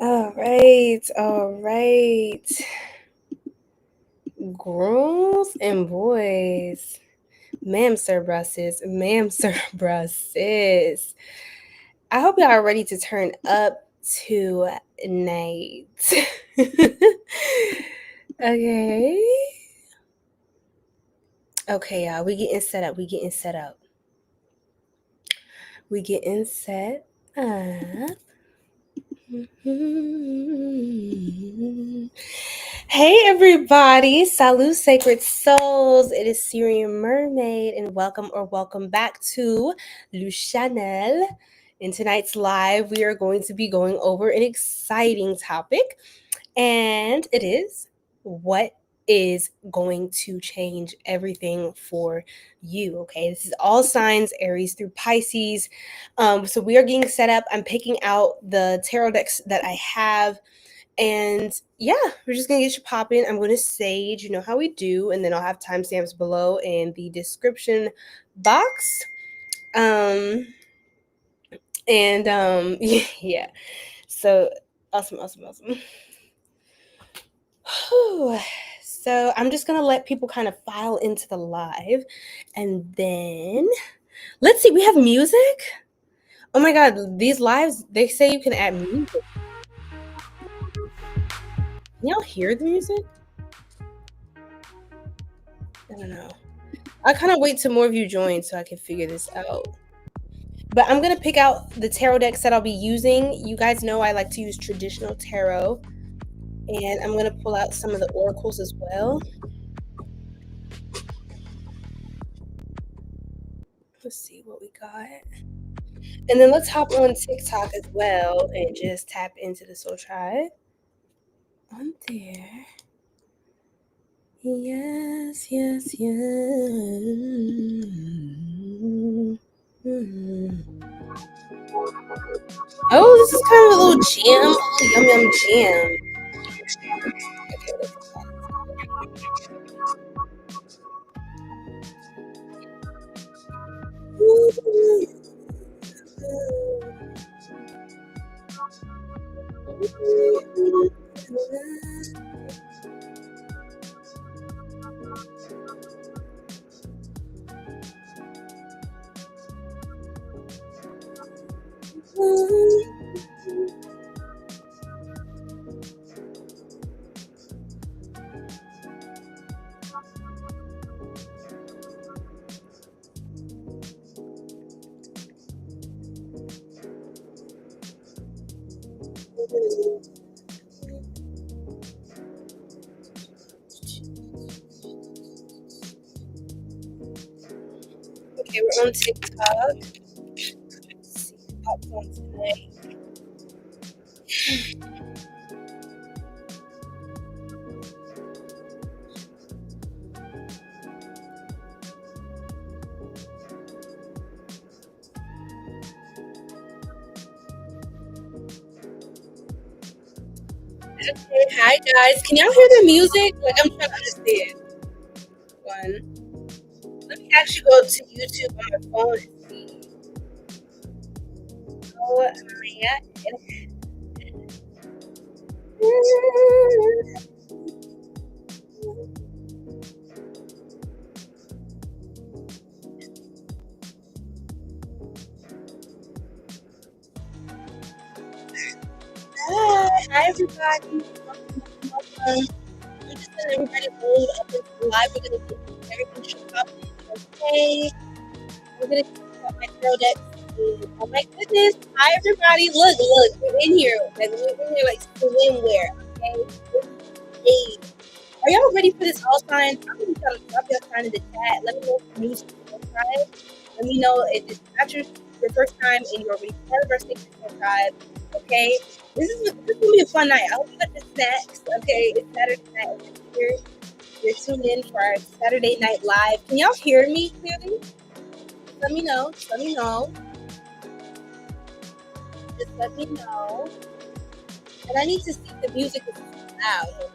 All right. Girls and boys. Ma'am, sir, brusses. Ma'am, sir, brusses. I hope y'all are ready to turn up tonight. Okay. Okay, y'all. We getting set up. We getting set up. Hey everybody, salut sacred souls. It is Sirian Mermaid and welcome back to Le Channel. In tonight's live, we are going to be going over an exciting topic, and it is what is going to change everything for you. Okay, this is all signs Aries through Pisces. So we are getting set up. I'm picking out the tarot decks that I have, and yeah, we're just gonna get you popping. I'm gonna sage, you know how we do, and then I'll have timestamps below in the description box. Yeah. So awesome. So I'm just gonna let people kind of file into the live, and then let's see. We have music. Oh my god, these lives, they say you can add music. Can y'all hear the music? I don't know. I kind of wait till more of you join so I can figure this out. But I'm gonna pick out the tarot decks that I'll be using. You guys know I like to use traditional tarot, and I'm gonna pull out some of the oracles as well. Let's see what we got. And then let's hop on TikTok as well and just tap into the Soul Tribe on there. Yes. Oh, this is kind of a little jam. Yum jam. Okay, we're on TikTok. Let's see who pops on tonight. Okay, hi guys. Can y'all hear the music? Like, I'm trying to understand. Let me actually go to YouTube on my phone and see. Oh man. Hi everybody. Welcome. I'm just letting everybody load up into the live. We're gonna get everything shook up. Okay. We're gonna get out my tarot decks. Oh my goodness. Hi everybody. Look, we're in here. Like, we're in here like swimwear. Okay. Hey. Are y'all ready for this all signs? I'm gonna try to drop your sign in the chat. Let me know if you're new to the tribe. Let me know if it's not your first time and you're already part of our sacred tribe. Okay, this is gonna be a fun night. I hope you got the snacks. Okay, it's Saturday night. You're tuned in for our Saturday night live. Can y'all hear me clearly? Let me know. Just let me know. And I need to see if the music is loud.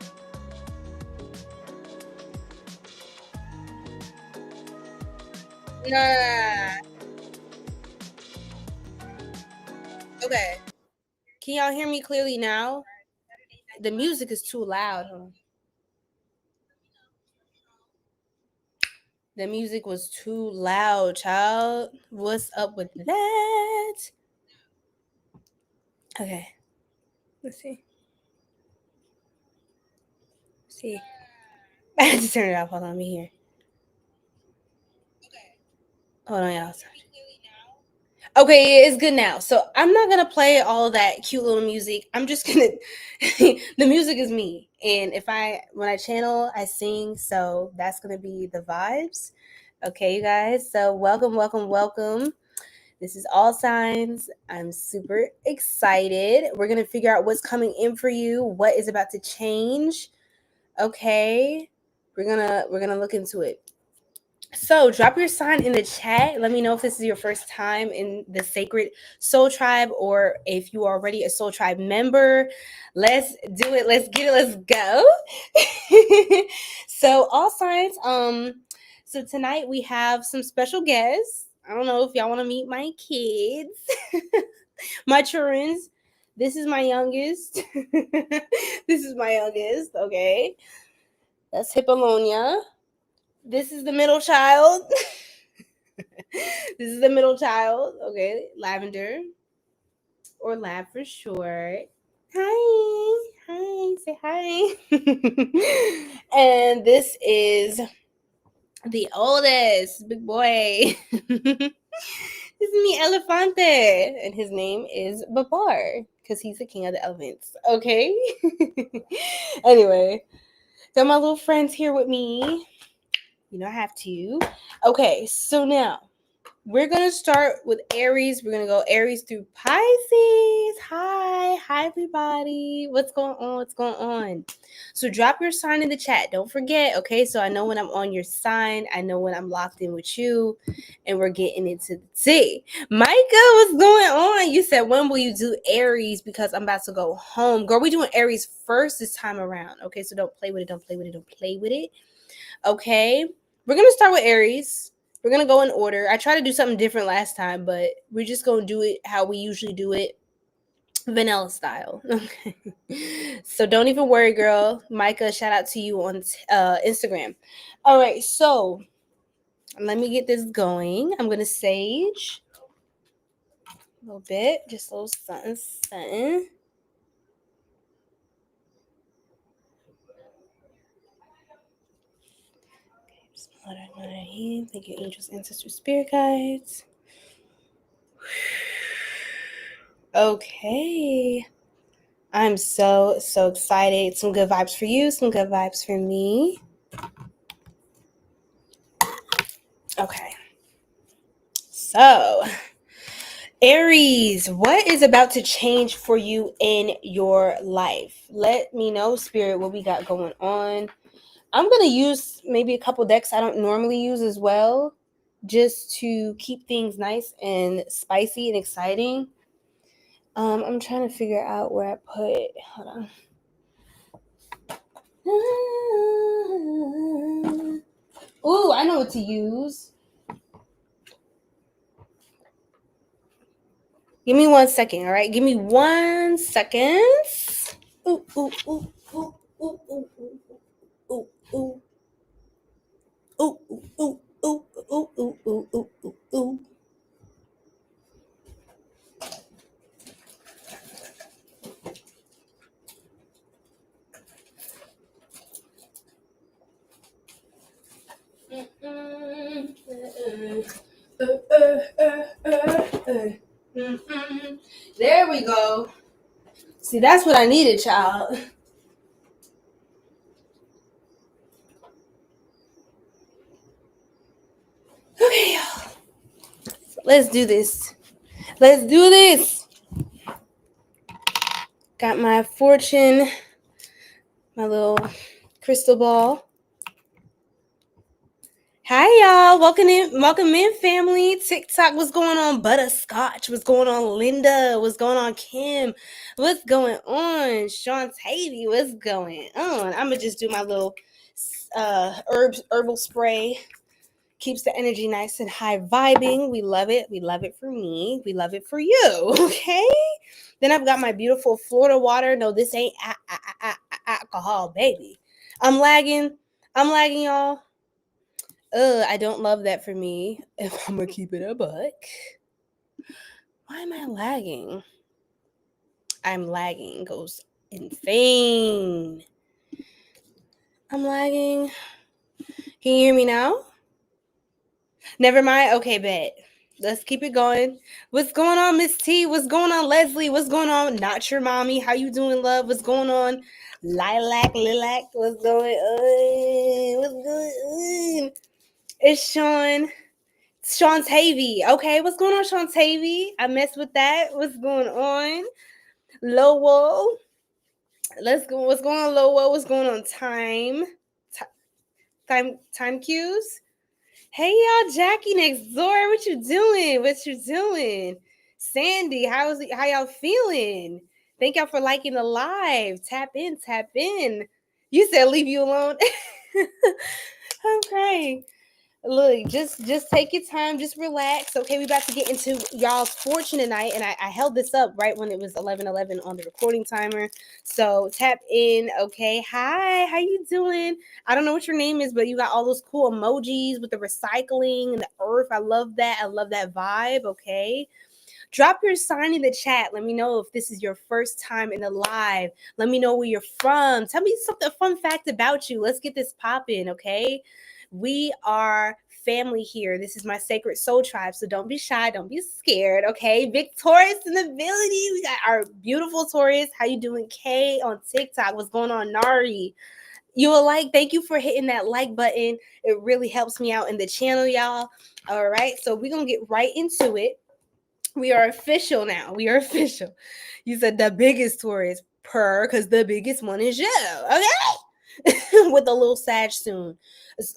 Nah. Okay. Can y'all hear me clearly now? The music is too loud. Hold on. The music was too loud, child. What's up with that? Okay. Let's see. I had to turn it off. Hold on, me here. Hold on, y'all. Okay, it's good now. So I'm not gonna play all of that cute little music. I'm just gonna the music is me. And when I channel, I sing, so that's gonna be the vibes. Okay, you guys. So welcome. This is All Signs. I'm super excited. We're gonna figure out what's coming in for you, what is about to change. Okay. We're gonna look into it. So drop your sign in the chat. Let me know if this is your first time in the Sacred Soul Tribe or if you are already a Soul Tribe member. Let's do it. Let's get it. Let's go. So all signs. So tonight we have some special guests. I don't know if y'all want to meet my kids, my children. This is my youngest. Okay. That's 𝘗𝘭𝘦𝘢𝘭𝘰𝘦. This is the middle child. Okay. Lavender. Or Lab for short. Hi. Say hi. And this is the oldest big boy. This is me, Elefante. And his name is Babar. Because he's the king of the elephants. Okay. Anyway. Got my little friends here with me. You know I have to. Okay, so now we're going to start with Aries. We're going to go Aries through Pisces. Hi everybody. What's going on? So drop your sign in the chat. Don't forget, okay? So I know when I'm on your sign. I know when I'm locked in with you. And we're getting into the tea. Micah, what's going on? You said, when will you do Aries? Because I'm about to go home. Girl, we're doing Aries first this time around. Okay, so don't play with it. Okay, we're going to start with Aries. We're going to go in order. I tried to do something different last time, but we're just going to do it how we usually do it, vanilla style. Okay. So don't even worry, girl. Micah, shout out to you on Instagram. All right, so let me get this going. I'm going to sage a little bit, just a little something. Thank you, angels, ancestors, spirit guides. Okay. I'm so excited. Some good vibes for you, some good vibes for me. Okay. So, Aries, what is about to change for you in your life? Let me know, spirit, what we got going on. I'm going to use maybe a couple decks I don't normally use as well, just to keep things nice and spicy and exciting. I'm trying to figure out where I put it. Hold on. Ooh, I know what to use. Give me 1 second, all right? Give me 1 second. Ooh. There we go. See, that's what I needed, child. Okay, y'all. Let's do this. Got my fortune, my little crystal ball. Hi, y'all. Welcome in, family. TikTok, what's going on? Butterscotch, what's going on? Linda, what's going on? Kim, what's going on? Shantae, what's going on? I'm going to just do my little herbal spray. Keeps the energy nice and high vibing. We love it. We love it for me. We love it for you. Okay? Then I've got my beautiful Florida water. No, this ain't alcohol, baby. I'm lagging, y'all. I don't love that for me. If I'm gonna keep it a buck. Why am I lagging? I'm lagging. Goes insane. I'm lagging. Can you hear me now? Never mind. Okay, bet. Let's keep it going. What's going on, Miss T? What's going on, Leslie? What's going on? Not your mommy. How you doing, love? What's going on? Lilac. What's going on? What's going on? It's Sean. Sean Tavy. Okay, what's going on, Sean Tavy? I messed with that. What's going on? Lowell. Let's go. What's going on, Lowell? What's going on? Time cues. Hey y'all, Jackie next door. What you doing? Sandy, how y'all feeling? Thank y'all for liking the live. Tap in. You said leave you alone. I'm crying. Look, just take your time, just relax. Okay, we about to get into y'all's fortune tonight, and I held this up right when it was 11:11 on the recording timer. So tap in. Okay, hi, how you doing? I don't know what your name is, but you got all those cool emojis with the recycling and the earth. I love that vibe. Okay, drop your sign in the chat. Let me know if this is your first time in the live. Let me know where you're from. Tell me something, fun fact about you. Let's get this popping. Okay. We are family here. This is my sacred soul tribe. So don't be shy. Don't be scared. Okay. Big Taurus in the building. We got our beautiful Taurus. How you doing? Kay on TikTok. What's going on? Nari. You will like. Thank you for hitting that like button. It really helps me out in the channel, y'all. All right. So we're going to get right into it. We are official now. You said the biggest Taurus because the biggest one is you. Okay. With a little Sag soon.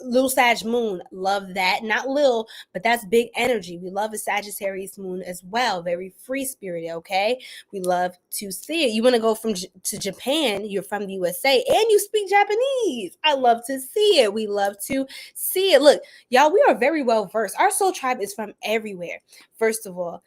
Little Sag moon. Love that. Not little, but that's big energy. We love a Sagittarius moon as well. Very free spirited, okay? We love to see it. You want to go to Japan, you're from the USA, and you speak Japanese. I love to see it. We love to see it. Look, y'all, we are very well versed. Our soul tribe is from everywhere. First of all,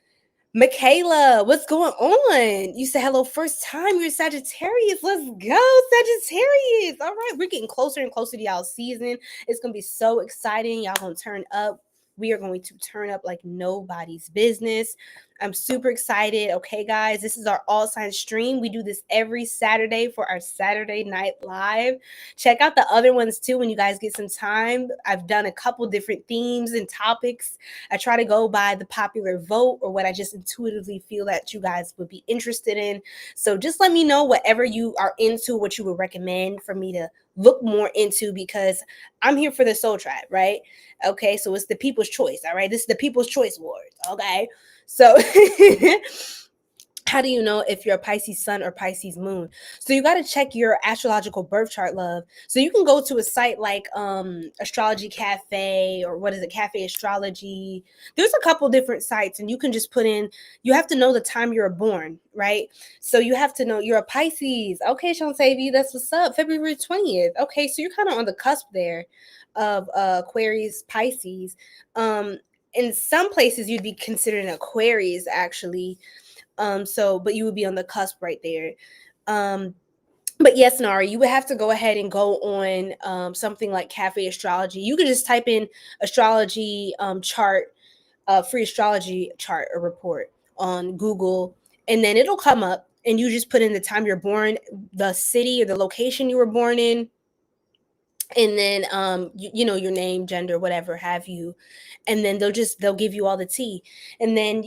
Michaela, what's going on? You said hello, first time. You're Sagittarius. Let's go, Sagittarius. All right, we're getting closer and closer to y'all's season. It's going to be so exciting. Y'all going to turn up. We are going to turn up like nobody's business. I'm super excited. Okay, guys, this is our all signs stream. We do this every Saturday for our Saturday night live. Check out the other ones too when you guys get some time. I've done a couple different themes and topics. I try to go by the popular vote or what I just intuitively feel that you guys would be interested in. So just let me know whatever you are into, what you would recommend for me to look more into, because I'm here for the soul tribe, right? Okay, so it's the people's choice. All right, this is the People's Choice Awards. Okay, so how do you know if you're a Pisces sun or Pisces moon? So you got to check your astrological birth chart, love. So you can go to a site like Astrology Cafe, or what is it, Cafe Astrology. There's a couple different sites, and you can just put in, you have to know the time you were born, right? So you have to know you're a Pisces. Okay, Sean Savy, that's what's up. February 20th. Okay, so you're kind of on the cusp there of Aquarius, Pisces. In some places you'd be considered an Aquarius, actually. But you would be on the cusp right there. But yes, Nari, you would have to go ahead and go on something like Cafe Astrology. You could just type in astrology chart, free astrology chart or report on Google, and then it'll come up, and you just put in the time you're born, the city or the location you were born in, and then you know, your name, gender, whatever have you, and then they'll give you all the tea, and then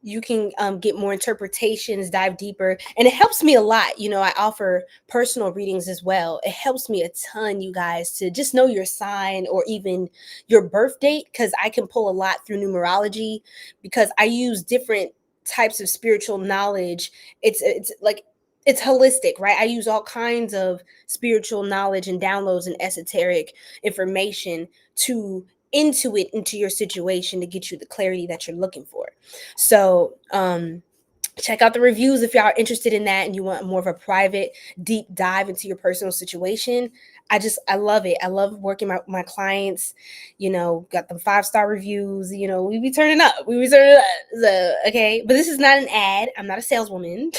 you can get more interpretations, dive deeper, and it helps me a lot. I offer personal readings as well. It helps me a ton, you guys, to just know your sign or even your birth date, because I can pull a lot through numerology, because I use different types of spiritual knowledge. It's like, it's holistic, right? I use all kinds of spiritual knowledge and downloads and esoteric information to intuit into your situation to get you the clarity that you're looking for. So Check out the reviews if y'all are interested in that and you want more of a private, deep dive into your personal situation. I love it. I love working with my clients, got them 5-star reviews, we be turning up. So, okay. But this is not an ad. I'm not a saleswoman.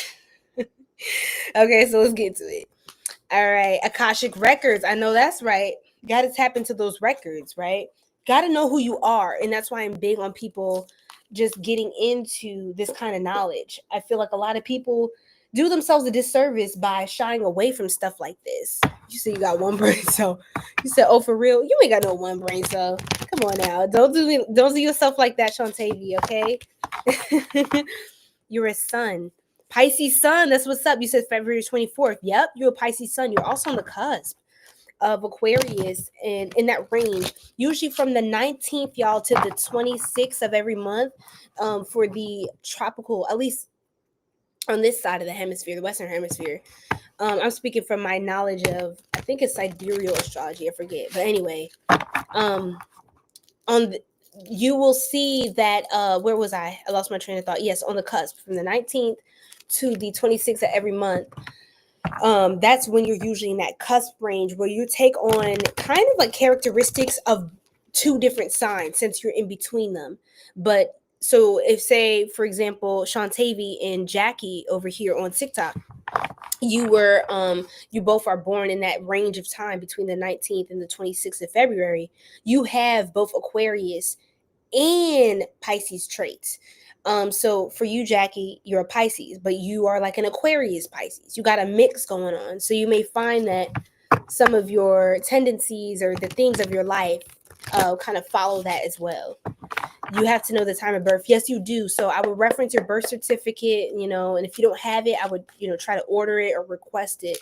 Okay, so let's get to it. All right. Akashic records. I know that's right. Got to tap into those records, right? Got to know who you are. And that's why I'm big on people just getting into this kind of knowledge. I feel like a lot of people do themselves a disservice by shying away from stuff like this. You say you got one brain cell. You said, oh, for real? You ain't got no one brain cell. Come on now. Don't do yourself like that, 𝘱𝘨𝑉𝘦, okay? You're a sun. Pisces sun. That's what's up. You said February 24th. Yep, you're a Pisces sun. You're also on the cusp of Aquarius and in that range, usually from the 19th, y'all, to the 26th of every month, for the tropical, at least on this side of the hemisphere, the Western hemisphere. I'm speaking from my knowledge of, I think it's sidereal astrology, I forget. But anyway, you will see that, where was I? I lost my train of thought. Yes, on the cusp, from the 19th to the 26th of every month. That's when you're usually in that cusp range where you take on kind of like characteristics of two different signs since you're in between them. But so if, say, for example, 𝘱𝘨𝑉𝘦 and Jackie over here on TikTok, you both are born in that range of time between the 19th and the 26th of February. You have both Aquarius and Pisces traits. So for you, Jackie, you're a Pisces, but you are like an Aquarius Pisces. You got a mix going on. So you may find that some of your tendencies or the themes of your life kind of follow that as well. You have to know the time of birth. Yes, you do. So I would reference your birth certificate, and if you don't have it, I would, try to order it or request it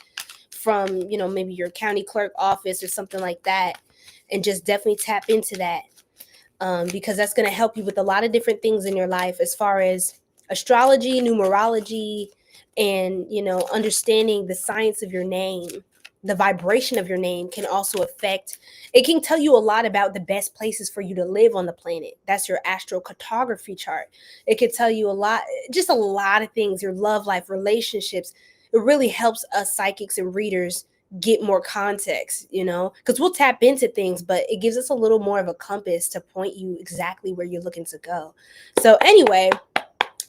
from, maybe your county clerk office or something like that. And just definitely tap into that. Because that's going to help you with a lot of different things in your life as far as astrology, numerology, and, understanding the science of your name. The vibration of your name can also affect, it can tell you a lot about the best places for you to live on the planet. That's your astrocartography chart. It could tell you a lot of things, your love life, relationships. It really helps us psychics and readers get more context, because we'll tap into things, but it gives us a little more of a compass to point you exactly where you're looking to go. So anyway,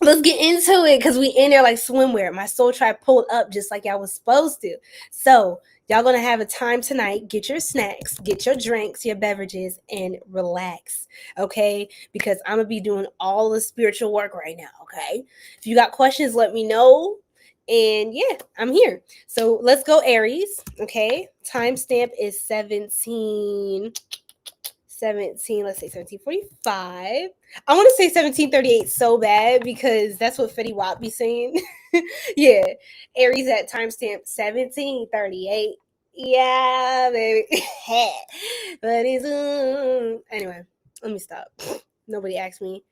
let's get into it, because we in there like swimwear. My soul tribe pulled up just like y'all was supposed to. So y'all gonna have a time tonight. Get your snacks, get your drinks, your beverages, and relax, okay? Because I'm gonna be doing all the spiritual work right now, okay? If you got questions, let me know. And yeah, I'm here. So let's go, Aries. Okay. Timestamp is 17. Let's say 1745. I want to say 1738 so bad because that's what 𝘱𝘦𝘯𝘊𝘢 be saying. Yeah. Aries at timestamp 1738. Yeah, baby. But it's anyway, let me stop. Nobody asked me.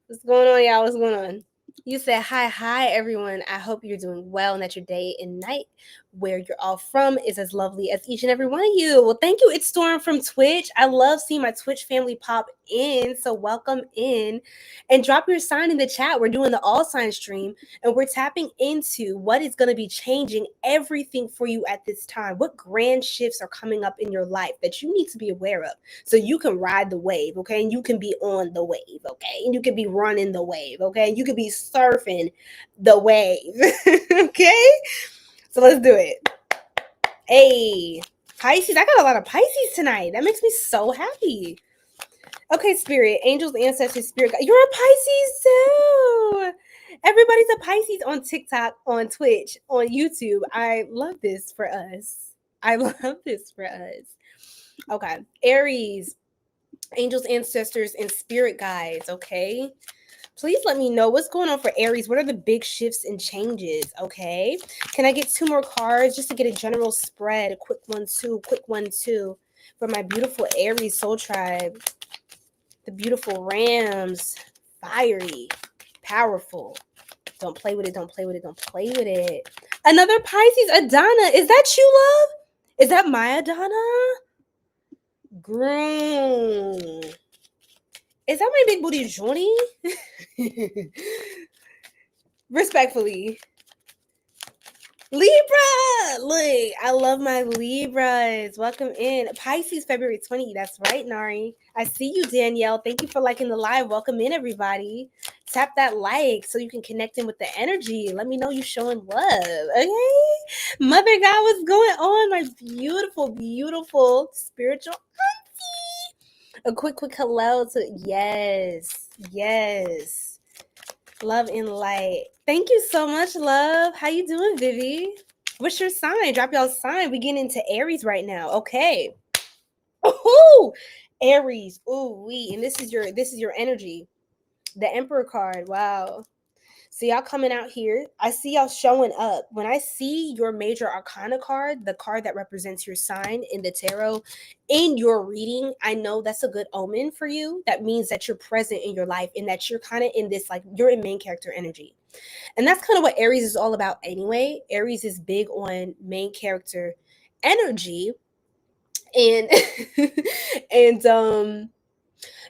What's going on, y'all? What's going on? You said, hi, everyone. I hope you're doing well and that your day and night, where you're all from, is as lovely as each and every one of you. Well, thank you. It's Storm from Twitch. I love seeing my Twitch family pop in. So welcome in and drop your sign in the chat. We're doing the all sign stream and we're tapping into what is going to be changing everything for you at this time. What grand shifts are coming up in your life that you need to be aware of so you can ride the wave, okay? And you can be on the wave, okay? And you can be running the wave, okay? You can be surfing the wave. Okay, so let's do it. Hey, Pisces, I got a lot of Pisces tonight. That makes me so happy. Okay, spirit, angels, ancestors, spirit, you're a Pisces too. Everybody's a Pisces on TikTok, on Twitch, on YouTube. I love this for us. Okay, Aries, angels, ancestors, and spirit guides. Okay, please let me know what's going on for Aries. What are the big shifts and changes? Okay, can I get 2 more cards just to get a general spread? A quick 1-2 for my beautiful Aries soul tribe. The beautiful Rams, fiery, powerful. Don't play with it. Don't play with it. Don't play with it. Another Pisces, Adana. Is that you, love? Is that my Adana? Girl. Is that my big booty Johnny? Respectfully. Libra! Look, I love my Libras. Welcome in. Pisces, February 20th. That's right, Nari. I see you, Danielle. Thank you for liking the live. Welcome in, everybody. Tap that like so you can connect in with the energy. Let me know you showing love, okay? Mother God, what's going on? My beautiful, beautiful spiritual auntie. A quick hello to, yes. Love and light. Thank you so much, love. How you doing, Vivi? What's your sign? Drop y'all's sign. We getting into Aries right now. Okay. Ooh, Aries. Ooh, and this is your energy. The Emperor card. Wow. So y'all coming out here. I see y'all showing up. When I see your major arcana card, the card that represents your sign in the tarot, in your reading, I know that's a good omen for you. That means that you're present in your life and that you're kind of in this, like, you're in main character energy. And that's kind of what Aries is all about anyway. Aries is big on main character energy. And and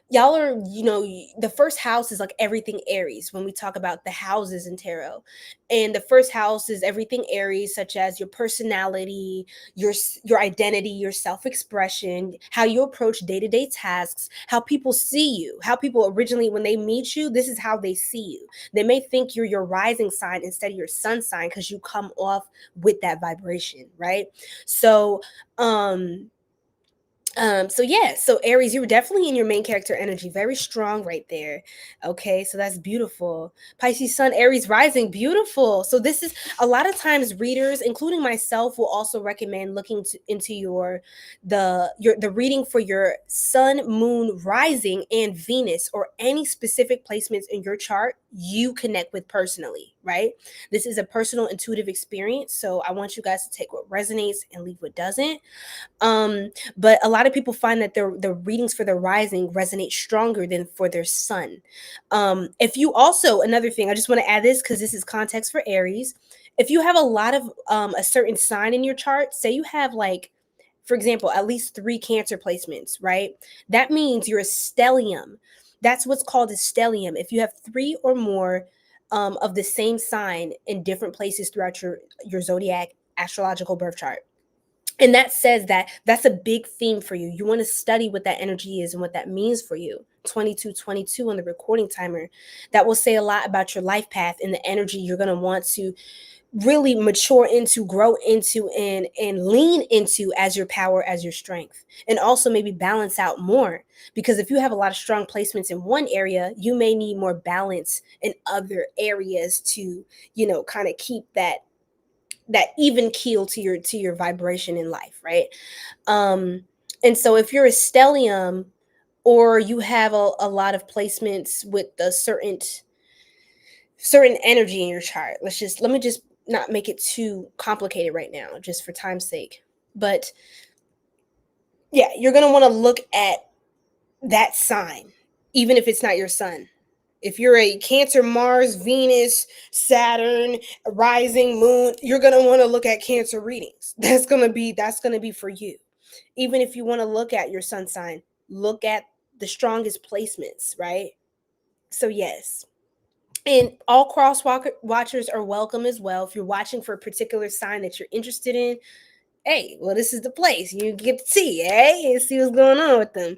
y'all are, the first house is like everything Aries when we talk about the houses in tarot. And the first house is everything Aries, such as your personality, your identity, your self-expression, how you approach day-to-day tasks, how people see you, how people originally, when they meet you, this is how they see you. They may think you're your rising sign instead of your sun sign because you come off with that vibration, right? So so Aries, you were definitely in your main character energy, very strong right there. Okay, so that's beautiful. Pisces Sun, Aries rising, beautiful. So this is, a lot of times readers, including myself, will also recommend looking into the reading for your Sun, Moon, Rising, and Venus, or any specific placements in your chart you connect with personally, right? This is a personal intuitive experience, so I want you guys to take what resonates and leave what doesn't. But a lot of people find that the readings for their rising resonate stronger than for their sun. If you also, another thing, I just want to add this because this is context for Aries. If you have a lot of a certain sign in your chart, say you have, like, for example, at least 3 Cancer placements, right? That means you're a stellium. That's what's called a stellium. If you have 3 or more of the same sign in different places throughout your zodiac astrological birth chart. And that says that that's a big theme for you. You want to study what that energy is and what that means for you. 2222 on the recording timer. That will say a lot about your life path and the energy you're going to want to really mature into, grow into, and lean into as your power, as your strength. And also maybe balance out more. Because if you have a lot of strong placements in one area, you may need more balance in other areas to, kind of keep that even keel to your vibration in life, right? And so if you're a stellium, or you have a lot of placements with a certain energy in your chart, let me just not make it too complicated right now, just for time's sake. But yeah, you're going to want to look at that sign, even if it's not your sun. If you're a Cancer, Mars, Venus, Saturn, rising, moon, you're going to want to look at Cancer readings. That's going to be for you. Even if you want to look at your sun sign, look at the strongest placements, right? So yes. And all cross watchers are welcome as well. If you're watching for a particular sign that you're interested in, hey, well, this is the place. You get to see, and see what's going on with them.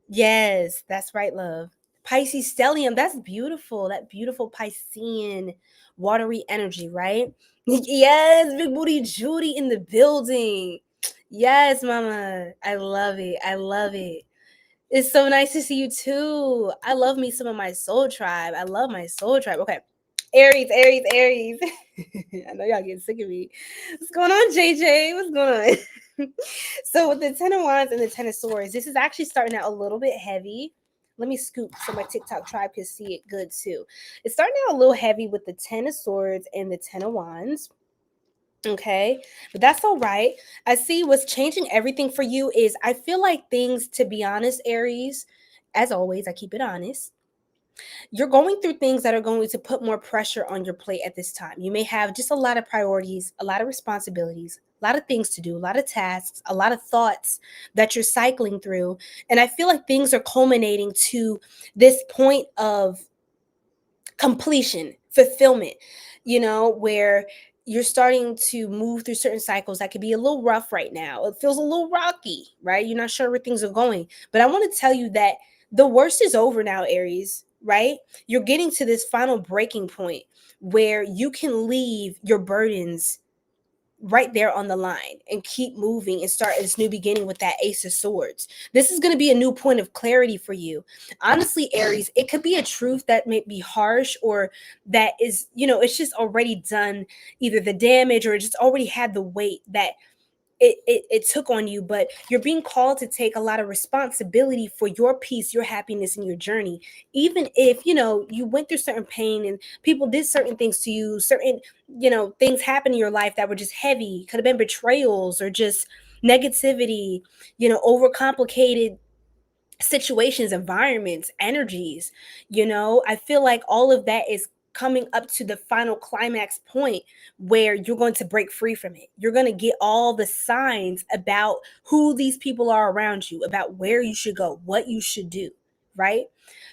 Yes, that's right, love. Pisces stellium, that's beautiful. That beautiful Piscean watery energy, right? Yes, big booty Judy in the building. Yes, mama. I love it. It's so nice to see you too. I love me some of my soul tribe. I love my soul tribe. Okay. Aries. I know y'all getting sick of me. What's going on, JJ? What's going on? So with the 10 of Wands and the 10 of Swords, this is actually starting out a little bit heavy. Let me scoop so my TikTok tribe can see it good too. It's starting out a little heavy with the 10 of Swords and the 10 of Wands. Okay, but that's all right. I see what's changing everything for you is, I feel like things, to be honest, Aries, as always, I keep it honest. You're going through things that are going to put more pressure on your plate at this time. You may have just a lot of priorities, a lot of responsibilities, a lot of things to do, a lot of tasks, a lot of thoughts that you're cycling through. And I feel like things are culminating to this point of completion, fulfillment, where you're starting to move through certain cycles that could be a little rough right now. It feels a little rocky, right? You're not sure where things are going. But I want to tell you that the worst is over now, Aries, right? You're getting to this final breaking point where you can leave your burdens right there on the line and keep moving and start this new beginning with that Ace of Swords. This is going to be a new point of clarity for you. Honestly, Aries, it could be a truth that may be harsh, or that is, it's just already done either the damage, or it just already had the weight that it took on you. But you're being called to take a lot of responsibility for your peace, your happiness, and your journey. Even if you went through certain pain and people did certain things to you, certain things happened in your life that were just heavy, could have been betrayals or just negativity, overcomplicated situations, environments, energies. I feel like all of that is coming up to the final climax point where you're going to break free from it. You're going to get all the signs about who these people are around you, about where you should go, what you should do, right?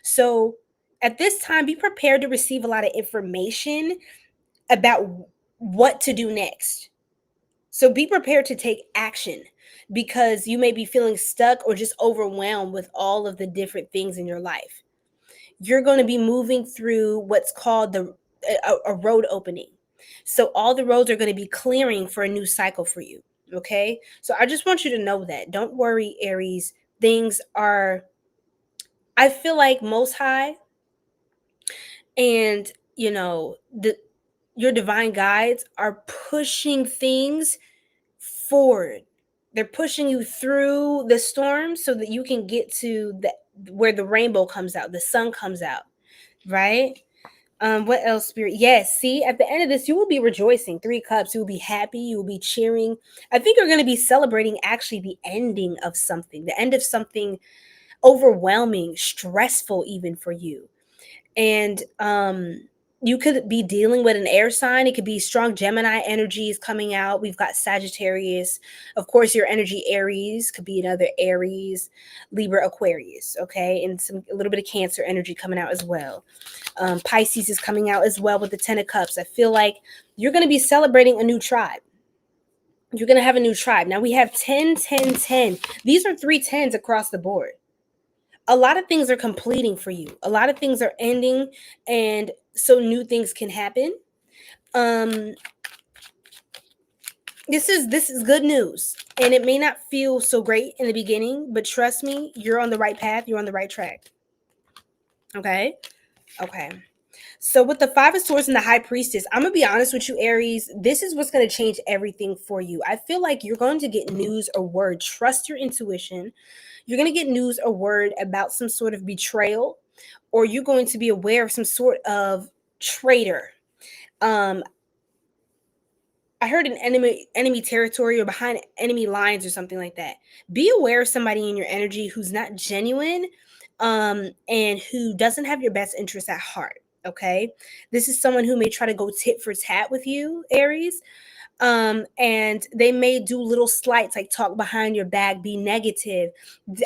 So at this time, be prepared to receive a lot of information about what to do next. So be prepared to take action, because you may be feeling stuck or just overwhelmed with all of the different things in your life. You're going to be moving through what's called a road opening. So all the roads are going to be clearing for a new cycle for you. Okay. So I just want you to know that. Don't worry, Aries. Things are, I feel like, most high and, your divine guides are pushing things forward. They're pushing you through the storm so that you can get to where the rainbow comes out, the sun comes out, right? What else, Spirit? Yes, see, at the end of this, you will be rejoicing. 3 cups, you will be happy, you will be cheering. I think you're going to be celebrating actually the ending of something, the end of something overwhelming, stressful even for you. And you could be dealing with an air sign. It could be strong Gemini energies coming out. We've got Sagittarius. Of course, your energy Aries could be another Aries, Libra, Aquarius, okay? And a little bit of Cancer energy coming out as well. Pisces is coming out as well with the 10 of Cups. I feel like you're going to be celebrating a new tribe. You're going to have a new tribe. Now we have 10, 10, 10. These are 3 10s across the board. A lot of things are completing for you. A lot of things are ending, and so new things can happen. This is good news, and it may not feel so great in the beginning, but trust me, you're on the right path. You're on the right track. Okay. So with the 5 of Swords and the High Priestess, I'm going to be honest with you, Aries. This is what's going to change everything for you. I feel like you're going to get news or word. Trust your intuition. You're going to get news or word about some sort of betrayal, or you're going to be aware of some sort of traitor. I heard an enemy territory or behind enemy lines or something like that. Be aware of somebody in your energy who's not genuine, and who doesn't have your best interest at heart. Okay. This is someone who may try to go tit for tat with you, Aries. And they may do little slights, like talk behind your back, be negative.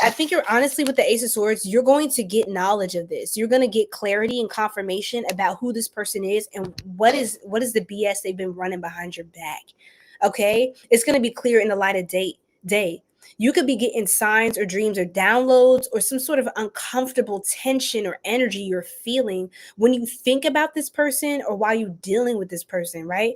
I think you're honestly, with the Ace of Swords, you're going to get knowledge of this. You're going to get clarity and confirmation about who this person is and what is the BS they've been running behind your back. Okay. It's going to be clear in the light of day. You could be getting signs or dreams or downloads or some sort of uncomfortable tension or energy you're feeling when you think about this person or while you're dealing with this person, right?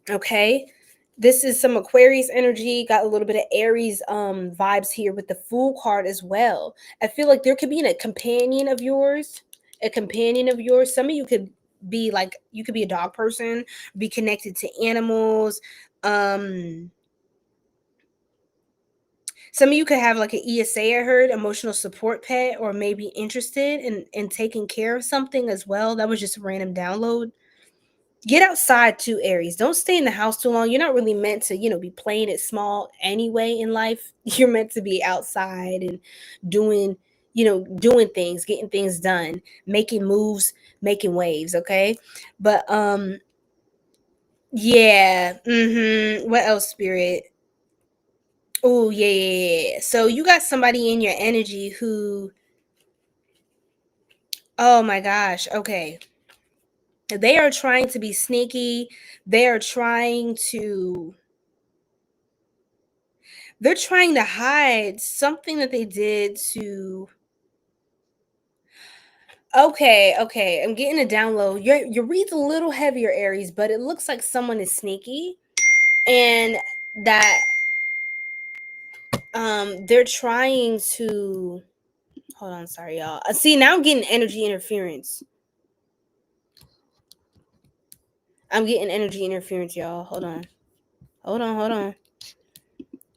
Okay. This is some Aquarius energy. Got a little bit of Aries vibes here with the Fool card as well. I feel like there could be a companion of yours. Some of you could be like, you could be a dog person, be connected to animals. Some of you could have like an ESA, I heard, emotional support pet, or maybe interested in taking care of something as well. That was just a random download. Get outside too, Aries. Don't stay in the house too long. You're not really meant to, be playing it small anyway in life. You're meant to be outside and doing things, getting things done, making moves, making waves, okay? But Yeah. What else, spirit? Oh, yeah. So you got somebody in your energy who, oh my gosh, okay. They are trying to be sneaky. They are trying to they're trying to hide something that they did to. Okay. I'm getting a download. Your read's a little heavier, Aries, but it looks like someone is sneaky and that they're trying to hold on, sorry y'all. See, now I'm getting energy interference. Y'all. Hold on.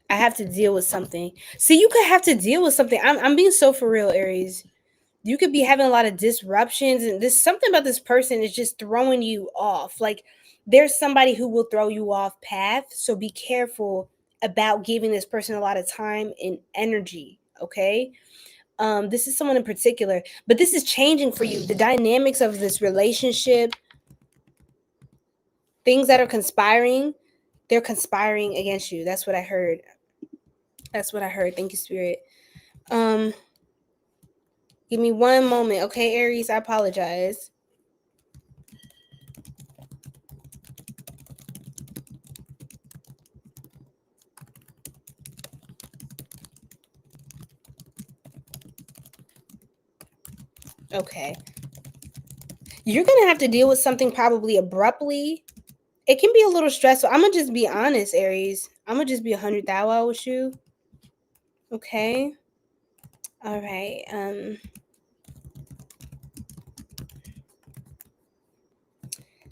I have to deal with something. See, you could have to deal with something. I'm being so for real, Aries. You could be having a lot of disruptions, and this something about this person is just throwing you off. Like there's somebody who will throw you off path. So be careful about giving this person a lot of time and energy. Okay. This is someone in particular, but this is changing for you. The dynamics of this relationship, things that are conspiring, they're conspiring against you. That's what I heard. Thank you, Spirit. Um, Give me one moment, okay, Aries? I apologize. Okay. You're gonna have to deal with something probably abruptly. It can be a little stressful. I'm gonna just be honest, Aries. I'm gonna just be 100,000 with you. Okay. All right.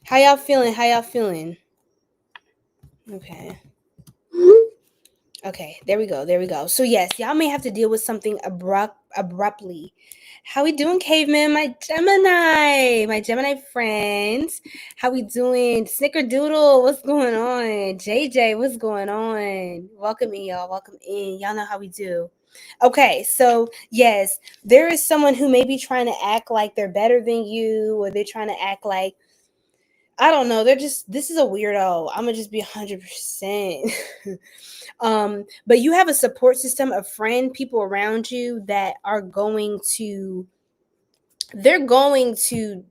How y'all feeling? Okay. Okay, there we go. So yes, y'all may have to deal with something abruptly. How we doing, caveman? My Gemini friends. How we doing? Snickerdoodle, what's going on? JJ, what's going on? Welcome in, y'all. Welcome in. Y'all know how we do. Okay, so yes, there is someone who may be trying to act like they're better than you, or they're trying to act like I don't know. They're just this is a weirdo. I'm gonna just be 100%. But you have a support system of friend people around you that are they're going to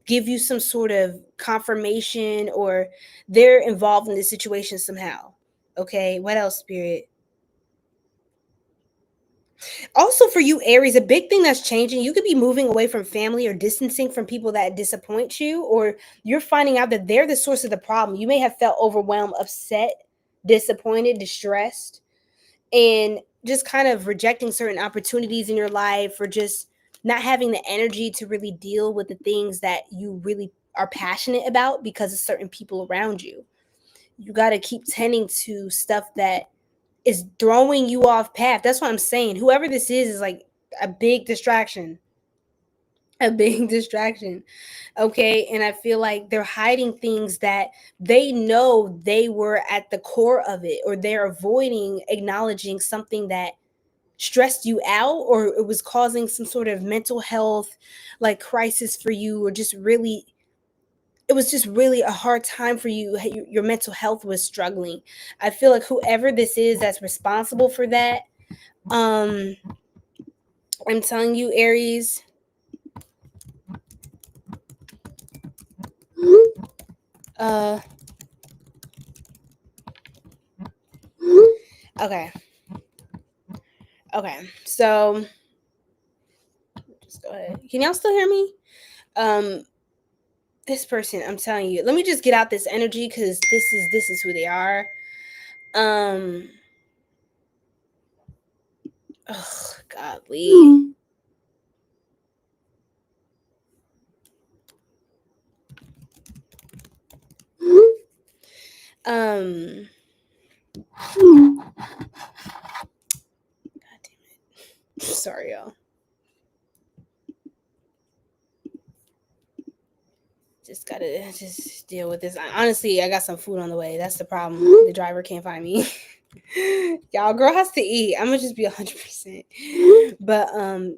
give you some sort of confirmation, or they're involved in this situation somehow. Okay, what else, Spirit? Also, for you, Aries, a big thing that's changing, you could be moving away from family or distancing from people that disappoint you, or you're finding out that they're the source of the problem. You may have felt overwhelmed, upset, disappointed, distressed, and just kind of rejecting certain opportunities in your life, or just not having the energy to really deal with the things that you really are passionate about because of certain people around you. You got to keep tending to stuff that is throwing you off path. That's what I'm saying. Whoever this is like a big distraction. A big distraction. Okay. And I feel like they're hiding things that they know they were at the core of it, or they're avoiding acknowledging something that stressed you out, or it was causing some sort of mental health like crisis for you, or just really it was just really a hard time for you. Your mental health was struggling. I feel like whoever this is that's responsible for that, um I'm telling you, Aries, uh okay. So just go ahead. Can y'all still hear me? um this person, I'm telling you, let me just get out this energy, because this is who they are. um oh godly. um God damn it. Sorry, y'all. Just gotta just deal with this. Honestly, I got some food on the way. That's the problem. The driver can't find me. Y'all, girl has to eat. I'm gonna just be 100%. But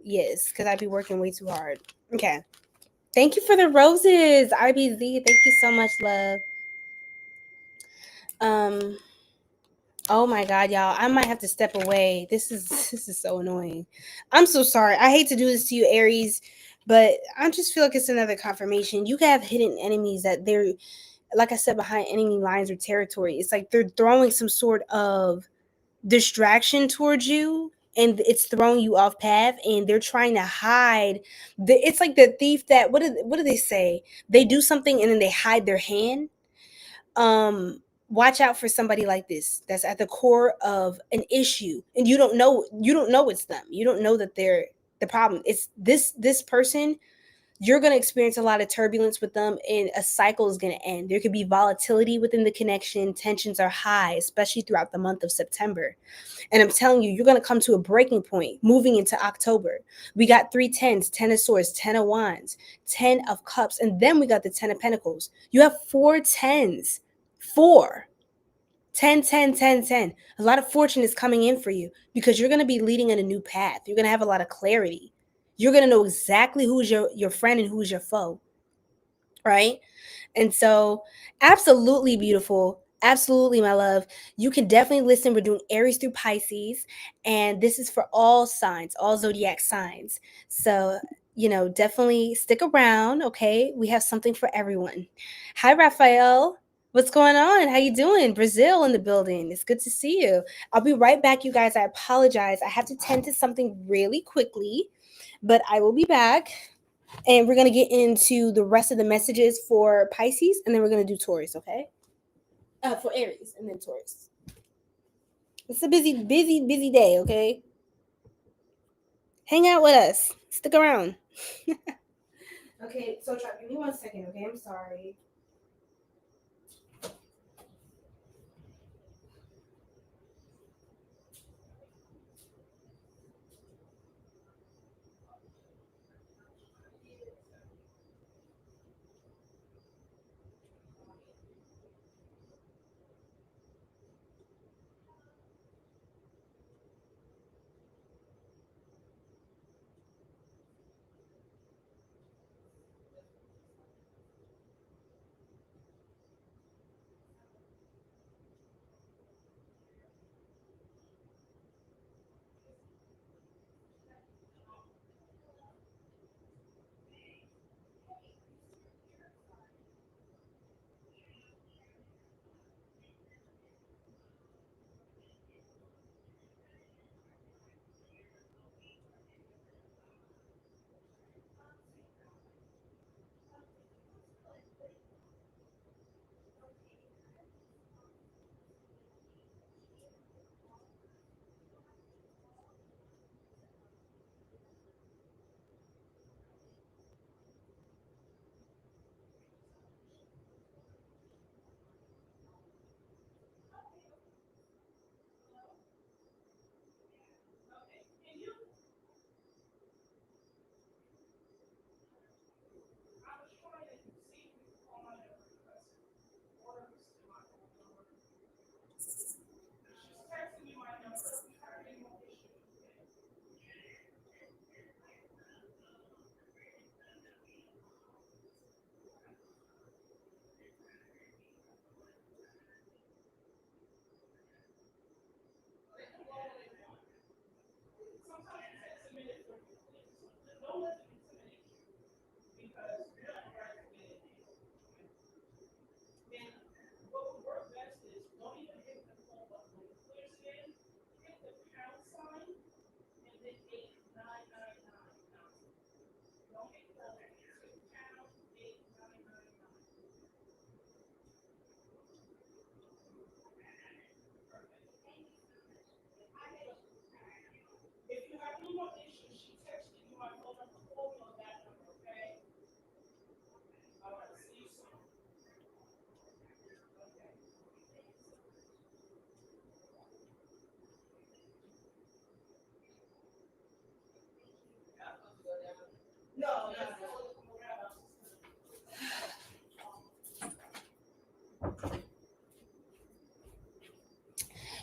yes, because I'd be working way too hard. Okay. Thank you for the roses, RBZ. Thank you so much, love. Oh my God, y'all! I might have to step away. This is so annoying. I'm so sorry. I hate to do this to you, Aries, but I just feel like it's another confirmation. You can have hidden enemies that they're, like I said, behind enemy lines or territory. It's like they're throwing some sort of distraction towards you, and it's throwing you off path, and they're trying to hide. It's like the thief that what do they say? They do something and then they hide their hand. Watch out for somebody like this that's at the core of an issue, and you don't know it's them. You don't know that they're the problem. It's this person. You're going to experience a lot of turbulence with them, and a cycle is going to end. There could be volatility within the connection. Tensions are high, especially throughout the month of September. And I'm telling you, you're going to come to a breaking point moving into October. We got 3 10s, 10 of swords, 10 of wands, 10 of cups, and then we got the 10 of pentacles. You have 4 10s. 4 10 10 10 10. A lot of fortune is coming in for you because you're going to be leading in a new path. You're going to have a lot of clarity. You're going to know exactly who's your friend and who's your foe, right? And so, absolutely beautiful. Absolutely, my love. You can definitely listen. We're doing Aries through Pisces, and this is for all signs, all zodiac signs. So, definitely stick around, okay? We have something for everyone. Hi, Raphael. What's going on? How you doing? Brazil in the building. It's good to see you. I'll be right back, you guys. I apologize. I have to tend to something really quickly, but I will be back. And we're going to get into the rest of the messages for Pisces, and then we're going to do Taurus, okay? For Aries, and then Taurus. It's a busy, busy, busy day, okay? Hang out with us. Stick around. Okay, so give me 1 second, okay? I'm sorry.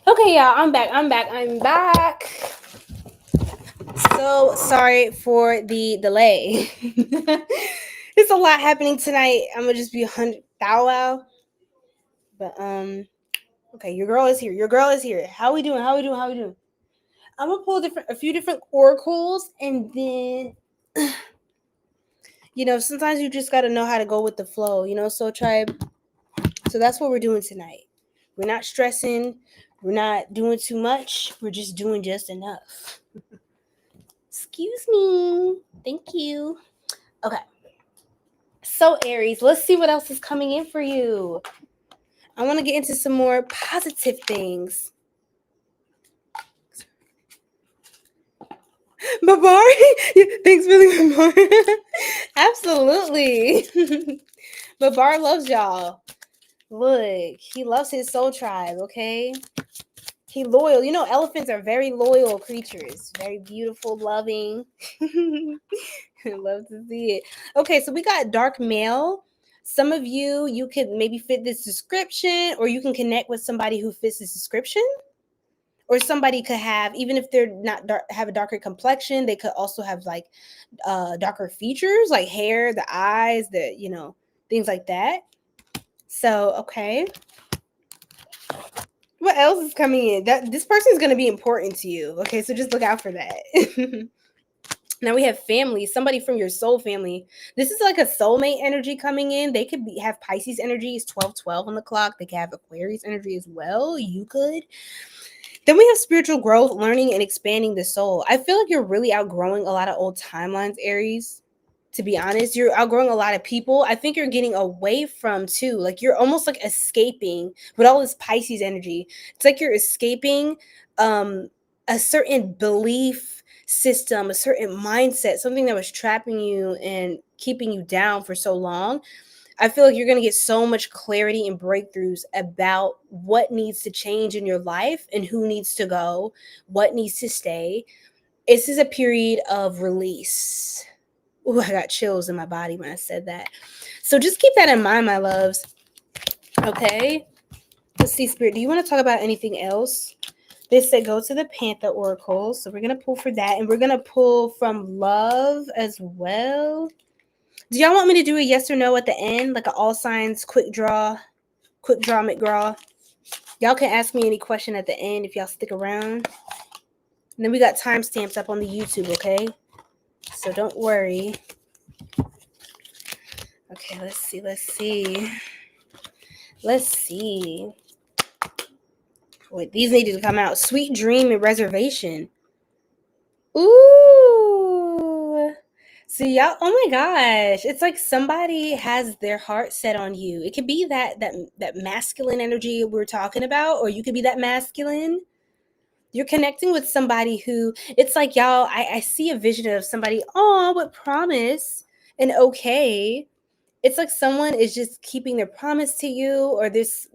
Okay, y'all, I'm back. So sorry for the delay. There's a lot happening tonight. I'm gonna just be 100 thou wow. But Okay, your girl is here. Your girl is here. How we doing? How we doing? How we doing? I'm gonna pull a few different oracles, and then sometimes you just gotta know how to go with the flow. So tribe. So that's what we're doing tonight. We're not stressing. We're not doing too much. We're just doing just enough. Excuse me. Thank you. Okay. So Aries, let's see what else is coming in for you. I want to get into some more positive things. Babari? Thanks for the Babar. Absolutely. Babar loves y'all. Look, he loves his soul tribe, okay? He loyal. Elephants are very loyal creatures. Very beautiful, loving. I love to see it. Okay, so we got dark male. Some of you could maybe fit this description, or you can connect with somebody who fits this description. Or somebody could have, even if they're not have a darker complexion, they could also have like darker features, like hair, the eyes, things like that. So, okay. What else is coming in? This person is going to be important to you. Okay, so just look out for that. Now we have family, somebody from your soul family. This is like a soulmate energy coming in. They could have Pisces energy. It's 12:12 on the clock. They could have Aquarius energy as well. You could. Then we have spiritual growth, learning, and expanding the soul. I feel like you're really outgrowing a lot of old timelines, Aries. To be honest, you're outgrowing a lot of people. I think you're getting away from too. Like you're almost like escaping with all this Pisces energy. It's like you're escaping a certain belief system, a certain mindset, something that was trapping you and keeping you down for so long. I feel like you're going to get so much clarity and breakthroughs about what needs to change in your life and who needs to go, what needs to stay. This is a period of release. Ooh, I got chills in my body when I said that. So just keep that in mind, my loves. Okay. Let's see, Spirit. Do you want to talk about anything else? They said go to the Panther Oracle. So we're going to pull for that. And we're going to pull from love as well. Do y'all want me to do a yes or no at the end? Like an all signs quick draw McGraw? Y'all can ask me any question at the end if y'all stick around. And then we got timestamps up on the YouTube, okay? So don't worry. Okay, let's see. Wait, these needed to come out. Sweet Dream and Reservation. Ooh. So y'all, oh my gosh. It's like somebody has their heart set on you. It could be that masculine energy we're talking about, or you could be that masculine. You're connecting with somebody who, it's like y'all, I see a vision of somebody, with promise and okay. It's like someone is just keeping their promise to you, or this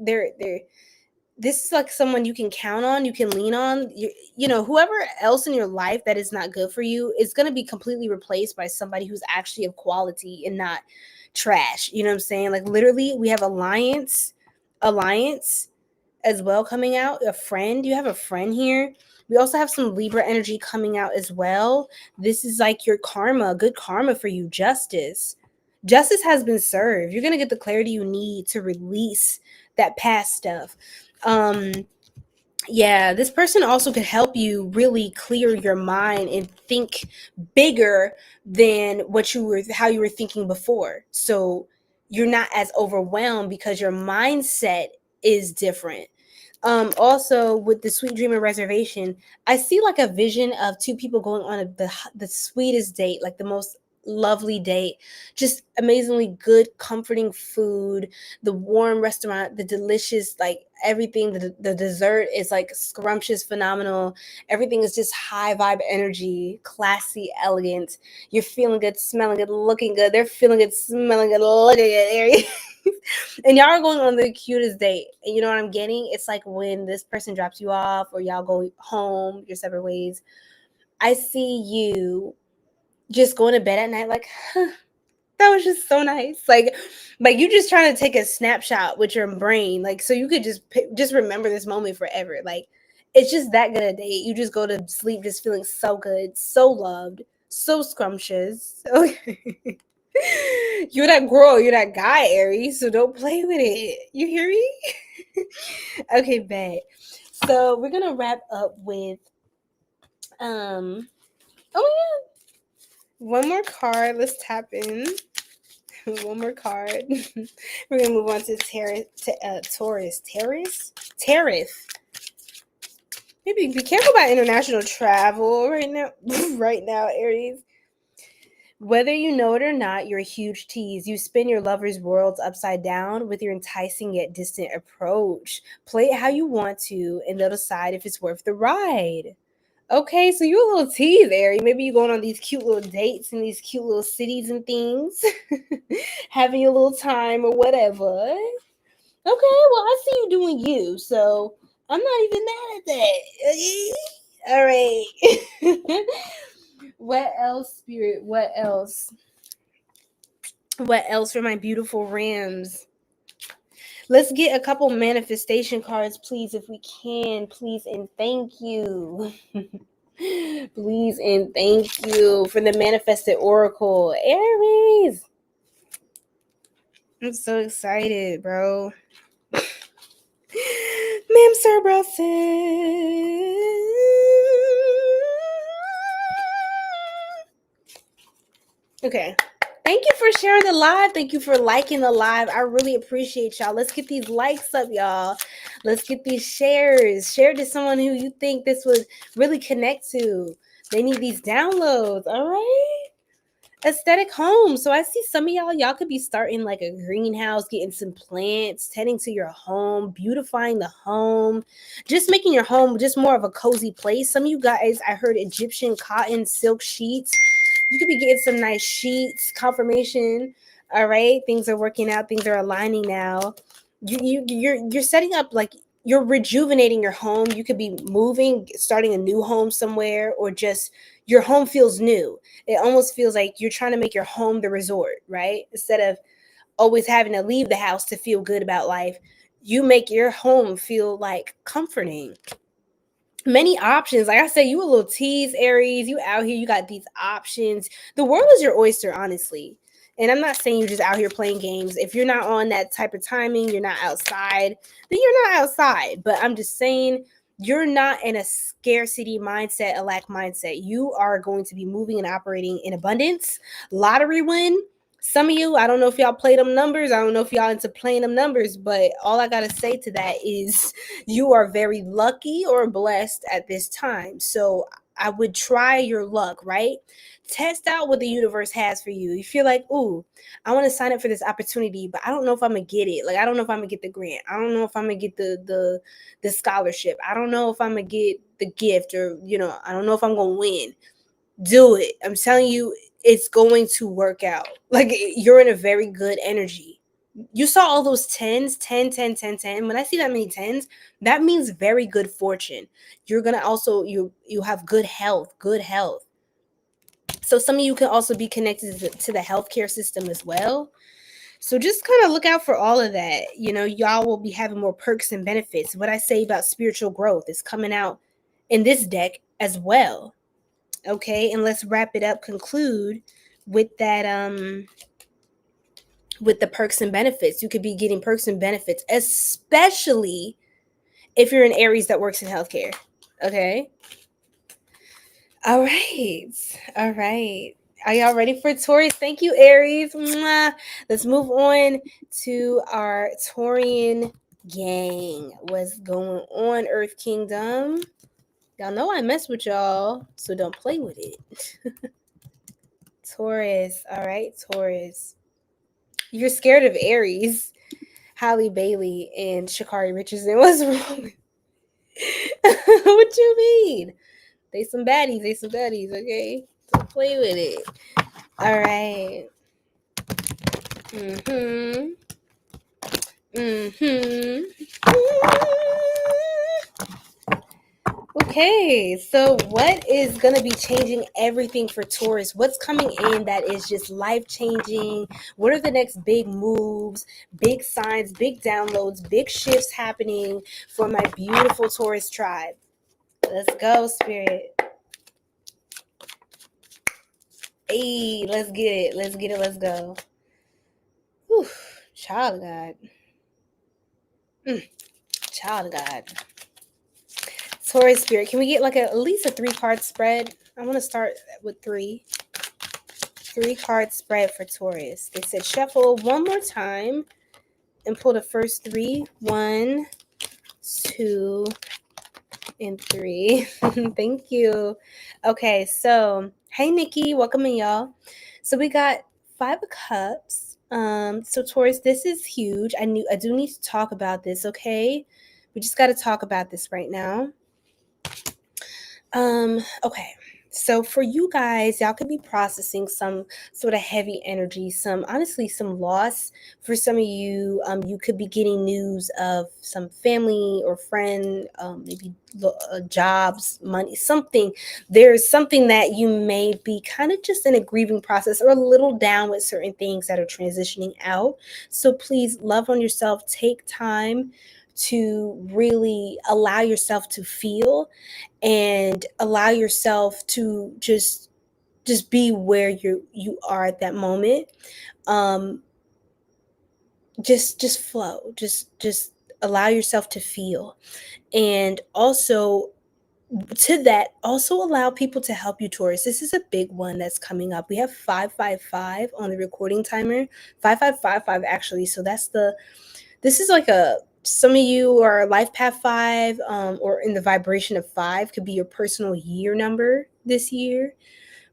is like someone you can count on, you can lean on. Whoever else in your life that is not good for you is going to be completely replaced by somebody who's actually of quality and not trash. You know what I'm saying? Like literally, we have alliance as well coming out. A friend, you have a friend here. We also have some Libra energy coming out as well. This is like your karma, good karma for you. Justice has been served. You're going to get the clarity you need to release that past stuff. This person also could help you really clear your mind and think bigger than how you were thinking before. So you're not as overwhelmed because your mindset is different. Also with the Sweet Dream and Reservation, I see like a vision of two people going on the sweetest date, like the most lovely date, just amazingly good, comforting food, the warm restaurant, the delicious, like everything, the dessert is like scrumptious, phenomenal. Everything is just high vibe energy, classy, elegant. You're feeling good, smelling good, looking good. They're feeling good, smelling good, looking good, Aries. And y'all are going on the cutest date. And you know what I'm getting? It's like when this person drops you off or y'all go home your separate ways. I see you just going to bed at night like, that was just so nice. Like you just trying to take a snapshot with your brain. Like, so you could just remember this moment forever. Like, it's just that good a date. You just go to sleep just feeling so good, so loved, so scrumptious. Okay. You're that girl, you're that guy, Aries, so don't play with it. You hear me? Okay, bet. So we're gonna wrap up with oh yeah, one more card. Let's tap in. One more card. We're gonna move on to Taurus. Taurus. Maybe be careful about international travel right now. Right now, Aries. Whether you know it or not, you're a huge tease. You spin your lover's worlds upside down with your enticing yet distant approach. Play it how you want to, and they'll decide if it's worth the ride. Okay, so you're a little tease, Aries. Maybe you're going on these cute little dates in these cute little cities and things, having a little time or whatever. Okay, well, I see you doing you, so I'm not even mad at that. Okay? All right. What else, Spirit? What else? What else for my beautiful Rams? Let's get a couple manifestation cards, please, if we can. Please and thank you. Please and thank you for the manifested oracle. Aries. I'm so excited, bro. Ma'am, sir, bro, okay. Thank you for sharing the live. Thank you for liking the live. I really appreciate y'all. Let's get these likes up, y'all. Let's get these shares. Share to someone who you think this would really connect to. They need these downloads. All right. Aesthetic home. So I see some of y'all could be starting like a greenhouse, getting some plants, tending to your home, beautifying the home, just making your home just more of a cozy place. Some of you guys, I heard Egyptian cotton silk sheets. You could be getting some nice sheets, confirmation. All right, things are working out, things are aligning now. You're setting up, like, you're rejuvenating your home. You could be moving, starting a new home somewhere, or just your home feels new. It almost feels like you're trying to make your home the resort, right? Instead of always having to leave the house to feel good about life, you make your home feel like comforting. Many options. Like I said, you a little tease, Aries. You out here, you got these options. The world is your oyster, honestly. And I'm not saying you're just out here playing games. If you're not on that type of timing, you're not outside, then you're not outside. But I'm just saying, you're not in a scarcity mindset, a lack mindset. You are going to be moving and operating in abundance. Lottery win. Some of you, I don't know if y'all play them numbers. I don't know if y'all into playing them numbers, but all I got to say to that is you are very lucky or blessed at this time. So I would try your luck, right? Test out what the universe has for you. You feel like, ooh, I want to sign up for this opportunity, but I don't know if I'm gonna get it. Like, I don't know if I'm gonna get the grant. I don't know if I'm gonna get the scholarship. I don't know if I'm gonna get the gift, or I don't know if I'm gonna win. Do it. I'm telling you, it's going to work out. Like, you're in a very good energy. You saw all those 10s, 10, 10, 10, 10. When I see that many 10s, that means very good fortune. You're going to also, you have good health. So some of you can also be connected to the healthcare system as well. So just kind of look out for all of that. Y'all will be having more perks and benefits. What I say about spiritual growth is coming out in this deck as well. Okay, and let's wrap it up, conclude with that with the perks and benefits. You could be getting perks and benefits, especially if you're an Aries that works in healthcare. Okay. All right. Are y'all ready for Taurus? Thank you, Aries. Mwah. Let's move on to our Taurian gang. What's going on, Earth Kingdom? Y'all know I mess with y'all, so don't play with it. Taurus. All right, Taurus. You're scared of Aries. Halle Bailey and Sha'Carri Richardson. What's wrong? What you mean? They some baddies, okay? Don't play with it. All right. Mm-hmm. Okay, so what is going to be changing everything for Taurus? What's coming in that is just life-changing? What are the next big moves, big signs, big downloads, big shifts happening for my beautiful Taurus tribe? Let's go, Spirit. Hey, let's get it. Let's go. Whew, child of God. Child of God. Taurus spirit, can we get like at least a 3-card spread? I want to start with 3. 3-card spread for Taurus. They said shuffle one more time and pull the first 3. 1, 2, and 3. Thank you. Okay, so hey Nikki, welcome in, y'all. So we got 5 of Cups. So Taurus, this is huge. I do need to talk about this, okay? We just got to talk about this right now. Okay. So for you guys, y'all could be processing some sort of heavy energy, honestly, some loss. For some of you, you could be getting news of some family or friend, maybe jobs, money, something. There's something that you may be kind of just in a grieving process or a little down with certain things that are transitioning out. So please love on yourself. Take time to really allow yourself to feel and allow yourself to just be where you are at that moment. Just flow, just allow yourself to feel. And also to that, also allow people to help you, Taurus. This is a big one that's coming up. We have 555 on the recording timer, 5555 actually. So this is like some of you are life path 5, or in the vibration of 5, could be your personal year number this year,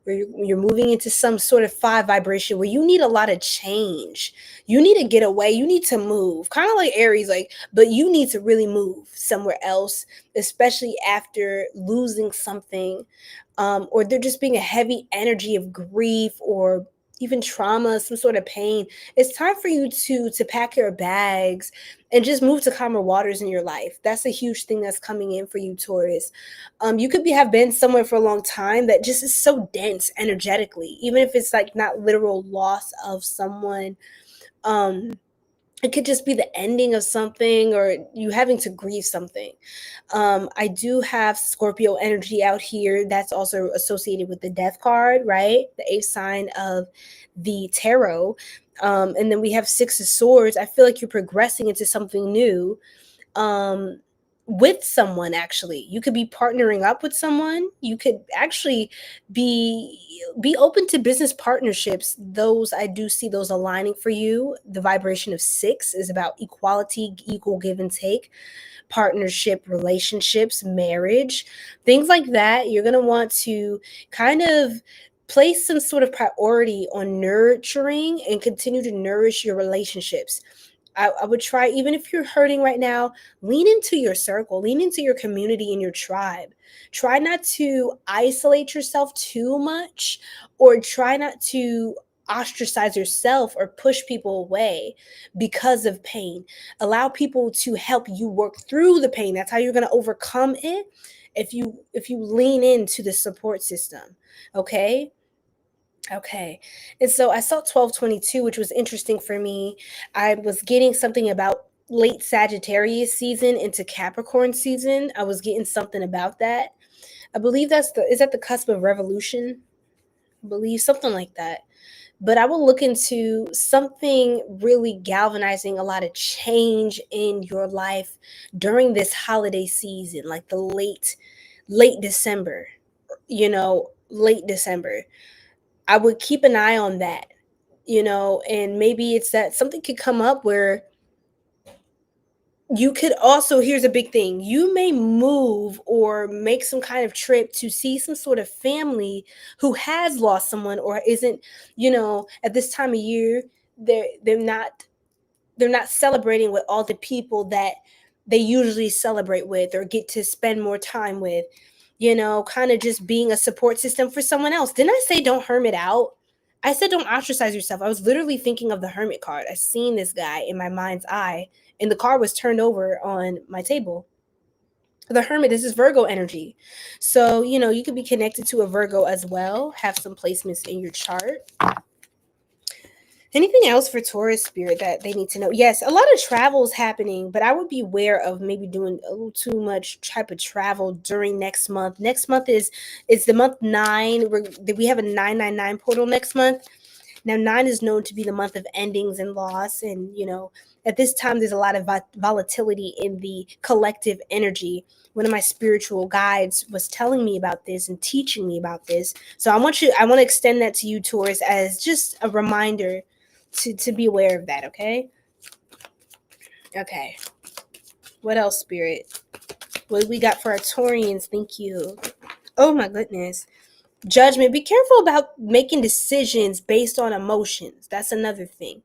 where you're moving into some sort of 5 vibration where you need a lot of change. You need to get away. You need to move, kind of like Aries, but you need to really move somewhere else, especially after losing something, or there just being a heavy energy of grief or even trauma, some sort of pain. It's time for you to pack your bags and just move to calmer waters in your life. That's a huge thing that's coming in for you, Taurus. You could have been somewhere for a long time that just is so dense energetically, even if it's like not literal loss of someone. It could just be the ending of something or you having to grieve something. I do have Scorpio energy out here. That's also associated with the death card, right? The 8th sign of the tarot. And then we have 6 of Swords. I feel like you're progressing into something new. With someone, actually. You could be partnering up with someone. You could actually be open to business partnerships. Those, I do see those aligning for you. The vibration of 6 is about equality, equal give and take, partnership, relationships, marriage, things like that. You're going to want to kind of place some sort of priority on nurturing and continue to nourish your relationships. I would try, even if you're hurting right now, lean into your circle, lean into your community and your tribe. Try not to isolate yourself too much, or try not to ostracize yourself or push people away because of pain. Allow people to help you work through the pain. That's how you're going to overcome it, if you lean into the support system. Okay. And so I saw 1222, which was interesting for me. I was getting something about late Sagittarius season into Capricorn season. I was getting something about that. I believe is at the cusp of revolution. I believe something like that. But I will look into something really galvanizing a lot of change in your life during this holiday season, like the late December, late December. I would keep an eye on that, and maybe it's that something could come up where you could also, here's a big thing, you may move or make some kind of trip to see some sort of family who has lost someone or isn't, at this time of year, they're not celebrating with all the people that they usually celebrate with or get to spend more time with, kind of just being a support system for someone else. Didn't I say don't hermit out? I said don't ostracize yourself. I was literally thinking of the Hermit card. I seen this guy in my mind's eye, and the card was turned over on my table. The Hermit, this is Virgo energy. So, you could be connected to a Virgo as well, have some placements in your chart. Anything else for Taurus spirit that they need to know? Yes, a lot of travel is happening, but I would be aware of maybe doing a little too much type of travel during next month. Next month is the month 9. We have a 999 portal next month. Now, 9 is known to be the month of endings and loss. And, at this time, there's a lot of volatility in the collective energy. One of my spiritual guides was telling me about this and teaching me about this. So I want to extend that to you, Taurus, as just a reminder to be aware of that, okay? Okay. What else, Spirit? What we got for our Taurians? Thank you. Oh, my goodness. Judgment. Be careful about making decisions based on emotions. That's another thing.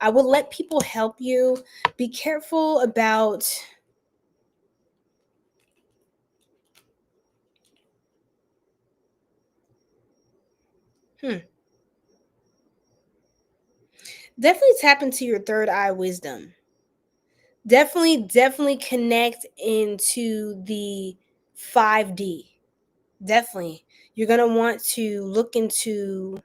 I will let people help you. Be careful about definitely tap into your third eye wisdom. Definitely connect into the 5D. Definitely. You're going to want to look into,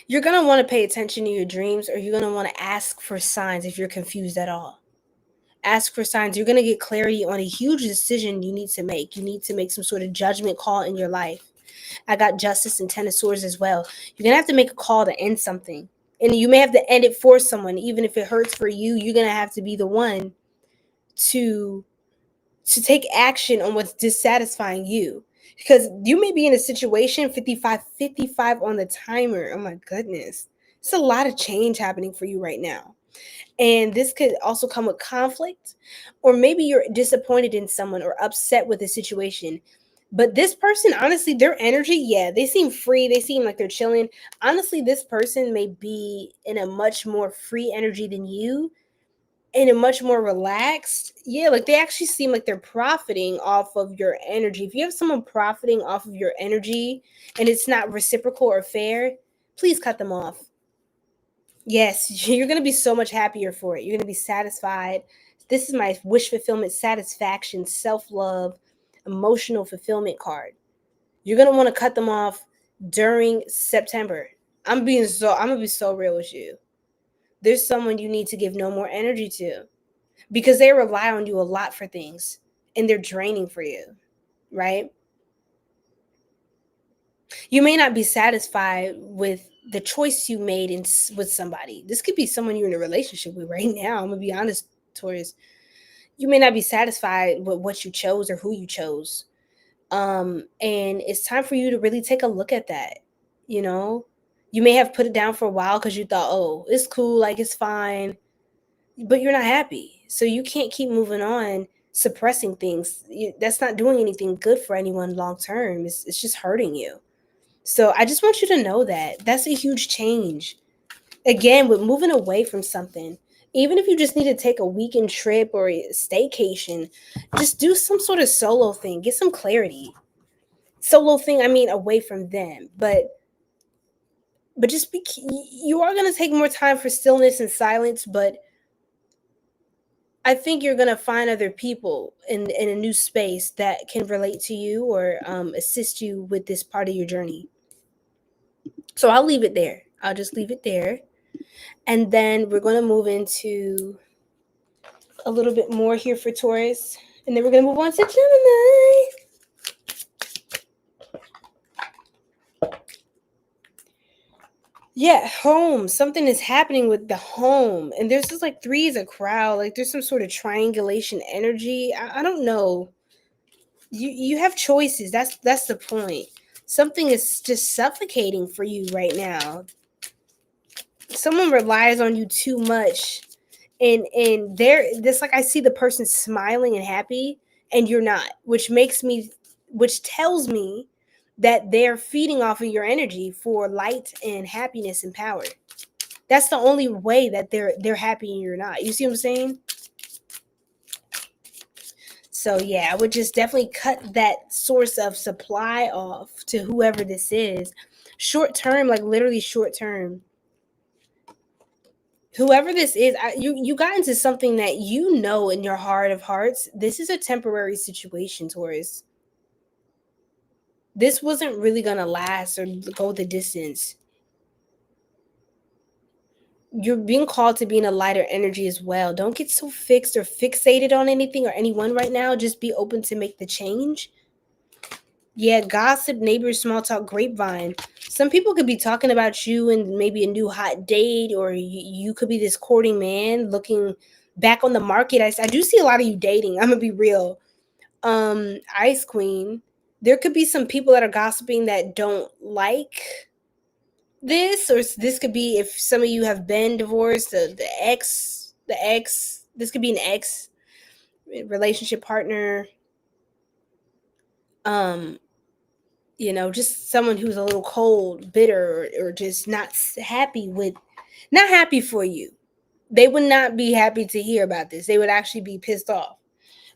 you're going to want to pay attention to your dreams, or you're going to want to ask for signs if you're confused at all. Ask for signs. You're going to get clarity on a huge decision you need to make. You need to make some sort of judgment call in your life. I got Justice and 10 of Swords as well. You're going to have to make a call to end something. And you may have to end it for someone. Even if it hurts for you, you're going to have to be the one to take action on what's dissatisfying you. Because you may be in a situation, 55 on the timer. Oh my goodness. It's a lot of change happening for you right now. And this could also come with conflict, or maybe you're disappointed in someone or upset with a situation. But this person, honestly, their energy, yeah, they seem free. They seem like they're chilling. Honestly, this person may be in a much more free energy than you, in a much more relaxed. Yeah, like they actually seem like they're profiting off of your energy. If you have someone profiting off of your energy and it's not reciprocal or fair, please cut them off. Yes, you're going to be so much happier for it. You're going to be satisfied. This is my wish fulfillment, satisfaction, self-love, emotional fulfillment card. You're going to want to cut them off during September. I'm going to be so real with you. There's someone you need to give no more energy to, because they rely on you a lot for things and they're draining for you, right? You may not be satisfied with the choice you made with somebody. This could be someone you're in a relationship with right now. I'm going to be honest, Taurus. You may not be satisfied with what you chose or who you chose. And it's time for you to really take a look at that. You may have put it down for a while because you thought, oh, it's cool, like it's fine, but you're not happy. So you can't keep moving on, suppressing things. That's not doing anything good for anyone long term. It's just hurting you. So I just want you to know that that's a huge change. Again, with moving away from something, even if you just need to take a weekend trip or a staycation, just do some sort of solo thing. Get some clarity. Solo thing, I mean, away from them. But just you are going to take more time for stillness and silence, but I think you're going to find other people in a new space that can relate to you or assist you with this part of your journey. So I'll leave it there. I'll just leave it there. And then we're going to move into a little bit more here for Taurus. And then we're going to move on to Gemini. Yeah, home. Something is happening with the home. And there's just like 3 is a crowd. Like there's some sort of triangulation energy. I don't know. You have choices. That's the point. Something is just suffocating for you right now. Someone relies on you too much. And this, like, I see the person smiling and happy and you're not, which tells me that they're feeding off of your energy for light and happiness and power. That's the only way that they're happy and you're not. You see what I'm saying? So yeah, I would just definitely cut that source of supply off to whoever this is. Short term, like literally short term. Whoever this is, you got into something that in your heart of hearts, this is a temporary situation, Taurus. This wasn't really going to last or go the distance. You're being called to be in a lighter energy as well. Don't get so fixed or fixated on anything or anyone right now. Just be open to make the change. Yeah, gossip, neighbors, small talk, grapevine. Some people could be talking about you and maybe a new hot date, or you could be this courting man looking back on the market. I do see a lot of you dating. I'm gonna be real. Ice Queen. There could be some people that are gossiping that don't like this, or this could be if some of you have been divorced, the ex, this could be an ex relationship partner. Just someone who's a little cold, bitter, or just not happy for you. They would not be happy to hear about this. They would actually be pissed off.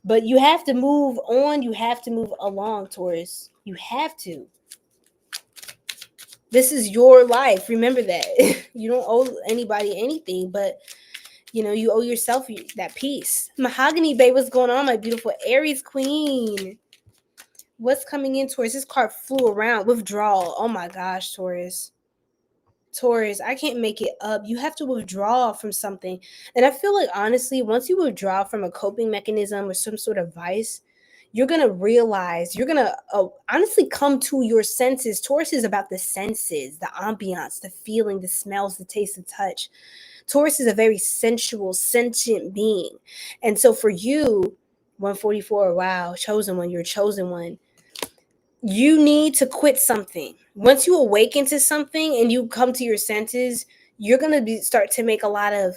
But you have to move on. You have to move along, Taurus. You have to. This is your life. Remember that. You don't owe anybody anything, but you owe yourself that peace. Mahogany Bay, what's going on, my beautiful Aries queen? What's coming in, Taurus? This card flew around. Withdrawal. Oh my gosh, Taurus. Taurus, I can't make it up. You have to withdraw from something. And I feel like, honestly, once you withdraw from a coping mechanism or some sort of vice, you're going to realize, you're going to honestly come to your senses. Taurus is about the senses, the ambiance, the feeling, the smells, the taste, the touch. Taurus is a very sensual, sentient being. And so for you, 144, wow, chosen one, you're a chosen one. You need to quit something. Once you awaken to something and you come to your senses, you're going to start to make a lot of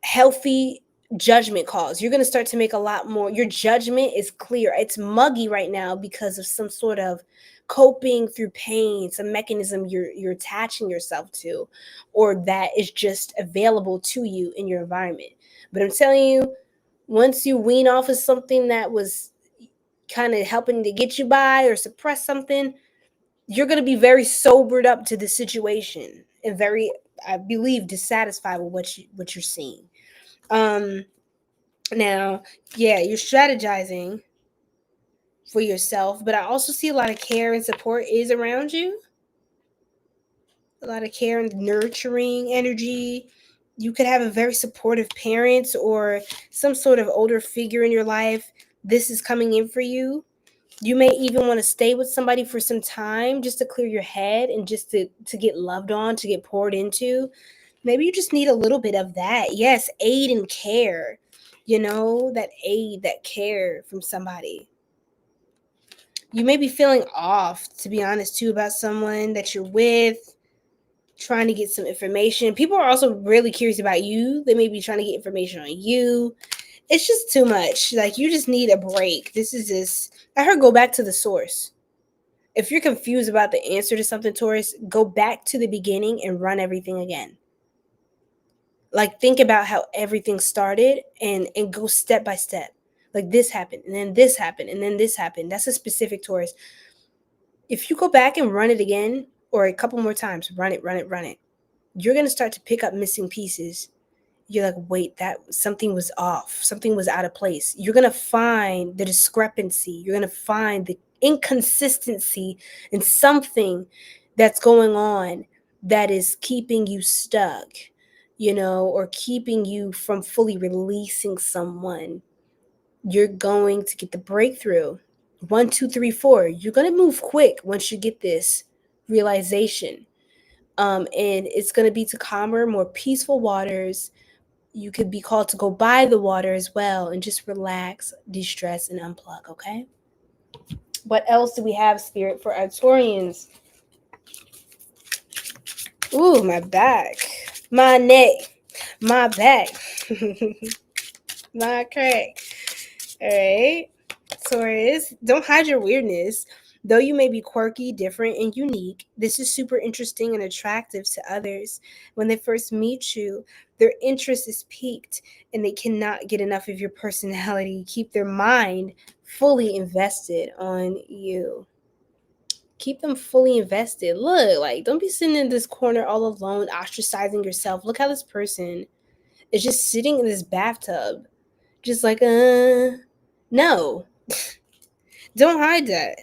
healthy judgment calls. You're going to start to make a lot more. Your judgment is clear. It's muggy right now because of some sort of coping through pain, some mechanism you're attaching yourself to, or that is just available to you in your environment. But I'm telling you, once you wean off of something that was kind of helping to get you by or suppress something, you're going to be very sobered up to the situation and very, I believe, dissatisfied with what you're seeing. Now, yeah, you're strategizing for yourself, but I also see a lot of care and support is around you. A lot of care and nurturing energy. You could have a very supportive parent or some sort of older figure in your life. This is coming in for you. You may even want to stay with somebody for some time just to clear your head and just to get loved on, to get poured into. Maybe you just need a little bit of that. Yes, aid and care. That aid, that care from somebody. You may be feeling off, to be honest, too, about someone that you're with, trying to get some information. People are also really curious about you. They may be trying to get information on you. It's just too much. Like, you just need a break. I heard go back to the source. If you're confused about the answer to something, Taurus, go back to the beginning and run everything again. Like, think about how everything started and go step by step. Like, this happened, and then this happened, and then this happened. That's a specific Taurus. If you go back and run it again, or a couple more times, run it, you're going to start to pick up missing pieces. You're like, wait, that something was off. Something was out of place. You're going to find the discrepancy. You're going to find the inconsistency in something that's going on that is keeping you stuck, or keeping you from fully releasing someone. You're going to get the breakthrough. 1, 2, 3, 4. You're going to move quick once you get this realization. And it's going to be to calmer, more peaceful waters. You could be called to go by the water as well and just relax, de-stress, and unplug, okay? What else do we have, Spirit, for our Taurians? Ooh, my back. My neck. My back. My crack. All right. Taurus, don't hide your weirdness. Though you may be quirky, different, and unique, this is super interesting and attractive to others. When they first meet you, their interest is piqued and they cannot get enough of your personality. Keep their mind fully invested on you. Keep them fully invested. Look, like, don't be sitting in this corner all alone, ostracizing yourself. Look how this person is just sitting in this bathtub. Just like, no. Don't hide that.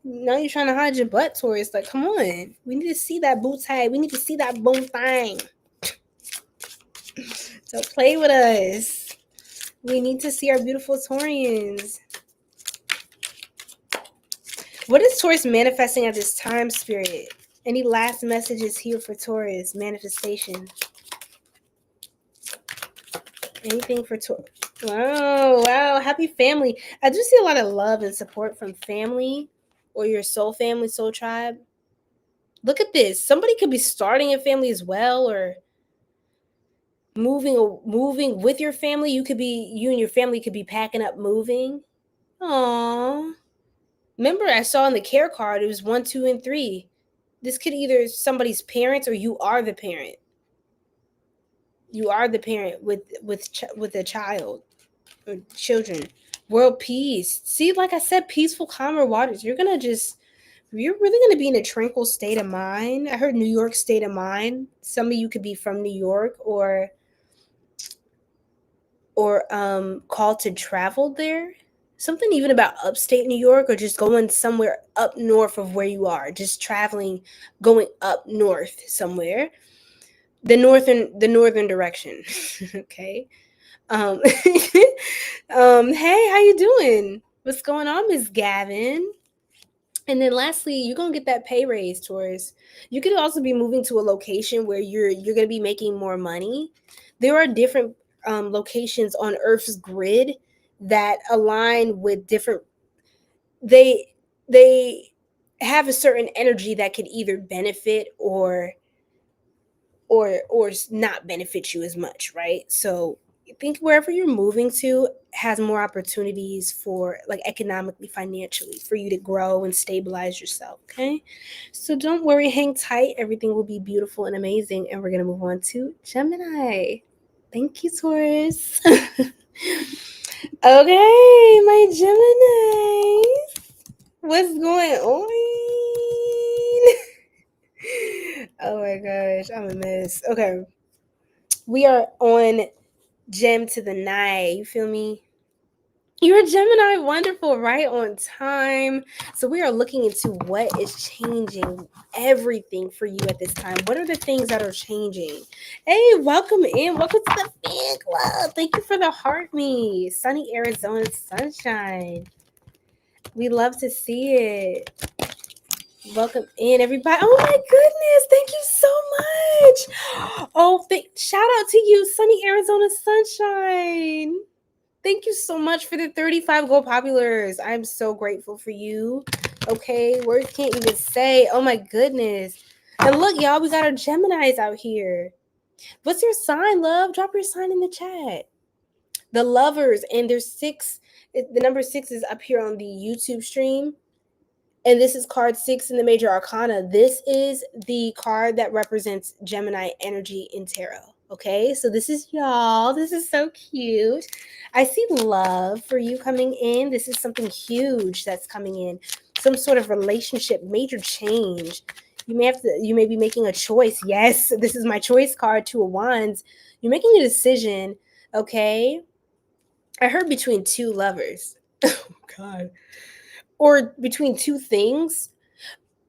Now you're trying to hide your butt, Taurus. Like, come on. We need to see that booty. We need to see that boom thing. So play with us. We need to see our beautiful Taurians. What is Taurus manifesting at this time, Spirit? Any last messages here for Taurus manifestation? Anything for Taurus? Wow. Happy family. I do see a lot of love and support from family or your soul family, soul tribe. Look at this. Somebody could be starting a family as well, or moving with your family. You and your family could be packing up, moving. Aww. Remember, I saw in the care card, it was 1, 2, and 3. This could either somebody's parents or you are the parent. You are the parent with a child or children. World peace. See, like I said, peaceful, calmer waters. You're really gonna be in a tranquil state of mind. I heard New York state of mind. Some of you could be from New York or called to travel there. Something even about upstate New York, or just going somewhere up north of where you are. Just traveling, going up north somewhere. The northern direction. Okay. Hey, how you doing? What's going on, Miss Gavin? And then lastly, you're gonna get that pay raise, Taurus. You could also be moving to a location where you're gonna be making more money. There are different locations on Earth's grid that align with different. They have a certain energy that could either benefit or not benefit you as much, right? So I think wherever you're moving to has more opportunities for, like, economically, financially, for you to grow and stabilize yourself. Okay, so don't worry, hang tight, everything will be beautiful and amazing. And we're gonna move on to Gemini. Thank you, Taurus. Okay, my Geminis, what's going on? Oh my gosh, I'm a mess. Okay, we are on Gem to the night. You feel me? You're a Gemini. Wonderful. Right on time. So we are looking into what is changing everything for you at this time. What are the things that are changing? Hey, welcome in. Welcome to the fan club. Thank you for the heart me. Sunny Arizona sunshine. We love to see it. Welcome in, everybody. Oh my goodness. Thank you so much. Oh, shout out to you, Sunny Arizona sunshine. Thank you so much for the 35 gold populars. I'm so grateful for you. Okay, words can't even say. Oh my goodness. And look, y'all, we got our Geminis out here. What's your sign, love? Drop your sign in the chat. The lovers, and there's 6. The number 6 is up here on the YouTube stream. And this is card 6 in the major arcana. This is the card that represents Gemini energy in tarot. Okay, so this is y'all. This is so cute. I see love for you coming in. This is something huge that's coming in. Some sort of relationship, major change. You may be making a choice. Yes, this is my choice card, 2 of Wands. You're making a decision, okay? I heard between 2 lovers. Oh God. Or between 2 things.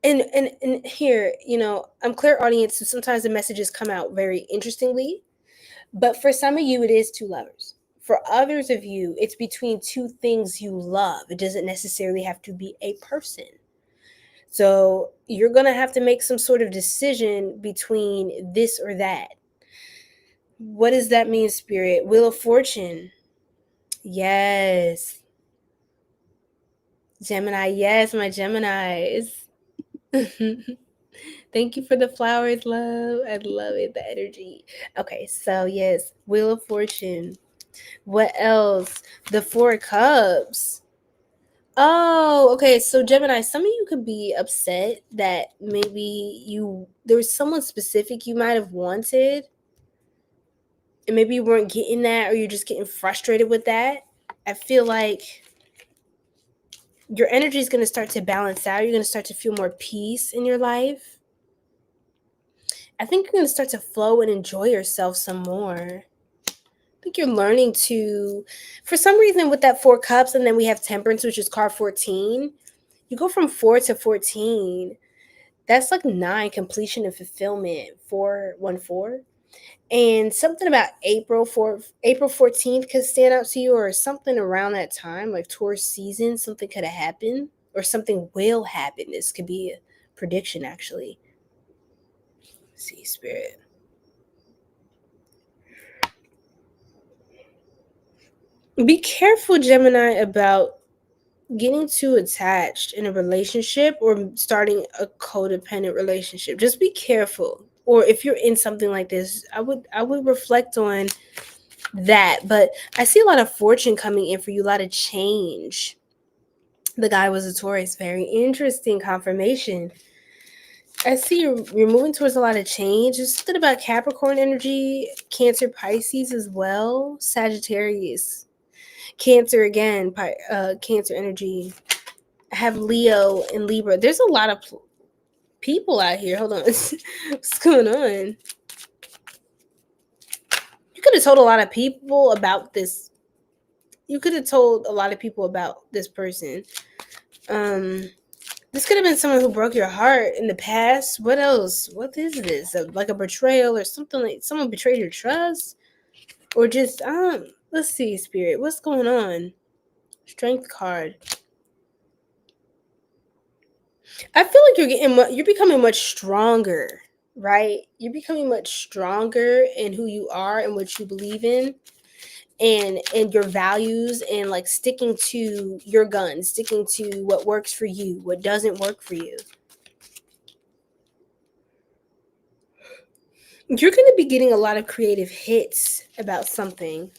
And here, I'm clairaudience, so sometimes the messages come out very interestingly. But for some of you, it is 2 lovers. For others of you, it's between 2 things you love. It doesn't necessarily have to be a person. So you're going to have to make some sort of decision between this or that. What does that mean, Spirit? Wheel of Fortune. Yes. Gemini. Yes, my Geminis. Thank you for the flowers, love. I love it, the energy. Okay, so yes, Wheel of Fortune. What else? The 4 of Cups. Oh, okay. So Gemini, some of you could be upset that maybe there was someone specific you might have wanted, and maybe you weren't getting that, or you're just getting frustrated with that. I feel like your energy is going to start to balance out. You're going to start to feel more peace in your life. I think you're going to start to flow and enjoy yourself some more. I think you're learning to, for some reason, with that 4 Cups, and then we have Temperance, which is card 14. You go from 4 to 14. That's like 9, completion and fulfillment, 414. And something about April 14th could stand out to you, or something around that time, like Taurus season, something could have happened. or something will happen. This could be a prediction, actually. Let's see, Spirit. Be careful, Gemini, about getting too attached in a relationship or starting a codependent relationship. Just be careful. Or if you're in something like this, I would reflect on that. But I see a lot of fortune coming in for you, a lot of change. The guy was a Taurus. Very interesting confirmation. I see you're moving towards a lot of change. There's something about Capricorn energy, Cancer, Pisces as well, Sagittarius, Cancer again, Cancer energy. I have Leo and Libra. There's a lot of people out here. Hold on. What's going on? You could have told a lot of people about this. You could have told a lot of people about this person. This could have been someone who broke your heart in the past. What else? What is this? Like a betrayal or something, like someone betrayed your trust? Or just, let's see, Spirit. What's going on? Strength card. I feel like you're becoming much stronger, right? You're becoming much stronger in who you are and what you believe in, and your values, and like sticking to your guns, sticking to what works for you, what doesn't work for you. You're going to be getting a lot of creative hits about something.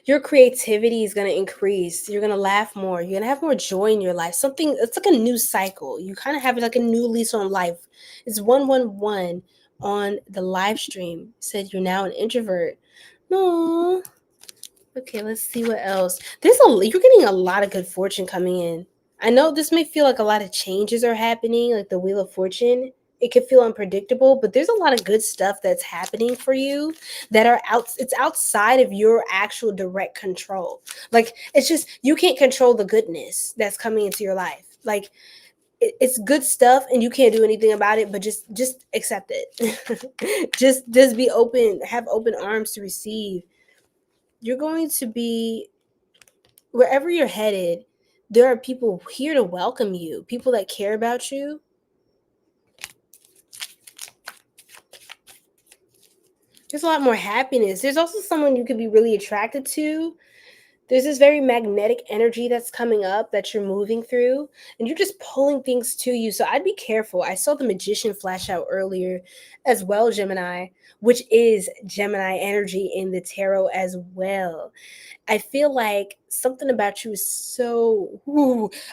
Your creativity is going to increase. You're going to laugh more. You're going to have more joy in your life. Something, it's like a new cycle. You kind of have like a new lease on life. It's 111 on the live stream. It said you're now an introvert. No. Okay, let's see what else. You're getting a lot of good fortune coming in. I know this may feel like a lot of changes are happening, like the Wheel of Fortune. It could feel unpredictable, but there's a lot of good stuff that's happening for you that it's outside of your actual direct control. Like, it's just, you can't control the goodness that's coming into your life. Like, it's good stuff and you can't do anything about it, but just accept it. just be open, have open arms to receive. You're going to be, wherever you're headed, there are people here to welcome you, people that care about you. There's a lot more happiness. There's also someone you could be really attracted to. There's this very magnetic energy that's coming up that you're moving through, and you're just pulling things to you. So I'd be careful. I saw the Magician flash out earlier as well, Gemini, which is Gemini energy in the tarot as well. I feel like something about you is so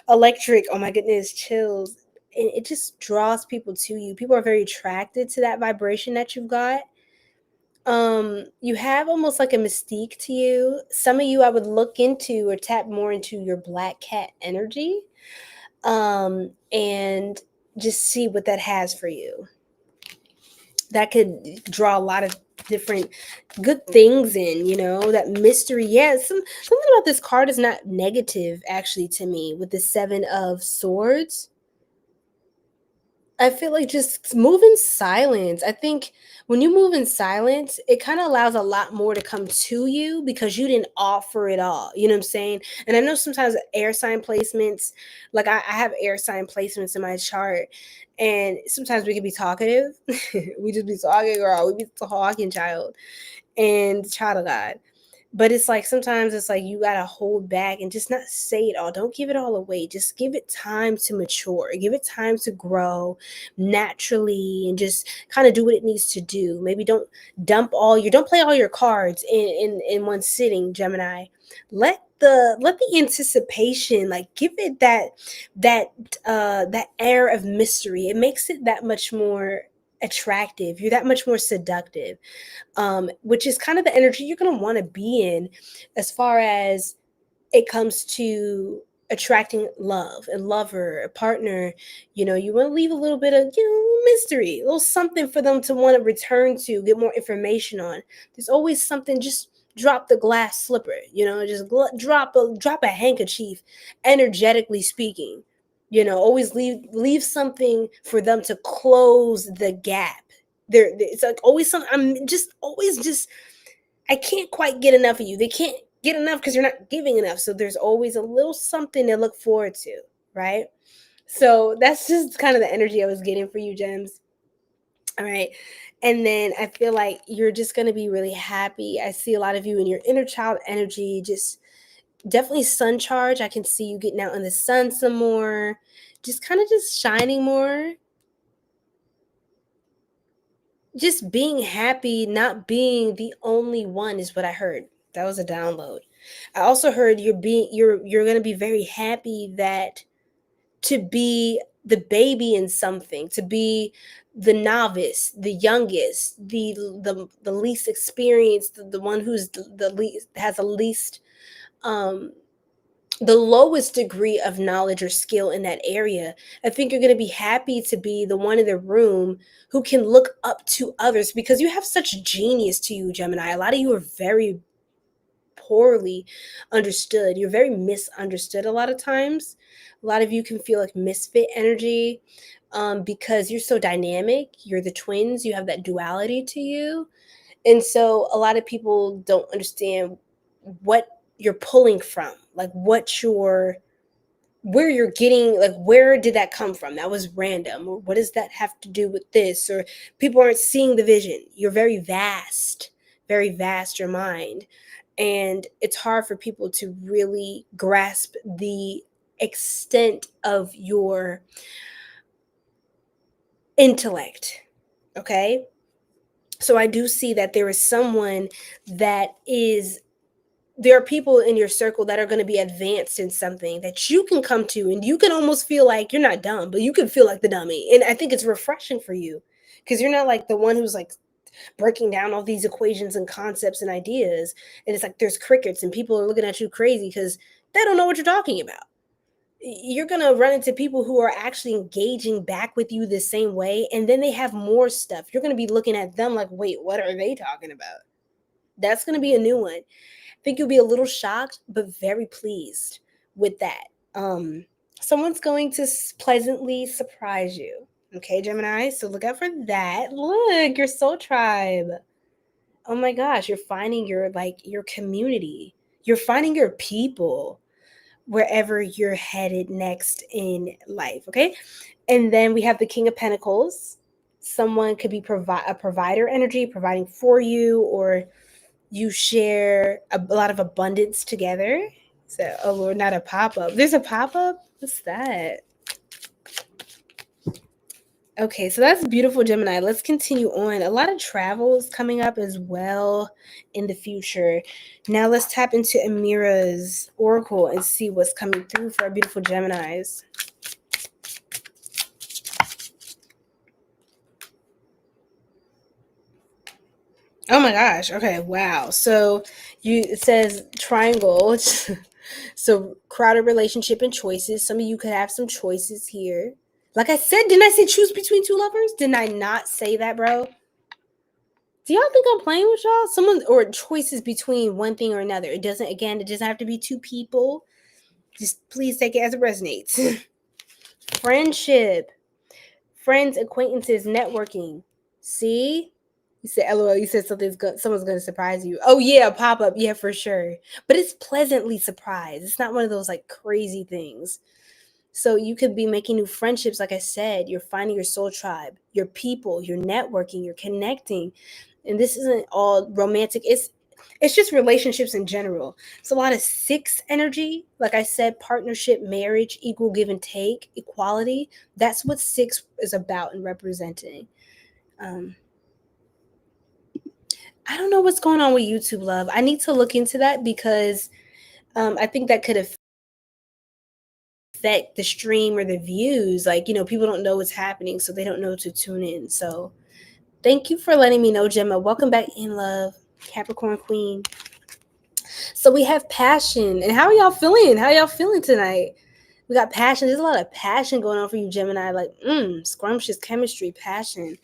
electric. Oh my goodness, chills. And it just draws people to you. People are very attracted to that vibration that you've got. You have almost like a mystique to you. Some of you I would look into or tap more into your black cat energy, and just see what that has for you. That could draw a lot of different good things in, that mystery. Yeah, something about this card is not negative, actually, to me, with the 7 of Swords. I feel like just move in silence. I think when you move in silence, it kind of allows a lot more to come to you because you didn't offer it all. You know what I'm saying? And I know sometimes air sign placements, like I have air sign placements in my chart, and sometimes we can be talkative. We just be talking, girl. We be talking, child of God. But it's like sometimes it's like you gotta hold back and just not say it all. Don't give it all away. Just give it time to mature. Give it time to grow naturally and just kind of do what it needs to do. Maybe don't don't play all your cards in one sitting, Gemini. Let the anticipation, like, give it that air of mystery. It makes it that much more attractive. You're that much more seductive, which is kind of the energy you're going to want to be in as far as it comes to attracting love, a lover, a partner. You want to leave a little bit of mystery, a little something for them to want to return to, get more information on. There's always something. Just drop the glass slipper, just drop a handkerchief, energetically speaking. Always leave something for them to close the gap. It's like always something. I can't quite get enough of you. They can't get enough because you're not giving enough. So there's always a little something to look forward to, right? So that's just kind of the energy I was getting for you, gems. All right. And then I feel like you're just going to be really happy. I see a lot of you in your inner child energy, just definitely sun charge. I can see you getting out in the sun some more, just kind of just shining more. Just being happy, not being the only one is what I heard. That was a download. I also heard you're going to be very happy that to be the baby in something, to be the novice, the youngest, the least experienced, the one who's the least has the least the lowest degree of knowledge or skill in that area. I think you're going to be happy to be the one in the room who can look up to others because you have such genius to you, Gemini. A lot of you are very poorly understood. You're very misunderstood a lot of times. A lot of you can feel like misfit energy because you're so dynamic. You're the twins. You have that duality to you. And so a lot of people don't understand what you're pulling from, like where you're getting, like where did that come from? That was random. Or what does that have to do with this? Or people aren't seeing the vision. You're very vast, your mind. And it's hard for people to really grasp the extent of your intellect. Okay. So I do see that there is someone there are people in your circle that are going to be advanced in something that you can come to, and you can almost feel like you're not dumb, but you can feel like the dummy. And I think it's refreshing for you because you're not like the one who's like breaking down all these equations and concepts and ideas. And it's like there's crickets and people are looking at you crazy because they don't know what you're talking about. You're going to run into people who are actually engaging back with you the same way. And then they have more stuff. You're going to be looking at them like, wait, what are they talking about? That's going to be a new one. I think you'll be a little shocked, but very pleased with that. Someone's going to pleasantly surprise you. Okay, Gemini, so look out for that. Look, your soul tribe. Oh my gosh, you're finding your community. You're finding your people wherever you're headed next in life, okay? And then we have the King of Pentacles. Someone could be a provider energy, providing for you, or you share a lot of abundance together. So, oh Lord, not a pop-up. There's a pop-up? What's that? Okay, so that's beautiful, Gemini. Let's continue on. A lot of travels coming up as well in the future. Now let's tap into Amira's oracle and see what's coming through for our beautiful Geminis. Oh my gosh. Okay, wow. So it says triangle. So crowded relationship and choices. Some of you could have some choices here. Like I said, didn't I say choose between two lovers? Didn't I not say that, bro? Do y'all think I'm playing with y'all? Or choices between one thing or another. It doesn't have to be two people. Just please take it as it resonates. Friendship. Friends, acquaintances, networking. See? You said LOL, you said someone's gonna surprise you. Oh yeah, pop-up, yeah, for sure. But it's pleasantly surprised. It's not one of those like crazy things. So you could be making new friendships, like I said. You're finding your soul tribe, your people, you're networking, you're connecting. And this isn't all romantic. It's just relationships in general. It's a lot of 6 energy. Like I said, partnership, marriage, equal give and take, equality. That's what 6 is about and representing. I don't know what's going on with YouTube, love. I need to look into that because I think that could affect the stream or the views. Like, people don't know what's happening, so they don't know to tune in. So thank you for letting me know, Gemma. Welcome back in, love. Capricorn Queen. So we have passion. And how are y'all feeling? How are y'all feeling tonight? We got passion. There's a lot of passion going on for you, Gemini. Like, scrumptious chemistry, passion.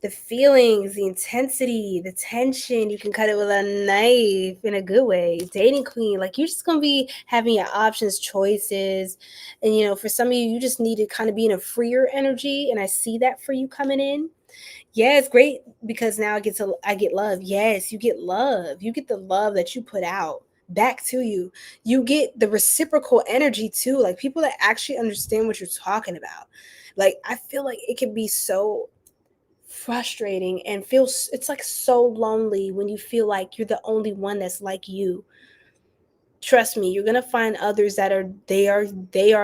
The feelings, the intensity, the tension. You can cut it with a knife in a good way. Dating queen. Like, you're just going to be having your options, choices. And, for some of you, you just need to kind of be in a freer energy. And I see that for you coming in. Yeah, it's great because now I get love. Yes, you get love. You get the love that you put out. back to you. You get the reciprocal energy too, like people that actually understand what you're talking about. Like I feel like it can be so frustrating and feels it's like so lonely when you feel like you're the only one that's like you. Trust me, you're gonna find others that are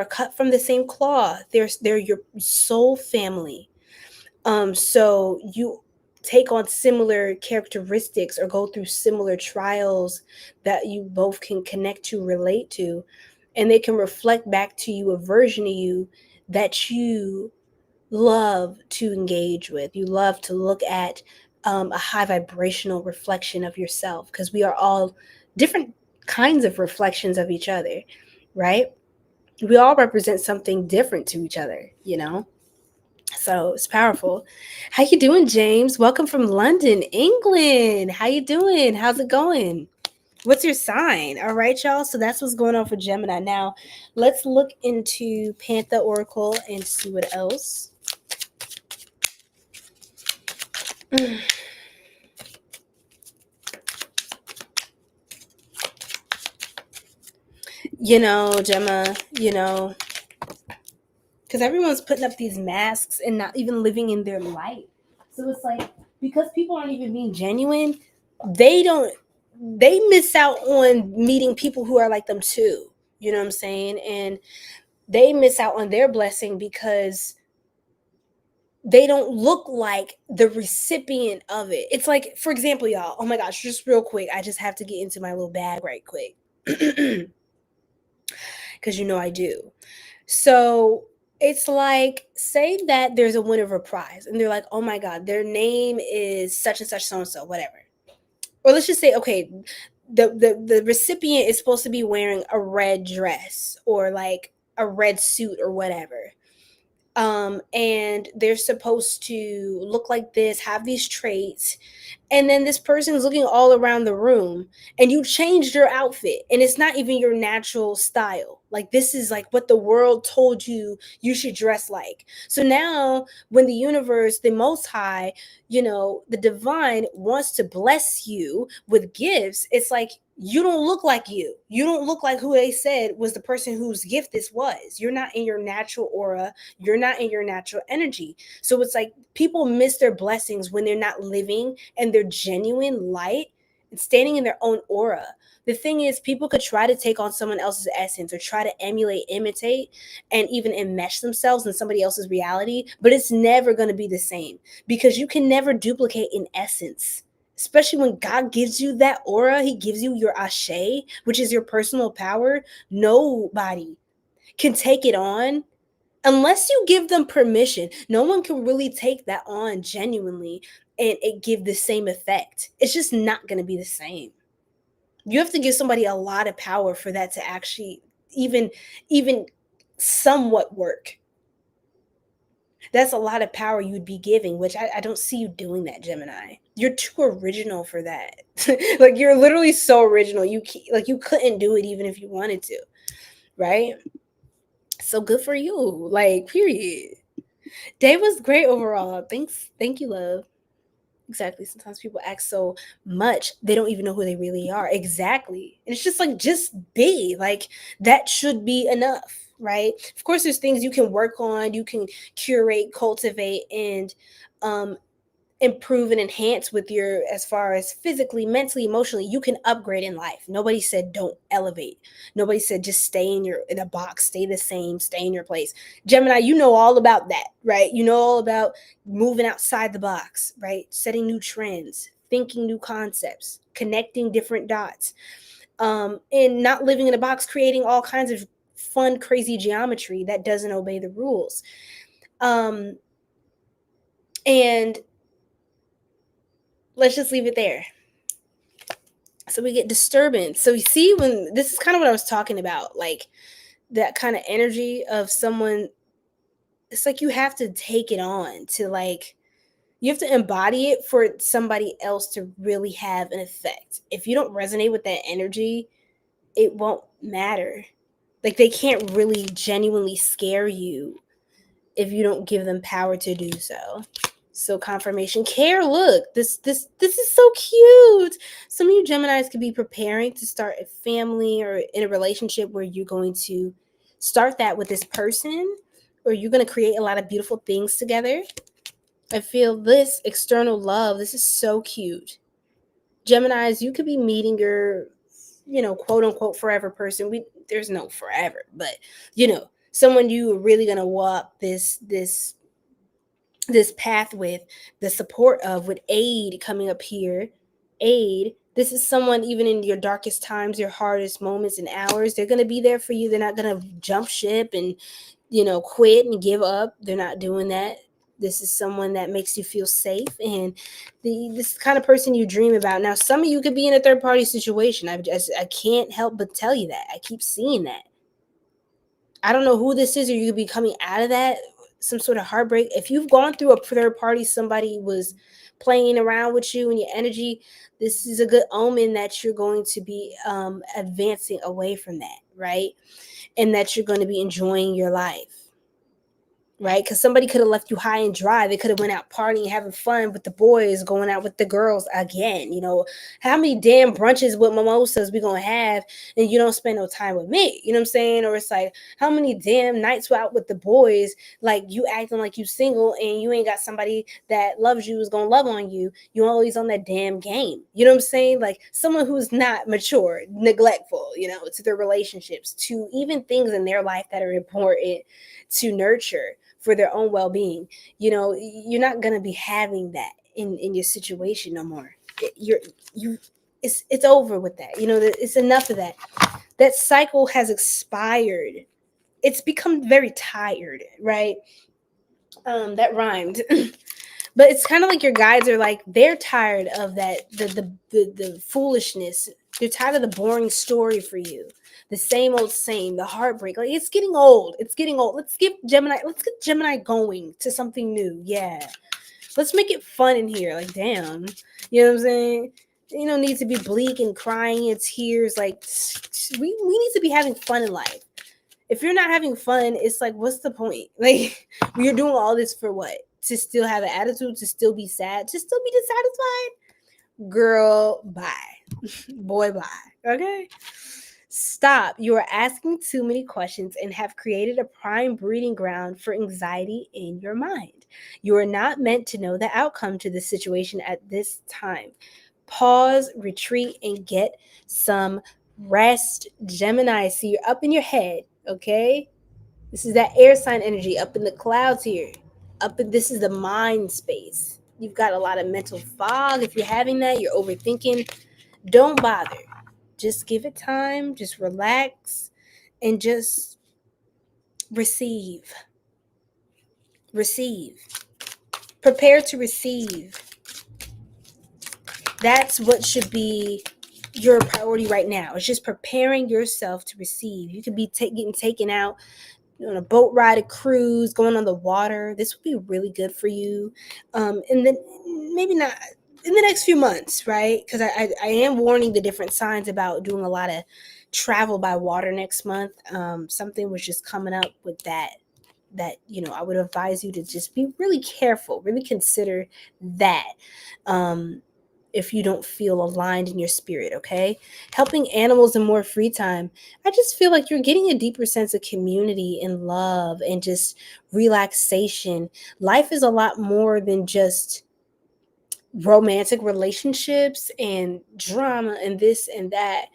cut from the same cloth. They're your soul family. So you take on similar characteristics or go through similar trials that you both can connect to, relate to, and they can reflect back to you a version of you that you love to engage with. You love to look at a high vibrational reflection of yourself, because we are all different kinds of reflections of each other, right? We all represent something different to each other, you know? So it's powerful. How you doing, James? Welcome from London, England. How you doing? How's it going? What's your sign? All right, y'all. So that's what's going on for Gemini. Now, let's look into Panther Oracle and see what else. You know, Gemma, because everyone's putting up these masks and not even living in their light. So it's like, because people aren't even being genuine, they miss out on meeting people who are like them too. You know what I'm saying? And they miss out on their blessing because they don't look like the recipient of it. It's like, for example, y'all, oh my gosh, just real quick, I just have to get into my little bag right quick. Because I do. So it's like, say that there's a winner of a prize and they're like, oh my God, their name is such and such, so-and-so, whatever. Or let's just say, okay, the recipient is supposed to be wearing a red dress or like a red suit or whatever. And they're supposed to look like this, have these traits, and then this person is looking all around the room and you changed your outfit and it's not even your natural style. Like, this is like what the world told you should dress like. So now when the universe, the Most High, the divine wants to bless you with gifts, it's like, you don't look like you. You don't look like who they said was the person whose gift this was. You're not in your natural aura. You're not in your natural energy. So it's like people miss their blessings when they're not living in their genuine light and standing in their own aura. The thing is, people could try to take on someone else's essence or try to emulate, imitate, and even enmesh themselves in somebody else's reality, but it's never going to be the same, because you can never duplicate an essence. Especially when God gives you that aura, he gives you your 𝐭𝐴, which is your personal power. Nobody can take it on unless you give them permission. No one can really take that on genuinely and it give the same effect. It's just not going to be the same. You have to give somebody a lot of power for that to actually even somewhat work. That's a lot of power you would be giving, which I don't see you doing that, Gemini. You're too original for that. Like, you're literally so original. You couldn't do it even if you wanted to, right? So good for you. Like, period. Day was great overall. Thank you, love. Exactly. Sometimes people act so much they don't even know who they really are. Exactly. And it's just like, just be like, that should be enough, right? Of course, there's things you can work on, you can curate, cultivate, and improve and enhance with your, as far as physically, mentally, emotionally. You can upgrade in life. Nobody said don't elevate. Nobody said just stay in a box, stay the same, stay in your place. Gemini, you know all about that, right? You know all about moving outside the box, right? Setting new trends, thinking new concepts, connecting different dots, and not living in a box, creating all kinds of fun, crazy geometry that doesn't obey the rules. And let's just leave it there. So we get disturbance. So you see, when this is kind of what I was talking about, like that kind of energy of someone, it's like you have to take it on to, like, you have to embody it for somebody else to really have an effect. If you don't resonate with that energy, it won't matter. Like, they can't really genuinely scare you if you don't give them power to do so. So confirmation, care. Look, this is so cute. Some of you Geminis could be preparing to start a family or in a relationship where you're going to start that with this person, or you're going to create a lot of beautiful things together. I feel this external love. This is so cute. Geminis, you could be meeting your, quote unquote forever person. There's no forever, but someone you are really gonna walk this path with, the support of, with 𝐴𝐷 coming up here. 𝐴𝐷, this is someone, even in your darkest times, your hardest moments and hours, they're gonna be there for you. They're not gonna jump ship and quit and give up. They're not doing that. This is someone that makes you feel safe, and this kind of person you dream about. Now, some of you could be in a third party situation. I can't help but tell you that. I keep seeing that. I don't know who this is, or you could be coming out of that, some sort of heartbreak. If you've gone through a third party, somebody was playing around with you and your energy, this is a good omen that you're going to be advancing away from that, right? And that you're going to be enjoying your life. Right? Because somebody could have left you high and dry. They could have went out partying, having fun with the boys, going out with the girls again. How many damn brunches with mimosas we gonna have, and you don't spend no time with me? You know what I'm saying? Or it's like, how many damn nights out with the boys, like you acting like you single and you ain't got somebody that loves you, is gonna love on you. You always on that damn game. You know what I'm saying? Like someone who's not mature, neglectful, to their relationships, to even things in their life that are important to nurture for their own well-being. You're not gonna be having that in your situation no more. It's over with that. It's enough of that. That cycle has expired. It's become very tired, right? That rhymed. But it's kind of like your guides are like, they're tired of that, the foolishness. They're tired of the boring story for you. The same old same, the heartbreak. Like, it's getting old. It's getting old. Let's get Gemini going to something new. Yeah. Let's make it fun in here. Like, damn. You know what I'm saying? You don't need to be bleak and crying in tears. Like, we need to be having fun in life. If you're not having fun, it's like, what's the point? Like, you're doing all this for what? To still have an attitude, to still be sad, to still be dissatisfied? Girl, bye. Boy, bye. Okay? Stop. You are asking too many questions and have created a prime breeding ground for anxiety in your mind. You are not meant to know the outcome to this situation at this time. Pause, retreat, and get some rest. Gemini, see, you're up in your head, okay? This is that air sign energy up in the clouds here. This is the mind space. You've got a lot of mental fog. If you're having that, you're overthinking. Don't bother. Just give it time. Just relax and just receive. Receive. Prepare to receive. That's what should be your priority right now. It's just preparing yourself to receive. You could be getting taken out on a boat ride, a cruise, going on the water. This would be really good for you. And then maybe not in the next few months, right? Because I am warning the different signs about doing a lot of travel by water next month. Something was just coming up with that I would advise you to just be really careful, really consider that. If you don't feel aligned in your spirit, okay? Helping animals and more free time. I just feel like you're getting a deeper sense of community and love and just relaxation. Life is a lot more than just romantic relationships and drama and this and that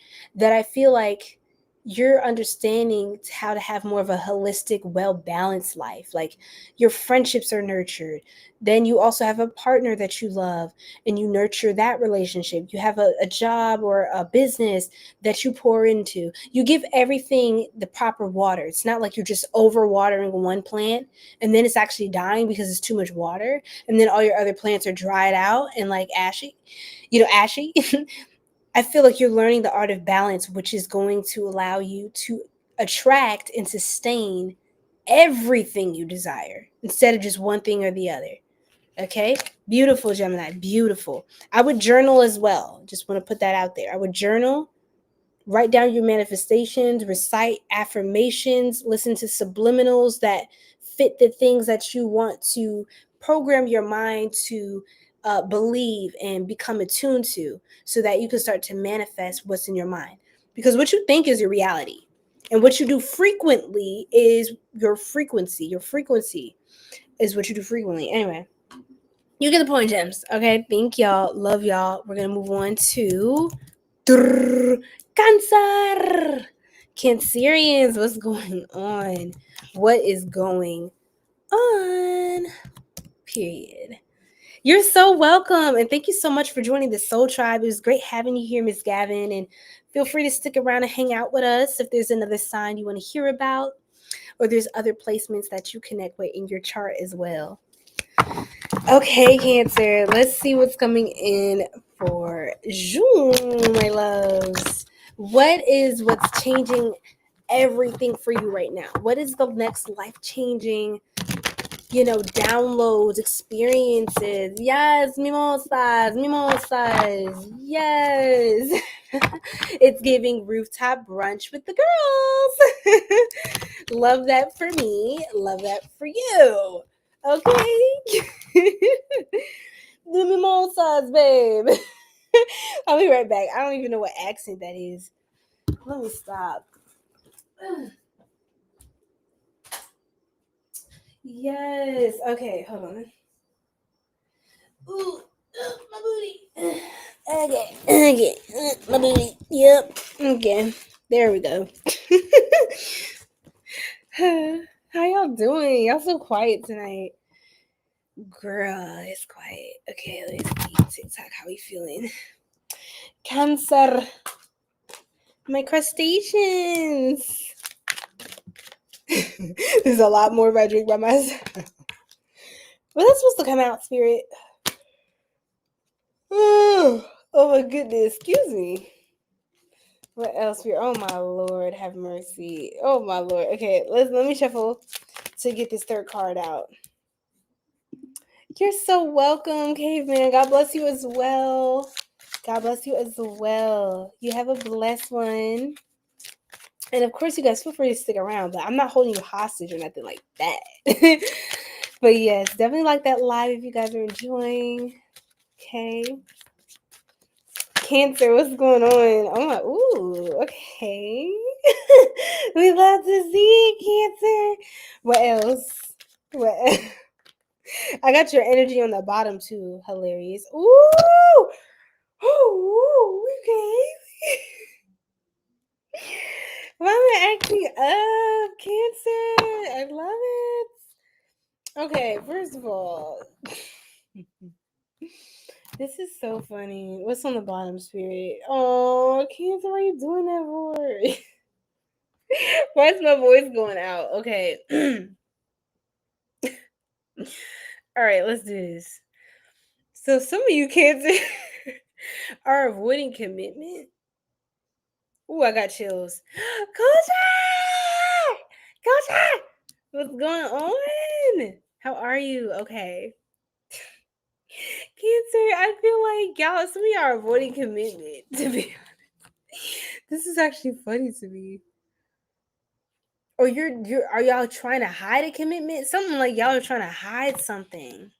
I feel like you're understanding how to have more of a holistic, well-balanced life. Like, your friendships are nurtured. Then you also have a partner that you love and you nurture that relationship. You have a job or a business that you pour into. You give everything the proper water. It's not like you're just over watering one plant and then it's actually dying because it's too much water. And then all your other plants are dried out and like ashy. I feel like you're learning the art of balance, which is going to allow you to attract and sustain everything you desire instead of just one thing or the other. Okay? Beautiful, Gemini. Beautiful. I would journal as well. Just want to put that out there. I would journal, write down your manifestations, recite affirmations, listen to subliminals that fit the things that you want to program your mind to believe and become attuned to, so that you can start to manifest what's in your mind. Because what you think is your reality, and what you do frequently is your frequency. Your frequency is what you do frequently. Anyway, you get the point, gems. Okay, thank y'all. Love y'all. We're gonna move on to Cancer. Cancerians, what's going on? What is going on? Period. You're so welcome, and thank you so much for joining the Soul Tribe. It was great having you here, Miss Gavin, and feel free to stick around and hang out with us if there's another sign you want to hear about, or there's other placements that you connect with in your chart as well. Okay, Cancer, let's see what's coming in for June, my loves. What's changing everything for you right now? What is the next life-changing, downloads, experiences? Yes, mimosas, yes. It's giving rooftop brunch with the girls. Love that for me. Love that for you. Okay. The mimosas, babe. I'll be right back. I don't even know what accent that is. Let me stop. Yes. Okay, hold on. Ooh, my booty. Okay. My booty. Yep. Okay. There we go. How y'all doing? Y'all so quiet tonight. Girl, it's quiet. Okay, let's see. TikTok, how we feeling? Cancer. My crustaceans. There's a lot more if I drink by myself. Well, that's supposed to come out, spirit. Oh my goodness. Excuse me. What else? Oh my Lord, have mercy. Oh my Lord. Okay, let me shuffle to get this third card out. You're so welcome, Caveman. God bless you as well. God bless you as well. You have a blessed one. And of course, you guys feel free to stick around, but I'm not holding you hostage or nothing like that. But yes, definitely like that live if you guys are enjoying. Okay. Cancer, what's going on? Oh my, ooh, okay. We love to see it, Cancer. What else? What? I got your energy on the bottom too. Hilarious. Ooh! Ooh, okay. Mama acting up, Cancer. I love it. Okay, first of all, this is so funny. What's on the bottom, spirit? Oh, Cancer, why are you doing that for? Why is my voice going out? Okay. All right, let's do this. So some of you Cancer are avoiding commitment. Ooh, I got chills. Culture! What's going on? How are you? Okay. Cancer, I feel like y'all, some of y'all are avoiding commitment, to be honest. This is actually funny to me. Or are y'all trying to hide a commitment? Something like y'all are trying to hide something.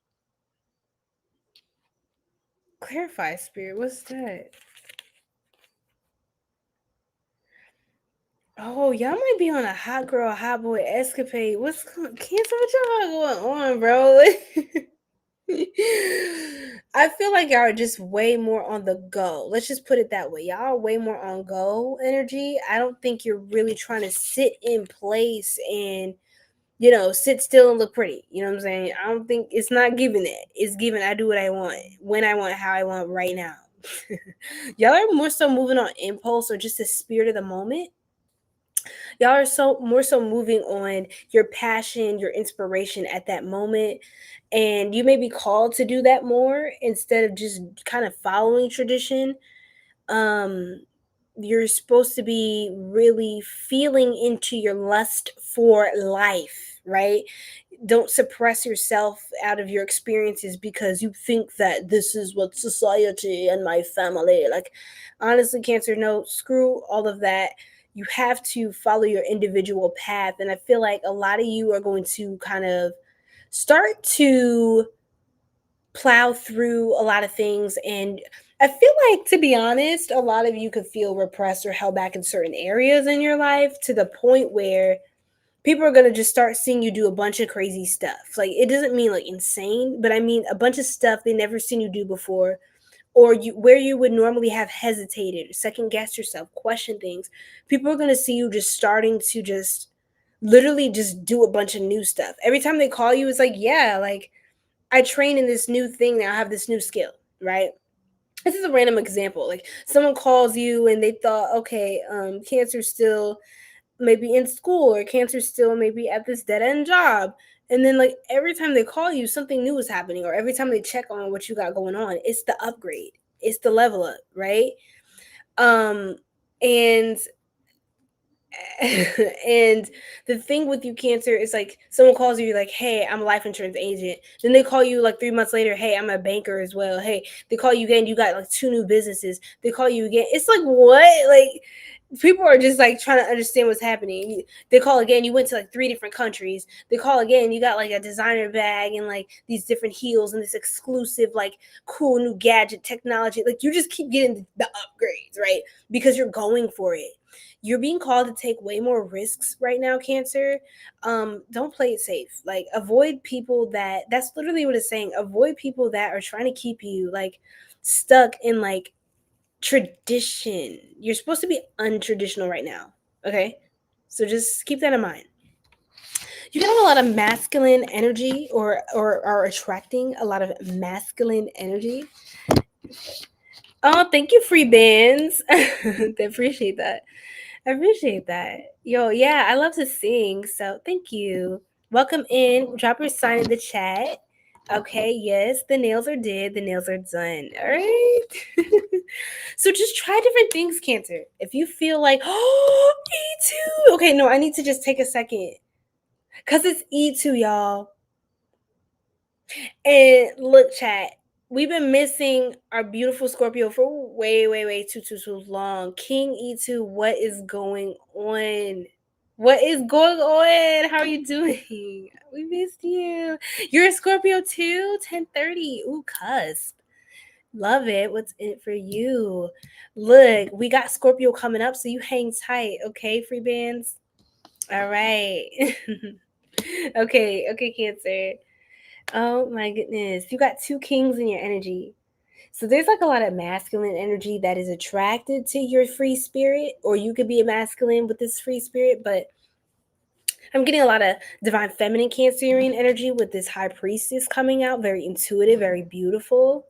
Clarify, spirit. What's that? Oh, y'all might be on a hot girl, hot boy escapade. Cancer? What y'all got going on, bro? I feel like y'all are just way more on the go. Let's just put it that way. Y'all are way more on go energy. I don't think you're really trying to sit in place and, sit still and look pretty. You know what I'm saying? I don't think it's not giving it. It's giving I do what I want, when I want, how I want right now. Y'all are more so moving on impulse or just the spirit of the moment. Y'all are more so moving on your passion, your inspiration at that moment. And you may be called to do that more instead of just kind of following tradition. You're supposed to be really feeling into your lust for life, right? Don't suppress yourself out of your experiences because you think that this is what society and my family, like, honestly, Cancer, no, screw all of that. You have to follow your individual path. And I feel like a lot of you are going to kind of start to plow through a lot of things. And I feel like, to be honest, a lot of you could feel repressed or held back in certain areas in your life, to the point where people are going to just start seeing you do a bunch of crazy stuff. Like, it doesn't mean like insane, but I mean a bunch of stuff they never seen you do before, or you where you would normally have hesitated, second guess yourself, question things. People are going to see you just starting to just literally just do a bunch of new stuff. Every time they call you, it's like, yeah, like, I train in this new thing now, I have this new skill, right? This is a random example. Like, someone calls you and they thought, okay, Cancer's still maybe in school, or Cancer's still maybe at this dead end job. And then, like, every time they call you, something new is happening, or every time they check on what you got going on, it's the upgrade, it's the level up, right? And and the thing with you, Cancer, is like, someone calls you like, hey, I'm a life insurance agent. Then they call you like 3 months later, hey, I'm a banker as well. Hey, they call you again, you got like 2 new businesses. They call you again. It's like, what? Like, people are just like trying to understand what's happening. They call again, you went to like 3 different countries. They call again, you got like a designer bag and like these different heels and this exclusive like cool new gadget technology. Like, you just keep getting the upgrades, right? Because you're going for it. You're being called to take way more risks right now, Cancer. Don't play it safe. Like, avoid people that's literally what it's saying. Avoid people that are trying to keep you like stuck in like tradition. You're supposed to be untraditional right now. Okay? So just keep that in mind. You have a lot of masculine energy, or are attracting a lot of masculine energy. Oh, thank you, free bands. I appreciate that. I appreciate that. Yo, yeah, I love to sing, so thank you. Welcome in. Drop your sign in the chat. Okay, yes, the nails are did, the nails are done. All right. So just try different things, Cancer. If you feel like, oh, E2. Okay, no, I need to just take a second. Because it's E2, y'all. And look, chat, we've been missing our beautiful Scorpio for way too long. King E2, what is going on? What is going on? How are you doing? We missed you. You're a Scorpio too? 1030. Ooh, cusp. Love it. What's in it for you? Look, we got Scorpio coming up, so you hang tight, okay, free bands? All right. Okay, Cancer. Oh my goodness. You got 2 kings in your energy. So there's like a lot of masculine energy that is attracted to your free spirit, or you could be a masculine with this free spirit, but I'm getting a lot of divine feminine Cancerian energy with this high priestess coming out, very intuitive, very beautiful.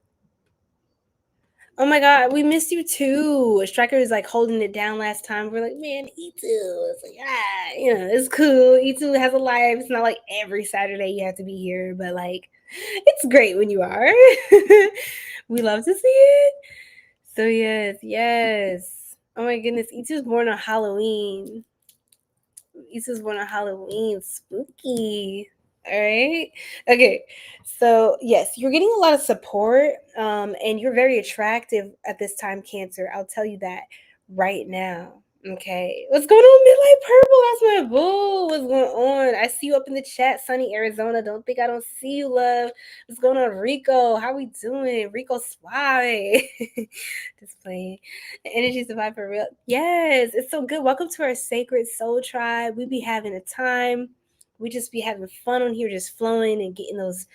Oh my God, we missed you too. Striker is like holding it down last time. We're like, man, E2. It's like, it's cool. E2 has a life. It's not like every Saturday you have to be here, but like, it's great when you are. We love to see it. So yes. Oh my goodness, E2 is born on Halloween. E2 is born on Halloween. Spooky. All right. Okay. So yes, you're getting a lot of support, and you're very attractive at this time, Cancer. I'll tell you that right now. Okay. What's going on, Midlight Purple? That's my boo. What's going on? I see you up in the chat, sunny Arizona. Don't think I don't see you, love. What's going on, Rico? How we doing? Rico Suave. Just playing. The energy survive for real. Yes, it's so good. Welcome to our sacred soul tribe. We be having a time. We just be having fun on here, just flowing and getting those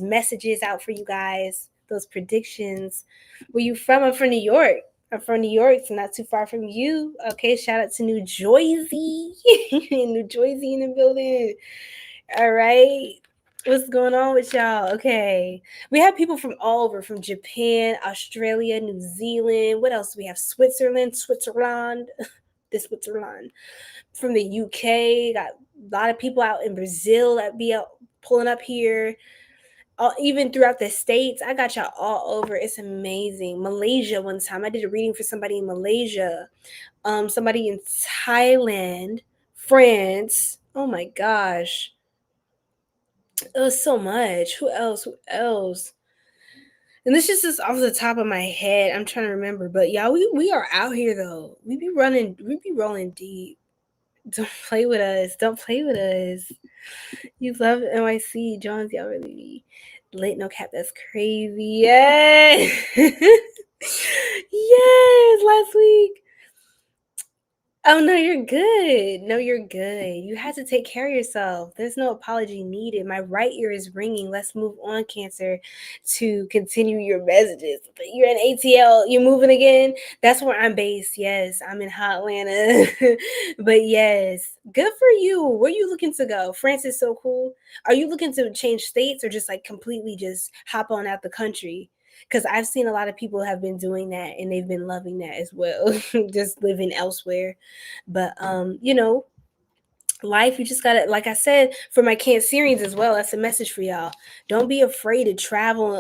messages out for you guys, those predictions. Where you from? I'm from New York. I'm from New York, so not too far from you. Okay, shout out to New Jersey. New Jersey in the building. All right. What's going on with y'all? Okay. We have people from all over, from Japan, Australia, New Zealand. What else do we have? Switzerland. The Switzerland. From the UK. Got a lot of people out in Brazil that be out pulling up here. Even throughout the States. I got y'all all over. It's amazing. Malaysia one time. I did a reading for somebody in Malaysia. Somebody in Thailand, France. Oh my gosh. It was so much. Who else? And this just is off the top of my head. I'm trying to remember. But y'all, we are out here though. We be rolling deep. Don't play with us. Don't play with us. You love NYC. John's, y'all really be lit. No cap. That's crazy. Yes. Yes. Last week. Oh, no, you're good. No, you're good. You have to take care of yourself. There's no apology needed. My right ear is ringing. Let's move on, Cancer, to continue your messages. But you're in ATL. You're moving again. That's where I'm based. Yes, I'm in hot Atlanta. But yes, good for you. Where are you looking to go? France is so cool. Are you looking to change states or just like completely just hop on out the country? Because I've seen a lot of people have been doing that and they've been loving that as well, just living elsewhere. But life, you just gotta, like I said, for my Cancerians as well, that's a message for y'all. Don't be afraid to travel,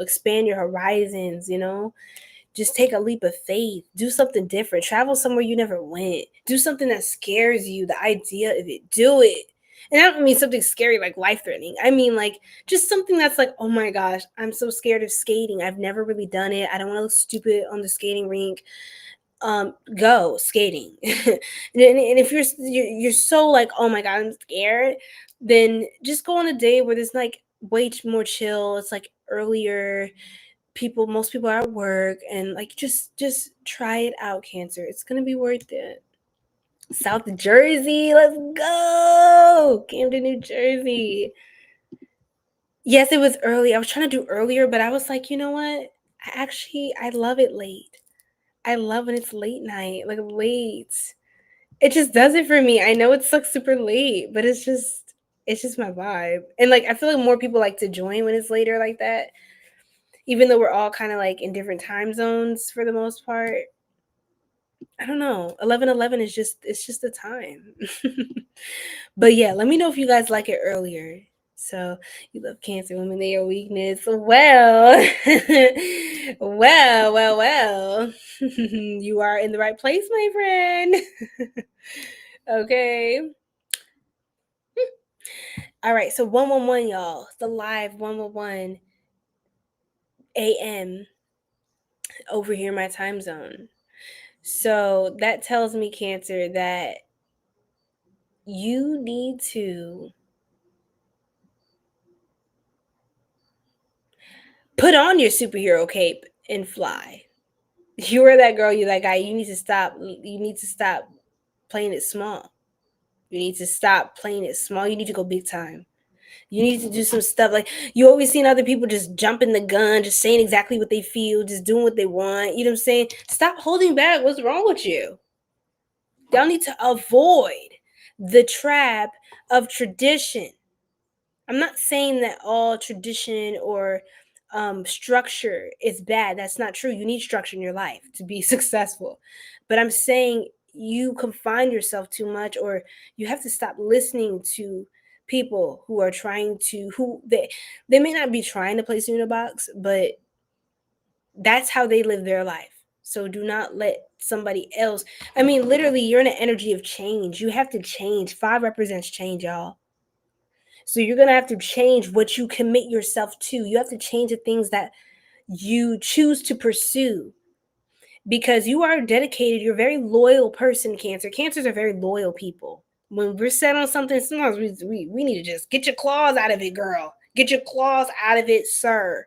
expand your horizons, just take a leap of faith, do something different, travel somewhere you never went, do something that scares you, the idea of it, do it. And I don't mean something scary like life-threatening. I mean like just something that's like, oh my gosh, I'm so scared of skating. I've never really done it. I don't want to look stupid on the skating rink. Go skating. and if you're so like, oh my god, I'm scared, then just go on a day where there's like way more chill. It's like earlier. Most people are at work, and like just try it out, Cancer. It's gonna be worth it. South Jersey, let's go. Camden, New Jersey. Yes, it was early. I was trying to do earlier, but I was like, you know what? I love it late. I love when it's late night, like late. It just does it for me. I know it's like super late, but it's just my vibe. And like I feel like more people like to join when it's later like that. Even though we're all kind of like in different time zones for the most part. I don't know. 11:11 is just the time. But yeah, let me know if you guys like it earlier. So you love Cancer women, they're your weakness. Well, well. You are in the right place, my friend. Okay. All right, so 111, y'all. The live 111 a.m. over here in my time zone. So that tells me, Cancer, that you need to put on your superhero cape and fly. You are that girl, you're that guy. You need to stop playing it small. You need to stop playing it small. You need to go big time. You need to do some stuff. Like you always seen other people just jumping the gun, just saying exactly what they feel, just doing what they want. You know what I'm saying? Stop holding back. What's wrong with you? Y'all need to avoid the trap of tradition. I'm not saying that all tradition or structure is bad. That's not true. You need structure in your life to be successful. But I'm saying you confine yourself too much, or you have to stop listening to people who are trying to, they may not be trying to place you in a box, but that's how they live their life. So do not let somebody else. I mean, literally, you're in an energy of change. You have to change. 5 represents change, y'all. So you're going to have to change what you commit yourself to. You have to change the things that you choose to pursue because you are dedicated. You're a very loyal person, Cancer. Cancers are very loyal people. When we're set on something, sometimes we need to just get your claws out of it, girl. Get your claws out of it, sir.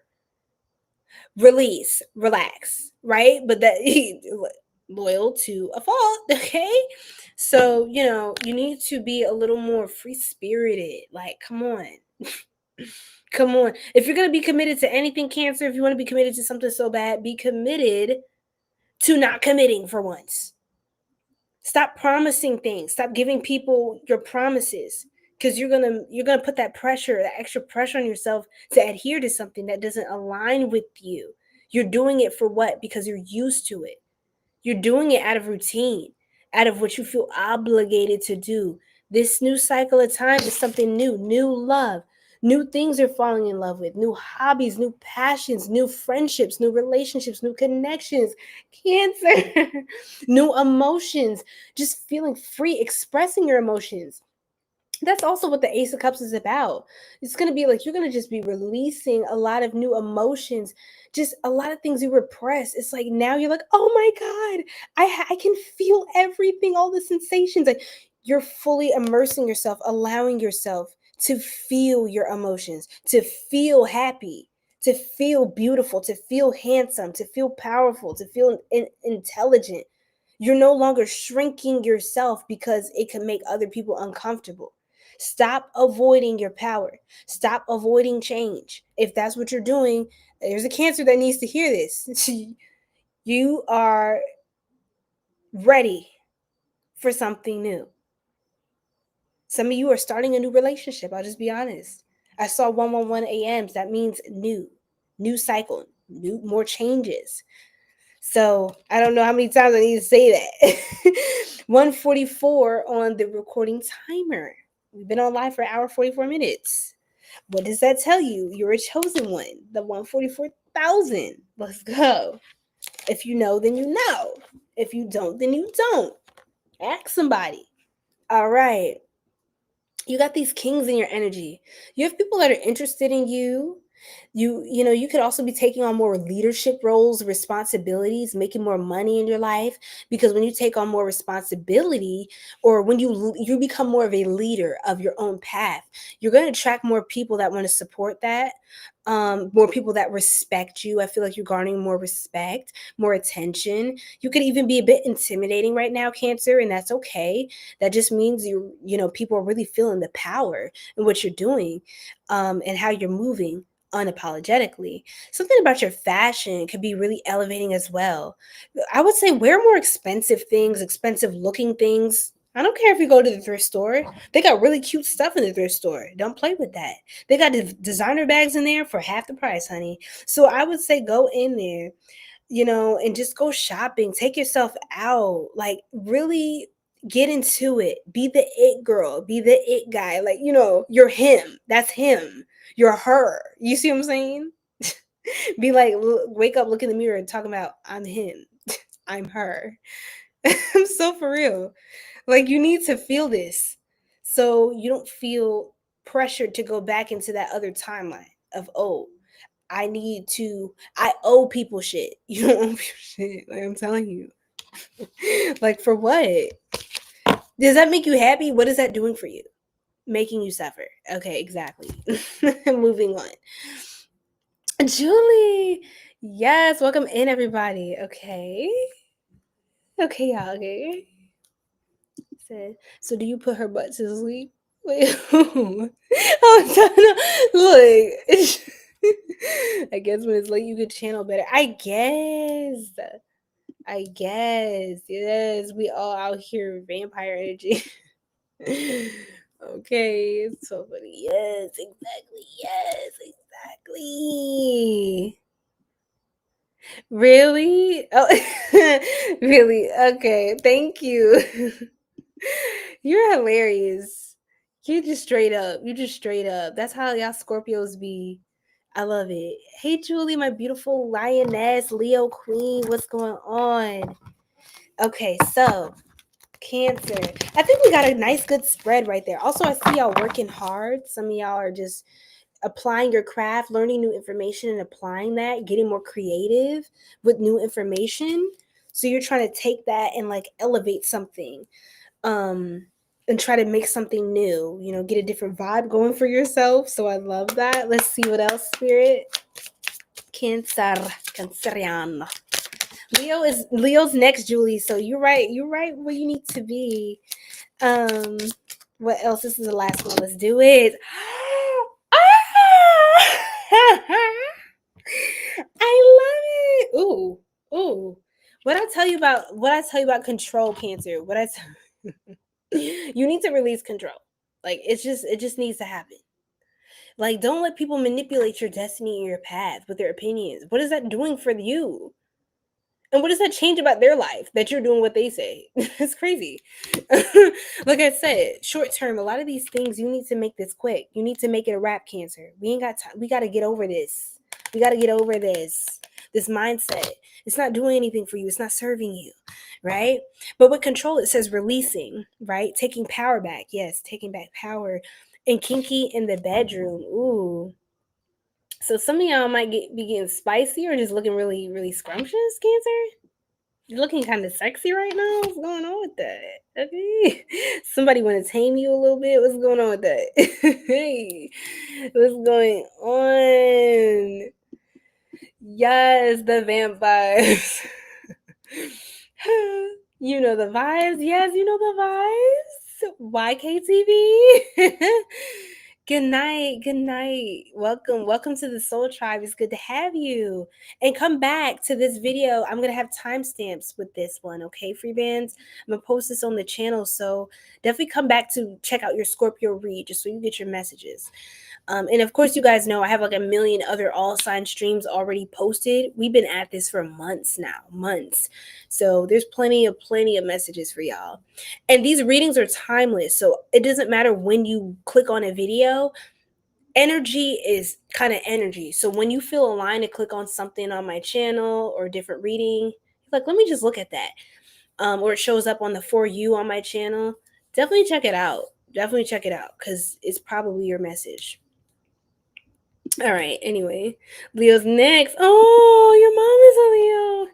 Release, relax, right? But that loyal to a fault, okay? So, you need to be a little more free-spirited. Like, come on. Come on. If you're going to be committed to anything, Cancer, if you want to be committed to something so bad, be committed to not committing for once. Stop promising things. Stop giving people your promises because you're going to put that extra pressure on yourself to adhere to something that doesn't align with you. You're doing it for what? Because you're used to it. You're doing it out of routine, out of what you feel obligated to do. This new cycle of time is something new love. New things you're falling in love with, new hobbies, new passions, new friendships, new relationships, new connections, Cancer, new emotions, just feeling free, expressing your emotions. That's also what the Ace of Cups is about. It's going to be like you're going to just be releasing a lot of new emotions, just a lot of things you repress. It's like now you're like, oh my God, I can feel everything, all the sensations. Like You're fully immersing yourself, allowing yourself to feel your emotions, to feel happy, to feel beautiful, to feel handsome, to feel powerful, to feel intelligent. You're no longer shrinking yourself because it can make other people uncomfortable. Stop avoiding your power. Stop avoiding change. If that's what you're doing, there's a Cancer that needs to hear this. You are ready for something new. Some of you are starting a new relationship. I'll just be honest. I saw 111 AMs. That means new cycle, more changes. So I don't know how many times I need to say that. 144 on the recording timer. We've been on live for an hour 44 minutes. What does that tell you? You're a chosen one. The 144,000. Let's go. If you know, then you know. If you don't, then you don't. Ask somebody. All right. You got these kings in your energy. You have people that are interested in you. You know, you could also be taking on more leadership roles, responsibilities, making more money in your life, because when you take on more responsibility, or when you become more of a leader of your own path, you're going to attract more people that want to support that. More people that respect you. I feel like you're garnering more respect, more attention. You could even be a bit intimidating right now, Cancer, and that's okay. That just means you know, people are really feeling the power in what you're doing, and how you're moving unapologetically. Something about your fashion could be really elevating as well. I would say wear more expensive things, expensive looking things. I don't care if you go to the thrift store. They got really cute stuff in the thrift store. Don't play with that. They got designer bags in there for half the price, honey. So I would say go in there, you know, and just go shopping. Take yourself out. Like, really get into it. Be the it girl. Be the it guy. Like, you know, you're him. That's him. You're her. You see what I'm saying? Be like, wake up, look in the mirror, and talk about, I'm him. I'm her. I'm so for real. Like, you need to feel this so you don't feel pressured to go back into that other timeline of, oh, I owe people shit. You don't owe people shit. Like, I'm telling you. Like, for what? Does that make you happy? What is that doing for you? Making you suffer. Okay, exactly. Moving on. Julie. Yes, welcome in, everybody. Okay, y'all. Okay. So do you put her butt to sleep? Wait, oh, look. I guess when it's late, you could channel better. I guess. Yes, we all out here vampire energy. Okay, it's so funny. Yes, exactly. Really? Oh, really? Okay, thank you. You're hilarious. You just straight up. That's how y'all Scorpios be. I love it. Hey, Julie, my beautiful lioness, Leo queen. What's going on? Okay, so Cancer. I think we got a nice, good spread right there. Also, I see y'all working hard. Some of y'all are just applying your craft, learning new information and applying that, getting more creative with new information. So you're trying to take that and like elevate something. And try to make something new, you know, get a different vibe going for yourself. So I love that. Let's see what else, Spirit. Cancerian. Leo's next, Julie. So you're right where you need to be. What else? This is the last one. Let's do it. I love it. Ooh. What I tell you about control, Cancer. You need to release control. Like, it just needs to happen. Like, don't let people manipulate your destiny and your path with their opinions. What is that doing for you? And what does that change about their life that you're doing what they say? It's crazy. Like I said, short term, a lot of these things, you need to make this quick. You need to make it a wrap, Cancer. We ain't got time. We got to get over this. We got to get over this mindset. It's not doing anything for you. It's not serving you, right? But with control, it says releasing, right? Taking power back. Yes, taking back power. And kinky in the bedroom. Ooh. So some of y'all might be getting spicy or just looking really, really scrumptious, Cancer. You're looking kind of sexy right now. What's going on with that? Okay. Somebody want to tame you a little bit? What's going on with that? Hey, what's going on? Yes, the vampires. You know the vibes. Yes, you know the vibes. YKTV. Good night. Good night. Welcome to the Soul Tribe. It's good to have you. And come back to this video. I'm going to have timestamps with this one, okay, free bands? I'm going to post this on the channel, so definitely come back to check out your Scorpio read just so you get your messages. And of course, you guys know I have like a million other all sign streams already posted. We've been at this for months now, months. So there's plenty of messages for y'all. And these readings are timeless. So it doesn't matter when you click on a video. Energy is kind of energy. So when you feel aligned to click on something on my channel or a different reading, like, let me just look at that. Or it shows up on the For You on my channel. Definitely check it out. Definitely check it out because it's probably your message. All right. Anyway, Leo's next. Oh, your mom is a Leo.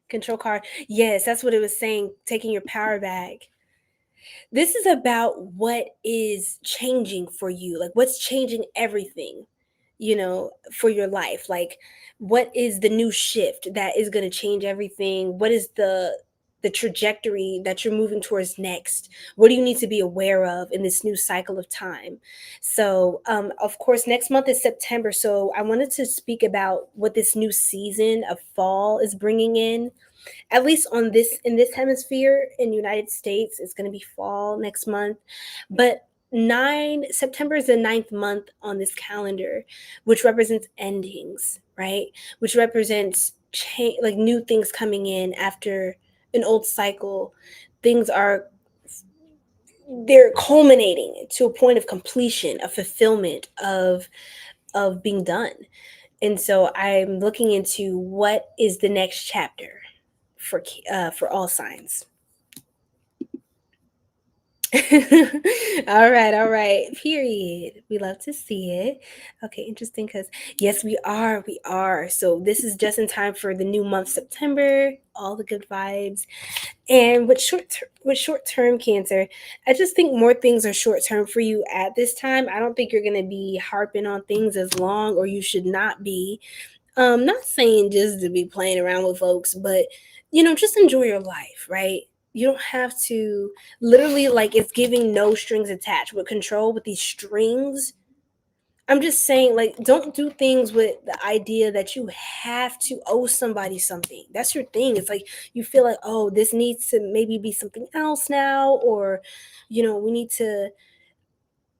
Control card. Yes, that's what it was saying. Taking your power back. This is about what is changing for you. Like, what's changing everything, for your life. Like, what is the new shift that is going to change everything? What is the trajectory that you're moving towards next? What do you need to be aware of in this new cycle of time? So, of course, next month is September. So I wanted to speak about what this new season of fall is bringing in. At least in this hemisphere in the United States, it's going to be fall next month. But September is the 9th month on this calendar, which represents endings, right? Which represents change, like new things coming in after an old cycle. They're culminating to a point of completion, of fulfillment, of being done. And so I'm looking into what is the next chapter for all signs. all right, period. We love to see it. Okay, interesting, because yes, we are. So this is just in time for the new month, September, all the good vibes. And with short-term Cancer, I just think more things are short-term for you at this time. I don't think you're going to be harping on things as long, or you should not be. Not saying just to be playing around with folks, but just enjoy your life, right? You don't have to literally, like, it's giving no strings attached. With control, with these strings, I'm just saying, like, don't do things with the idea that you have to owe somebody something. That's your thing. It's like you feel like, oh, this needs to maybe be something else now, or we need to,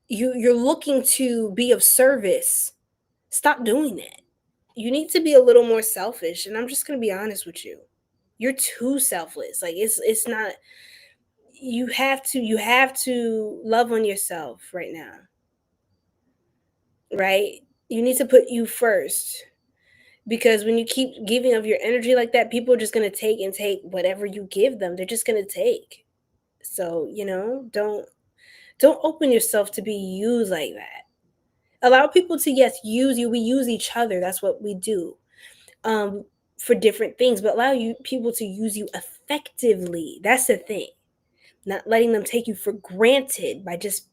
you're looking to be of service. Stop doing that. You need to be a little more selfish, and I'm just going to be honest with you. You're too selfless. Like, it's not, you have to love on yourself right now. Right? You need to put you first, because when you keep giving of your energy like that, people are just going to take whatever you give them. They're just going to take. So, don't open yourself to be used like that. Allow people to, yes, use you. We use each other. That's what we do. For different things, but allow people to use you effectively. That's the thing. Not letting them take you for granted by just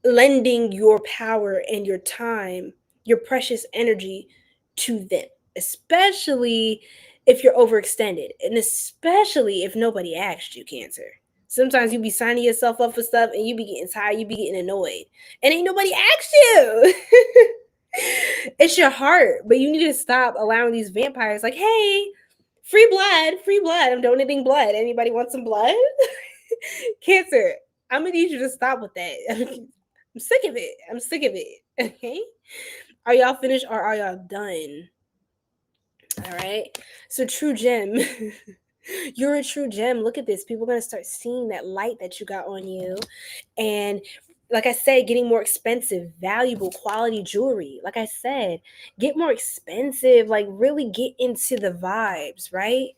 lending your power and your time, your precious energy to them, especially if you're overextended, and especially if nobody asked you, Cancer. Sometimes you be signing yourself up for stuff and you be getting tired, you be getting annoyed, and ain't nobody asked you. It's your heart, but you need to stop allowing these vampires, like, hey, free blood, I'm donating blood. Anybody want some blood? Cancer, I'm gonna need you to stop with that. I'm sick of it. Okay? Are y'all finished, or are y'all done? All right. So, true gem. You're a true gem. Look at this. People are going to start seeing that light that you got on you. And like I said, getting more expensive, valuable, quality jewelry. Like I said, get more expensive. Like, really get into the vibes, right?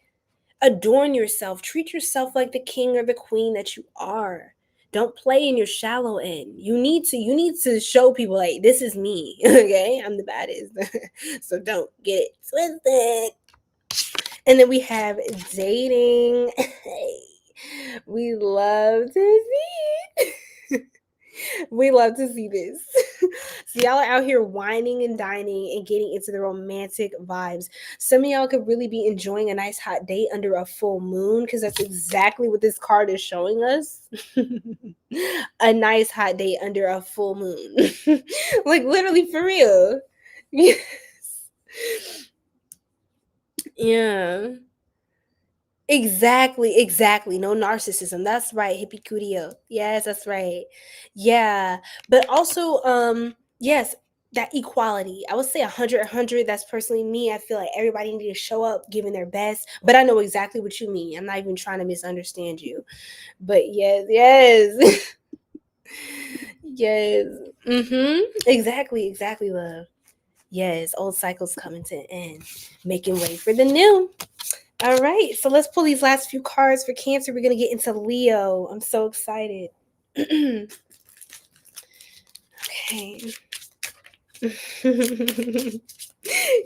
Adorn yourself. Treat yourself like the king or the queen that you are. Don't play in your shallow end. You need to show people, like, this is me. Okay? I'm the baddest. So don't get it twisted. And then we have dating. We love to see it. We love to see this. So y'all are out here whining and dining and getting into the romantic vibes. Some of y'all could really be enjoying a nice hot date under a full moon, because that's exactly what this card is showing us. A nice hot date under a full moon. Like literally for real. Yes. Yeah. Exactly. No narcissism. That's right. 𝘗𝘭𝘕𝘓𝘐𝑢𝑑𝑖𝑜. Yes, that's right. Yeah. But also, yes, that equality. I would say 100. That's personally me. I feel like everybody need to show up giving their best. But I know exactly what you mean. I'm not even trying to misunderstand you. But yes. Yes. Exactly, love. Yes, old cycles coming to an end, making way for the new. All right, so let's pull these last few cards for Cancer. We're going to get into Leo. I'm so excited. Okay.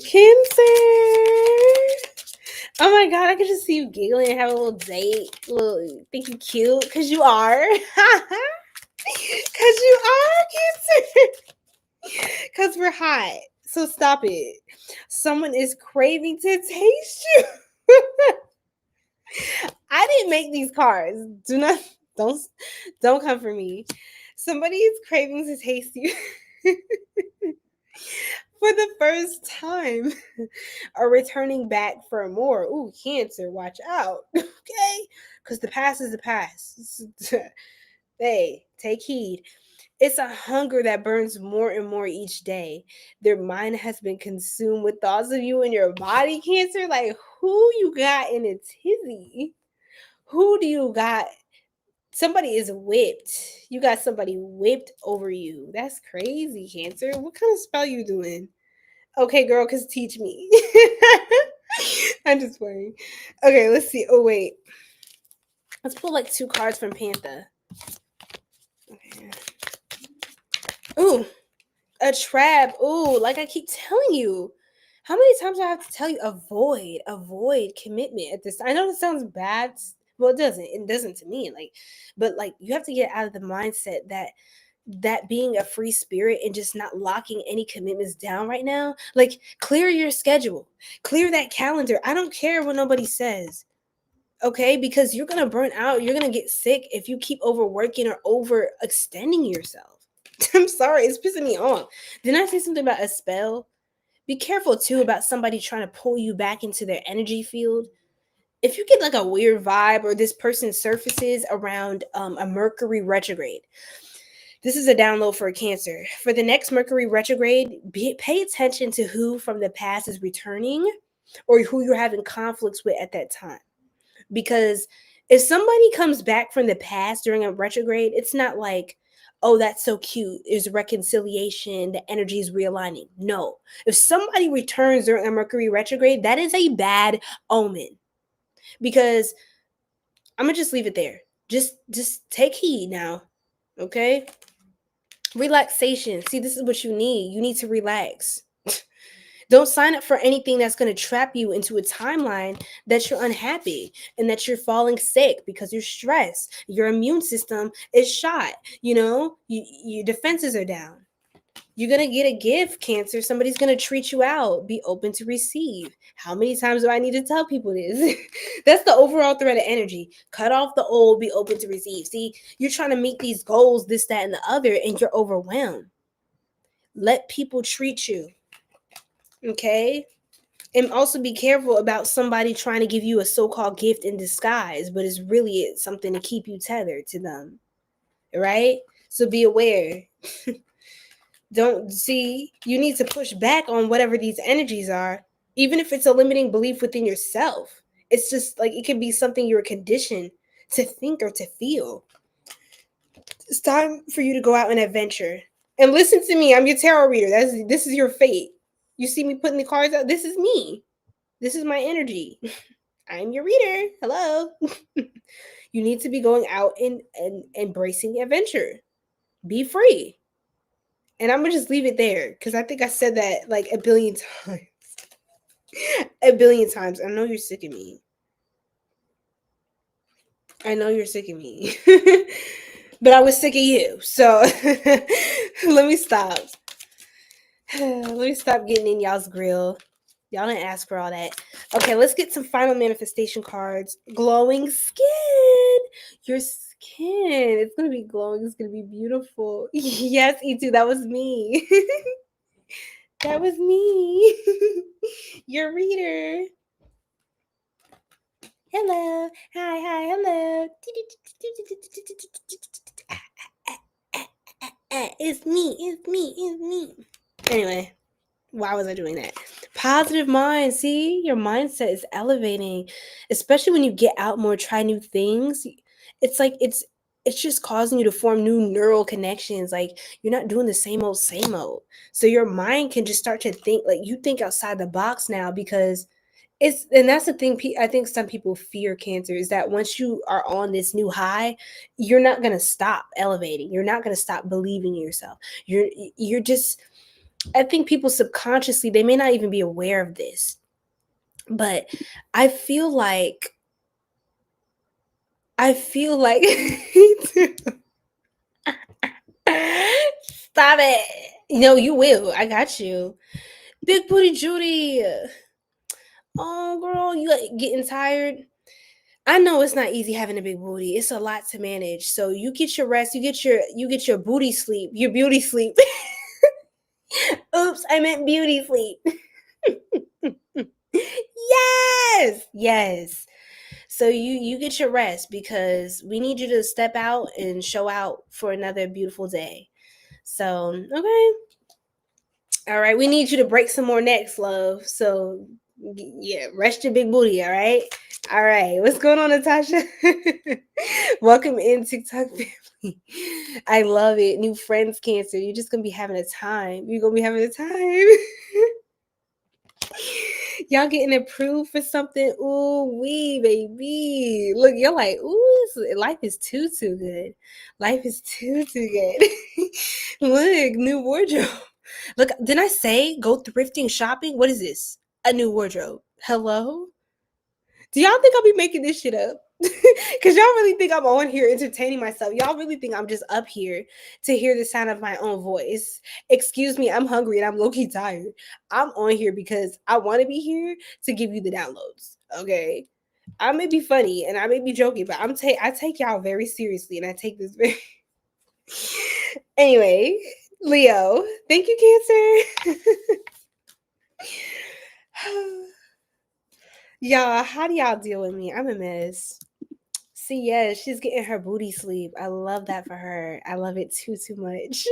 Cancer. Oh my God, I could just see you giggling and have a little date. Think you cute? Because you are. Because you are, Cancer. Because we're hot. So stop it. Someone is craving to taste you. I didn't make these cards. Don't come for me. Somebody is craving to taste you for the first time, or returning back for more. Ooh, Cancer, watch out. Okay? Because the past is the past. Hey, take heed. It's a hunger that burns more and more each day. Their mind has been consumed with thoughts of you and your body, Cancer. Like, who you got in a tizzy? Who do you got? Somebody is whipped. You got somebody whipped over you. That's crazy, Cancer. What kind of spell you doing? Okay, girl, because teach me. I'm just playing. Okay, let's see. Oh, wait. Let's pull like 2 cards from Panther. Okay. Ooh, a trap. Ooh, like I keep telling you. How many times do I have to tell you? Avoid commitment at this. I know this sounds bad. Well, it doesn't to me. But you have to get out of the mindset that being a free spirit and just not locking any commitments down right now. Like, clear your schedule, clear that calendar. I don't care what nobody says. Okay, because you're gonna burn out. You're gonna get sick if you keep overworking or overextending yourself. I'm sorry, it's pissing me off. Didn't I say something about a spell? Be careful too about somebody trying to pull you back into their energy field. If you get like a weird vibe, or this person surfaces around a Mercury retrograde, this is a download for a Cancer. For the next Mercury retrograde, pay attention to who from the past is returning, or who you're having conflicts with at that time. Because if somebody comes back from the past during a retrograde, it's not like, oh, that's so cute, there's reconciliation, the energy is realigning. No. If somebody returns during a Mercury retrograde, that is a bad omen. Because I'm gonna just leave it there. Just take heed now. Okay? Relaxation. See, this is what you need. You need to relax. Don't sign up for anything that's going to trap you into a timeline that you're unhappy and that you're falling sick because you're stressed. Your immune system is shot. Your defenses are down. You're going to get a gift, Cancer. Somebody's going to treat you out. Be open to receive. How many times do I need to tell people this? That's the overall thread of energy. Cut off the old, be open to receive. See, you're trying to meet these goals, this, that, and the other, and you're overwhelmed. Let people treat you. Okay? And also be careful about somebody trying to give you a so-called gift in disguise, but it's really something to keep you tethered to them. Right? So be aware. You need to push back on whatever these energies are, even if it's a limiting belief within yourself. It's just like, it could be something you're conditioned to think or to feel. It's time for you to go out and adventure. And listen to me, I'm your tarot reader. This is your fate. You see me putting the cards out? This is me. This is my energy. I'm your reader. Hello. You need to be going out and embracing adventure. Be free. And I'm going to just leave it there because I think I said that like a billion times. A billion times. I know you're sick of me. I know you're sick of me. But I was sick of you. So let me stop. Let me stop getting in y'all's grill. Y'all didn't ask for all that. Okay, let's get some final manifestation cards. Glowing skin. Your skin. It's going to be glowing. It's going to be beautiful. Yes, E2, that was me. That was me. Your reader. Hello. Hi, hello. It's me. Anyway, why was I doing that? Positive mind. See, your mindset is elevating, especially when you get out more, try new things. It's like it's just causing you to form new neural connections. Like you're not doing the same old. So your mind can just start to think, like you think outside the box now, because and that's the thing. I think some people fear Cancer is that once you are on this new high, you're not gonna stop elevating. You're not gonna stop believing in yourself. You're just. I think people subconsciously, they may not even be aware of this, but I feel like stop it. No, you will. I got you. Big booty Judy. Oh, girl, you getting tired? I know it's not easy having a big booty. It's a lot to manage. So you get your rest. You get your booty sleep. Your beauty sleep. Oops, I meant beauty sleep. Yes. So you get your rest, because we need you to step out and show out for another beautiful day. So, okay. All right, we need you to break some more necks, love. So, yeah, rest your big booty, all right? All right, what's going on, Natasha? Welcome in, TikTok family. I love it. New friends, Cancer. You're just going to be having a time. You're going to be having a time. Y'all getting approved for something? Ooh, wee, baby. Look, you're like, ooh, life is too good. Life is too good. Look, new wardrobe. Look, didn't I say go thrifting shopping? What is this? A new wardrobe. Hello? Do y'all think I'll be making this shit up? Because y'all really think I'm on here entertaining myself. Y'all really think I'm just up here to hear the sound of my own voice. Excuse me, I'm hungry and I'm low-key tired. I'm on here because I want to be here to give you the downloads, okay? I may be funny and I may be joking, but I take y'all very seriously, and I take this very... Anyway, Leo, thank you, Cancer. Y'all, how do y'all deal with me? I'm a mess. See, yes, she's getting her booty sleep. I love that for her. I love it too much.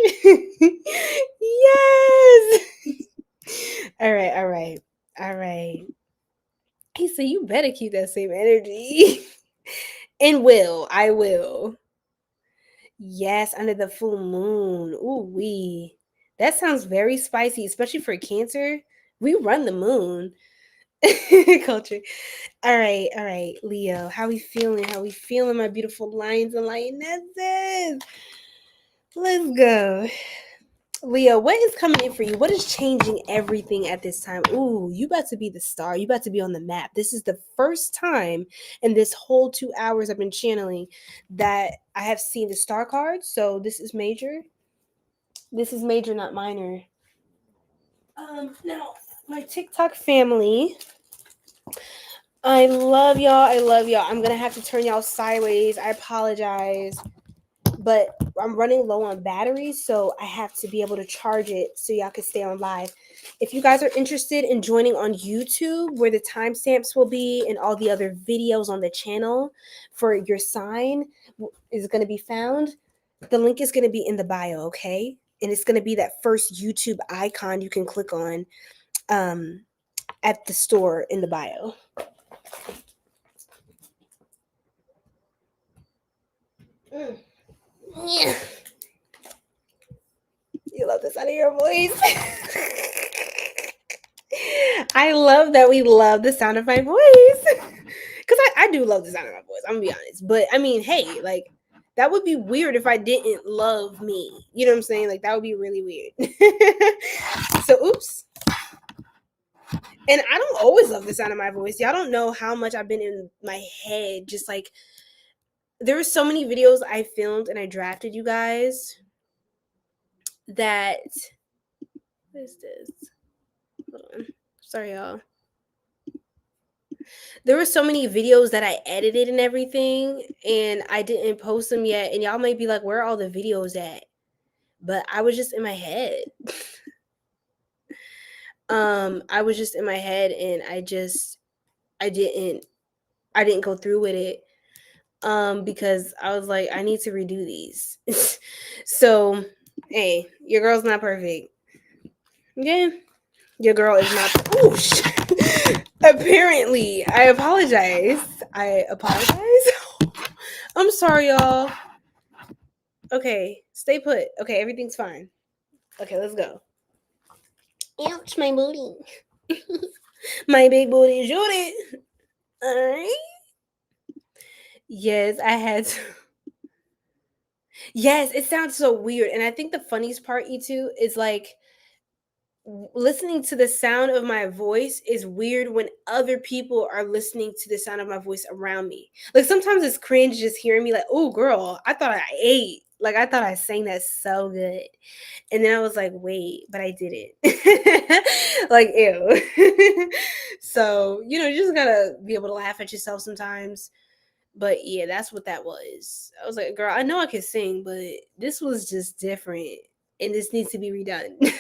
Yes. All right. He said, you better keep that same energy. And I will. Yes, under the full moon. Ooh, wee. That sounds very spicy, especially for Cancer. We run the moon. Culture. All right, Leo. How we feeling, my beautiful lions and lionesses? Let's go. Leo, what is coming in for you? What is changing everything at this time? Ooh, you about to be the star. You about to be on the map. This is the first time in this whole 2 hours I've been channeling that I have seen the star card. So this is major. This is major, not minor. Now, my TikTok family, I love y'all. I'm going to have to turn y'all sideways. I apologize. But I'm running low on batteries, so I have to be able to charge it so y'all can stay on live. If you guys are interested in joining on YouTube, where the timestamps will be and all the other videos on the channel for your sign is going to be found, the link is going to be in the bio, okay? And it's going to be that first YouTube icon you can click on at the store in the bio. Yeah. You love the sound of your voice. I love that we love the sound of my voice. Because I do love the sound of my voice. I'm going to be honest. But, I mean, hey, like, that would be weird if I didn't love me. You know what I'm saying? Like, that would be really weird. So, oops. And I don't always love the sound of my voice. Y'all don't know how much I've been in my head. Just like, there were so many videos I filmed and I drafted, you guys, that, what is this? Hold on. Sorry, y'all. There were so many videos that I edited and everything, and I didn't post them yet. And y'all might be like, where are all the videos at? But I was just in my head. I was just in my head, and I didn't go through with it. Because I was like, I need to redo these. So, hey, your girl's not perfect. Okay? Your girl is not. Oh, apparently, I apologize. I'm sorry, y'all. Okay, stay put. Okay, everything's fine. Okay, let's go. Ouch, my booty. My big booty is Judy. Alright. Yes, I had to. Yes, it sounds so weird. And I think the funniest part, E2, is like, listening to the sound of my voice is weird when other people are listening to the sound of my voice around me. Like, sometimes it's cringe just hearing me like, oh girl, I thought I ate. Like, I thought I sang that so good. And then I was like, wait, but I didn't. Like, ew. So, you just gotta be able to laugh at yourself sometimes. But yeah, that's what that was. I was like, girl, I know I can sing, but this was just different. And this needs to be redone.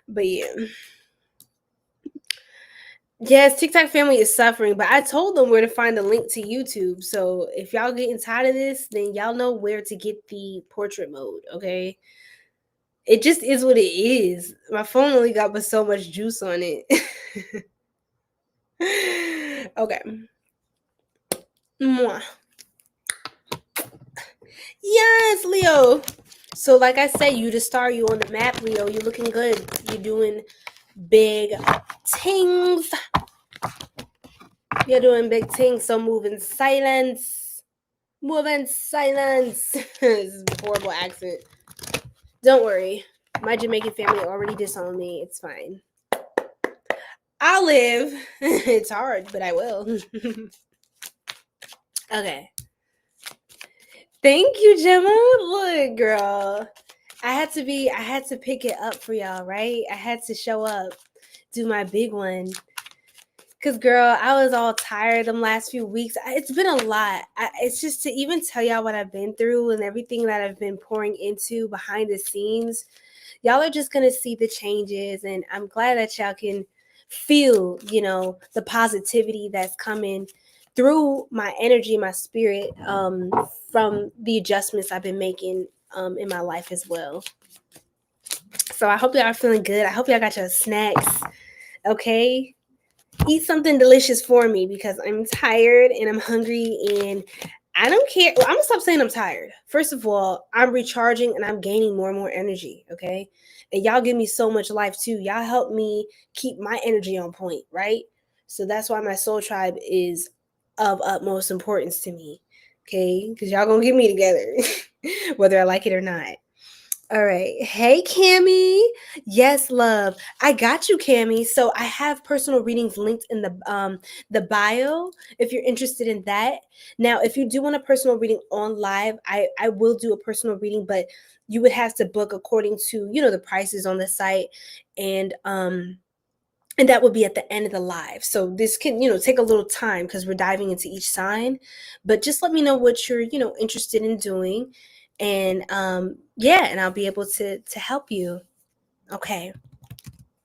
But yeah. Yes, TikTok family is suffering, but I told them where to find the link to YouTube. So if y'all getting tired of this, then y'all know where to get the portrait mode, okay? It just is what it is. My phone only got but so much juice on it. Okay. Mwah. Yes, Leo. So like I said, you the star, you on the map, Leo. You're looking good. You're doing big things. You're doing big things. So move in silence. Move in silence. This is a horrible accent. Don't worry. My Jamaican family already disowned me. It's fine. I'll live. It's hard, but I will. Okay. Thank you, Gemma. Look, girl. I had to pick it up for y'all, right? I had to show up, do my big one. Cause girl, I was all tired them last few weeks. It's been a lot. It's just to even tell y'all what I've been through and everything that I've been pouring into behind the scenes. Y'all are just gonna see the changes, and I'm glad that y'all can feel, the positivity that's coming through my energy, my spirit, from the adjustments I've been making in my life as well. So I hope y'all are feeling good. I hope y'all got your snacks. Okay? Eat something delicious for me because I'm tired and I'm hungry and I don't care. Well, I'm gonna stop saying I'm tired. First of all, I'm recharging and I'm gaining more and more energy. Okay. And y'all give me so much life too. Y'all help me keep my energy on point, right? So that's why my soul tribe is of utmost importance to me. Okay. Because y'all gonna get me together, whether I like it or not. All right. Hey, Cammie. Yes, love. I got you, Cammie. So I have personal readings linked in the bio if you're interested in that. Now, if you do want a personal reading on live, I will do a personal reading, but you would have to book according to, the prices on the site. And that would be at the end of the live. So this can, take a little time because we're diving into each sign. But just let me know what you're, interested in doing. And and I'll be able to help you. Okay.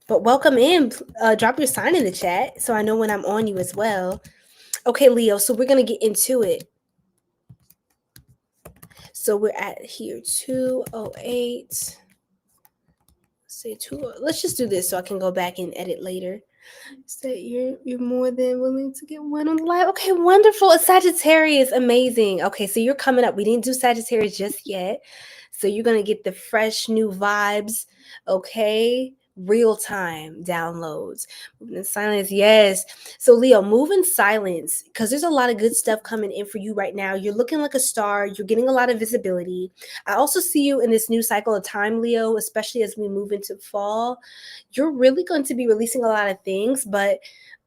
But welcome in. Drop your sign in the chat so I know when I'm on you as well. Okay, Leo. So we're going to get into it. So we're at here 208. Say 2. Let's just do this so I can go back and edit later. So you're more than willing to get one on the live. Okay, wonderful. A Sagittarius, amazing. Okay, so you're coming up. We didn't do Sagittarius just yet. So you're gonna get the fresh new vibes. Okay, real-time downloads. Moving in silence, yes. So Leo, move in silence, because there's a lot of good stuff coming in for you right now. You're looking like a star. You're getting a lot of visibility. I also see you in this new cycle of time, Leo, especially as we move into fall. You're really going to be releasing a lot of things, but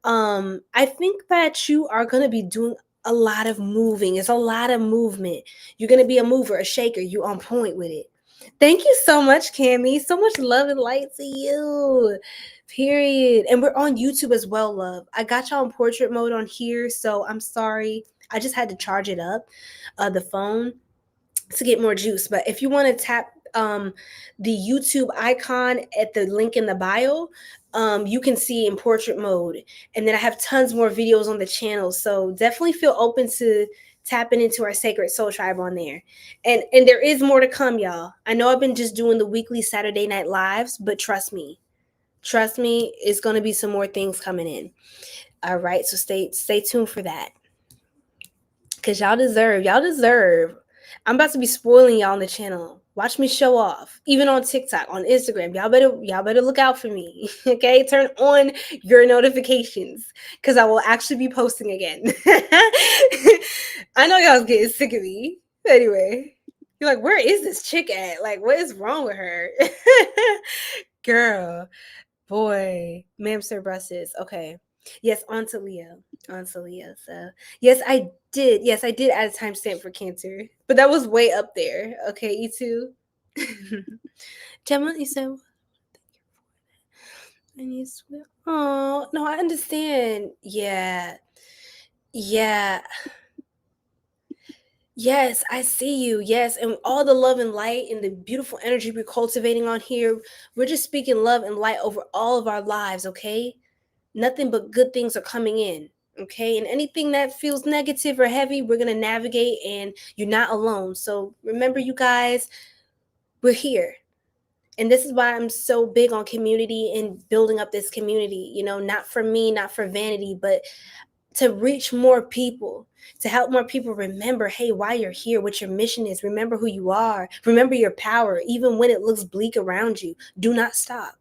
I think that you are going to be doing a lot of moving. It's a lot of movement. You're going to be a mover, a shaker. You on point with it. Thank you so much, Cammie. So much love and light to you. Period. And we're on YouTube as well, love. I got y'all in portrait mode on here, so I'm sorry. I just had to charge it up, the phone, to get more juice. But if you want to tap the YouTube icon at the link in the bio, you can see in portrait mode. And then I have tons more videos on the channel. So definitely feel open to tapping into our Sacred Soul Tribe on there. And there is more to come, y'all. I know I've been just doing the weekly Saturday night lives, but trust me, it's going to be some more things coming in. All right, so stay tuned for that. Because y'all deserve. I'm about to be spoiling y'all on the channel. Watch me show off, even on TikTok, on Instagram. Y'all better look out for me. Okay, turn on your notifications, because I will actually be posting again. I know y'all's getting sick of me. Anyway, you're like, where is this chick at? Like, what is wrong with her? Girl, boy, ma'am, sir, buses. Okay. Yes, on to Leo. So yes, I did add a timestamp for Cancer, but that was way up there. Okay, you too. Gemma, you said, oh no, I understand. Yeah. Yes, I see you. Yes, and all the love and light and the beautiful energy we're cultivating on here, we're just speaking love and light over all of our lives, okay? Nothing but good things are coming in, okay? And anything that feels negative or heavy, we're going to navigate, and you're not alone. So remember, you guys, we're here. And this is why I'm so big on community and building up this community, not for me, not for vanity, but to reach more people, to help more people remember, hey, why you're here, what your mission is. Remember who you are. Remember your power, even when it looks bleak around you. Do not stop.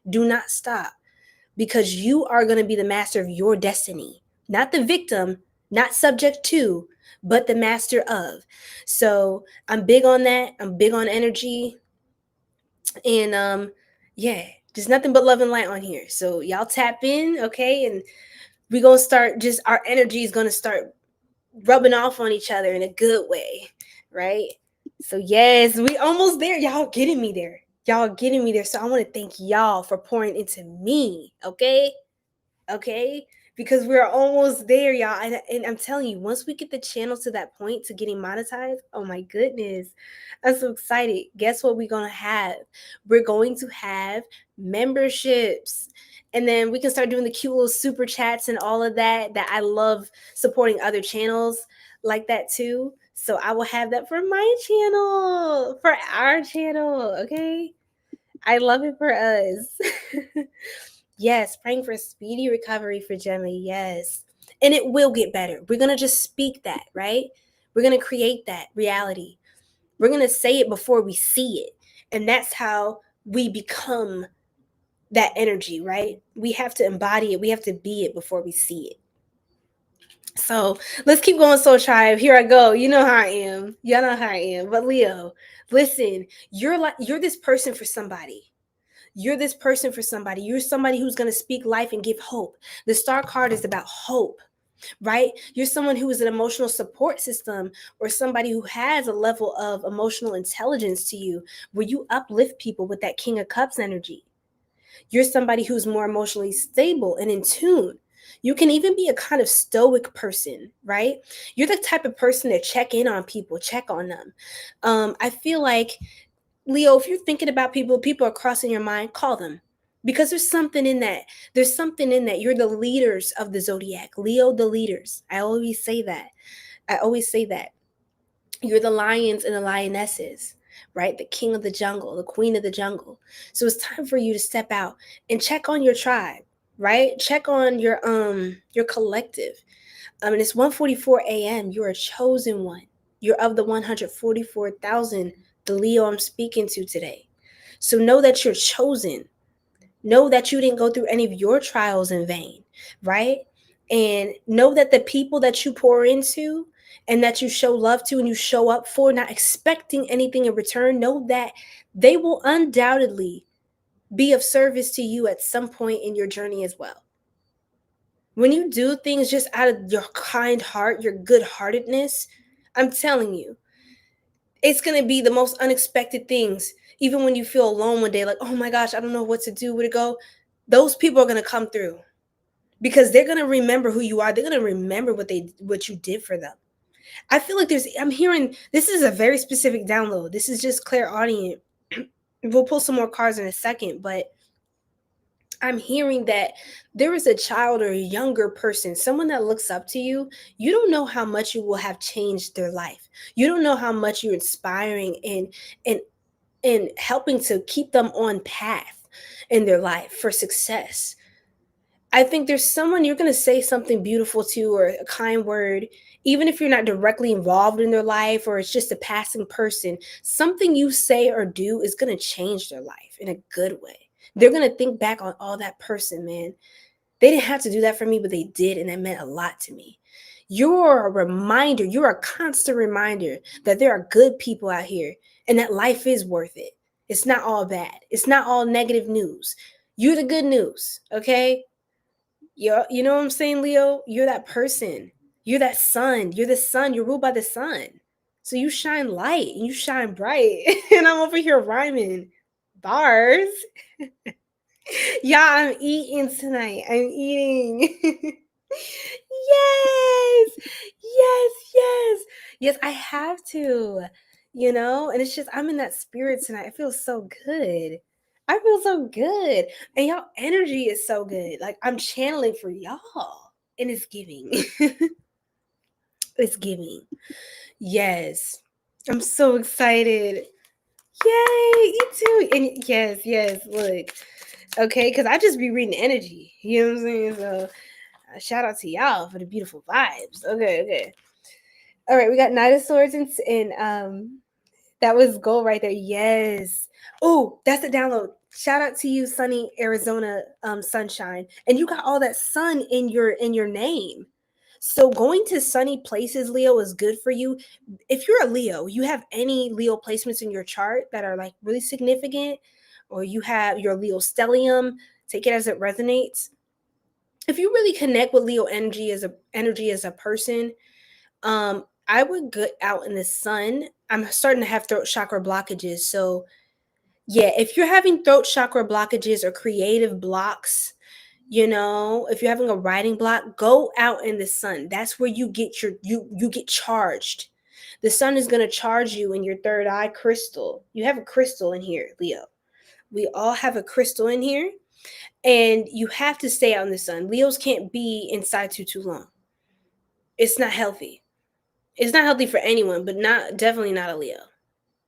Do not stop. Because you are going to be the master of your destiny, not the victim, not subject to, but the master of. So I'm big on that. I'm big on energy. And just nothing but love and light on here. So y'all tap in, okay? And we're going to start, just our energy is going to start rubbing off on each other in a good way, right? So yes, we almost there. Y'all getting me there. So I want to thank y'all for pouring into me, okay? Because we're almost there, y'all. And I'm telling you, once we get the channel to that point to getting monetized, oh my goodness, I'm so excited. Guess what we're going to have? We're going to have memberships. And then we can start doing the cute little super chats and all of that I love supporting other channels like that too. So I will have that for my channel, for our channel, okay? I love it for us. Yes, praying for speedy recovery for Gemma, yes. And it will get better. We're going to just speak that, right? We're going to create that reality. We're going to say it before we see it. And that's how we become that energy, right? We have to embody it. We have to be it before we see it. So let's keep going, Soul Tribe. Here I go. You know how I am. Y'all know how I am. But Leo, listen, you're this person for somebody. You're this person for somebody. You're somebody who's going to speak life and give hope. The star card is about hope, right? You're someone who is an emotional support system, or somebody who has a level of emotional intelligence to you where you uplift people with that King of Cups energy. You're somebody who's more emotionally stable and in tune. You can even be a kind of stoic person, right? You're the type of person to check in on people, check on them. I feel like, Leo, if you're thinking about people are crossing your mind, call them. Because there's something in that. You're the leaders of the Zodiac. Leo, the leaders. I always say that. You're the lions and the lionesses, right? The king of the jungle, the queen of the jungle. So it's time for you to step out and check on your tribe, right? Check on your collective. And it's 1:44 a.m. You're a chosen one. You're of the 144,000, the Leo I'm speaking to today. So know that you're chosen. Know that you didn't go through any of your trials in vain, right? And know that the people that you pour into and that you show love to and you show up for, not expecting anything in return, know that they will undoubtedly be of service to you at some point in your journey as well. When you do things just out of your kind heart, your good heartedness, I'm telling you, it's going to be the most unexpected things. Even when you feel alone one day, like, oh my gosh, I don't know what to do, where to go, those people are going to come through because they're going to remember who you are. They're going to remember what you did for them. I feel like I'm hearing, this is a very specific download. This is just clairaudient. We'll pull some more cards in a second, but I'm hearing that there is a child or a younger person, someone that looks up to you. You don't know how much you will have changed their life. You don't know how much you're inspiring and helping to keep them on path in their life for success. I think there's someone you're going to say something beautiful to or a kind word, even if you're not directly involved in their life or it's just a passing person. Something you say or do is going to change their life in a good way. They're going to think back on all that person, man. They didn't have to do that for me, but they did, and that meant a lot to me. You're a reminder, you're a constant reminder that there are good people out here and that life is worth it. It's not all bad. It's not all negative news. You're the good news, okay? You know what I'm saying, Leo? You're that person. You're that sun. You're the sun. You're ruled by the sun. So you shine light and you shine bright. And I'm over here rhyming bars. Yeah, I'm eating tonight. I'm eating. Yes. Yes, yes. Yes, I have to. And it's just I'm in that spirit tonight. I feel so good. I feel so good. And y'all energy is so good. Like I'm channeling for y'all. And it's giving. It's giving. Yes. I'm so excited. Yay, you too. And yes, look. Okay, because I just be reading energy. You know what I'm saying? So shout out to y'all for the beautiful vibes. Okay. All right, we got Knight of Swords and that was gold right there. Yes. Oh, that's the download. Shout out to you, sunny Arizona sunshine. And you got all that sun in your name. So going to sunny places, Leo, is good for you. If you're a Leo, you have any Leo placements in your chart that are like really significant, or you have your Leo stellium, take it as it resonates. If you really connect with Leo energy as a person, I would get out in the sun. I'm starting to have throat chakra blockages. So yeah, if you're having throat chakra blockages or creative blocks, if you're having a writing block, go out in the sun. That's where you get you get charged. The sun is going to charge you in your third eye crystal. You have a crystal in here, Leo. We all have a crystal in here, and you have to stay out in the sun. Leos can't be inside too long. It's not healthy. It's not healthy for anyone, but definitely not a Leo.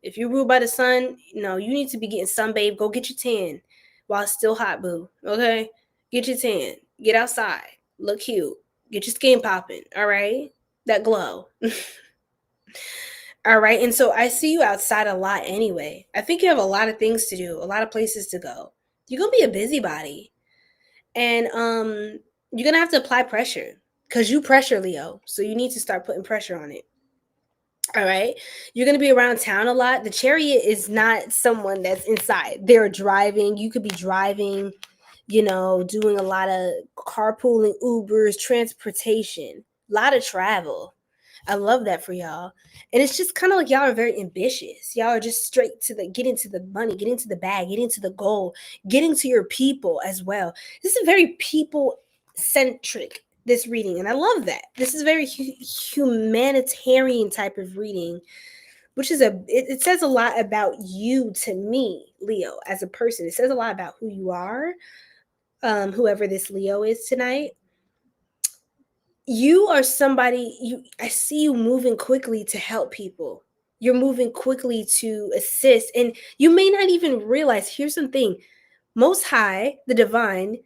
If you're ruled by the sun, no, you need to be getting sunbathed. Go get your tan while it's still hot, boo. Okay? Get your tan. Get outside. Look cute. Get your skin popping. All right? That glow. All right. And so I see you outside a lot anyway. I think you have a lot of things to do, a lot of places to go. You're going to be a busybody. And you're going to have to apply pressure because you pressure, Leo. So you need to start putting pressure on it. All right. You're going to be around town a lot. The chariot is not someone that's inside. They're driving. You could be driving, doing a lot of carpooling, Ubers, transportation, a lot of travel. I love that for y'all. And it's just kind of like y'all are very ambitious. Y'all are just straight to getting to the money, getting to the bag, getting to the goal, getting to your people as well. This is very people centric, this reading, and I love that. This is very humanitarian type of reading, which is it says a lot about you to me, Leo, as a person. It says a lot about who you are, whoever this Leo is tonight. You are somebody, I see you moving quickly to help people. You're moving quickly to assist, and you may not even realize, here's something, Most High, the divine,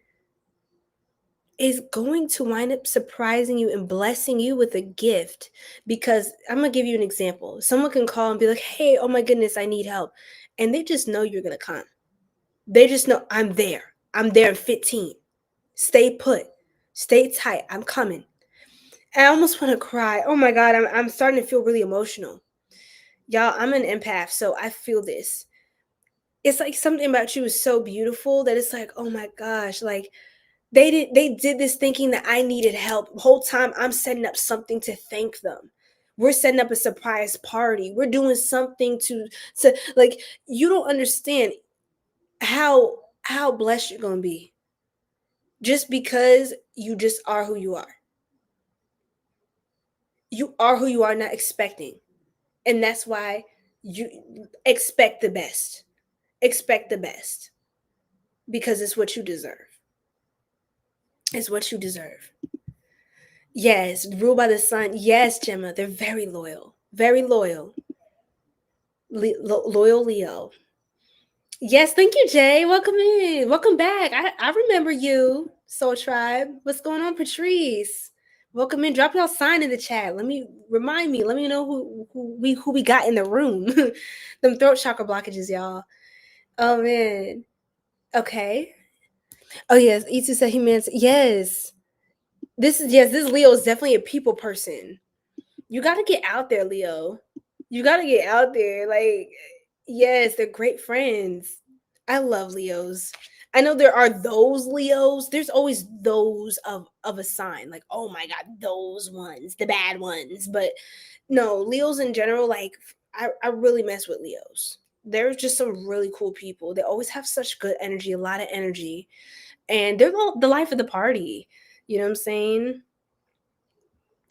is going to wind up surprising you and blessing you with a gift. Because I'm going to give you an example. Someone can call and be like, hey, oh my goodness, I need help. And they just know you're going to come. They just know I'm there. I'm there in 15. Stay put. Stay tight. I'm coming. I almost want to cry. Oh my God, I'm starting to feel really emotional. Y'all, I'm an empath, so I feel this. It's like something about you is so beautiful that it's like, oh my gosh, like they did this thinking that I needed help. The whole time I'm setting up something to thank them. We're setting up a surprise party. We're doing something to like, you don't understand how blessed you're going to be just because you just are who you are. You are who you are, not expecting. And that's why you expect the best. Expect the best because it's what you deserve. It's what you deserve. Yes, ruled by the sun. Yes, Gemma, they're very loyal. Very loyal. Loyal Leo. Yes, thank you, Jay. Welcome in. Welcome back. I remember you, Soul Tribe. What's going on, Patrice? Welcome in. Drop y'all sign in the chat. Let me know who we got in the room. Them throat chakra blockages, y'all. Oh man. Okay. Oh yes. Itu said he meant yes. This Leo is definitely a people person. You got to get out there, Leo. You got to get out there. Like, yes, they're great friends. I love Leos. I know there are those Leos. There's always those of a sign. Like, oh my God, those ones, the bad ones. But no, Leos in general, like, I really mess with Leos. They're just some really cool people. They always have such good energy, a lot of energy. And they're the life of the party. You know what I'm saying?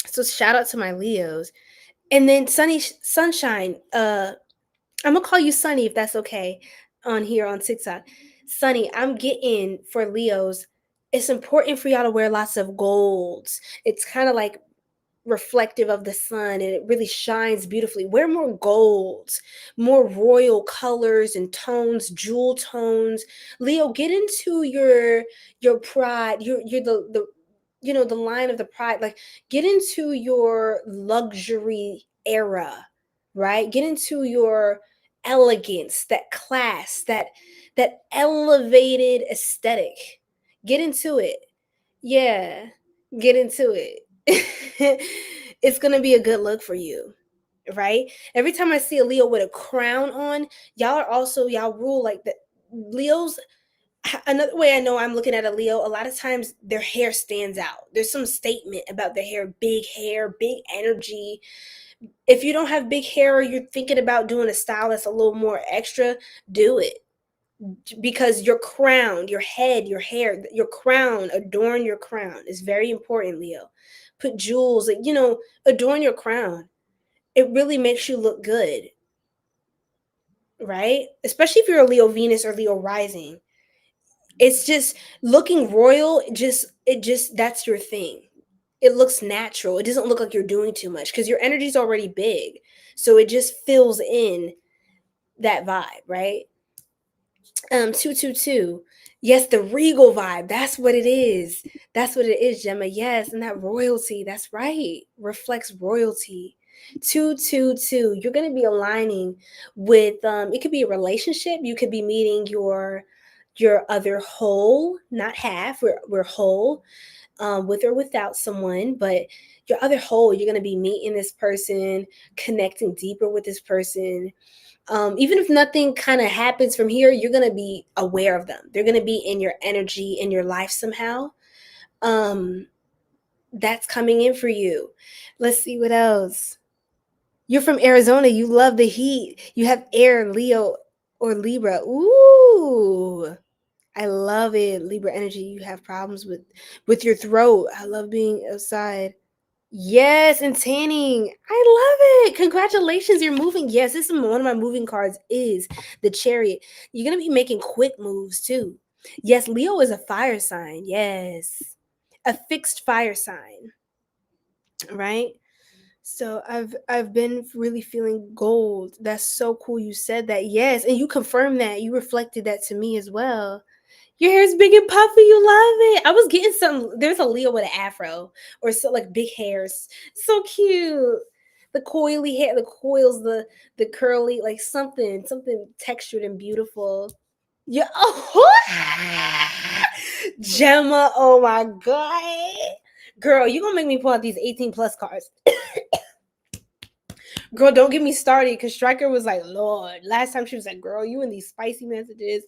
So shout out to my Leos. And then Sunshine, I'm gonna call you Sunny if that's okay on here on TikTok. Sunny, I'm getting for Leos, it's important for y'all to wear lots of golds. It's kind of like reflective of the sun and it really shines beautifully. Wear more golds, more royal colors and tones, jewel tones. Leo, get into your pride. You're the the line of the pride. Like, get into your luxury era, right? Get into your elegance, that class, that elevated aesthetic. Get into it. Yeah, get into it. It's gonna be a good look for you, right? Every time I see a Leo with a crown on, y'all rule like that. Leos, another way I know I'm looking at a Leo, a lot of times their hair stands out. There's some statement about their hair, big energy. If you don't have big hair or you're thinking about doing a style that's a little more extra, do it. Because your crown, your head, your hair, your crown, adorn your crown is very important, Leo. Put jewels, like, adorn your crown. It really makes you look good, right? Especially if you're a Leo Venus or Leo rising. It's just looking royal, that's your thing. It looks natural. It doesn't look like you're doing too much because your energy's already big. So it just fills in that vibe, right? 222. Yes, the regal vibe. That's what it is. That's what it is, Gemma. Yes, and that royalty. That's right. Reflects royalty. 222. You're going to be aligning with it could be a relationship. You could be meeting your other whole, not half. We're whole, with or without someone, but your other whole, you're going to be meeting this person, connecting deeper with this person. Even if nothing kind of happens from here, you're going to be aware of them. They're going to be in your energy, in your life somehow. That's coming in for you. Let's see what else. You're from Arizona. You love the heat. You have air, Leo or Libra. Ooh, I love it. Libra energy. You have problems with your throat. I love being outside. Yes, and tanning. I love it. Congratulations, you're moving. Yes, this is one of my moving cards is the Chariot. You're going to be making quick moves too. Yes, Leo is a fire sign. Yes. A fixed fire sign. Right? So I've been really feeling gold. That's so cool you said that. Yes, and you confirmed that. You reflected that to me as well. Your hair's big and puffy. You love it. I was getting some. There's a Leo with an afro or so, like big hairs. So cute. The coily hair, the coils, the curly, like something textured and beautiful. Yeah. Gemma, oh my God. Girl, you gonna make me pull out these 18 plus cards. Girl, don't get me started, because Striker was like, Lord. Last time she was like, girl, you and these spicy messages.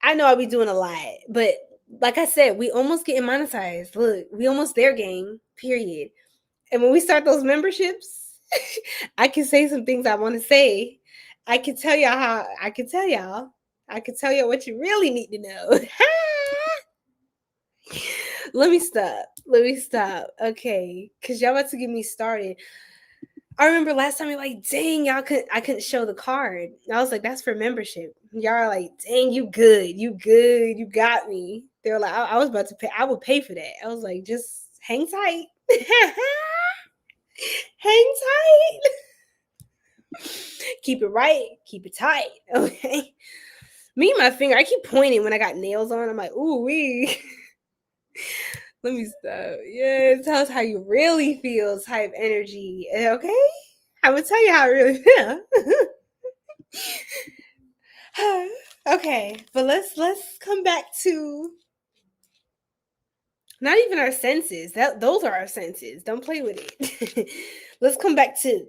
I know I'll be doing a lot, but like I said, we almost getting monetized. Look, we almost there, gang, period. And when we start those memberships, I can say some things I want to say. I can tell y'all how, I can tell y'all what you really need to know. Let me stop. Okay, because y'all about to get me started. I remember last time you're like, dang, I couldn't show the card. I was like, that's for membership. Y'all are like, dang, you good, you got me. They were like, I was about to pay, I would pay for that. I was like, just hang tight. Hang tight. Keep it right, keep it tight. Okay. Me and my finger, I keep pointing when I got nails on. I'm like, ooh wee. Let me stop. Yeah, tell us how you really feel type energy. Okay? I would tell you how I really feel. Okay, but let's come back to not even our senses. Those are our senses. Don't play with it. Let's come back to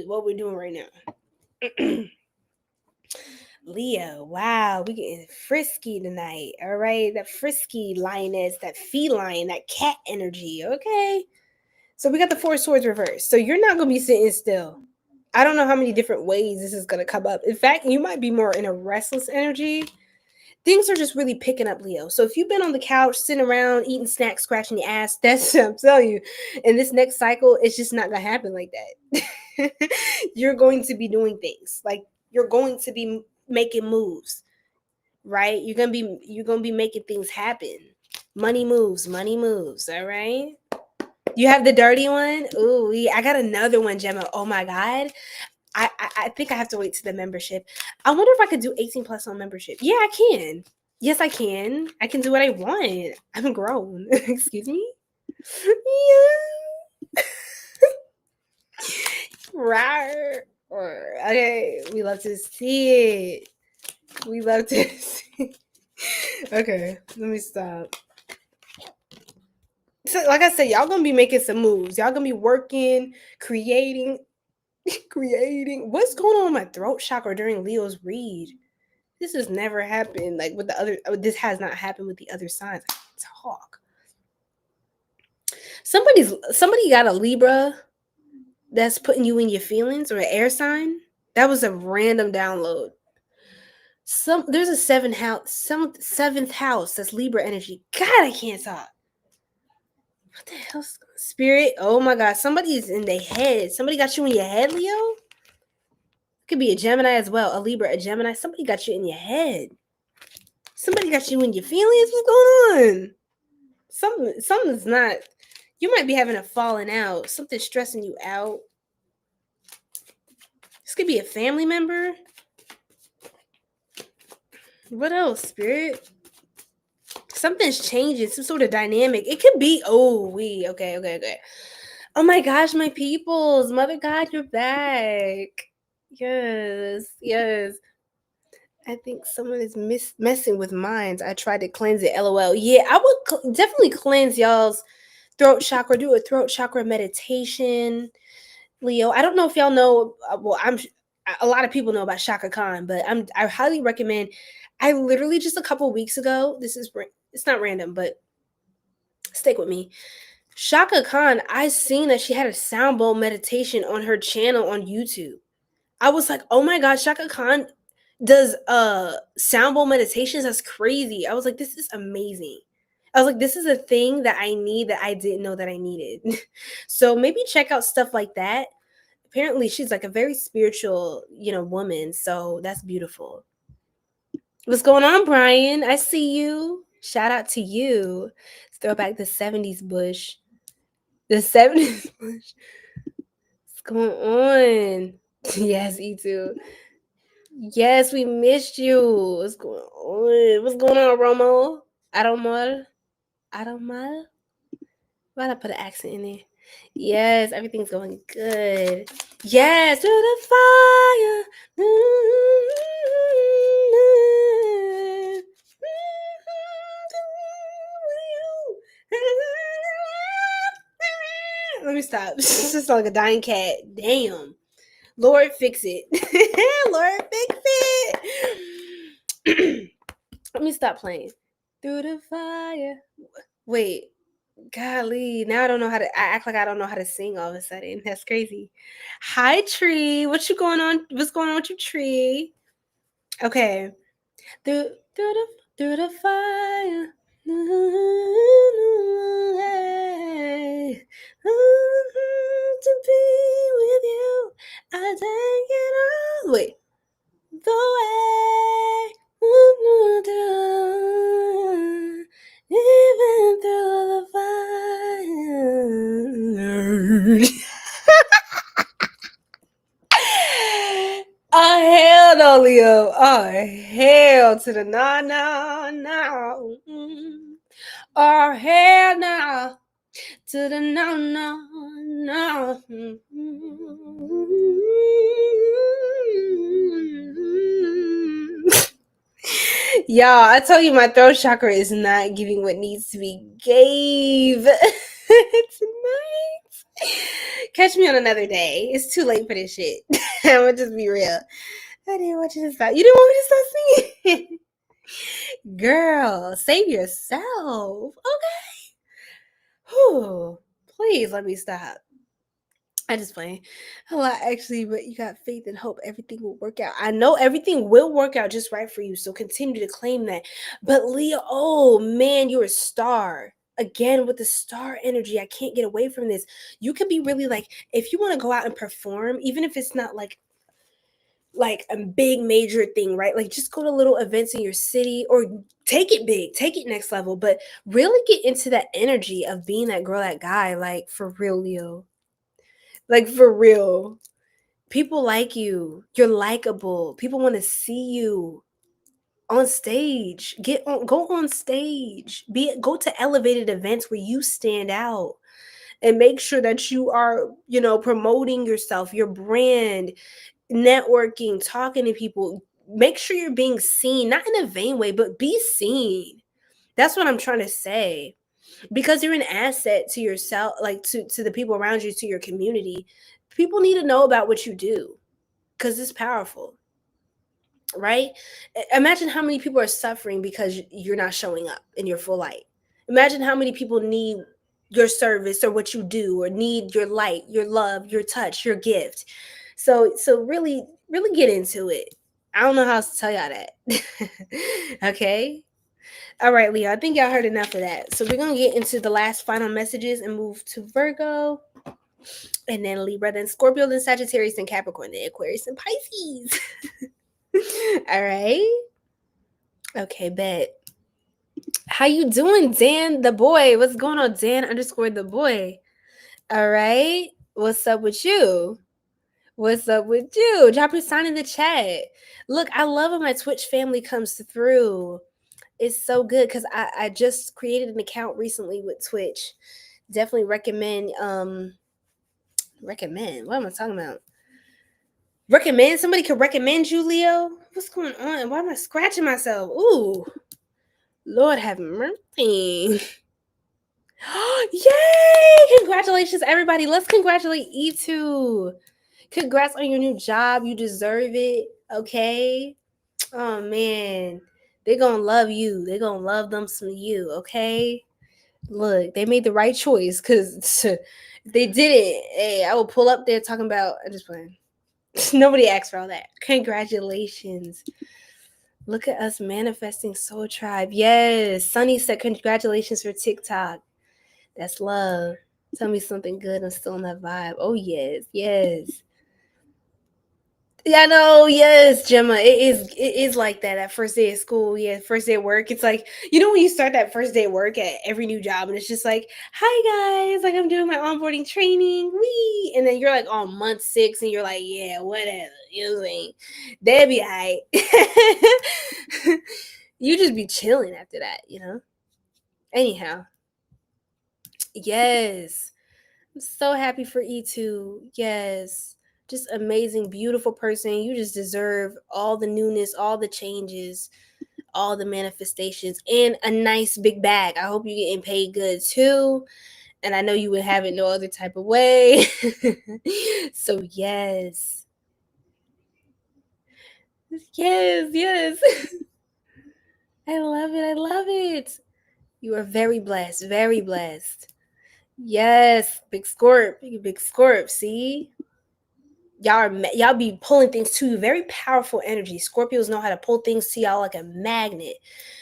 what we're doing right now. Leo, wow, we getting frisky tonight. All right, that frisky lioness, that feline, that cat energy. Okay, so we got the Four Swords reversed. So you're not gonna be sitting still. I don't know how many different ways this is gonna come up. In fact, you might be more in a restless energy. Things are just really picking up, Leo. So if you've been on the couch, sitting around, eating snacks, scratching your ass, that's I'm telling you. In this next cycle, it's just not gonna happen like that. You're going to be doing things. Like you're going to be making moves, right? You're gonna be making things happen. Money moves, all right? You have the dirty one. Ooh, I got another one, Gemma. Oh my God. I think I have to wait to the membership. I wonder if I could do 18 plus on membership. Yeah, I can. Yes, I can. I can do what I want. I'm grown. Excuse me? Yeah. Rawr. Okay, we love to see it. We love to see. Okay, let me stop. So, like I said, y'all gonna be making some moves. Y'all gonna be working, creating. What's going on with my throat chakra during Leo's read? This has never happened. Like with the other, this has not happened with the other signs. I can't talk. Somebody got a Libra that's putting you in your feelings, or an air sign. That was a random download. There's a seventh house that's Libra energy. God, I can't talk. What the hell, spirit? Oh my God, somebody's in their head. Somebody got you in your head, Leo. Could be a Gemini as well, a Libra, a Gemini. Somebody got you in your head. Somebody got you in your feelings. What's going on? Something's not. You might be having a falling out. Something's stressing you out. This could be a family member. What else, spirit? Something's changing. Some sort of dynamic. It could be. Okay. Oh my gosh, my peoples. Mother God, you're back. Yes. I think someone is messing with minds. I tried to cleanse it. LOL. Yeah, I would definitely cleanse y'all's throat chakra. Do a throat chakra meditation, Leo. I don't know if y'all know. Well, a lot of people know about Shaka Khan, but I highly recommend. I literally just a couple weeks ago. It's not random, but stick with me. Shaka Khan. I seen that she had a sound bowl meditation on her channel on YouTube. I was like, oh my God, Shaka Khan does sound bowl meditations. That's crazy. I was like, this is amazing. I was like, this is a thing that I need that I didn't know that I needed. So maybe check out stuff like that. Apparently she's like a very spiritual, woman. So that's beautiful. What's going on, Brian? I see you. Shout out to you. Let's throw back the 70s bush. The 70s bush. What's going on? Yes, E2. Yes, we missed you. What's going on? What's going on, Romo? Adomar? Why'd I put an accent in there? Yes, everything's going good. Yes, through the fire. Let me stop. It's just like a dying cat. Damn. Lord, fix it. Lord, fix it. Let me stop playing. Through the fire. Wait. Golly. Now I don't know how to. I act like I don't know how to sing all of a sudden. That's crazy. Hi, Tree. What you going on? What's going on with you, Tree? Okay. Through the fire. To be with you, I take it all. Wait, the way, even through the fire. Oh hell no, Leo. Oh hell to the no. Oh hell no. To the no. Y'all, I told you my throat chakra is not giving what needs to be gave tonight. Catch me on another day. It's too late for this shit. I'm gonna just be real. I didn't want you to stop. You didn't want me to stop singing. Girl, save yourself. Okay. Whew. Please let me stop. I just playing a lot actually, but you got faith and hope everything will work out. I know everything will work out just right for you, so continue to claim that. But Leo, oh man, you're a star. Again with the star energy, I can't get away from this. You could be really like, if you want to go out and perform, even if it's not like a big major thing, right? Like just go to little events in your city or take it big, take it next level, but really get into that energy of being that girl, that guy, like for real, Leo. Like for real. People like you. You're likable. People want to see you on stage. Go on stage. Go to elevated events where you stand out. And make sure that you are, promoting yourself, your brand, networking, talking to people. Make sure you're being seen, not in a vain way, but be seen. That's what I'm trying to say. Because you're an asset to yourself, like to the people around you, to your community. People need to know about what you do because it's powerful, right? Imagine how many people are suffering because you're not showing up in your full light. Imagine how many people need your service or what you do, or need your light, your love, your touch, your gift. So really get into it. I don't know how else to tell y'all that. Okay. All right, Leo, I think y'all heard enough of that. So we're going to get into the last final messages and move to Virgo, and then Libra, then Scorpio, then Sagittarius, then Capricorn, then Aquarius, and Pisces. All right. Okay, bet. How you doing, Dan the boy? What's going on, Dan_the boy? All right. What's up with you? What's up with you? Drop your sign in the chat. Look, I love when my Twitch family comes through. It's so good because I just created an account recently with Twitch. Definitely recommend. Recommend? What am I talking about? Recommend? Somebody could recommend you, Leo? What's going on? Why am I scratching myself? Ooh. Lord have mercy. Yay! Congratulations, everybody. Let's congratulate 𝘓𝑡wo. Congrats on your new job. You deserve it. Okay? Oh, man. They're going to love you. They're going to love them some you. Okay? Look, they made the right choice because they did it. Hey, I will pull up there talking about. I'm just playing. Nobody asked for all that. Congratulations. Look at us manifesting Soul Tribe. Yes. Sunny said, congratulations for TikTok. That's love. Tell me something good. I'm still in that vibe. Oh, yes. Yes. Yeah, no, yes, Gemma. It is like that first day of school. Yeah, first day of work. It's like, when you start that first day of work at every new job, and it's just like, hi guys, like I'm doing my onboarding training. Wee. And then you're like on month 6 and you're like, yeah, whatever. You know what I'm saying? That'd be all right. You just be chilling after that, Anyhow. Yes. I'm so happy for 𝘓𝑡wo. Yes. Just amazing, beautiful person. You just deserve all the newness, all the changes, all the manifestations, and a nice big bag. I hope you're getting paid good too. And I know you would have it no other type of way. So yes. Yes. I love it. I love it. You are very blessed. Very blessed. Yes. Big Scorp. Big Scorp. See? Y'all be pulling things to you. Very powerful energy. Scorpios know how to pull things to y'all like a magnet.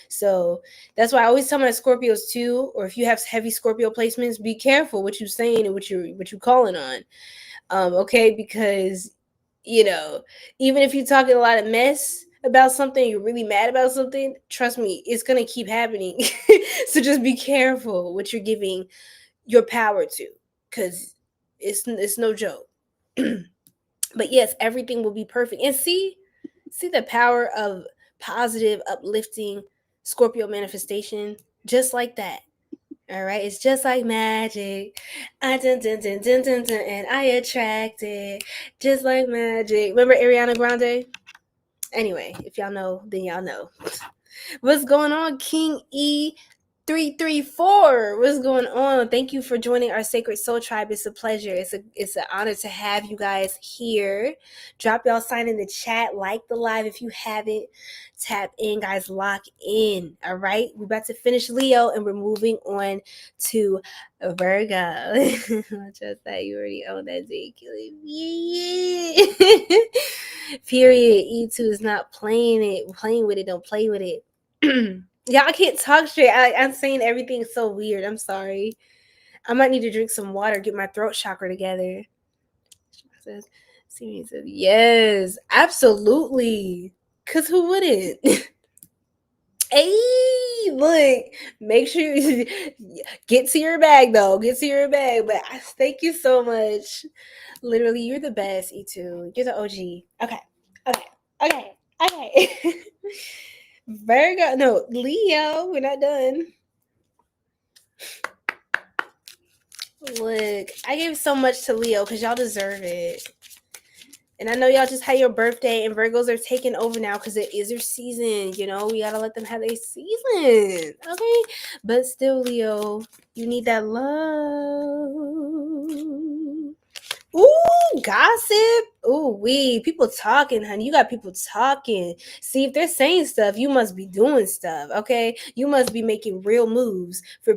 So that's why I always tell my Scorpios too, or if you have heavy Scorpio placements, be careful what you're saying and what you're calling on. Okay, because even if you're talking a lot of mess about something, you're really mad about something, trust me, it's gonna keep happening. So just be careful what you're giving your power to, because it's no joke. But yes, everything will be perfect. And see the power of positive, uplifting Scorpio manifestation, just like that. All right, it's just like magic. And I attract it, just like magic. Remember Ariana Grande? Anyway, if y'all know, then y'all know. What's going on, King E334? What's going on? Thank you for joining our Sacred Soul Tribe. It's a pleasure. It's an honor to have you guys here. Drop y'all sign in the chat. Like the live if you haven't. Tap in, guys. Lock in. All right. We're about to finish Leo and we're moving on to Virgo. Just that you already own that Z. Yeah. Period. E2 is not playing with it. Don't play with it. Yeah, I can't talk straight. I'm saying everything so weird. I'm sorry. I might need to drink some water, get my throat chakra together. Sirian says, yes, absolutely. Because who wouldn't? Hey, look, make sure you get to your bag, though. Get to your bag. But thank you so much. Literally, you're the best, E2. You're the OG. Okay. Virgo, no, Leo, we're not done. Look, I gave so much to Leo because y'all deserve it. And I know y'all just had your birthday and Virgos are taking over now because it is your season. We got to let them have their season. Okay? But still, Leo, you need that love. Ooh, gossip. Ooh, people talking, honey. You got people talking. See, if they're saying stuff, you must be doing stuff, okay? You must be making real moves for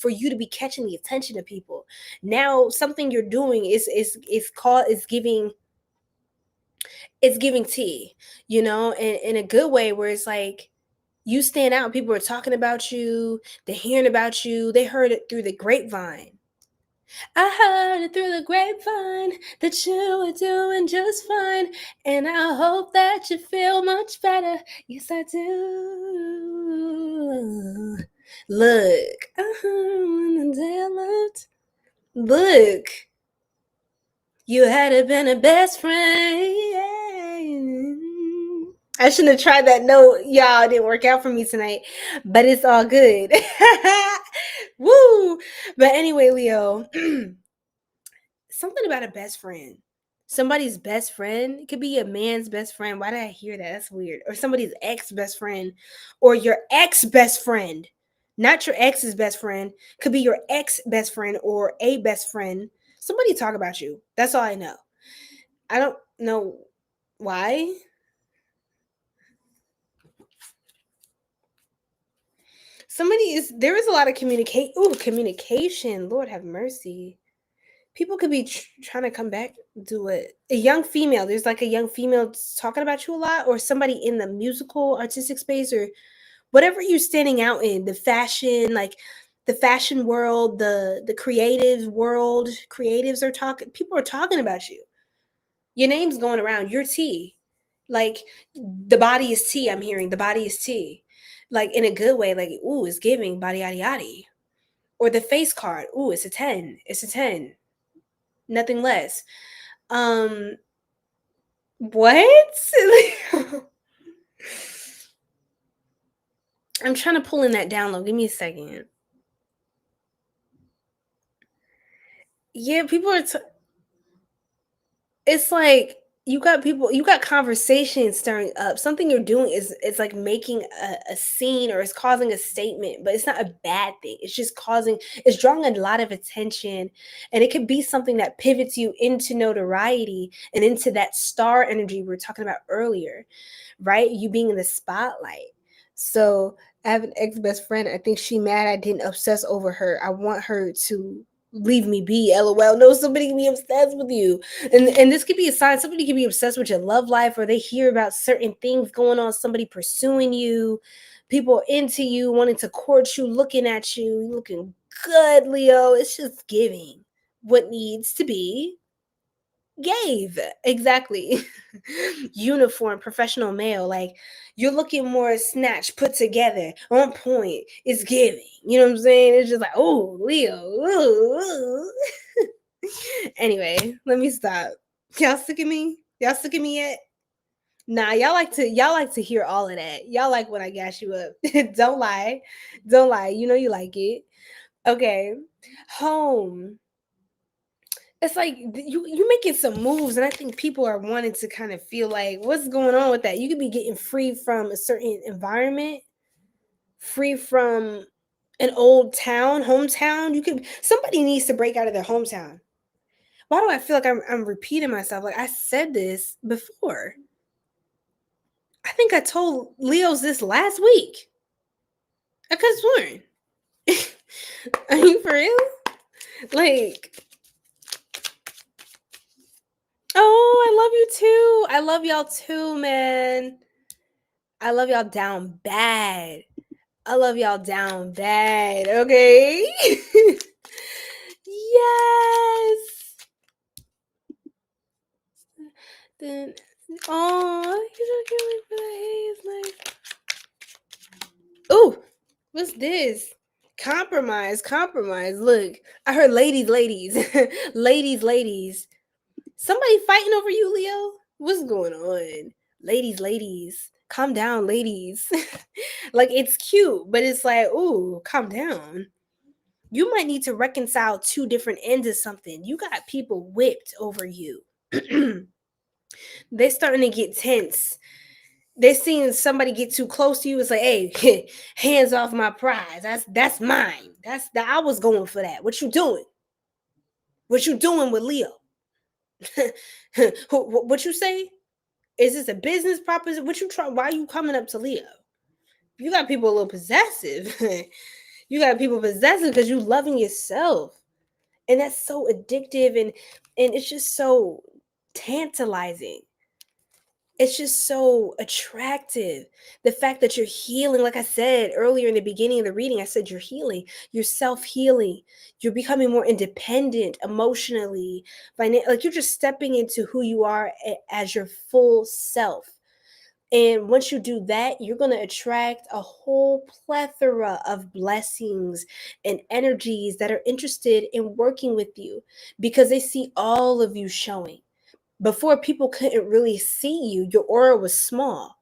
you to be catching the attention of people. Now, something you're doing is giving tea, in a good way where it's like you stand out. People are talking about you. They're hearing about you. They heard it through the grapevine. I heard it through the grapevine that you were doing just fine, and I hope that you feel much better. Yes, I do. Look, look, you had been a best friend. I shouldn't have tried that note. Y'all, it didn't work out for me tonight, but it's all good. Woo! But anyway, Leo, something about a best friend. Somebody's best friend. It could be a man's best friend. Why did I hear that? That's weird. Or somebody's ex-best friend. Or your ex-best friend. Not your ex's best friend. Could be your ex-best friend or a best friend. Somebody talk about you. That's all I know. I don't know why. There is a lot of communication. Lord have mercy. People could be trying to come back to it. A young female. There's like a young female talking about you a lot, or somebody in the musical, artistic space, or whatever you're standing out in. The fashion, like the fashion world, the creative world. Creatives are talking. People are talking about you. Your name's going around. You're T. Like the body is T. I'm hearing the body is T. Like in a good way. Like ooh, it's giving body yada yada. Or the face card. Ooh, it's a 10. It's a 10. Nothing less. What? I'm trying to pull in that download. Give me a second. Yeah, people are. It's like you got people, you got conversations stirring up. Something you're doing is it's like making a scene, or it's causing a statement, but it's not a bad thing. It's just causing, it's drawing a lot of attention, and it could be something that pivots you into notoriety and into that star energy we were talking about earlier, right? You being in the spotlight. So I have an ex-best friend. I think she mad I didn't obsess over her. I want her to leave me be. LOL. No, somebody can be obsessed with you. And this could be a sign. Somebody could be obsessed with your love life, or they hear about certain things going on, somebody pursuing you, people into you, wanting to court you, looking at you, looking good, Leo. It's just giving what needs to be gave. Exactly. Uniform, professional male. Like, you're looking more snatched, put together, on point. It's giving. You know what I'm saying? It's just like, oh, Leo. Ooh, ooh. Anyway, let me stop. Y'all sick of me? Y'all sick of me yet? Nah, y'all like to hear all of that. Y'all like when I gas you up. Don't lie. Don't lie. You know you like it. Okay. Home. It's like you making some moves, and I think people are wanting to kind of feel like, what's going on with that? You could be getting free from a certain environment, free from an old town, hometown. Somebody needs to break out of their hometown. Why do I feel like I'm repeating myself? Like, I said this before. I think I told Leos this last week. I could have sworn. Are you for real? Like, oh, I love you too. I love y'all too, man. I love y'all down bad. I love y'all down bad, okay? Yes. Then, oh, you don't get like for the haze, like. Ooh, what's this? Compromise. Look, I heard ladies, ladies. Somebody fighting over you, Leo? What's going on? Ladies. Calm down, ladies. Like, it's cute, but it's like, ooh, calm down. You might need to reconcile two different ends of something. You got people whipped over you. They starting to get tense. They're seeing somebody get too close to you. It's like, hey, hands off my prize. That's mine. I was going for that. What you doing? What you doing with Leo? What you say? Is this a business proposition? What you try? Why are you coming up to Leo? You got people a little possessive. You got people possessive because you loving yourself, and that's so addictive, and it's just so tantalizing. It's just so attractive. The fact that you're healing, like I said earlier in the beginning of the reading, I said you're healing, you're self-healing, you're becoming more independent emotionally, like you're just stepping into who you are as your full self. And once you do that, you're going to attract a whole plethora of blessings and energies that are interested in working with you because they see all of you showing. Before, people couldn't really see you. Your aura was small.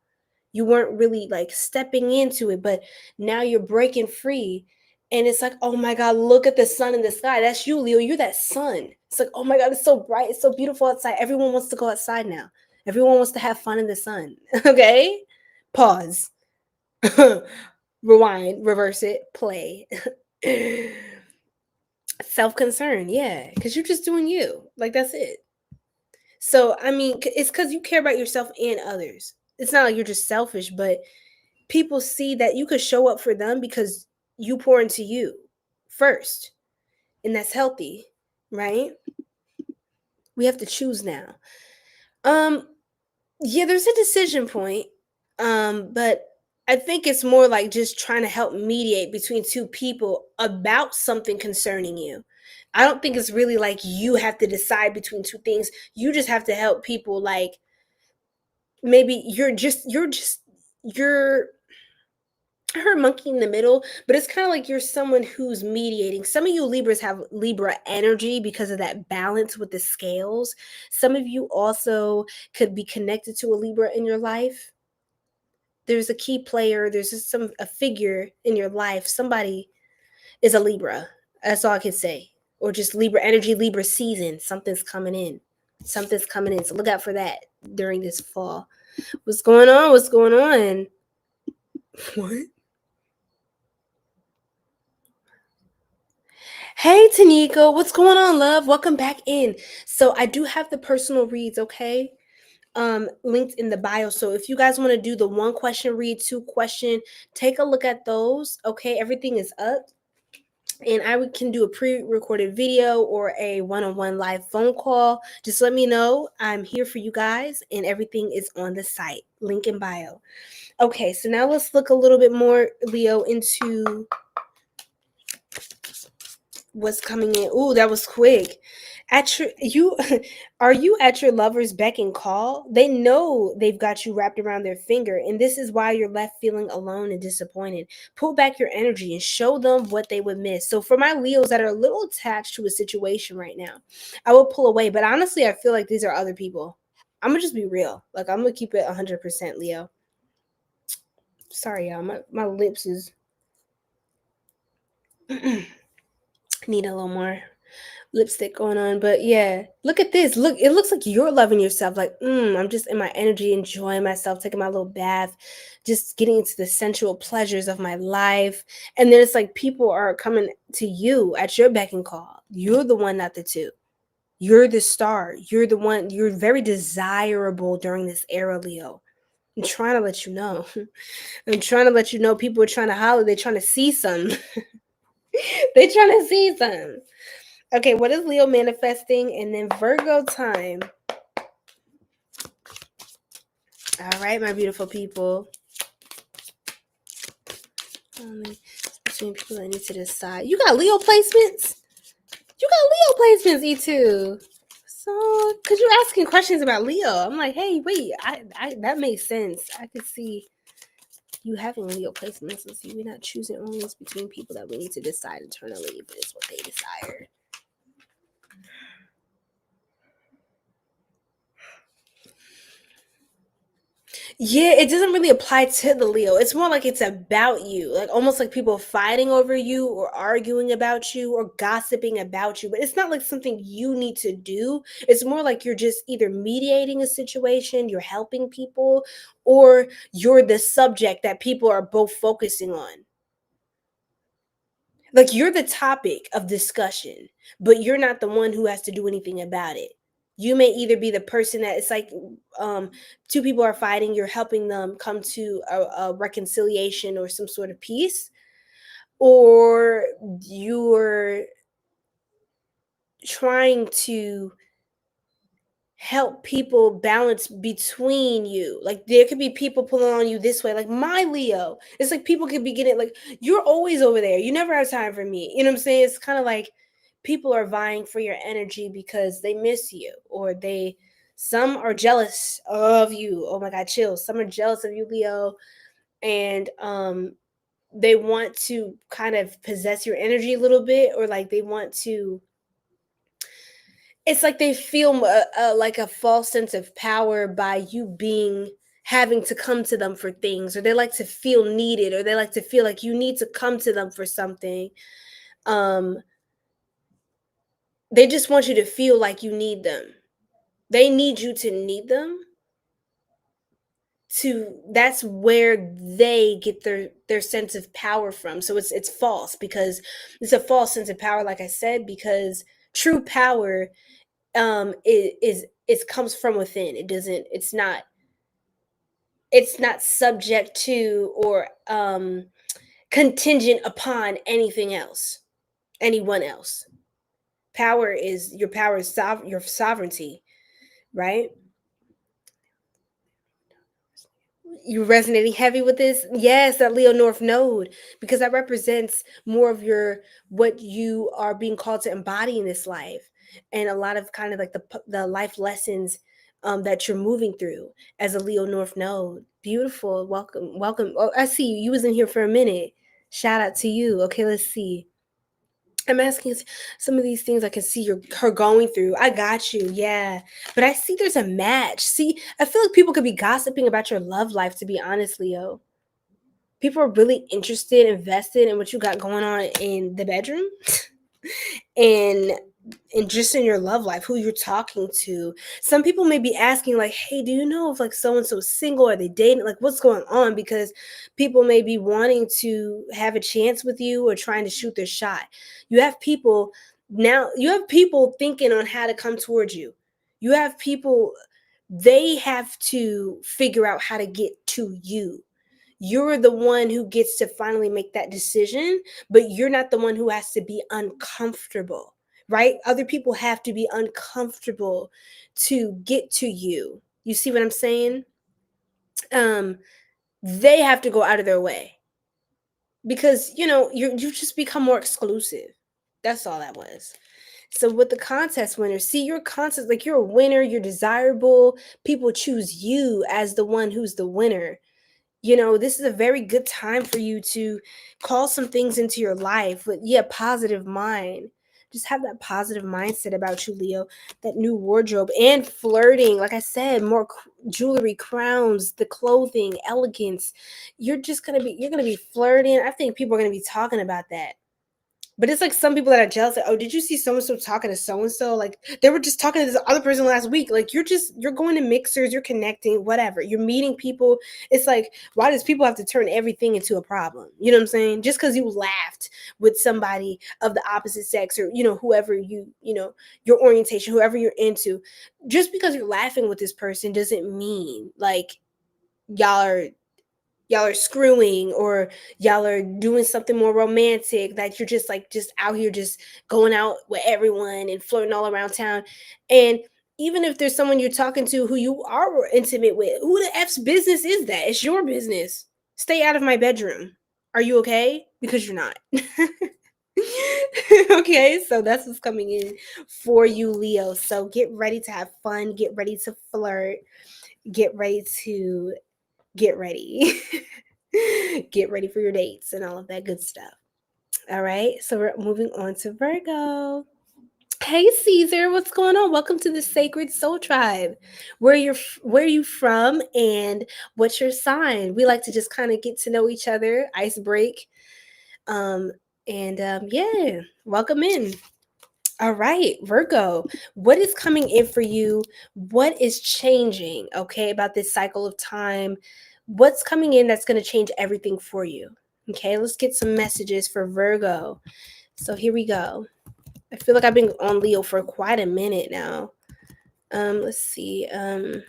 You weren't really like stepping into it, but now you're breaking free. And it's like, oh my God, look at the sun in the sky. That's you, Leo. You're that sun. It's like, oh my God, it's so bright. It's so beautiful outside. Everyone wants to go outside now. Everyone wants to have fun in the sun. Okay? Pause. Rewind, reverse it, play. Self-concern, yeah. Because you're just doing you. Like, that's it. So, I mean, it's because you care about yourself and others. It's not like you're just selfish, but people see that you could show up for them because you pour into you first. And that's healthy, right? We have to choose now. Yeah, there's a decision point. But I think it's more like just trying to help mediate between two people about something concerning you. I don't think it's really like you have to decide between two things. You just have to help people, like, maybe you're her monkey in the middle, but it's kind of like you're someone who's mediating. Some of you Libras have Libra energy because of that balance with the scales. Some of you also could be connected to a Libra in your life. There's a key player, there's just a figure in your life. Somebody is a Libra. That's all I can say. Or just Libra energy, Libra season. Something's coming in. Something's coming in, so look out for that during this fall. What's going on? What's going on? What? Hey, Tanika, what's going on, love? Welcome back in. So I do have the personal reads, okay? Linked in the bio. So if you guys want to do the 1 question read, 2 question, take a look at those, okay? Everything is up. And I can do a pre-recorded video or a one-on-one live phone call. Just let me know. I'm here for you guys, and everything is on the site. Link in bio. Okay, so now let's look a little bit more, Leo, into what's coming in. Ooh, that was quick. Are you at your lover's beck and call? They know they've got you wrapped around their finger, and this is why you're left feeling alone and disappointed. Pull back your energy and show them what they would miss. So for my Leos that are a little attached to a situation right now, I will pull away. But honestly, I feel like these are other people. I'm gonna just be real. Like, I'm gonna keep it 100%, Leo. Sorry, y'all. My lips is need a little more lipstick going on. But yeah, look at this. Look, it looks like you're loving yourself. Like, I'm just in my energy, enjoying myself, taking my little bath, just getting into the sensual pleasures of my life. And then it's like people are coming to you at your beck and call. You're the one, not the two. You're the star. You're the one. You're very desirable during this era, Leo. I'm trying to let you know. I'm trying to let you know people are trying to holler. They're trying to see something. They're trying to see something. Okay, what is Leo manifesting? And then Virgo time. All right, my beautiful people. Only between people that need to decide. You got Leo placements? You got Leo placements, E2. So, because you're asking questions about Leo. I'm like, hey, wait, I that makes sense. I could see you having Leo placements. Let's see, we're not choosing only between people that we need to decide internally, but it's what they desire. Yeah, it doesn't really apply to the Leo. It's more like it's about you. Like almost like people fighting over you or arguing about you or gossiping about you. But it's not like something you need to do. It's more like you're just either mediating a situation, you're helping people, or you're the subject that people are both focusing on. Like you're the topic of discussion, but you're not the one who has to do anything about it. You may either be the person that it's like two people are fighting, you're helping them come to a reconciliation or some sort of peace, or you're trying to help people balance between you. Like there could be people pulling on you this way, like my Leo. It's like people could be getting like, you're always over there. You never have time for me. You know what I'm saying? It's kind of like people are vying for your energy because they miss you, or some are jealous of you. Oh my God, chills. Some are jealous of you, Leo. And they want to kind of possess your energy a little bit, or like they want to, it's like they feel like a false sense of power by you having to come to them for things, or they like to feel needed, or they like to feel like you need to come to them for something. They just want you to feel like you need them. They need you to need them. That's where they get their sense of power from. So it's false, because it's a false sense of power, like I said, because true power it comes from within. It's not subject to or contingent upon anything else, anyone else. Your power is your sovereignty, right? You resonating heavy with this? Yes, that Leo North Node, because that represents more of what you are being called to embody in this life, and a lot of kind of like the life lessons that you're moving through as a Leo North Node. Beautiful. Welcome. Oh, I see you. You was in here for a minute. Shout out to you. Okay, let's see. I'm asking some of these things I can see her going through. I got you. Yeah. But I see there's a match. See, I feel like people could be gossiping about your love life, to be honest, Leo. People are really interested, invested in what you got going on in the bedroom. And and just in your love life, who you're talking to. Some people may be asking, like, hey, do you know if like so and so is single? Are they dating? Like, what's going on? Because people may be wanting to have a chance with you or trying to shoot their shot. You have people thinking on how to come towards you. You have people, they have to figure out how to get to you. You're the one who gets to finally make that decision, but you're not the one who has to be uncomfortable, right? Other people have to be uncomfortable to get to you. You see what I'm saying? They have to go out of their way because, you just become more exclusive. That's all that was. So with the contest winner, see, your contest, like, you're a winner, you're desirable. People choose you as the one who's the winner. This is a very good time for you to call some things into your life with, positive mind. Just have that positive mindset about you, Leo. That new wardrobe and flirting. Like I said, more jewelry, crowns, the clothing, elegance. You're going to be flirting. I think people are going to be talking about that. But it's like some people that are jealous. Like, oh, did you see so-and-so talking to so-and-so? Like, they were just talking to this other person last week. Like, you're going to mixers, you're connecting, whatever. You're meeting people. It's like, why does people have to turn everything into a problem? You know what I'm saying? Just because you laughed with somebody of the opposite sex or, whoever your orientation, whoever you're into. Just because you're laughing with this person doesn't mean, like, y'all are screwing or y'all are doing something more romantic, that you're just out here just going out with everyone and flirting all around town. And even if there's someone you're talking to who you are intimate with, who the F's business is that? It's your business. Stay out of my bedroom. Are you okay? Because you're not. Okay, so that's what's coming in for you, Leo. So get ready to have fun, get ready to flirt, get ready to get ready. Get ready for your dates and all of that good stuff. All right, so we're moving on to Virgo. Hey, Caesar, what's going on? Welcome to the Sacred Soul Tribe. Where are you from, and what's your sign? We like to just kind of get to know each other, ice break, yeah, welcome in. All right, Virgo, what is coming in for you? What is changing, okay, about this cycle of time? What's coming in that's going to change everything for you? Okay, let's get some messages for Virgo. So here we go. I feel like I've been on Leo for quite a minute now. Let's see. Let's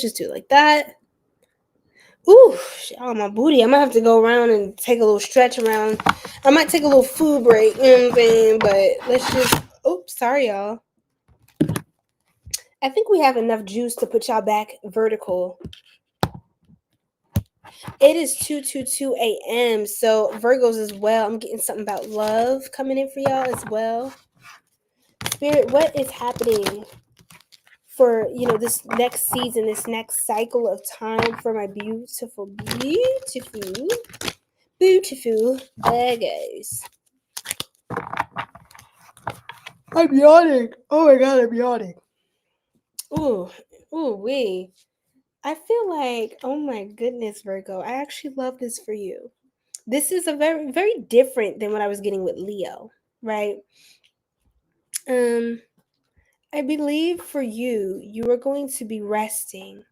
just do it like that. Ooh, on my booty. I might have to go around and take a little stretch around. I might take a little food break, you know what I'm saying? But let's just, oops, sorry, y'all. I think we have enough juice to put y'all back vertical. It is 2:22 a.m. So Virgos as well. I'm getting something about love coming in for y'all as well. Spirit, what is happening for, this next season, this next cycle of time for my beautiful Virgos? I'm yawning. Oh my God, I'm yawning. Ooh, wee. I feel like, oh my goodness, Virgo, I actually love this for you. This is a very, very different than what I was getting with Leo, right? I believe for you, you are going to be resting.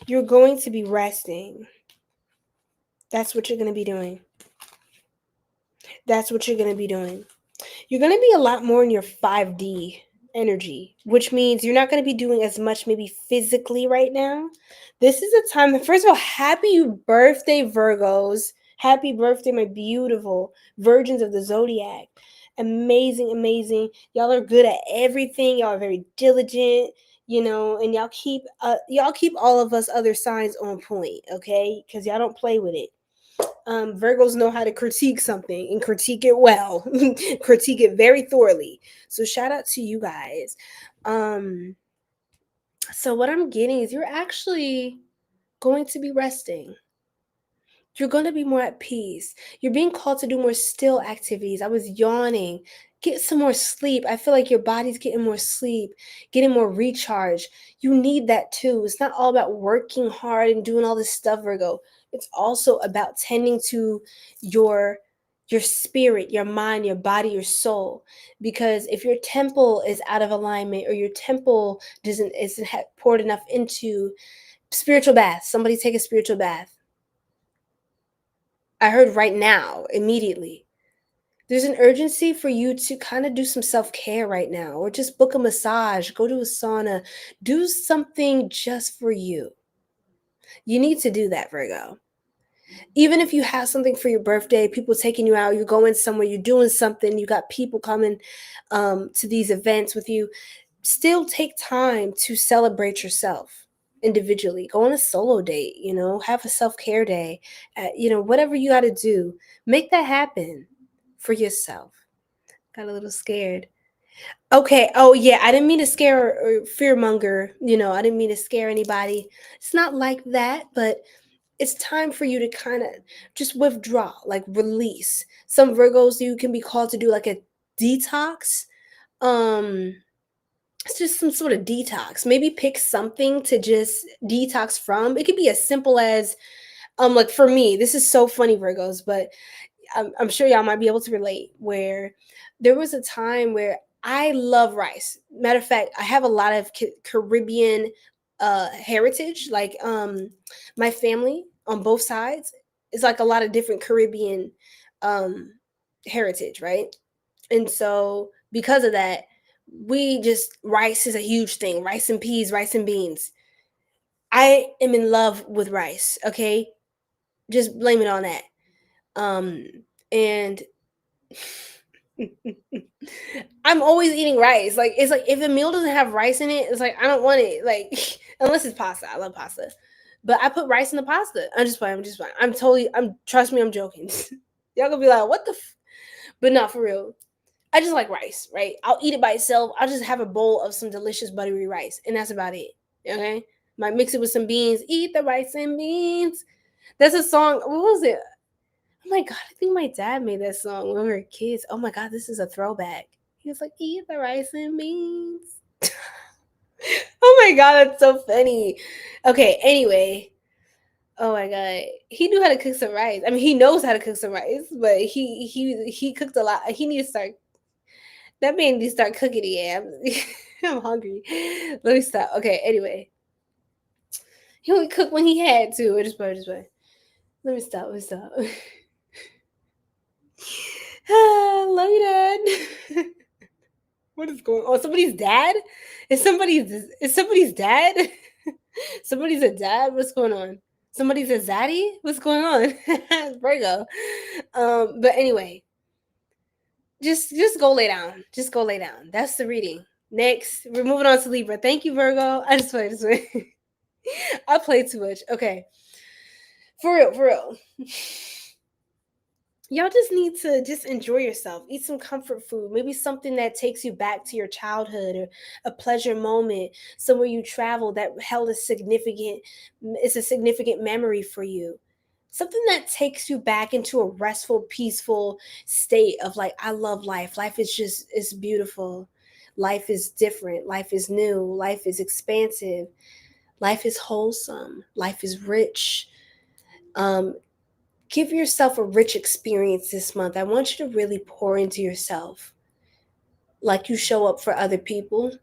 You're going to be resting. That's what you're going to be doing. That's what you're going to be doing. You're going to be a lot more in your 5D energy, which means you're not going to be doing as much maybe physically right now. This is a time that, first of all, happy birthday, Virgos. Happy birthday, my beautiful virgins of the Zodiac. Amazing, amazing. Y'all are good at everything. Y'all are very diligent, and y'all keep all of us other signs on point, okay? Because y'all don't play with it. Virgos know how to critique something and critique it well, critique it very thoroughly. So shout out to you guys. So what I'm getting is you're actually going to be resting. You're going to be more at peace. You're being called to do more still activities. I was yawning. Get some more sleep. I feel like your body's getting more sleep, getting more recharge. You need that too. It's not all about working hard and doing all this stuff, Virgo. It's also about tending to your your spirit, your mind, your body, your soul. Because if your temple is out of alignment, or your temple isn't poured enough into spiritual bath, somebody take a spiritual bath. I heard right now, immediately. There's an urgency for you to kind of do some self-care right now, or just book a massage, go to a sauna, do something just for you. You need to do that, Virgo. Even if you have something for your birthday, people taking you out, you're going somewhere, you're doing something, you got people coming to these events with you, still take time to celebrate yourself individually. Go on a solo date, have a self-care day, whatever you got to do, make that happen for yourself. Got a little scared. Okay. Oh, yeah. I didn't mean to scare or fearmonger. I didn't mean to scare anybody. It's not like that, but it's time for you to kind of just withdraw, like release. Some Virgos, you can be called to do like a detox. It's just some sort of detox. Maybe pick something to just detox from. It could be as simple as, like for me, this is so funny, Virgos, but I'm sure y'all might be able to relate, where there was a time where I love rice. Matter of fact, I have a lot of Caribbean heritage. Like my family on both sides is like a lot of different Caribbean um, heritage, right? And so because of that, rice is a huge thing. Rice and peas, rice and beans. I am in love with rice, okay? Just blame it on that. And I'm always eating rice. Like, it's like if a meal doesn't have rice in it, it's like I don't want it. Like unless it's pasta. I love pasta. But I put rice in the pasta. I'm just playing. Trust me, I'm joking. Y'all gonna be like, what the but not for real. I just like rice, right? I'll eat it by itself. I'll just have a bowl of some delicious buttery rice, and that's about it. Okay? Might mix it with some beans. Eat the rice and beans. That's a song. What was it? Oh my God, I think my dad made that song when we were kids. Oh my God, this is a throwback. He was like, eat the rice and beans. Oh my God, that's so funny. Okay, anyway. Oh my God. He knew how to cook some rice. I mean, he knows how to cook some rice, but he cooked a lot. He needs to start, that man needs to start cooking again. I'm hungry. Let me stop. Okay, anyway. He only cooked when he had to. Just way. Let me stop. Love you, Dad. What is going on? Somebody's dad? Is somebody's dad? Somebody's a dad? What's going on? Somebody's a zaddy? What's going on? Virgo. But anyway, just go lay down. Just go lay down. That's the reading. Next, we're moving on to Libra. Thank you, Virgo. I just play. I play too much. Okay. For real. Y'all just need to just enjoy yourself. Eat some comfort food. Maybe something that takes you back to your childhood, or a pleasure moment, somewhere you traveled that held a significant memory for you. Something that takes you back into a restful, peaceful state of like, I love life. Life is it's beautiful. Life is different. Life is new. Life is expansive. Life is wholesome. Life is rich. Give yourself a rich experience this month. I want you to really pour into yourself like you show up for other people.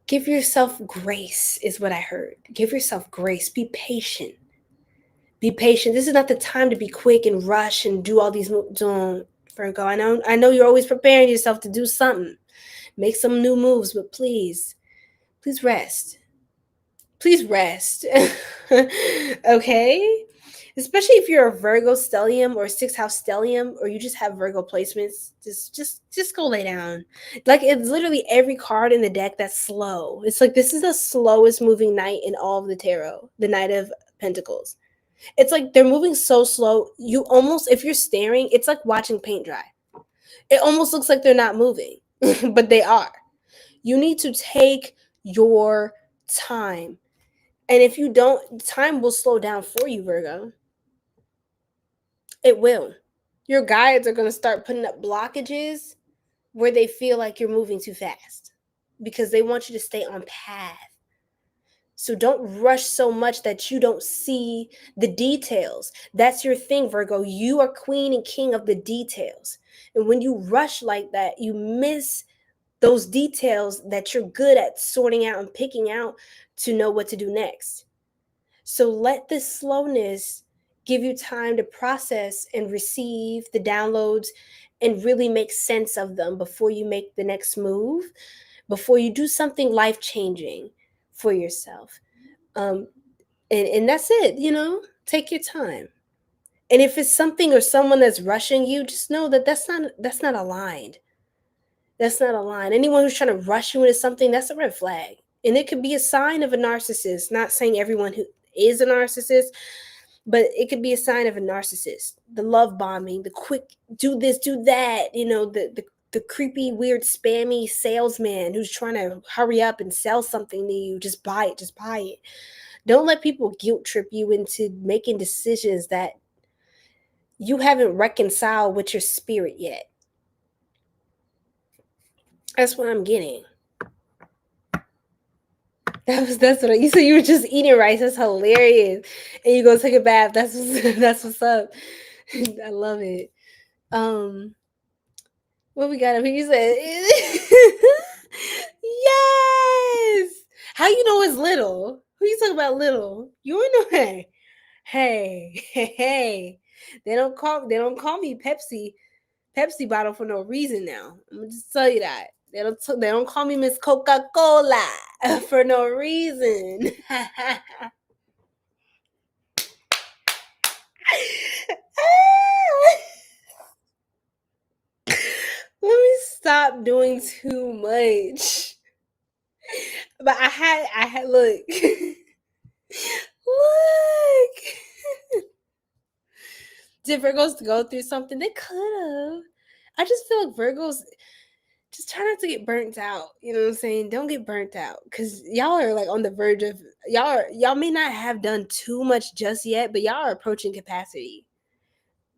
Give yourself grace, is what I heard. Give yourself grace. Be patient. Be patient. This is not the time to be quick and rush and do all these Virgo. I know you're always preparing yourself to do something. Make some new moves, but please rest. Please rest. Okay? Especially if you're a Virgo stellium or 6th house stellium, or you just have Virgo placements, just go lay down. Like, it's literally every card in the deck that's slow. It's like this is the slowest moving night in all of the tarot, the Knight of Pentacles. It's like they're moving so slow. You almost, if you're staring, it's like watching paint dry. It almost looks like they're not moving, but they are. You need to take your time. And if you don't, time will slow down for you, Virgo. It will. Your guides are going to start putting up blockages where they feel like you're moving too fast, because they want you to stay on path. So don't rush so much that you don't see the details. That's your thing, Virgo. You are queen and king of the details. And when you rush like that, you miss those details that you're good at sorting out and picking out to know what to do next. So let this slowness give you time to process and receive the downloads and really make sense of them before you make the next move, before you do something life-changing for yourself. And that's it, take your time. And if it's something or someone that's rushing you, just know that that's not aligned. That's not aligned. Anyone who's trying to rush you into something, that's a red flag. And it could be a sign of a narcissist. Not saying everyone who is a narcissist, but it could be a sign of a narcissist. The love bombing, the quick do this, do that, the creepy, weird, spammy salesman who's trying to hurry up and sell something to you. Just buy it, just buy it. Don't let people guilt trip you into making decisions that you haven't reconciled with your spirit yet. That's what I'm getting. That's what you said. You were just eating rice. That's hilarious. And you go take a bath. That's what's up. I love it. What we got up here? You said yes. How you know it's little? Who you talking about little? You know hey. They don't call me Pepsi bottle for no reason now. I'm gonna just tell you that. They don't call me Miss Coca-Cola for no reason. Let me stop doing too much. But I had look. Look. Did Virgos go through something? They could have. I just feel like Virgos just try not to get burnt out. You know what I'm saying? Don't get burnt out. Because y'all are like on the verge of y'all may not have done too much just yet, but y'all are approaching capacity.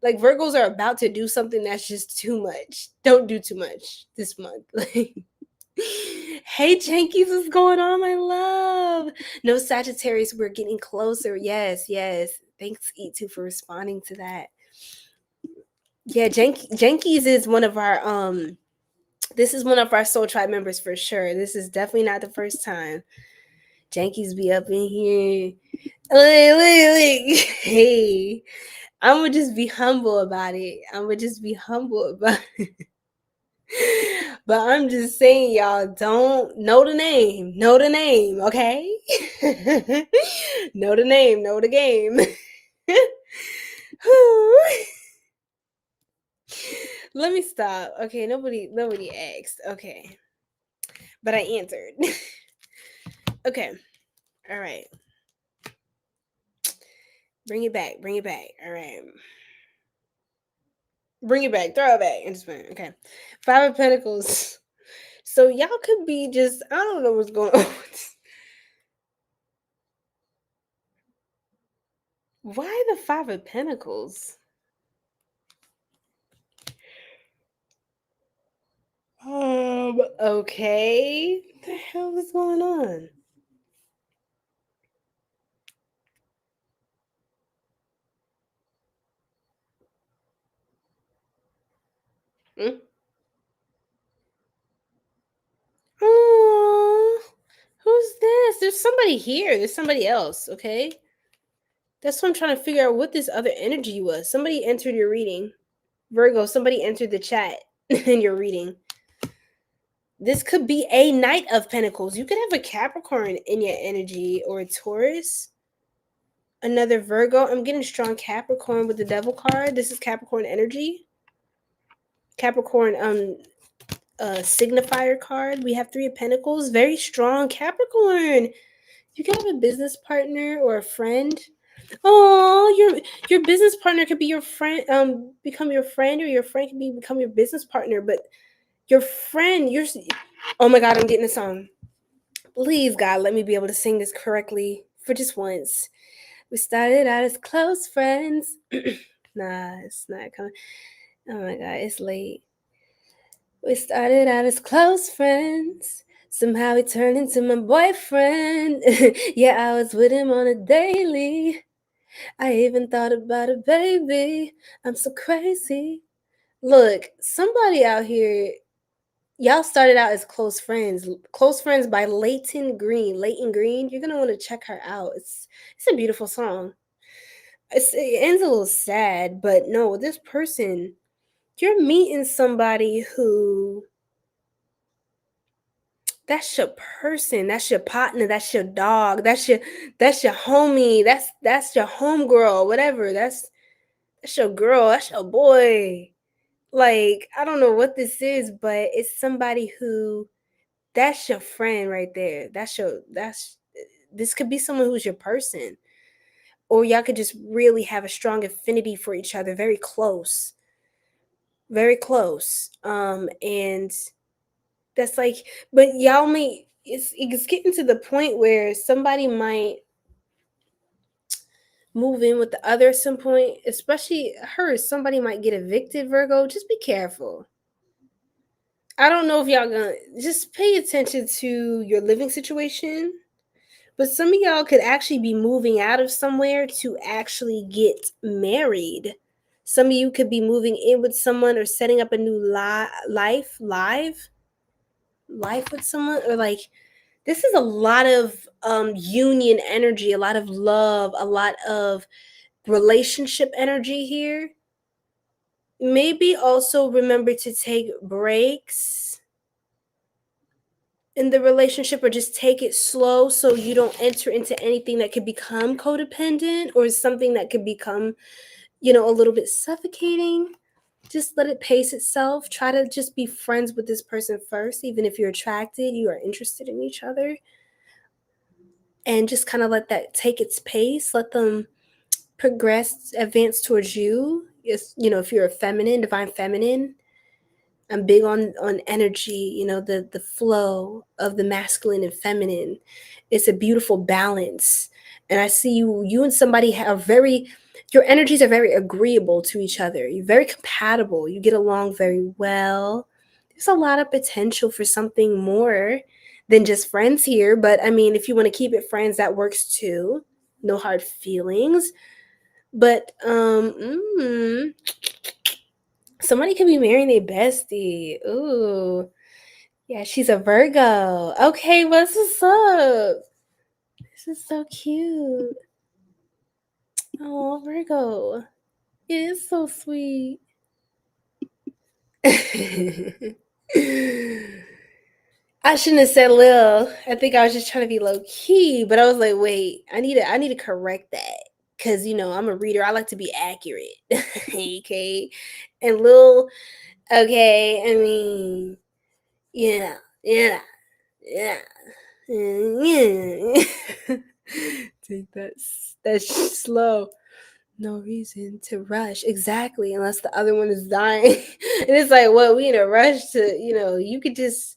Like Virgos are about to do something that's just too much. Don't do too much this month. Hey Jankies, what's going on, my love? No, Sagittarius, we're getting closer. Yes. Thanks, 𝘓𝑡wo, for responding to that. Yeah, Jankies is one of our this is one of our Soul Tribe members for sure. This is definitely not the first time. Jankies be up in here. Look. Hey, I'm gonna just be humble about it. But I'm just saying, y'all, don't know the name, okay? Know the name, know the game. Let me stop. Okay, nobody asked. Okay. But I answered. Okay. All right. Bring it back. All right. Bring it back. Throw it back. And just okay. 5 of Pentacles. So y'all could be just, I don't know what's going on. Why the 5 of Pentacles? Okay. What the hell is going on? Oh, who's this? There's somebody here. There's somebody else, okay? That's what I'm trying to figure out what this other energy was. Somebody entered your reading. Virgo, somebody entered the chat in your reading. This could be a Knight of Pentacles. You could have a Capricorn in your energy or a Taurus. Another Virgo. I'm getting strong Capricorn with the Devil card. This is Capricorn energy. Capricorn signifier card. We have 3 of Pentacles. Very strong Capricorn. You can have a business partner or a friend. Oh, your business partner could be your friend, become your friend, or your friend can become your business partner. But your friend, oh my God, I'm getting a song. Please, God, let me be able to sing this correctly for just once. We started out as close friends. Nah, it's not coming. Oh my God, it's late. We started out as close friends. Somehow he turned into my boyfriend. Yeah, I was with him on a daily. I even thought about a baby. I'm so crazy. Look, somebody out here, y'all started out as close friends. Close Friends by Leighton Green. Leighton Green, you're gonna want to check her out. It's a beautiful song. It ends a little sad, but no, this person, you're meeting somebody who, that's your person, that's your partner, that's your dog, that's your homie, that's your homegirl, whatever. That's your girl, that's your boy. Like, I don't know what this is, but it's somebody who, that's your friend right there. This could be someone who's your person. Or y'all could just really have a strong affinity for each other, very close. Very close. And that's like, but y'all may, it's getting to the point where somebody might move in with the other at some point, especially her. Somebody might get evicted, Virgo. Just be careful. I don't know if y'all gonna just pay attention to your living situation, but some of y'all could actually be moving out of somewhere to actually get married. Some of you could be moving in with someone or setting up a new life with someone, or like, this is a lot of union energy, a lot of love, a lot of relationship energy here. Maybe also remember to take breaks in the relationship, or just take it slow so you don't enter into anything that could become codependent or something that could become, a little bit suffocating. Just let it pace itself. Try to just be friends with this person first, even if you're attracted, you are interested in each other. And just kind of let that take its pace. Let them progress, advance towards you. If you're a feminine, divine feminine, I'm big on energy, the flow of the masculine and feminine. It's a beautiful balance. And I see you and somebody your energies are very agreeable to each other. You're very compatible. You get along very well. There's a lot of potential for something more than just friends here. But I mean, if you want to keep it friends, that works too. No hard feelings. But somebody could be marrying their bestie. Ooh. Yeah, she's a Virgo. Okay, what's up? This is so cute. Oh, Virgo. It is so sweet. I shouldn't have said Lil. I think I was just trying to be low key, but I was like, wait, I need to correct that. Cause I'm a reader. I like to be accurate. Okay. And Lil, okay, I mean, yeah. Take that slow. No reason to rush. Exactly, unless the other one is dying. And it's like, well, we in a rush to, you could just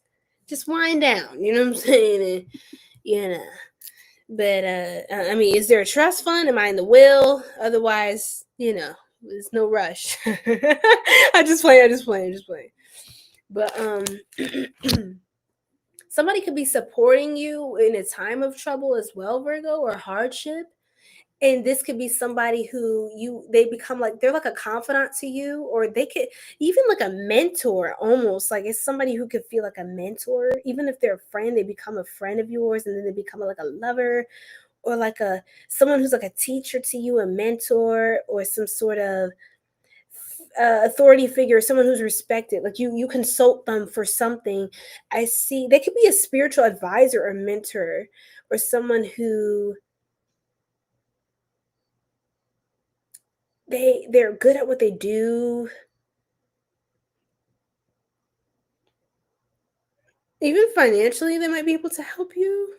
wind down, you know what I'm saying? And, but I mean, is there a trust fund? Am I in the will? Otherwise, there's no rush. I just playing. But somebody could be supporting you in a time of trouble as well, Virgo, or hardship. And this could be somebody who they become like, they're like a confidant to you, or they could even like a mentor almost. Like, it's somebody who could feel like a mentor. Even if they're a friend, they become a friend of yours, and then they become like a lover, or like someone who's like a teacher to you, a mentor, or some sort of authority figure, someone who's respected. Like, you consult them for something. I see they could be a spiritual advisor or mentor, or someone who they're good at what they do. Even financially, they might be able to help you.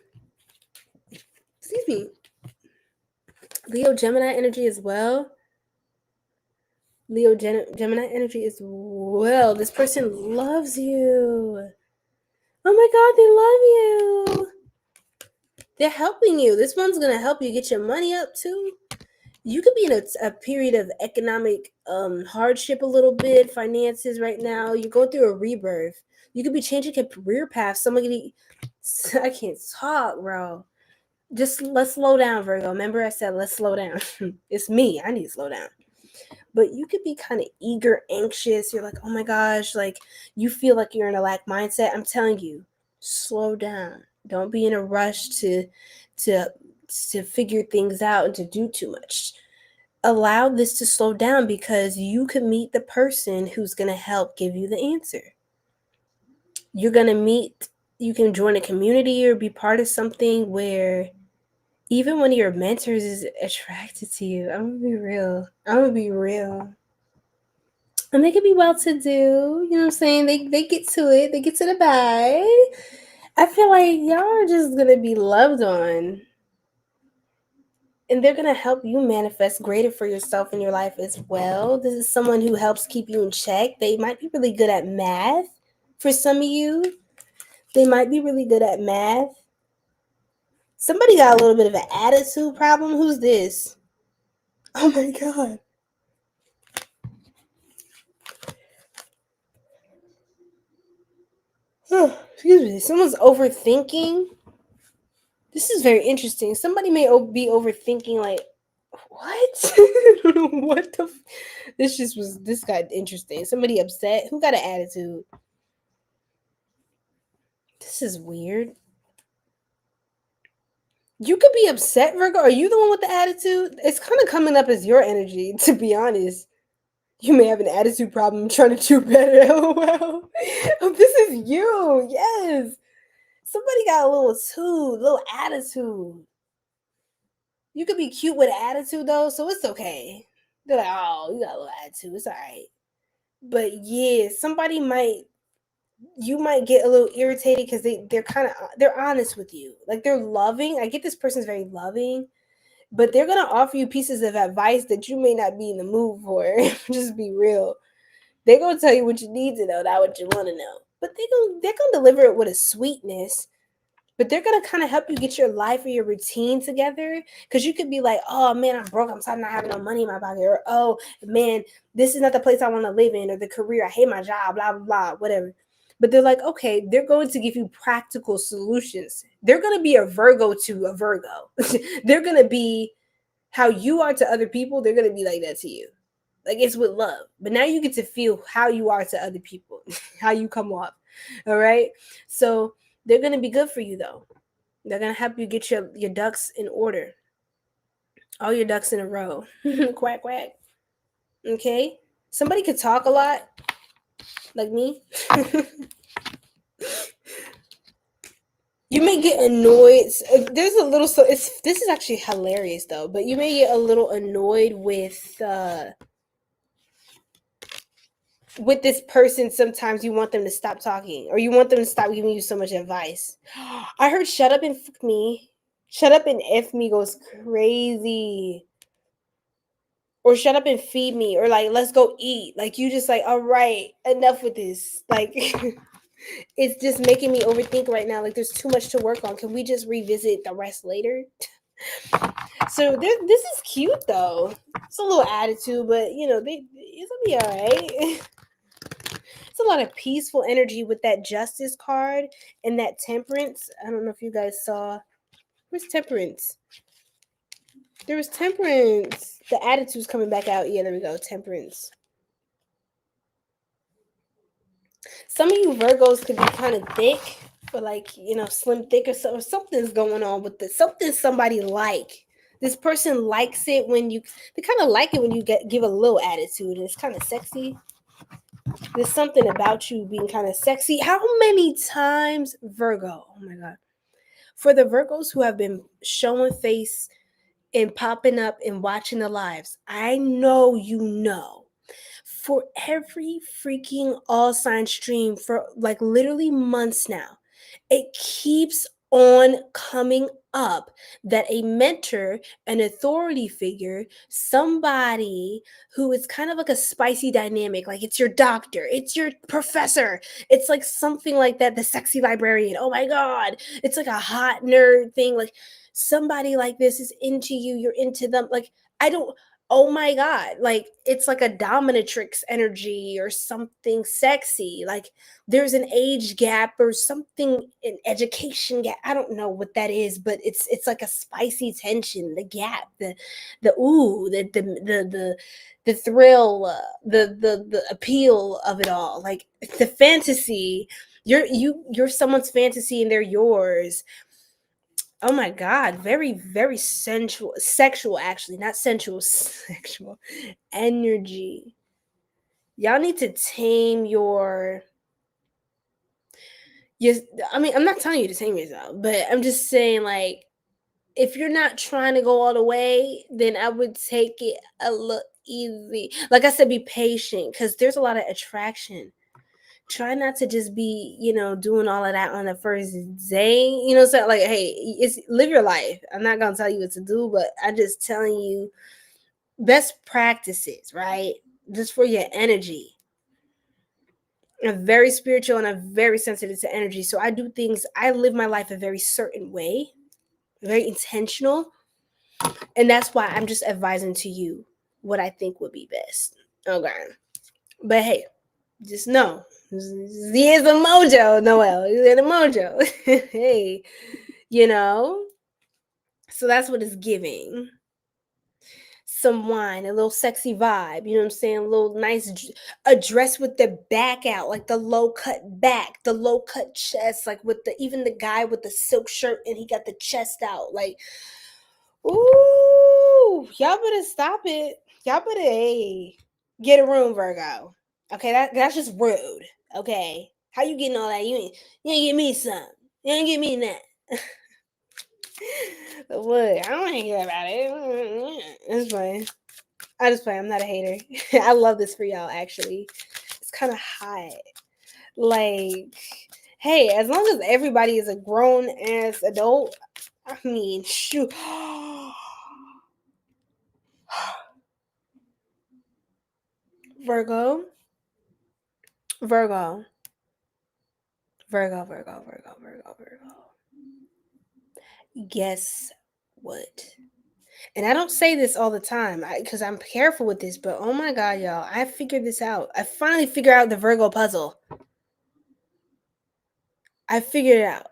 Excuse me. Leo Gemini energy as well. Gemini energy as well. This person loves you. Oh my God, they love you. They're helping you. This one's going to help you get your money up too. You could be in a period of economic hardship a little bit, finances right now. You're going through a rebirth. You could be changing a career path. Somebody, I can't talk, bro. Just let's slow down, Virgo. Remember I said let's slow down. It's me. I need to slow down. But you could be kind of eager, anxious. You're like, oh my gosh, like you feel like you're in a lack mindset. I'm telling you, slow down. Don't be in a rush to to figure things out and to do too much. Allow this to slow down because you can meet the person who's going to help give you the answer. You're going to meet, you can join a community or be part of something where even one of your mentors is attracted to you. I'm going to be real. And they could be well to do. You know what I'm saying? They get to it. They get to the bag. I feel like y'all are just going to be loved on. And they're going to help you manifest greater for yourself in your life as well. This is someone who helps keep you in check. They might be really good at math for some of you. They might be really good at math. Somebody got a little bit of an attitude problem. Who's this? Oh my God. Excuse me. Someone's overthinking. This is very interesting. Somebody may be overthinking, like, what? I don't know what the. This got interesting. Somebody upset. Who got an attitude? This is weird. You could be upset, Virgo. Are you the one with the attitude? It's kind of coming up as your energy, to be honest. You may have an attitude problem trying to do better. LOL. Oh, this is you. Yes. Somebody got a little attitude. You could be cute with attitude though, so it's okay. They're like, oh, you got a little attitude. It's all right. But yeah, you might get a little irritated because they're honest with you. Like they're loving. I get this person's very loving, but they're gonna offer you pieces of advice that you may not be in the mood for. Just be real. They're gonna tell you what you need to know, not what you want to know. But they're gonna deliver it with a sweetness. But they're gonna kind of help you get your life or your routine together. Because you could be like, oh man, I'm broke. I'm tired of not having no money in my pocket. Or oh man, this is not the place I want to live in, or the career. I hate my job, blah, blah, blah, whatever. But they're like, okay, they're going to give you practical solutions. They're going to be a Virgo to a Virgo. They're going to be how you are to other people. They're going to be like that to you. Like it's with love. But now you get to feel how you are to other people, how you come off. All right. So they're going to be good for you though. They're going to help you get your ducks in order. All your ducks in a row. Quack, quack. Okay. Somebody could talk a lot. Like me. You may get annoyed. There's a little, this is actually hilarious though, but you may get a little annoyed with this person. Sometimes you want them to stop talking, or you want them to stop giving you so much advice. I heard shut up and fuck me. Shut up and F me goes crazy. Or shut up and feed me, or like let's go eat. Like you just like, all right, enough with this. Like it's just making me overthink right now. Like there's too much to work on. Can we just revisit the rest later? So this is cute though. It's a little attitude, but you know, it'll be all right. It's a lot of peaceful energy with that Justice card and that Temperance. I don't know if you guys saw. Where's Temperance? There was Temperance. The attitude's coming back out. Yeah, there we go. Temperance. Some of you Virgos could be kind of thick, or like, you know, slim thick, or something's going on with this. Something somebody like. This person likes it when they kind of like it when you give a little attitude, and it's kind of sexy. There's something about you being kind of sexy. How many times, Virgo? Oh my God. For the Virgos who have been showing face and popping up and watching the lives, I know you know. For every freaking all sign stream for like literally months now, it keeps on coming up that a mentor, an authority figure, somebody who is kind of like a spicy dynamic, like it's your doctor, it's your professor, it's like something like that, the sexy librarian, oh my God, it's like a hot nerd thing, like somebody like this is into you, you're into them. Like I don't, oh my God, like it's like a dominatrix energy or something sexy. Like there's an age gap or something, an education gap. I don't know what that is, but it's like a spicy tension, the gap, the ooh, the thrill, the appeal of it all. Like the fantasy. You're someone's fantasy and they're yours. Oh my God, very, very sensual, sexual, actually, not sensual, sexual energy. Y'all need to tame your, I mean, I'm not telling you to tame yourself, but I'm just saying, like, if you're not trying to go all the way, then I would take it a little easy. Like I said, be patient because there's a lot of attraction. Try not to just be, doing all of that on the first day. So like, hey, it's live your life. I'm not gonna tell you what to do, but I'm just telling you best practices, right? Just for your energy. I'm very spiritual and I'm very sensitive to energy. So I do things, I live my life a very certain way, very intentional. And that's why I'm just advising to you what I think would be best. Okay. But hey, just know, here's the mojo, Noel. Here's the mojo. Hey, So that's what it's giving. Some wine, a little sexy vibe. You know what I'm saying? A little nice, a dress with the back out, like the low cut back, the low cut chest, like with even the guy with the silk shirt and he got the chest out. Like, ooh, y'all better stop it. Y'all better, hey, get a room, Virgo. Okay, that's just rude. Okay, how you getting all that? You ain't give me some. You ain't give me that. What? I don't want to hear about it. It's fine. I just play. I'm not a hater. I love this for y'all. Actually, it's kind of hot. Like, hey, as long as everybody is a grown ass adult, I mean, shoot. Virgo, Virgo, Virgo, Virgo, Virgo, Virgo, Virgo. Guess what? And I don't say this all the time because I'm careful with this, but oh my God, y'all, I figured this out. I finally figured out the Virgo puzzle. I figured it out.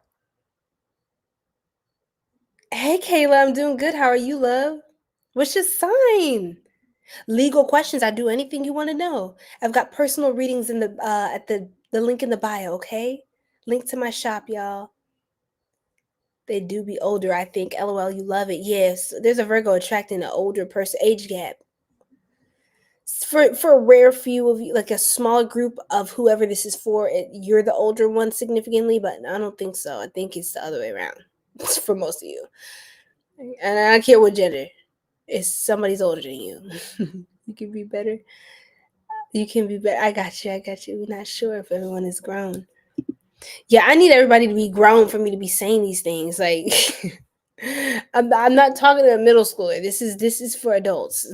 Hey, Kayla, I'm doing good. How are you, love? What's your sign? Legal questions. I do anything you want to know. I've got personal readings in the at the link in the bio. Okay, link to my shop, y'all. They do be older, I think. LOL, you love it. Yes, there's a Virgo attracting an older person, age gap. For a rare few of you, like a small group of whoever this is for, you're the older one significantly, but I don't think so. I think it's the other way around for most of you. And I don't care what gender. It's somebody's older than you. You can be better. You can be better. I got you. We're not sure if everyone is grown. Yeah, I need everybody to be grown for me to be saying these things. Like, I'm not talking to a middle schooler. This is for adults.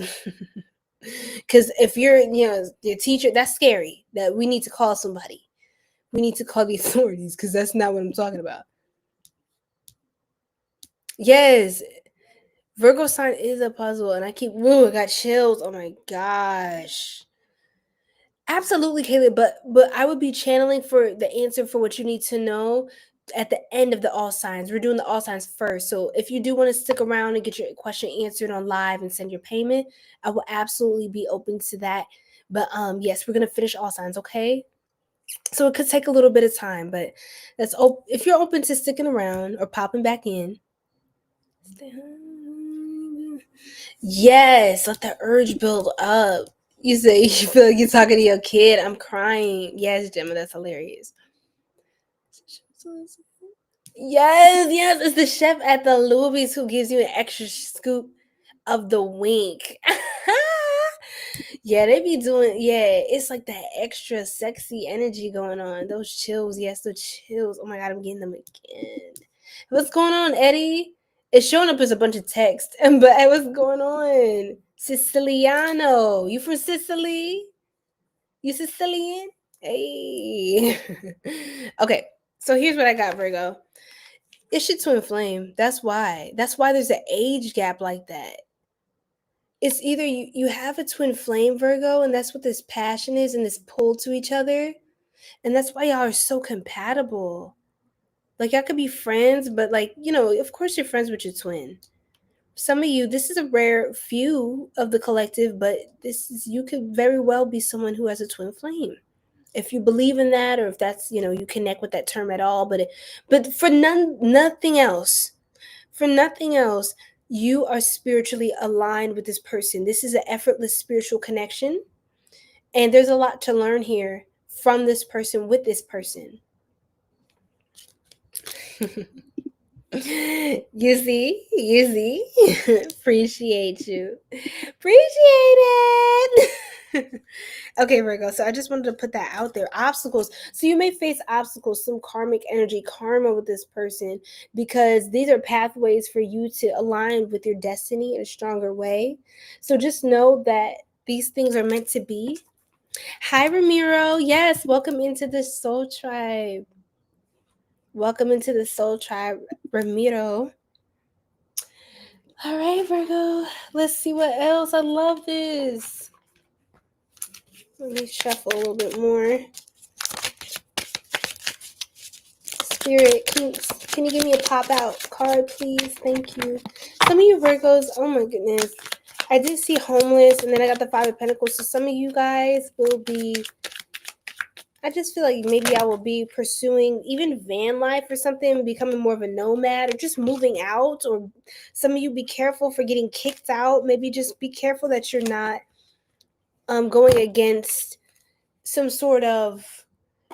Because if you're, your teacher, that's scary. That we need to call somebody. We need to call the authorities because that's not what I'm talking about. Yes, Virgo sign is a puzzle, and I got chills. Oh my gosh. Absolutely, Kayla, but I would be channeling for the answer for what you need to know at the end of the all signs. We're doing the all signs first. So if you do want to stick around and get your question answered on live and send your payment, I will absolutely be open to that. But yes, we're gonna finish all signs, okay? So it could take a little bit of time, but if you're open to sticking around or popping back in. Yes, let the urge build up. You say you feel like you're talking to your kid. I'm crying. Yes, Gemma, that's hilarious. Yes, it's the chef at the Louis who gives you an extra scoop of the wink. Yeah, they be doing, it's like that extra sexy energy going on. Those chills, yes, the chills. Oh my God, I'm getting them again. What's going on, Eddie? It's showing up as a bunch of text, but what's going on? Siciliano, you from Sicily? You Sicilian? Hey. Okay, so here's what I got, Virgo. It's your twin flame. That's why. That's why there's an age gap like that. it's either you have a twin flame, Virgo, and that's what this passion is and this pull to each other. And that's why y'all are so compatible. Like, y'all could be friends, but, like, you know, of course you're friends with your twin. Some of you, this is a rare few of the collective, but you could very well be someone who has a twin flame. If you believe in that, or if that's, you know, you connect with that term at all, but for nothing else, you are spiritually aligned with this person. This is an effortless spiritual connection, and there's a lot to learn here from this person with this person. You see. Appreciate you. Appreciate it. Okay, Virgo. So I just wanted to put that out there. Obstacles. So you may face obstacles, some karmic energy, karma with this person, because these are pathways for you to align with your destiny in a stronger way. So just know that these things are meant to be. Hi, Ramiro. Yes, welcome into the Soul Tribe. Welcome into the Soul Tribe, Ramiro. All right, Virgo. Let's see what else. I love this. Let me shuffle a little bit more. Spirit, can you give me a pop out card, please? Thank you. Some of you Virgos, oh my goodness. I did see homeless, and then I got the Five of Pentacles. So some of you guys will be, I just feel like maybe I will be pursuing even van life or something, becoming more of a nomad, or just moving out. Or some of you, be careful for getting kicked out. Maybe just be careful that you're not going against some sort of,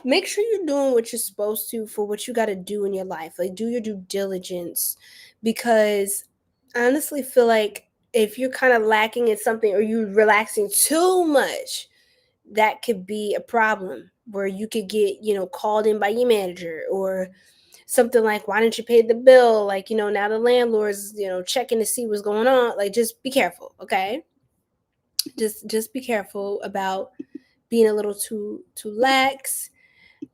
make sure you're doing what you're supposed to for what you got to do in your life. Like, do your due diligence, because I honestly feel like if you're kind of lacking in something, or you're relaxing too much, that could be a problem where you could get, you know, called in by your manager, or something like, why didn't you pay the bill? Like, you know, now the landlord's, you know, checking to see what's going on. Like, just be careful. Okay. Just be careful about being a little too lax.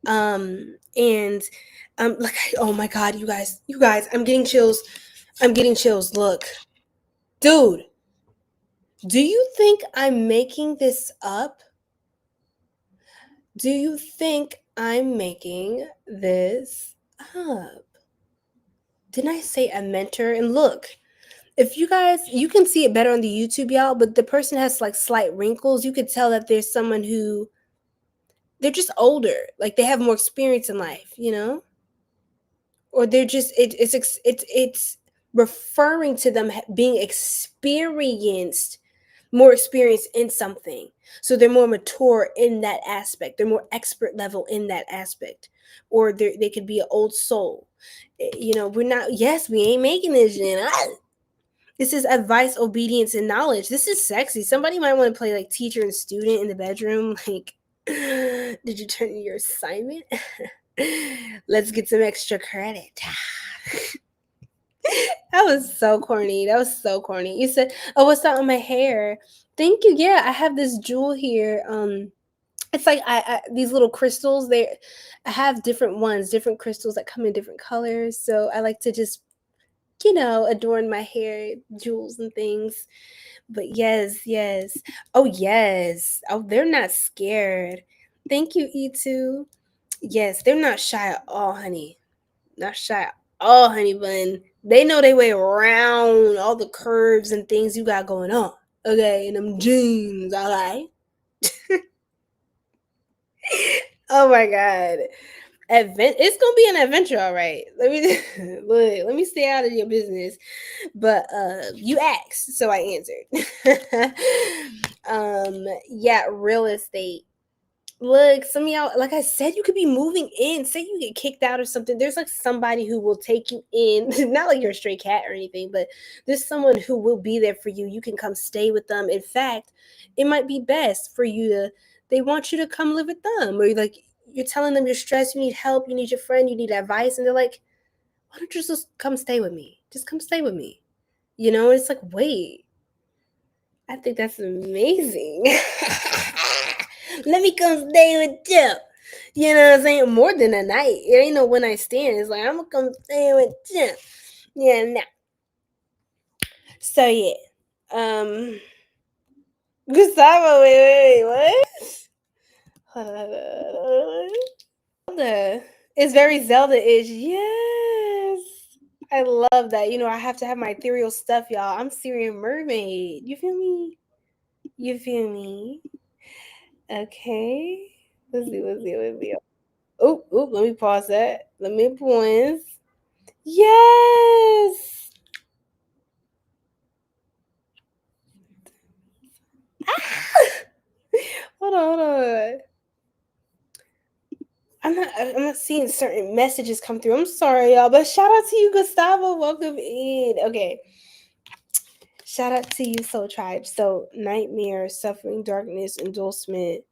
And like, oh my God, you guys, I'm getting chills. Look, dude, do you think I'm making this up? Do you think I'm making this up? Didn't I say a mentor? And look, if you guys, you can see it better on the YouTube, y'all, but the person has like slight wrinkles. You could tell that there's someone who, they're just older, like they have more experience in life, you know? Or they're just, it's referring to them being experienced, more experienced in something. So they're more mature in that aspect. They're more expert level in that aspect. Or they could be an old soul. You know, we ain't making this shit. This is advice, obedience, and knowledge. This is sexy. Somebody might want to play like teacher and student in the bedroom. Like, did you turn in your assignment? Let's get some extra credit. That was so corny. You said, oh, what's that on my hair? Thank you. Yeah, I have this jewel here. It's like I these little crystals. I have different crystals that come in different colors. So I like to just, you know, adorn my hair, jewels and things. But yes. Oh, yes. Oh, they're not scared. Thank you, 𝘓𝑦𝑡wo. Yes, they're not shy at all, honey. Not shy at all, honey bun. They know their way around all the curves and things you got going on. Okay, and them jeans, all right? Oh my God. It's gonna be an adventure, all right. Let me stay out of your business. But you asked, so I answered. Yeah, real estate. Look, some of y'all, like I said, you could be moving in. Say you get kicked out or something. There's like somebody who will take you in. Not like you're a stray cat or anything, but there's someone who will be there for you. You can come stay with them. In fact, it might be best for you to, they want you to come live with them. Or you're telling them you're stressed, you need help, you need your friend, you need advice. And they're like, why don't you just come stay with me? Just come stay with me. You know, it's like, wait, I think that's amazing. Let me come stay with you. You know what I'm saying? More than a night. It ain't no one night stand. It's like, I'm gonna come stay with you. Yeah, no. So yeah. Gustavo, wait, what? Hold on. Zelda. It's very Zelda-ish. Yes. I love that. I have to have my ethereal stuff, y'all. I'm Sirian Mermaid. You feel me? You feel me? Okay. Let's see. Oh, let me pause that. Let me pause. Yes. Hold on. I'm not seeing certain messages come through. I'm sorry, y'all, but shout out to you, Gustavo. Welcome in. Okay. Shout out to you, Soul Tribe. So, nightmare, suffering, darkness, endorsement.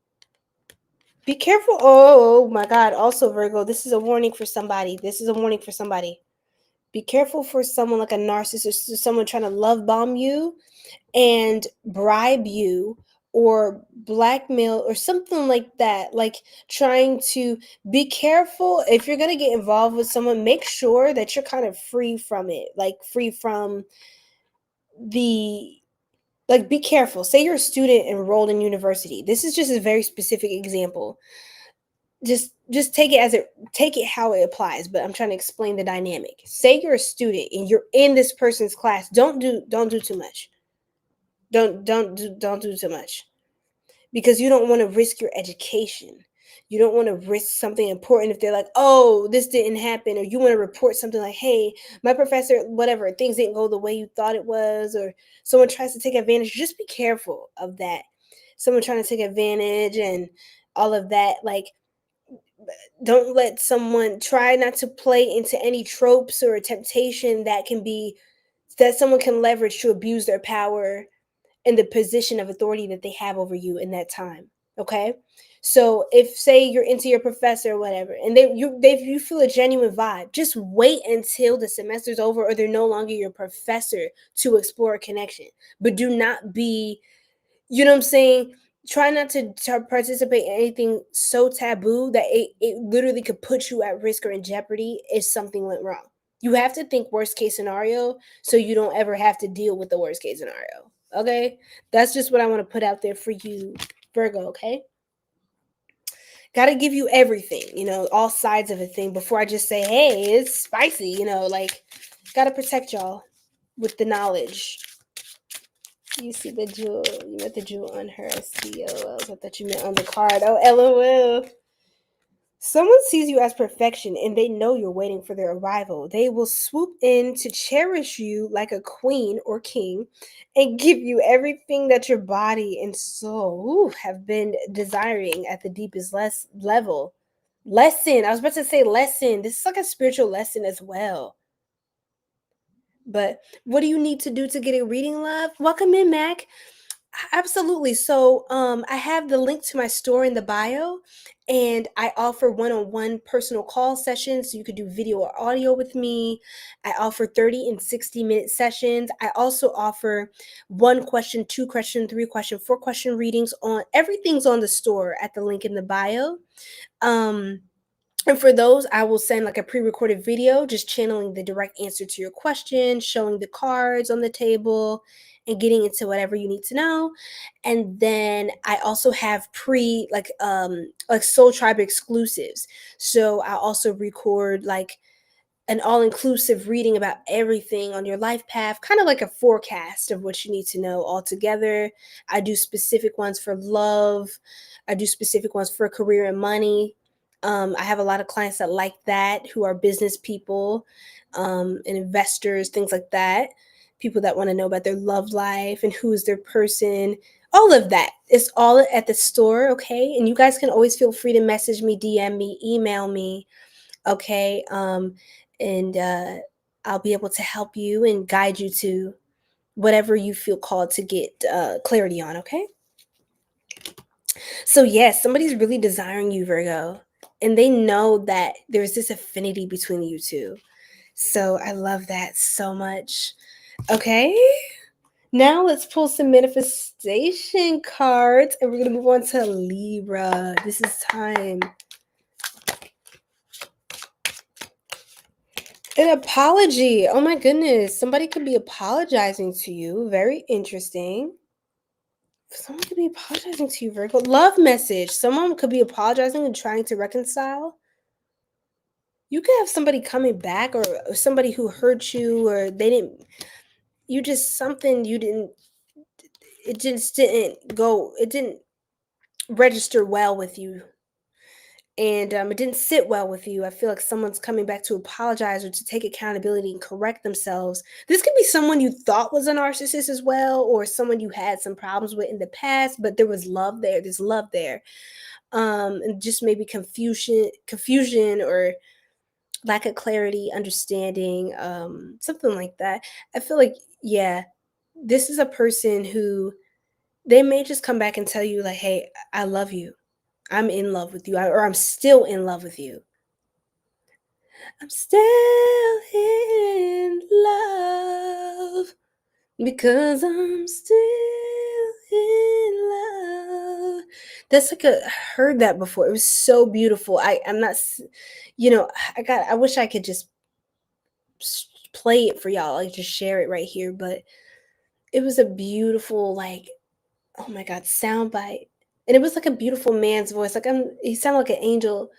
Be careful. Oh my God. Also, Virgo, this is a warning for somebody. Be careful for someone like a narcissist, someone trying to love bomb you and bribe you or blackmail or something like that. Like trying to be careful. If you're going to get involved with someone, make sure that you're kind of free from it, like free from be careful. Say you're a student enrolled in university. This is just a very specific example. Just take it how it applies, but I'm trying to explain the dynamic. Say you're a student and you're in this person's class. Don't do too much. Don't do too much, because you don't want to risk your education. You don't want to risk something important if they're like, oh, this didn't happen, or you want to report something like, hey, my professor, whatever, things didn't go the way you thought it was, or someone tries to take advantage. Just be careful of that. Someone trying to take advantage and all of that. Like, don't let someone try not to play into any tropes or temptation that someone can leverage to abuse their power and the position of authority that they have over you in that time. Okay. So if say you're into your professor or whatever, and you feel a genuine vibe, just wait until the semester's over or they're no longer your professor to explore a connection. But do not be, you know what I'm saying? Try not to participate in anything so taboo that it literally could put you at risk or in jeopardy if something went wrong. You have to think worst case scenario so you don't ever have to deal with the worst case scenario. Okay? That's just what I want to put out there for you, Virgo, okay? Gotta give you everything, all sides of a thing before I just say, hey, it's spicy, like, gotta protect y'all with the knowledge. You see the jewel. You met the jewel on her. I see. LOL. I thought you meant on the card. Oh, LOL. Someone sees you as perfection and they know you're waiting for their arrival. They will swoop in to cherish you like a queen or king and give you everything that your body and soul have been desiring at the deepest level. Lesson. I was about to say lesson. This is like a spiritual lesson as well. But what do you need to do to get a reading, love? Welcome in, Mac. Absolutely. So I have the link to my store in the bio, and I offer one-on-one personal call sessions. So you could do video or audio with me. I offer 30 and 60-minute sessions. I also offer 1 question, 2 question, 3 question, 4 question readings on everything's on the store at the link in the bio. And for those, I will send like a pre-recorded video just channeling the direct answer to your question, showing the cards on the table, and getting into whatever you need to know. And then I also have like Soul Tribe exclusives. So I also record like an all-inclusive reading about everything on your life path, kind of like a forecast of what you need to know all together. I do specific ones for love. I do specific ones for career and money. I have a lot of clients that like that, who are business people, and investors, things like that. People that want to know about their love life and who is their person. All of that. It's all at the store, okay? And you guys can always feel free to message me, DM me, email me, okay? And I'll be able to help you and guide you to whatever you feel called to get clarity on, okay? So yes, somebody's really desiring you, Virgo, and they know that there's this affinity between you two. So I love that so much. Okay, now let's pull some manifestation cards, and we're gonna move on to Libra. This is time. An apology. Oh my goodness. Somebody could be apologizing to you. Very interesting. Someone could be apologizing to you, Virgo. Love message. Someone could be apologizing and trying to reconcile. You could have somebody coming back, or somebody who hurt you, or they didn't. You just something you didn't. It just didn't go. It didn't register well with you, and it didn't sit well with you. I feel like someone's coming back to apologize or to take accountability and correct themselves. This could be someone you thought was a narcissist as well, or someone you had some problems with in the past, but there was love there. There's love there. And just maybe confusion or lack of clarity, understanding, something like that. I feel like, yeah, this is a person who they may just come back and tell you like, hey, I love you. I'm in love with you, or I'm still in love with you. I'm still in love because I'm still in love. That's like I heard that before. It was so beautiful. I'm not, I wish I could just play it for y'all, like just share it right here. But it was a beautiful, like, oh my God, soundbite. And it was like a beautiful man's voice. Like he sounded like an angel.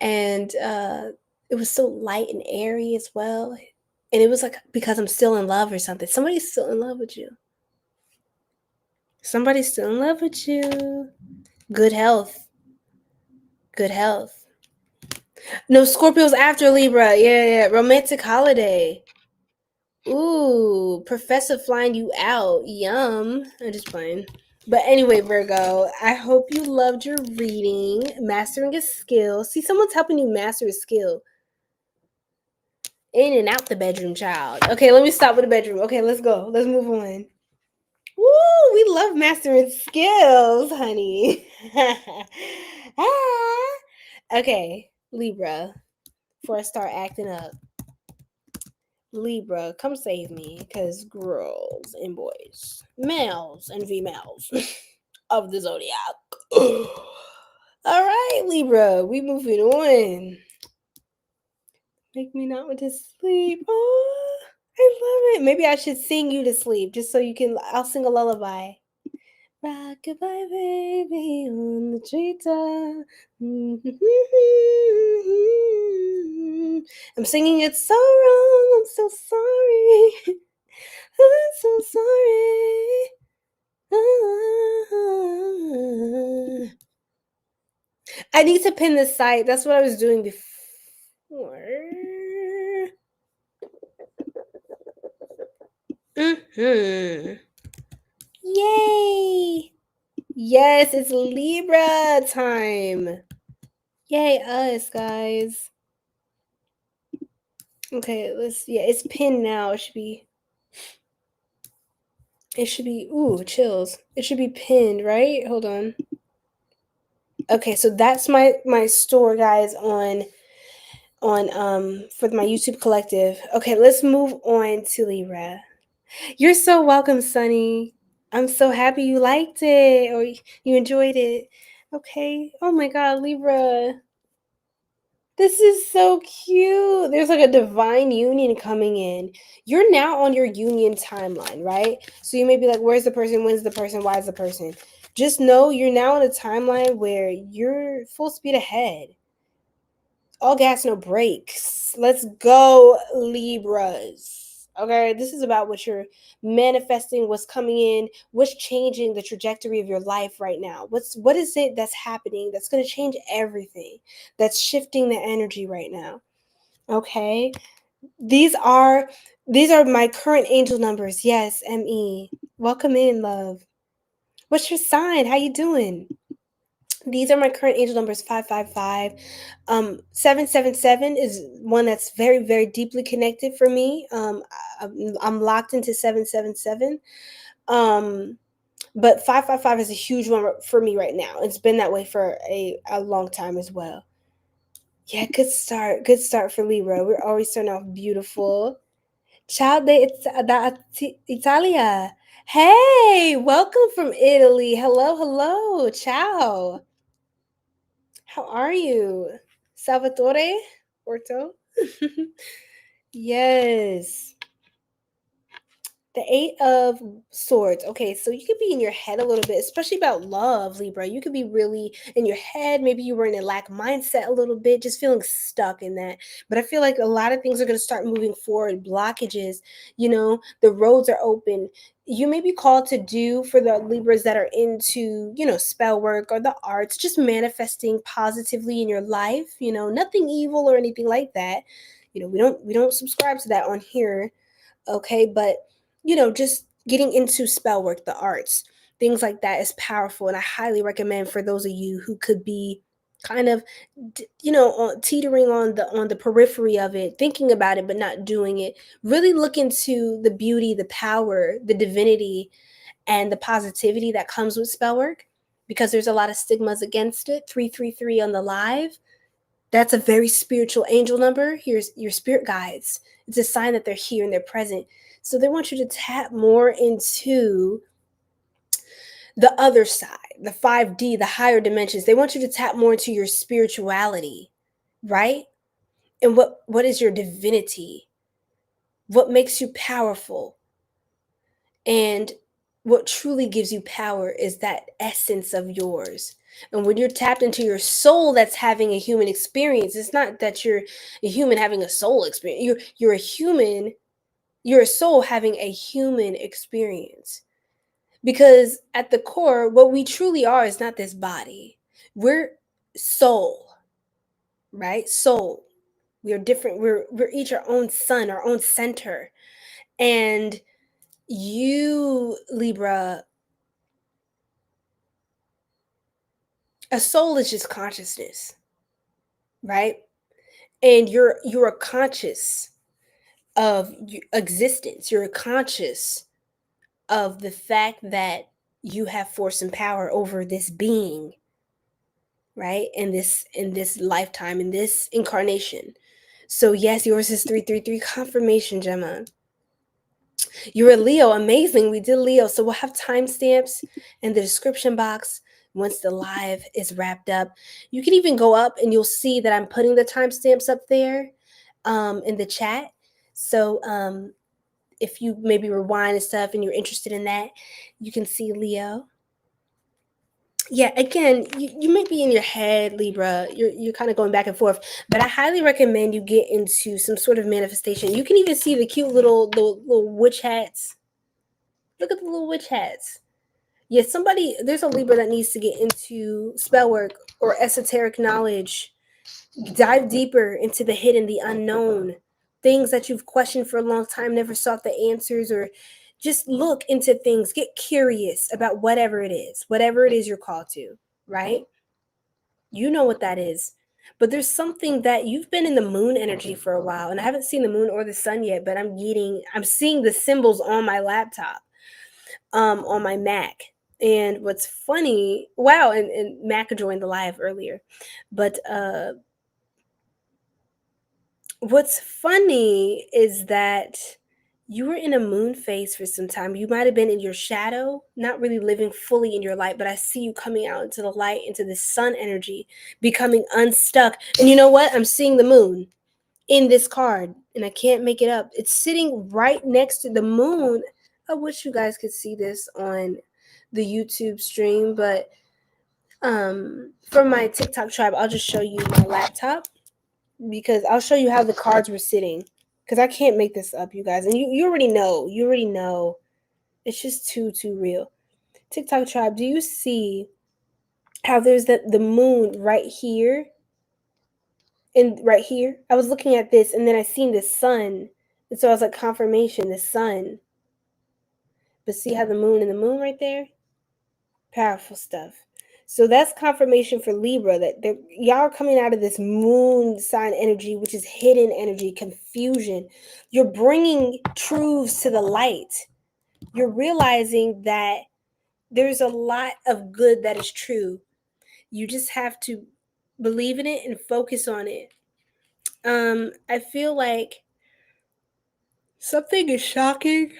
And it was so light and airy as well. And it was like, because I'm still in love or something. Somebody's still in love with you. Somebody's still in love with you. Good health. Good health. No, Scorpio's after Libra. Yeah. Romantic holiday. Ooh, professor flying you out. Yum. I'm just playing. But anyway, Virgo, I hope you loved your reading. Mastering a skill. See, someone's helping you master a skill. In and out the bedroom, child. Okay, let me stop with the bedroom. Okay, let's go. Let's move on. Woo, we love mastering skills, honey. Okay, Libra. Before I start acting up. Libra, come save me, because girls and boys, males and females of the Zodiac. All right, Libra, we moving on. Make me not want to sleep. Oh, I love it. Maybe I should sing you to sleep just so you can. I'll sing a lullaby. Rockabye, baby, on the treetop. I'm singing it so wrong. I'm so sorry. I'm so sorry. I need to pin the site. That's what I was doing before. Yay! Yes, it's Libra time. Yay, us, guys. Okay, it's pinned now. It should be, ooh, chills. It should be pinned, right? Hold on. Okay, so that's my store, guys, on for my YouTube collective. Okay, let's move on to Libra. You're so welcome, Sunny. I'm so happy you liked it or you enjoyed it. Okay. Oh my God, Libra. This is so cute. There's like a divine union coming in. You're now on your union timeline, right? So you may be like, where's the person? When's the person? Why is the person? Just know you're now on a timeline where you're full speed ahead. All gas, no brakes. Let's go, Libras. Okay, this is about what you're manifesting, what's coming in, what's changing the trajectory of your life right now. What is it that's happening that's going to change everything? That's shifting the energy right now. Okay? These are my current angel numbers. Yes, ME. Welcome in, love. What's your sign? How you doing? These are my current angel numbers, 555. 777 is one that's very, very deeply connected for me. I'm locked into 777. But 555 is a huge one for me right now. It's been that way for a long time as well. Yeah, good start. Good start for Libra. We're always starting off beautiful. Ciao da Italia. Hey, welcome from Italy. Hello. Ciao. How are you? Salvatore? Porto? Yes. The Eight of Swords. Okay, so you could be in your head a little bit, especially about love, Libra. You could be really in your head. Maybe you were in a lack mindset a little bit, just feeling stuck in that. But I feel like a lot of things are going to start moving forward. Blockages, the roads are open. You may be called to do, for the Libras that are into, spell work or the arts, just manifesting positively in your life. Nothing evil or anything like that. We don't subscribe to that on here. Okay, but just getting into spell work, the arts, things like that is powerful, and I highly recommend for those of you who could be kind of teetering on the periphery of it, thinking about it but not doing it. Really look into the beauty, the power, the divinity, and the positivity that comes with spell work, because there's a lot of stigmas against it. 333 on the live. That's a very spiritual angel number. Here's your spirit guides. It's a sign that they're here and they're present. So they want you to tap more into the other side, the 5D, the higher dimensions. They want you to tap more into your spirituality, right? And what is your divinity? What makes you powerful? And what truly gives you power is that essence of yours. And when you're tapped into your soul that's having a human experience, it's not that you're a human having a soul experience. You're a human, you're a soul having a human experience. Because at the core, what we truly are is not this body. We're soul, right? Soul. We are different. We're each our own sun, our own center. And you, Libra, a soul is just consciousness, right? And you're conscious of existence. You're conscious of the fact that you have force and power over this being, right? In this lifetime, in this incarnation. So yes, yours is 333 confirmation, Gemma. You're a Leo. Amazing. We did Leo. So we'll have timestamps in the description box once the live is wrapped up. You can even go up and you'll see that I'm putting the timestamps up there in the chat. So if you maybe rewind and stuff and you're interested in that, you can see Leo. Yeah, again, you might be in your head, Libra. You're kind of going back and forth, but I highly recommend you get into some sort of manifestation. You can even see the cute little witch hats. Look at the little witch hats. Yeah, there's a Libra that needs to get into spell work or esoteric knowledge. Dive deeper into the hidden, the unknown, things that you've questioned for a long time, never sought the answers, or just look into things. Get curious about whatever it is you're called to, right? You know what that is. But there's something that you've been in the moon energy for a while, and I haven't seen the moon or the sun yet, but I'm seeing the symbols on my laptop, on my Mac. And what's funny, wow, and Mac joined the live earlier, but what's funny is that you were in a moon phase for some time. You might have been in your shadow, not really living fully in your light, but I see you coming out into the light, into the sun energy, becoming unstuck. And you know what? I'm seeing the moon in this card, and I can't make it up. It's sitting right next to the moon. I wish you guys could see this on the YouTube stream, but for my TikTok tribe, I'll just show you my laptop, because I'll show you how the cards were sitting, because I can't make this up, you guys. And you already know. It's just too real. TikTok tribe, do you see how there's the moon right here? And right here, I was looking at this, and then I seen the sun. And so I was like, confirmation, the sun. But see how the moon right there? Powerful stuff. So that's confirmation for Libra that y'all are coming out of this moon sign energy, which is hidden energy, confusion. You're bringing truths to the light. You're realizing that there's a lot of good that is true. You just have to believe in it and focus on it. I feel like something is shocking,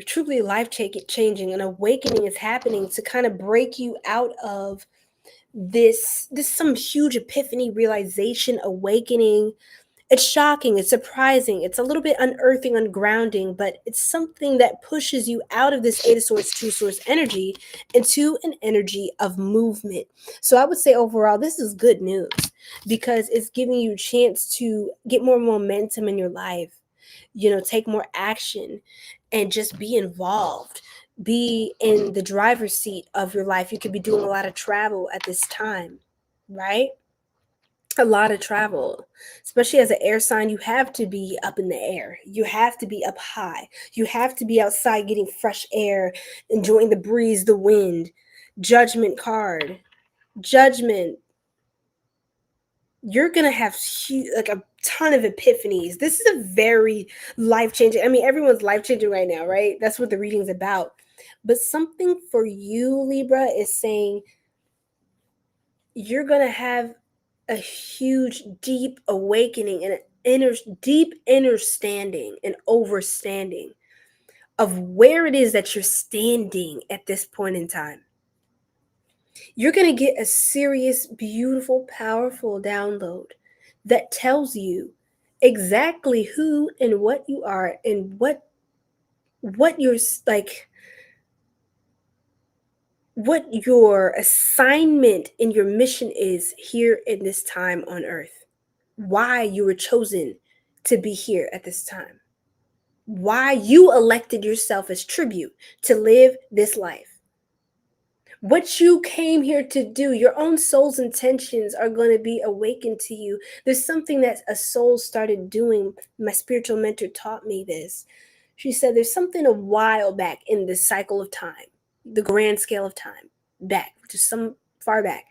truly life-changing. An awakening is happening to kind of break you out of this some huge epiphany, realization, awakening, It's shocking, it's surprising, it's a little bit unearthing, ungrounding, but it's something that pushes you out of this 8 of Swords, 2 of Swords energy into an energy of movement. So I would say overall, this is good news because it's giving you a chance to get more momentum in your life, take more action and just be involved. Be in the driver's seat of your life. You could be doing a lot of travel at this time, right? A lot of travel, especially as an air sign. You have to be up in the air, you have to be up high, you have to be outside getting fresh air, enjoying the breeze, the wind. Judgment card, judgment. You're gonna have like a ton of epiphanies. This is a very life-changing, I mean, everyone's life-changing right now, right? That's what the reading's about. But something for you, Libra, is saying you're gonna have a huge, deep awakening and an deep understanding and overstanding of where it is that you're standing at this point in time. You're going to get a serious, beautiful, powerful download that tells you exactly who and what you are and what you're like, what your assignment and your mission is here in this time on earth. Why you were chosen to be here at this time. Why you elected yourself as tribute to live this life. What you came here to do, your own soul's intentions are going to be awakened to you. There's something that a soul started doing. My spiritual mentor taught me this. She said there's something a while back in the cycle of time, the grand scale of time, back, just some far back,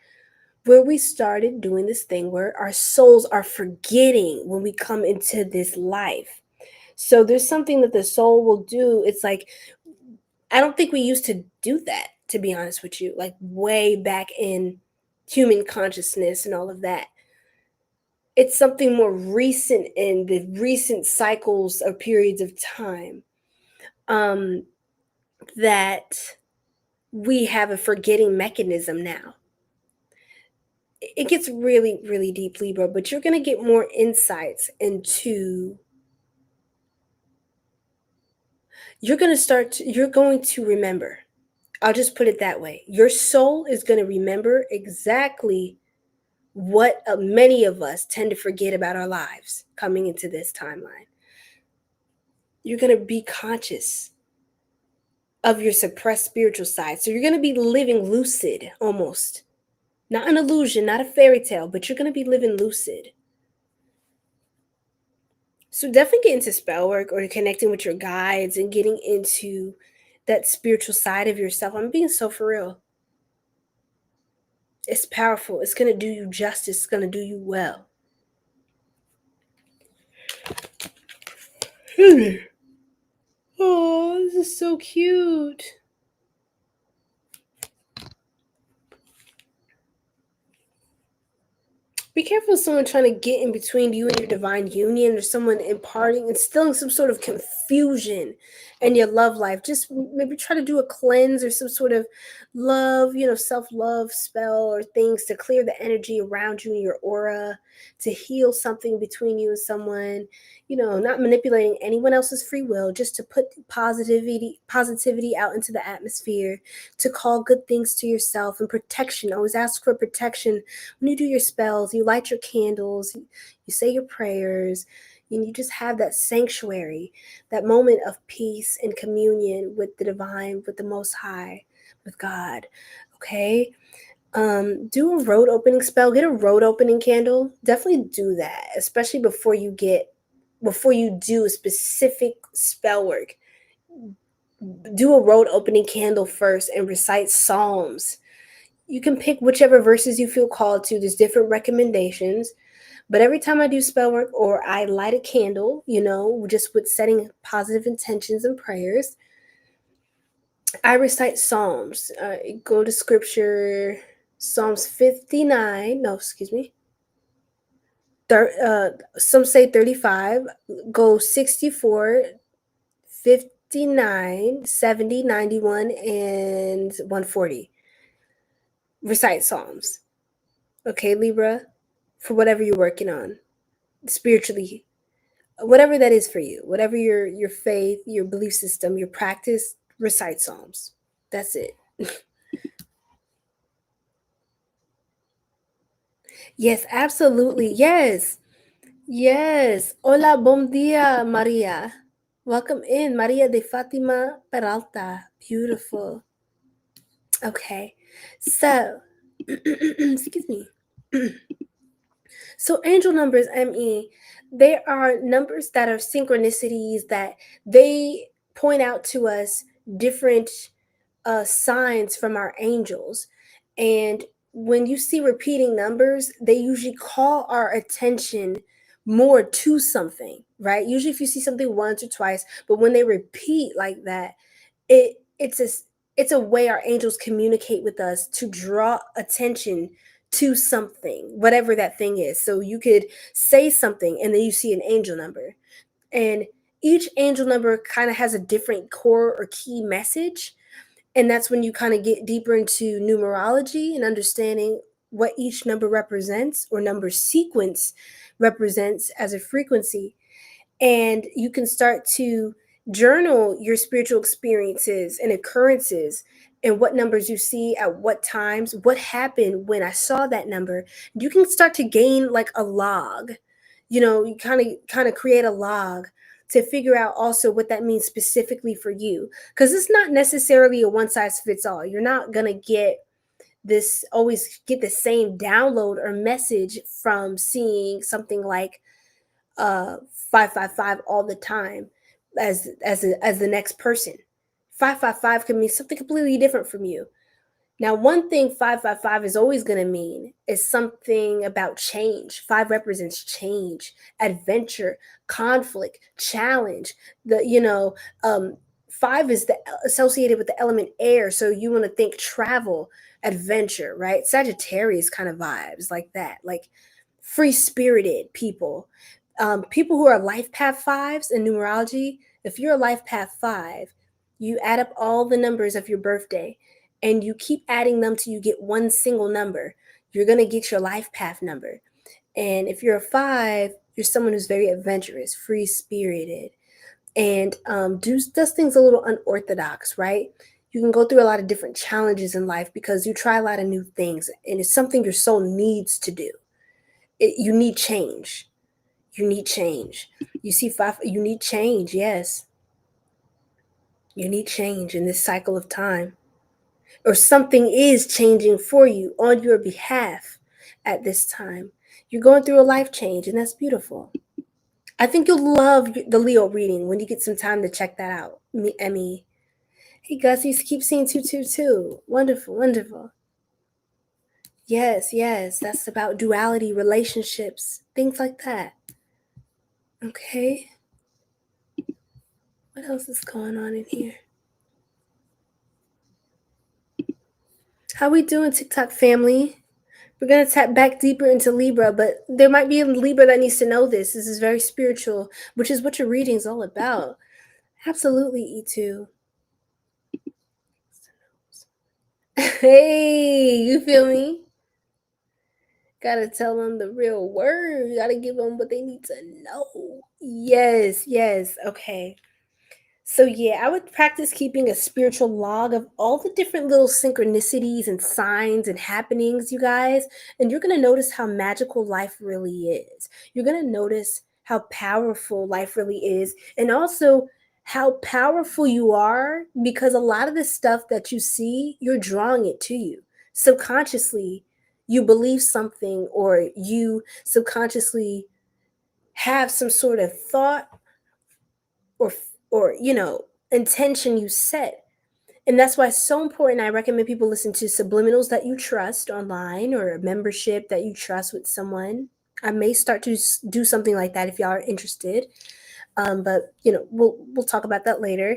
where we started doing this thing where our souls are forgetting when we come into this life. So there's something that the soul will do. It's like, I don't think we used to do that, to be honest with you, like way back in human consciousness and all of that. It's something more recent in the recent cycles or periods of time that we have a forgetting mechanism now. It gets really, really deep, Libra, but you're going to get more insights into, you're going to remember. I'll just put it that way. Your soul is going to remember exactly what many of us tend to forget about our lives coming into this timeline. You're going to be conscious of your suppressed spiritual side. So you're going to be living lucid almost. Not an illusion, not a fairy tale, but you're going to be living lucid. So definitely get into spell work or connecting with your guides and getting into that spiritual side of yourself. I'm being so for real. It's powerful. It's going to do you justice. It's going to do you well. Oh, this is so cute. Be careful of someone trying to get in between you and your divine union, or someone imparting, instilling some sort of confusion in your love life. Just maybe try to do a cleanse or some sort of love, self-love spell or things to clear the energy around you and your aura, to heal something between you and someone, not manipulating anyone else's free will, just to put positivity out into the atmosphere, to call good things to yourself, and protection. Always ask for protection when you do your spells. You light your candles, you say your prayers, and you just have that sanctuary, that moment of peace and communion with the divine, with the Most High, with God. Okay? Do a road opening spell. Get a road opening candle. Definitely do that, especially before you do a specific spell work. Do a road opening candle first and recite Psalms. You can pick whichever verses you feel called to. There's different recommendations. But every time I do spell work or I light a candle, just with setting positive intentions and prayers, I recite Psalms. Go to scripture, Psalms 59. No, excuse me. Some say 35. Go 64, 59, 70, 91, and 140. Recite Psalms. Okay, Libra, for whatever you're working on. spiritually, whatever that is for you, whatever your faith, your belief system, your practice, recite Psalms. That's it. Yes, absolutely. Yes. Yes. Hola, bom dia, Maria. Welcome in, Maria de Fatima Peralta. Beautiful. Okay. So, excuse me. So angel numbers, ME, they are numbers that are synchronicities that they point out to us different signs from our angels. And when you see repeating numbers, they usually call our attention more to something, right? Usually if you see something once or twice, but when they repeat like that, it's a way our angels communicate with us to draw attention to something, whatever that thing is. So you could say something and then you see an angel number, and each angel number kind of has a different core or key message. And that's when you kind of get deeper into numerology and understanding what each number represents, or number sequence represents as a frequency. And you can start to journal your spiritual experiences and occurrences, and what numbers you see at what times, what happened when I saw that number. You can start to gain like a log. You kind of create a log to figure out also what that means specifically for you, because it's not necessarily a one size fits all. You're not going to always get the same download or message from seeing something like 555 all the time as the next person. 555 can mean something completely different from you. Now, one thing 555 is always going to mean is something about change. 5 represents change, adventure, conflict, challenge. 5 is associated with the element air, so you want to think travel, adventure, right? Sagittarius kind of vibes like that, like free spirited people. People who are life path 5s in numerology. If you're a life path 5, you add up all the numbers of your birthday and you keep adding them till you get one single number. You're going to get your life path number. And if you're a 5, you're someone who's very adventurous, free spirited, and does things a little unorthodox, right? You can go through a lot of different challenges in life because you try a lot of new things, and it's something your soul needs to do. You need change. You need change. You see 5, you need change, yes. You need change in this cycle of time. Or something is changing for you on your behalf at this time. You're going through a life change, and that's beautiful. I think you'll love the Leo reading when you get some time to check that out. Emmy. Hey, Gus, you keep seeing 222. Wonderful, wonderful. Yes, that's about duality, relationships, things like that. Okay. What else is going on in here? How we doing, TikTok family? We're going to tap back deeper into Libra, but there might be a Libra that needs to know this. This is very spiritual, which is what your reading is all about. Absolutely, E2. Hey, you feel me? Gotta tell them the real word. Gotta give them what they need to know. Yes, okay. So yeah, I would practice keeping a spiritual log of all the different little synchronicities and signs and happenings, you guys. And you're going to notice how magical life really is. You're going to notice how powerful life really is. And also how powerful you are, because a lot of the stuff that you see, you're drawing it to you. Subconsciously, you believe something, or you subconsciously have some sort of thought or intention you set. And that's why it's so important. I recommend people listen to subliminals that you trust online, or a membership that you trust with someone. I may start to do something like that if y'all are interested, but we'll talk about that later.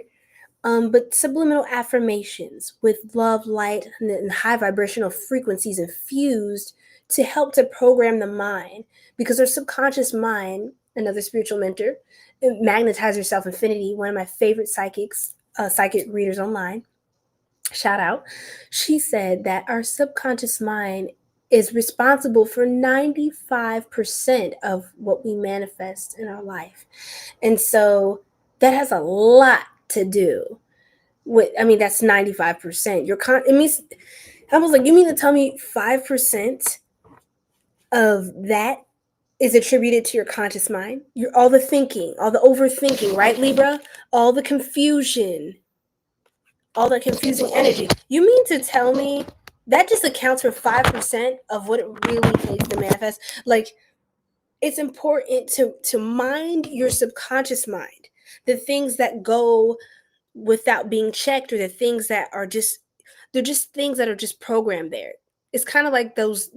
But subliminal affirmations with love, light, and high vibrational frequencies infused to help to program the mind, because our subconscious mind, another spiritual mentor, Magnetize Yourself Infinity, one of my favorite psychic readers online, shout out, she said that our subconscious mind is responsible for 95% of what we manifest in our life. And so that has a lot to do with, I mean, that's 95%. It means, I was like, you mean to tell me 5% of that is attributed to your conscious mind? All the thinking, all the overthinking, right, Libra? All the confusion, all that confusing energy. You mean to tell me that just accounts for 5% of what it really takes to manifest? Like, it's important to mind your subconscious mind, the things that go without being checked, or the things that are just, they're just things that are just programmed there. It's kind of like those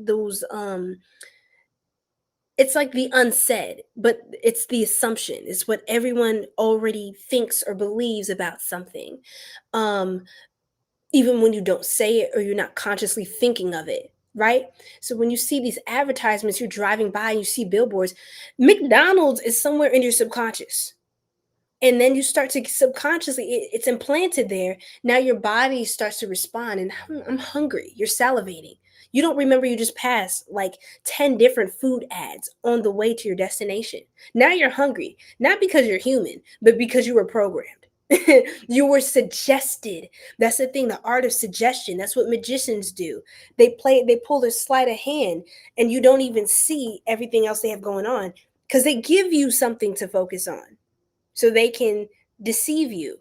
it's like the unsaid, but it's the assumption. It's what everyone already thinks or believes about something. Um, even when you don't say it or you're not consciously thinking of it, right? So when you see these advertisements, you're driving by and you see billboards, McDonald's is somewhere in your subconscious. And then you start to subconsciously, it's implanted there. Now your body starts to respond, and I'm hungry. You're salivating. You don't remember you just passed like 10 different food ads on the way to your destination. Now you're hungry, not because you're human, but because you were programmed. You were suggested. That's the thing, the art of suggestion. That's what magicians do. They pull their sleight of hand, and you don't even see everything else they have going on because they give you something to focus on so they can deceive you.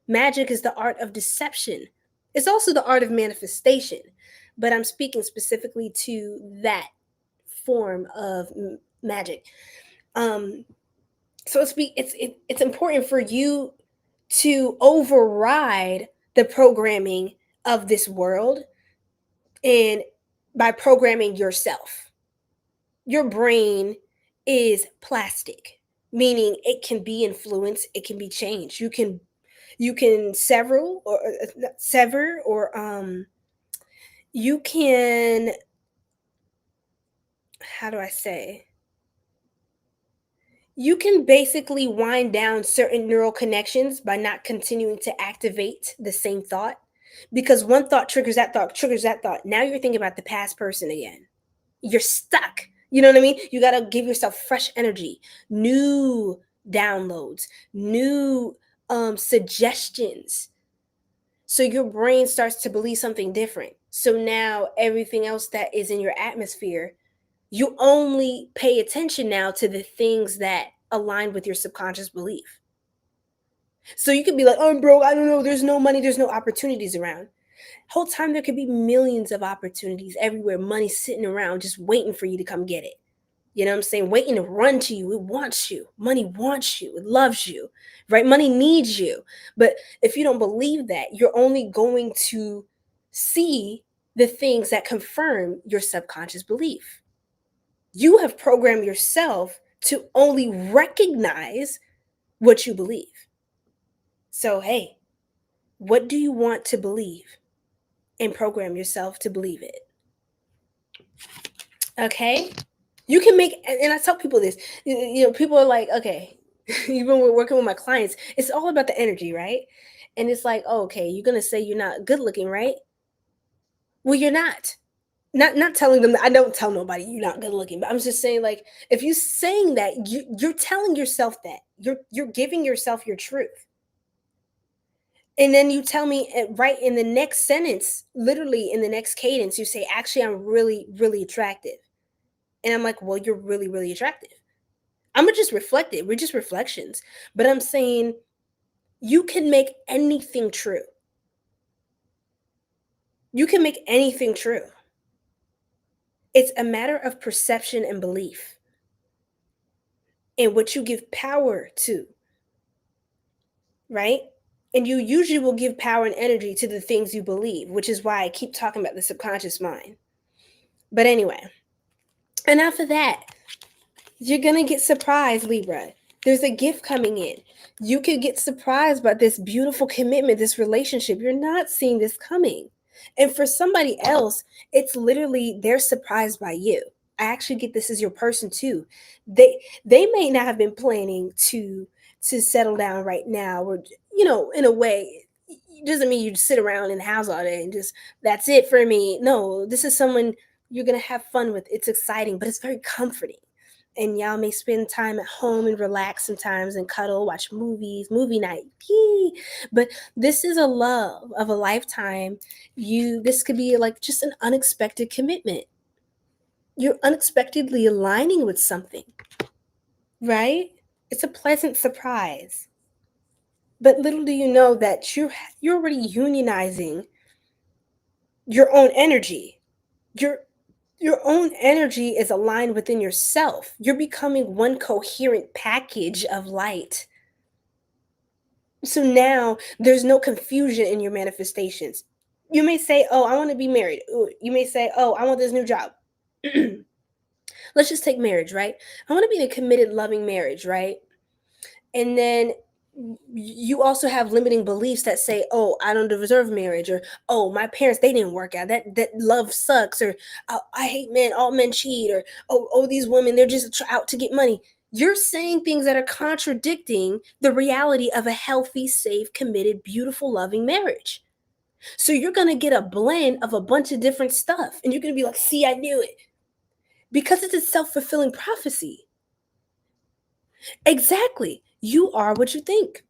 Magic is the art of deception. It's also the art of manifestation, but I'm speaking specifically to that form of magic. So it's important for you to override the programming of this world, and by programming yourself. Your brain is plastic, meaning it can be influenced, it can be changed. You can sever or you can, how do I say, you can basically wind down certain neural connections by not continuing to activate the same thought, because one thought triggers that thought, triggers that thought. Now you're thinking about the past person again. You're stuck. You know what I mean? You got to give yourself fresh energy, new downloads, new suggestions. So your brain starts to believe something different. So now everything else that is in your atmosphere, you only pay attention now to the things that align with your subconscious belief. So you could be like, oh, I'm broke. I don't know. There's no money. There's no opportunities around. Whole time there could be millions of opportunities everywhere. Money sitting around just waiting for you to come get it. You know what I'm saying? Waiting to run to you. It wants you. Money wants you. It loves you, right? Money needs you. But if you don't believe that, you're only going to see the things that confirm your subconscious belief. You have programmed yourself to only recognize what you believe. So, hey, what do you want to believe? And program yourself to believe it. Okay? You can make, and I tell people this, people are like, okay, even when working with my clients, it's all about the energy, right? And it's like, oh, okay, you're going to say you're not good looking, right? Well, you're not. Not telling them that. I don't tell nobody you're not good looking, but I'm just saying, like, if you're saying that, you're telling yourself that. You're giving yourself your truth. And then you tell me right in the next sentence, literally in the next cadence, you say, actually, I'm really, really attractive. And I'm like, well, you're really, really attractive. I'm just reflective. We're just reflections. But I'm saying you can make anything true. You can make anything true. It's a matter of perception and belief, and what you give power to, right? And you usually will give power and energy to the things you believe, which is why I keep talking about the subconscious mind. But anyway, enough of that. You're going to get surprised, Libra. There's a gift coming in. You could get surprised by this beautiful commitment, this relationship. You're not seeing this coming. And for somebody else, it's literally they're surprised by you. I actually get this as your person too. They may not have been planning to settle down right now, or in a way, it doesn't mean you just sit around in the house all day and just that's it for me. No, this is someone You're going to have fun with it. It's exciting, but it's very comforting. And y'all may spend time at home and relax sometimes and cuddle, watch movies, movie night. Yee. But this is a love of a lifetime. This could be like just an unexpected commitment. You're unexpectedly aligning with something, right? It's a pleasant surprise. But little do you know that you're already unionizing your own energy. Your own energy is aligned within yourself. You're becoming one coherent package of light. So now there's no confusion in your manifestations. You may say, oh, I want to be married. You may say, oh, I want this new job. Let's just take marriage, right? I want to be in a committed, loving marriage, right? And then you also have limiting beliefs that say, oh, I don't deserve marriage, or oh, my parents, they didn't work out, that love sucks, or oh, I hate men, all men cheat, or oh, these women, they're just out to get money. You're saying things that are contradicting the reality of a healthy, safe, committed, beautiful, loving marriage. So you're going to get a blend of a bunch of different stuff, and you're going to be like, see, I knew it, because it's a self-fulfilling prophecy. Exactly. You are what you think.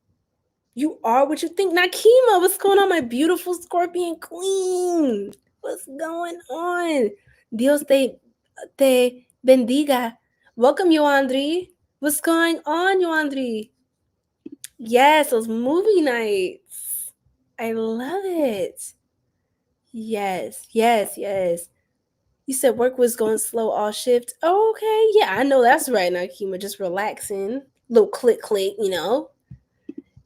You are what you think. Nakima, what's going on, my beautiful Scorpion queen? What's going on? Dios te bendiga. Welcome, 𝘱𝘏𝘦𝘳𝘐𝑦𝘐𝑦𝘐𝑦. What's going on, 𝘱𝘱𝘦𝘳𝑐𝑦𝘐𝑦𝘐𝑦? Yes, those movie nights. I love it. Yes, yes, yes. You said work was going slow all shift. Oh, okay. Yeah, I know that's right, Nakima. Just relaxing. Little click, you know.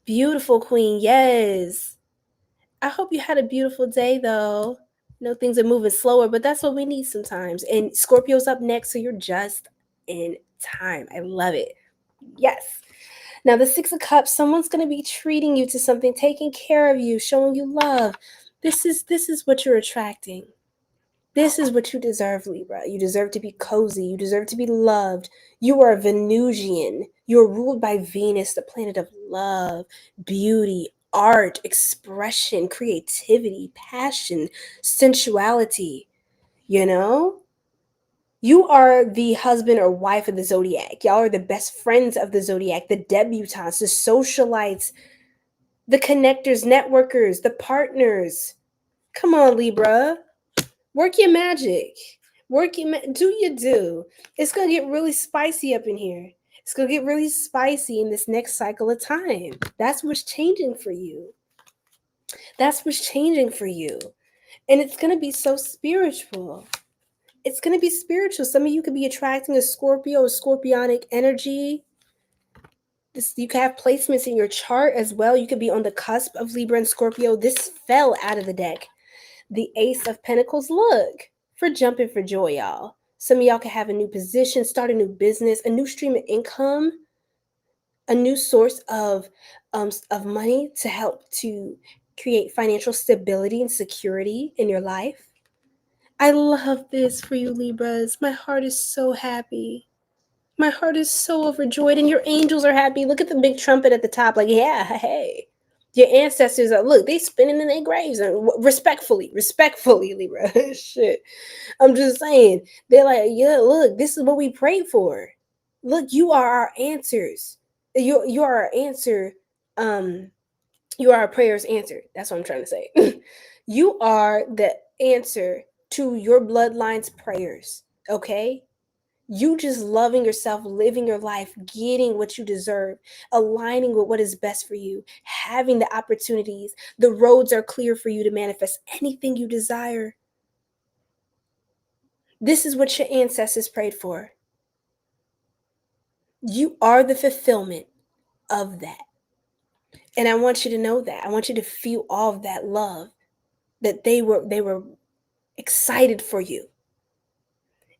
Beautiful queen, yes. I hope you had a beautiful day, though. I know things are moving slower, but that's what we need sometimes. And Scorpio's up next, so you're just in time. I love it. Yes. Now, the Six of Cups, someone's going to be treating you to something, taking care of you, showing you love. This is what you're attracting. This is what you deserve, Libra. You deserve to be cozy. You deserve to be loved. You are a Venusian. You're ruled by Venus, the planet of love, beauty, art, expression, creativity, passion, sensuality. You know? You are the husband or wife of the Zodiac. Y'all are the best friends of the Zodiac, the debutantes, the socialites, the connectors, networkers, the partners. Come on, Libra. Work your magic. Do you do. It's going to get really spicy up in here. It's going to get really spicy in this next cycle of time. That's what's changing for you. That's what's changing for you. And it's going to be so spiritual. It's going to be spiritual. Some of you could be attracting a Scorpio or scorpionic energy. You could have placements in your chart as well. You could be on the cusp of Libra and Scorpio. This fell out of the deck. The Ace of Pentacles. Look, for jumping for joy, y'all. Some of y'all can have a new position, start a new business, a new stream of income, a new source of money to help to create financial stability and security in your life. I love this for you, Libras. My heart is so happy. My heart is so overjoyed, and your angels are happy. Look at the big trumpet at the top, like, yeah, hey. Your ancestors are, look, they spinning in their graves. Respectfully, Libra. Shit. I'm just saying. They're like, yeah, look, this is what we prayed for. Look, you are our answers. You are our answer. You are our prayers answered. That's what I'm trying to say. You are the answer to your bloodline's prayers. Okay? You just loving yourself, living your life, getting what you deserve, aligning with what is best for you, having the opportunities. The roads are clear for you to manifest anything you desire. This is what your ancestors prayed for. You are the fulfillment of that. And I want you to know that. I want you to feel all of that love, that they were excited for you.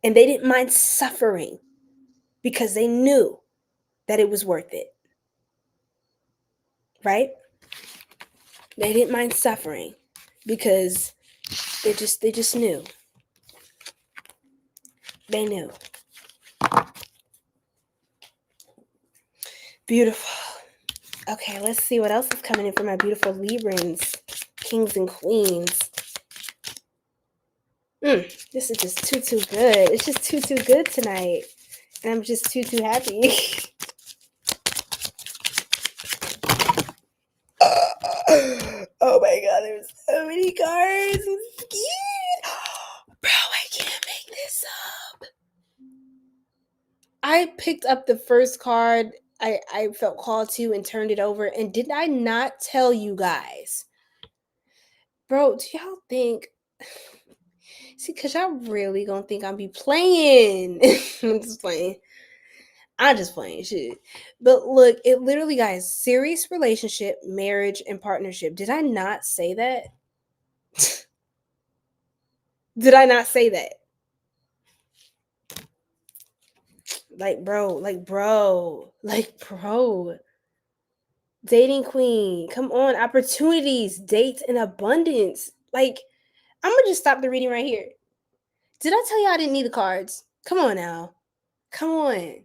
And they didn't mind suffering because they knew that it was worth it. Right? They didn't mind suffering because they just knew. They knew. Beautiful. Okay, let's see what else is coming in for my beautiful Librans, kings and queens. This is just too good. It's just too good tonight. And I'm just too happy. Oh my god, there's so many cards. I'm scared. Bro, I can't make this up. I picked up the first card I felt called to and turned it over. And did I not tell you guys? Bro, do y'all think... See, because y'all really gonna think I'm be playing. I'm just playing. I'm just playing shit. But look, it literally, guys, serious relationship, marriage, and partnership. Did I not say that? Did I not say that? Bro. Dating queen. Come on. Opportunities, dates, and abundance. I'm gonna just stop the reading right here. Did I tell you I didn't need the cards? Come on now. Come on.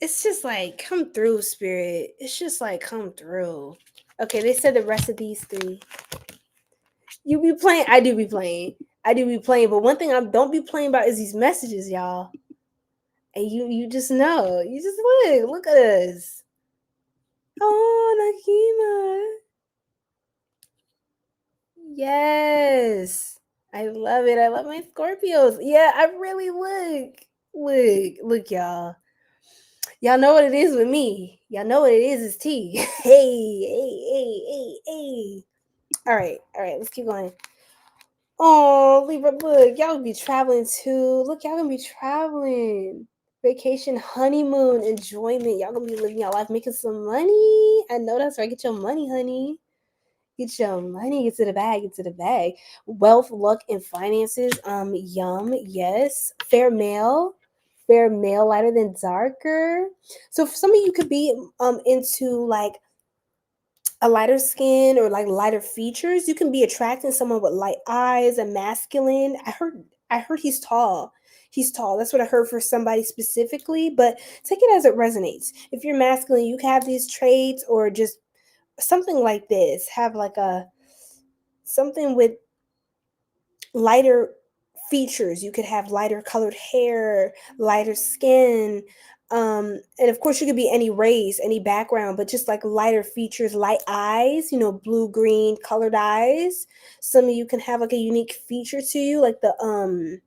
It's just come through, spirit. It's just come through. Okay, they said the rest of these three. You be playing. I do be playing. But one thing I don't be playing about is these messages, y'all. And you just know. You just look at us. Oh, Nakima. Yes. I love it. I love my Scorpios. Yeah, I really look, y'all. Y'all know what it is with me. Y'all know what it is. It's tea. Hey. All right. Let's keep going. Oh, Libra, look, y'all gonna be traveling too. Look, y'all gonna be traveling. Vacation, honeymoon, enjoyment. Y'all gonna be living your life, making some money. I know that's right. Get your money, honey. Get your money. Get to the bag. Wealth, luck, and finances. Yum. Yes. Fair male, lighter than darker. So for some of you could be into a lighter skin or lighter features. You can be attracting someone with light eyes and masculine. I heard he's tall. That's what I heard for somebody specifically, but take it as it resonates. If you're masculine, you can have these traits, or just something like this. Have something with lighter features. You could have lighter colored hair, lighter skin. And of course you could be any race, any background, but just lighter features, light eyes, blue, green colored eyes. Some of you can have a unique feature to you, the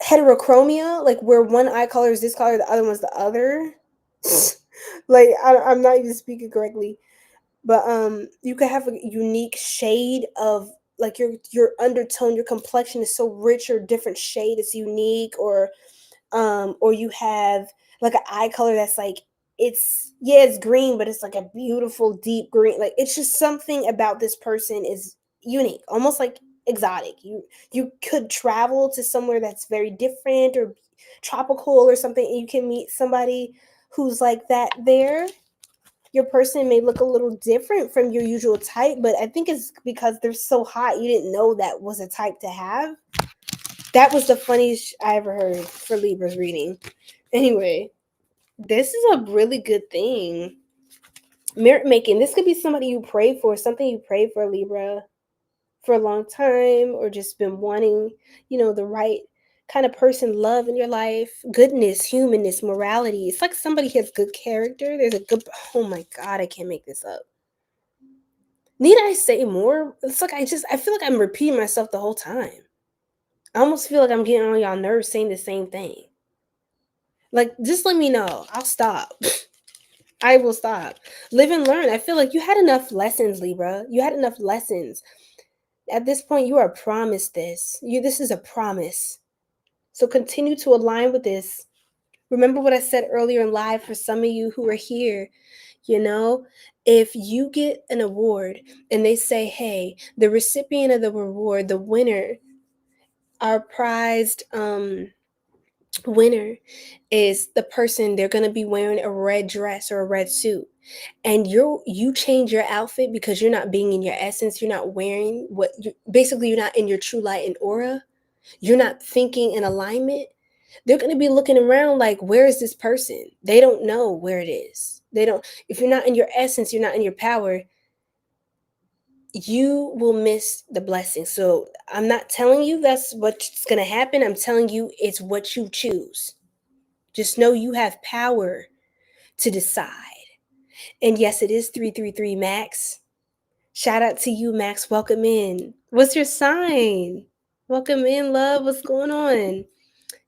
heterochromia, where one eye color is this color, the other one's the other. I'm not even speaking correctly, but you could have a unique shade of your undertone, your complexion is so rich, or different shade, it's unique, or you have an eye color that's it's green, but it's a beautiful deep green. It's just something about this person is unique, almost exotic. You could travel to somewhere that's very different or tropical or something, and you can meet somebody who's like that there. Your person may look a little different from your usual type, but I think it's because they're so hot you didn't know that was a type to have. That was the funniest I ever heard for Libra's reading. Anyway, this is a really good thing. Merit making. This could be somebody you pray for, something you prayed for, Libra, for a long time, or just been wanting, the right kind of person, love in your life, goodness, humanness, morality. It's like somebody has good character. There's a good... Oh my God, I can't make this up. Need I say more? It's I feel like I'm repeating myself the whole time. I almost feel like I'm getting on y'all nerves saying the same thing. Just let me know. I'll stop. I will stop. Live and learn. I feel like you had enough lessons, Libra. You had enough lessons. At this point, you are promised this. This is a promise. So continue to align with this. Remember what I said earlier in live for some of you who are here. If you get an award and they say, hey, the recipient of the reward, the winner, our prized winner is the person, they're going to be wearing a red dress or a red suit, and you change your outfit because you're not being in your essence, you're not wearing basically you're not in your true light and aura, you're not thinking in alignment, they're going to be looking around where is this person? They don't know where it is. They don't... If you're not in your essence, you're not in your power, you will miss the blessing. So I'm not telling you that's what's going to happen. I'm telling you it's what you choose. Just know you have power to decide. And yes, it is 333 Max. Shout out to you, Max. Welcome in. What's your sign? Welcome in, love. What's going on?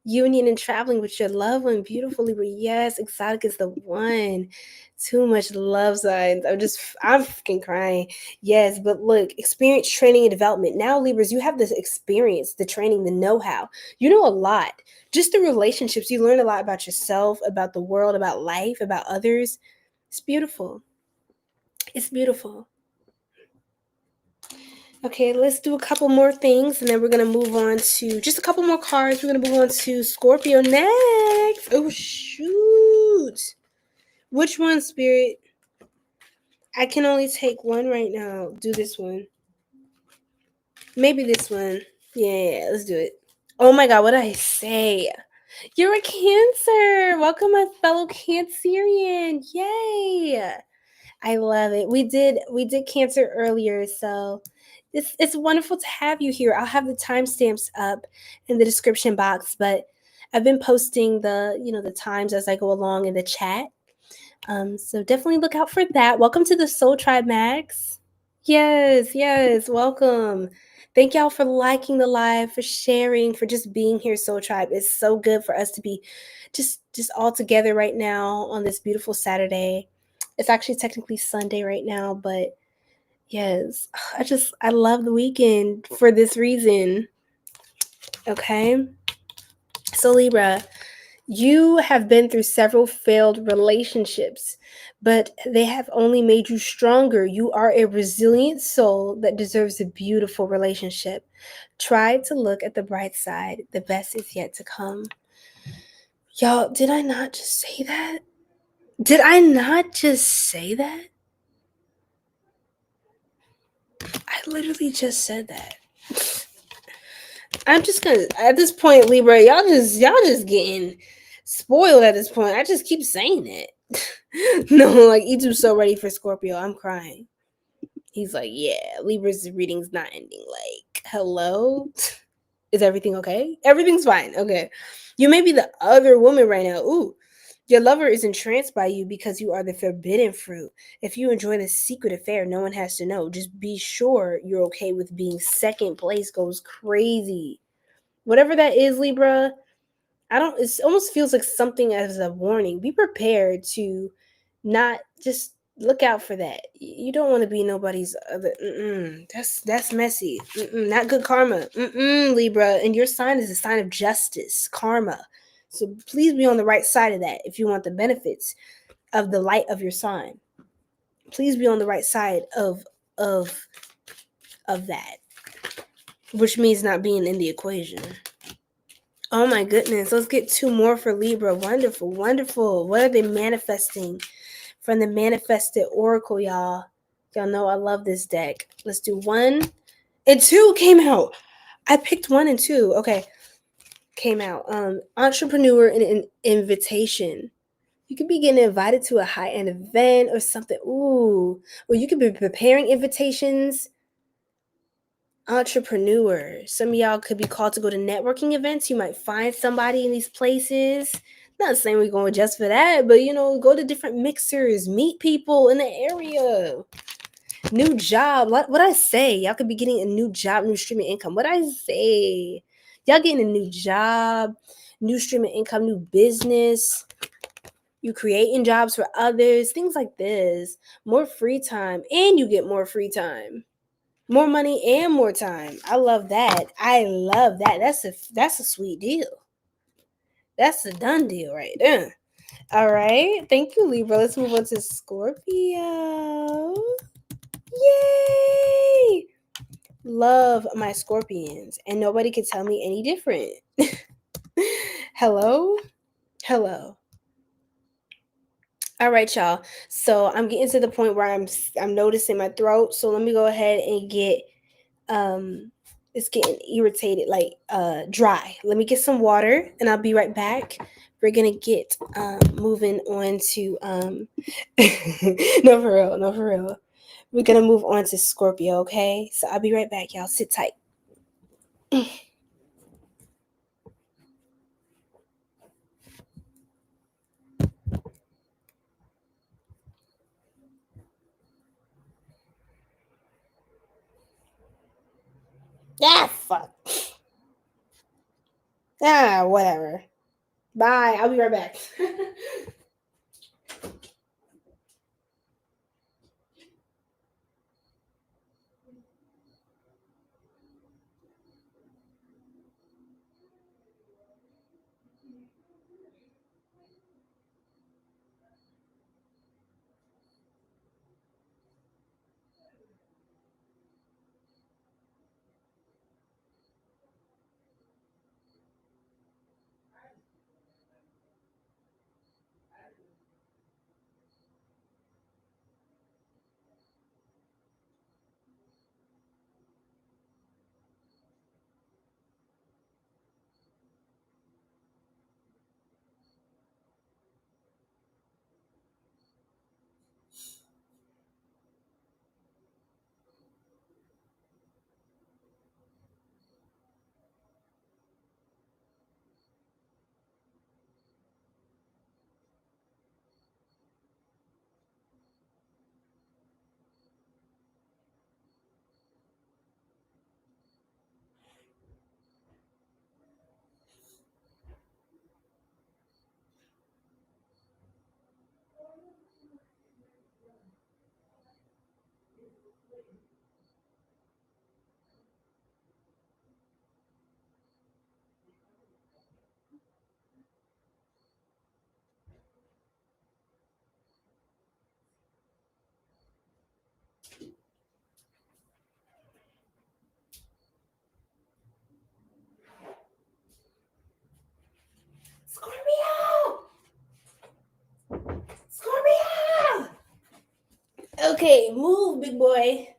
Union and traveling with your loved one. Beautifully. Yes, exotic is the one. Too much love signs. I'm freaking crying. Yes, but look, experience, training, and development. Now, Libras, you have this experience, the training, the know-how. You know a lot. Just the relationships. You learn a lot about yourself, about the world, about life, about others. It's beautiful. It's beautiful. Okay, let's do a couple more things, and then we're going to move on to just a couple more cards. We're going to move on to Scorpio next. Oh, shoot. Which one, Spirit? I can only take one right now. Do this one. Maybe this one. Yeah, let's do it. Oh my God, what did I say? You're a Cancer. Welcome, my fellow Cancerian. Yay. I love it. We did Cancer earlier, so it's wonderful to have you here. I'll have the timestamps up in the description box, but I've been posting the times as I go along in the chat. So definitely look out for that. Welcome to the Soul Tribe, Max. Yes, welcome. Thank y'all for liking the live, for sharing, for just being here, Soul Tribe. It's so good for us to be just all together right now on this beautiful Saturday. It's actually technically Sunday right now, but yes, I love the weekend for this reason. Okay. So Libra, you have been through several failed relationships, but they have only made you stronger. You are a resilient soul that deserves a beautiful relationship. Try to look at the bright side. The best is yet to come. Y'all, did I not just say that? Did I not just say that? I literally just said that. I'm just gonna, at this point, Libra, y'all just getting spoiled at this point. I just keep saying it. No, like 𝘓𝘓's so ready for Scorpio. I'm crying. He's like, yeah, Libra's reading's not ending. Like, hello? Is everything okay? Everything's fine. Okay. You may be the other woman right now. Ooh. Your lover is entranced by you because you are the forbidden fruit. If you enjoy the secret affair, no one has to know. Just be sure you're okay with being second place goes crazy. Whatever that is, Libra, it almost feels like something as a warning. Be prepared to not just look out for that. You don't want to be nobody's other. That's messy. Not good karma. Libra, and your sign is a sign of justice, karma. So please be on the right side of that if you want the benefits of the light of your sign. Please be on the right side of that, which means not being in the equation. Oh my goodness. Let's get two more for Libra. Wonderful, wonderful. What are they manifesting from the Manifested Oracle, y'all? Y'all know I love this deck. Let's do 1 and 2 came out. I picked 1 and 2. Okay. Came out. Entrepreneur and an invitation. You could be getting invited to a high-end event or something. Ooh. Or you could be preparing invitations. Entrepreneur. Some of y'all could be called to go to networking events. You might find somebody in these places. Not saying we're going just for that, but go to different mixers, meet people in the area. New job. What I say? Y'all could be getting a new job, new stream of income. What I say? Y'all getting a new job, new stream of income, new business. You creating jobs for others, things like this. More free time, and you get more free time. More money and more time. I love that. That's a sweet deal. That's a done deal right there. All right. Thank you, Libra. Let's move on to Scorpio. Yay! Love my Scorpions, and nobody can tell me any different. Hello? All right, y'all. So I'm getting to the point where I'm noticing my throat. So let me go ahead and get it's getting irritated, like dry. Let me get some water and I'll be right back. We're gonna get moving on to no for real. We're going to move on to Scorpio, okay? So I'll be right back, y'all. Sit tight. Ah, fuck. Ah, whatever. Bye. I'll be right back. Scorpio! Okay, move, big boy.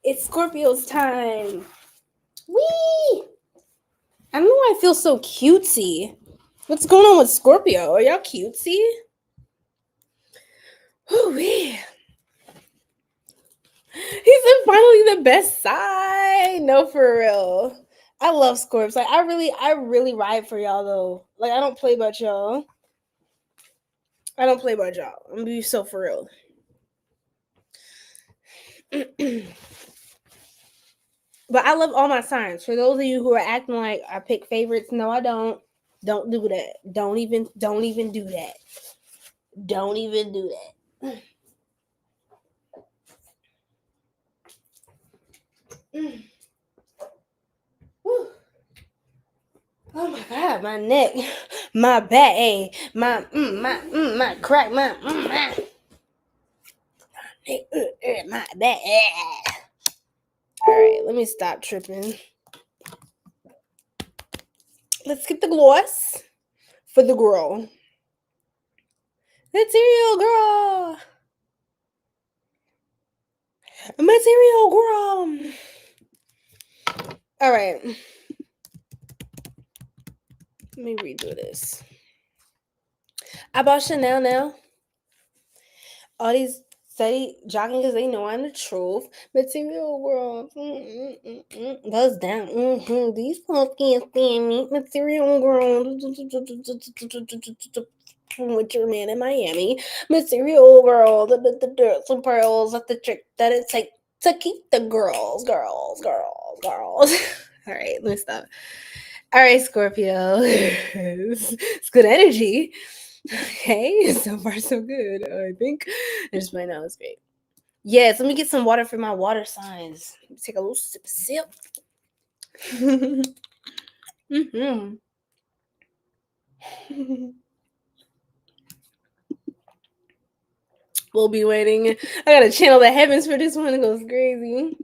It's Scorpio's time. Whee! I don't know why I feel so cutesy. What's going on with Scorpio? Are y'all cutesy? Whoo-wee. He said finally the best side. No, for real. I love Scorps. Like I really ride for y'all though. Like I don't play about y'all. I'm gonna be so for real. But I love all my signs. For those of you who are acting like I pick favorites, no, I don't. Don't do that. Don't even do that. Don't even do that. Oh my god, my neck, my back, my crack, my back. All right, let me stop tripping. Let's get the gloss for the girl. Material girl. Material girl. All right. Let me redo this. I bought Chanel now. All these steady jogging because they know I'm the truth. Material girl. Goes down. These pumps can't stand me. Material girl. With your man in Miami. Material girl. Some pearls at the trick that it takes to keep the girls. All right, let me stop. All right, Scorpio. It's good energy. Okay, so far so good. I think I just might know it's great. Yes, let me get some water for my water signs. Let me take a little sip. We'll be waiting. I gotta channel the heavens for this one. It goes crazy.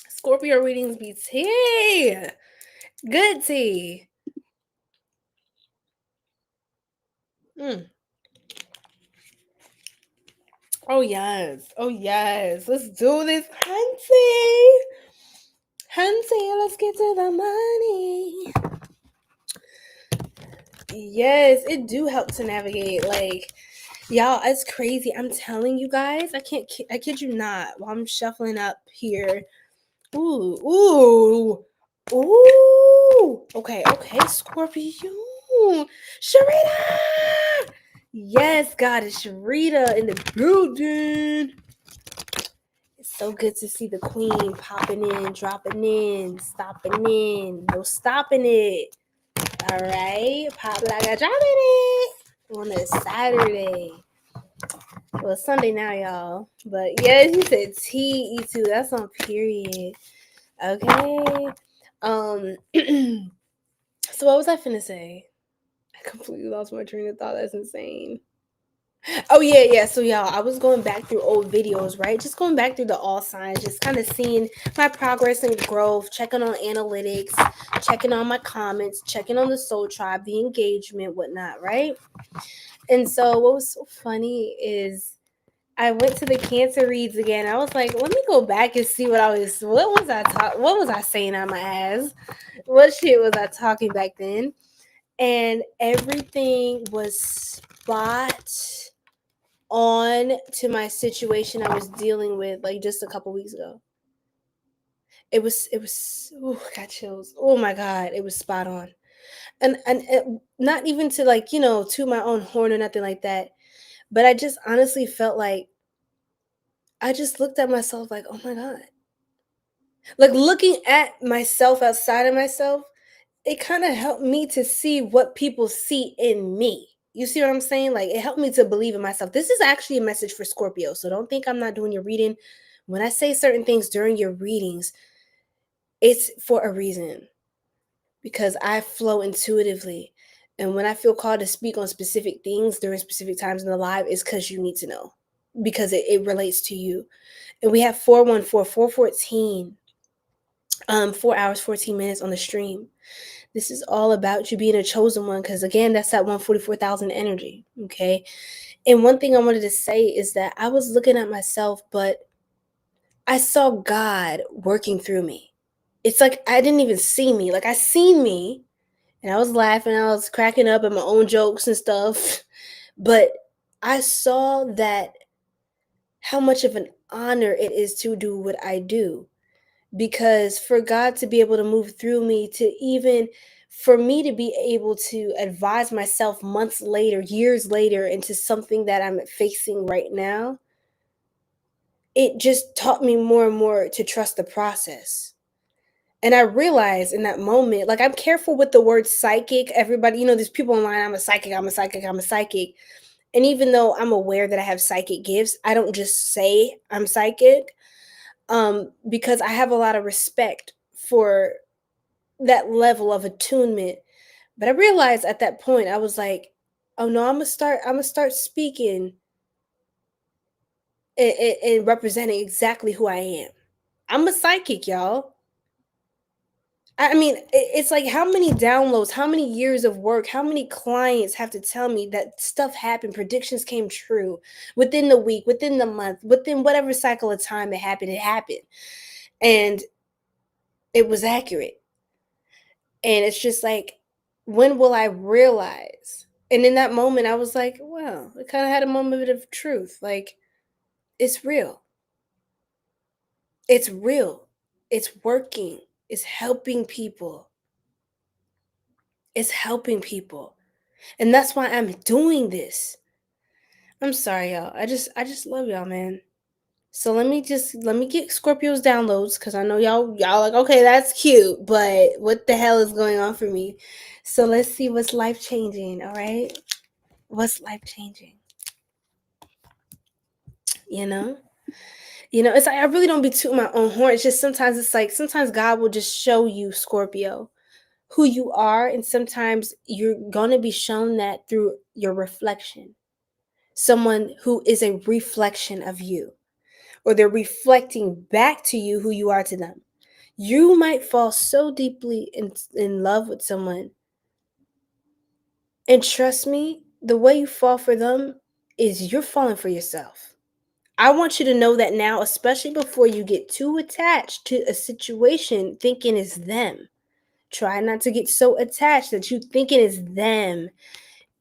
Scorpio readings be tea. Good tea. Oh yes. Let's do this, Hunty, let's get to the money. Yes, it do help to navigate. Like Y'all, it's crazy. I'm telling you guys, I kid you not. While I'm shuffling up here. Ooh. Okay, Scorpio. Sharita! Yes, God, it's Sharita in the building. It's so good to see the queen popping in, dropping in, stopping in. No stopping it. All right, pop like I dropping it on a Saturday. Well, it's Sunday now, y'all. But yes, you said TE2. That's on period. Okay. So what was I finna say? I completely lost my train of thought. That's insane. Oh yeah. So y'all, I was going back through old videos, right? Just going back through the all signs, just kind of seeing my progress and growth, checking on analytics, checking on my comments, checking on the soul tribe, the engagement, whatnot, right? And so what was so funny is I went to the Cancer reads again. I was like, let me go back and see what was I saying on my ass? What shit was I talking back then? And everything was spot on to my situation I was dealing with like just a couple weeks ago. It was got chills. Oh my God, it was spot on. And not even to like, to my own horn or nothing like that. But I just honestly felt like I just looked at myself like, oh my God. Like looking at myself outside of myself, it kind of helped me to see what people see in me. You see what I'm saying? Like it helped me to believe in myself. This is actually a message for Scorpio. So don't think I'm not doing your reading. When I say certain things during your readings, it's for a reason because I flow intuitively. And when I feel called to speak on specific things during specific times in the live, it's because you need to know because it relates to you. And we have 414, 4 hours, 14 minutes on the stream. This is all about you being a chosen one because, again, that's that 144,000 energy, okay? And one thing I wanted to say is that I was looking at myself, but I saw God working through me. It's like I didn't even see me. Like I seen me, and I was laughing. I was cracking up at my own jokes and stuff. But I saw that how much of an honor it is to do what I do. Because for God to be able to move through me, to even for me to be able to advise myself months later, years later, into something that I'm facing right now, it just taught me more and more to trust the process. And I realized in that moment, like I'm careful with the word psychic. Everybody, there's people online, I'm a psychic. And even though I'm aware that I have psychic gifts, I don't just say I'm psychic. Because I have a lot of respect for that level of attunement. But I realized at that point, I was like, oh no, I'm gonna start speaking and representing exactly who I am. I'm a psychic, y'all. I mean, it's like how many downloads, how many years of work, how many clients have to tell me that stuff happened, predictions came true within the week, within the month, within whatever cycle of time it happened. And it was accurate. And it's just like, when will I realize? And in that moment, I was like, wow, it kind of had a moment of truth. Like, it's real. It's real. It's working. It's helping people. It's helping people. And that's why I'm doing this. I'm sorry, y'all. I just love y'all, man. So let me get Scorpio's downloads because I know y'all like, okay, that's cute, but what the hell is going on for me? So let's see what's life changing. All right, what's life changing? It's like I really don't be tooting my own horn. It's just sometimes God will just show you, Scorpio, who you are, and sometimes you're gonna be shown that through your reflection. Someone who is a reflection of you, or they're reflecting back to you who you are to them. You might fall so deeply in love with someone. And trust me, the way you fall for them is you're falling for yourself. I want you to know that now, especially before you get too attached to a situation thinking it's them. Try not to get so attached that you thinking it's them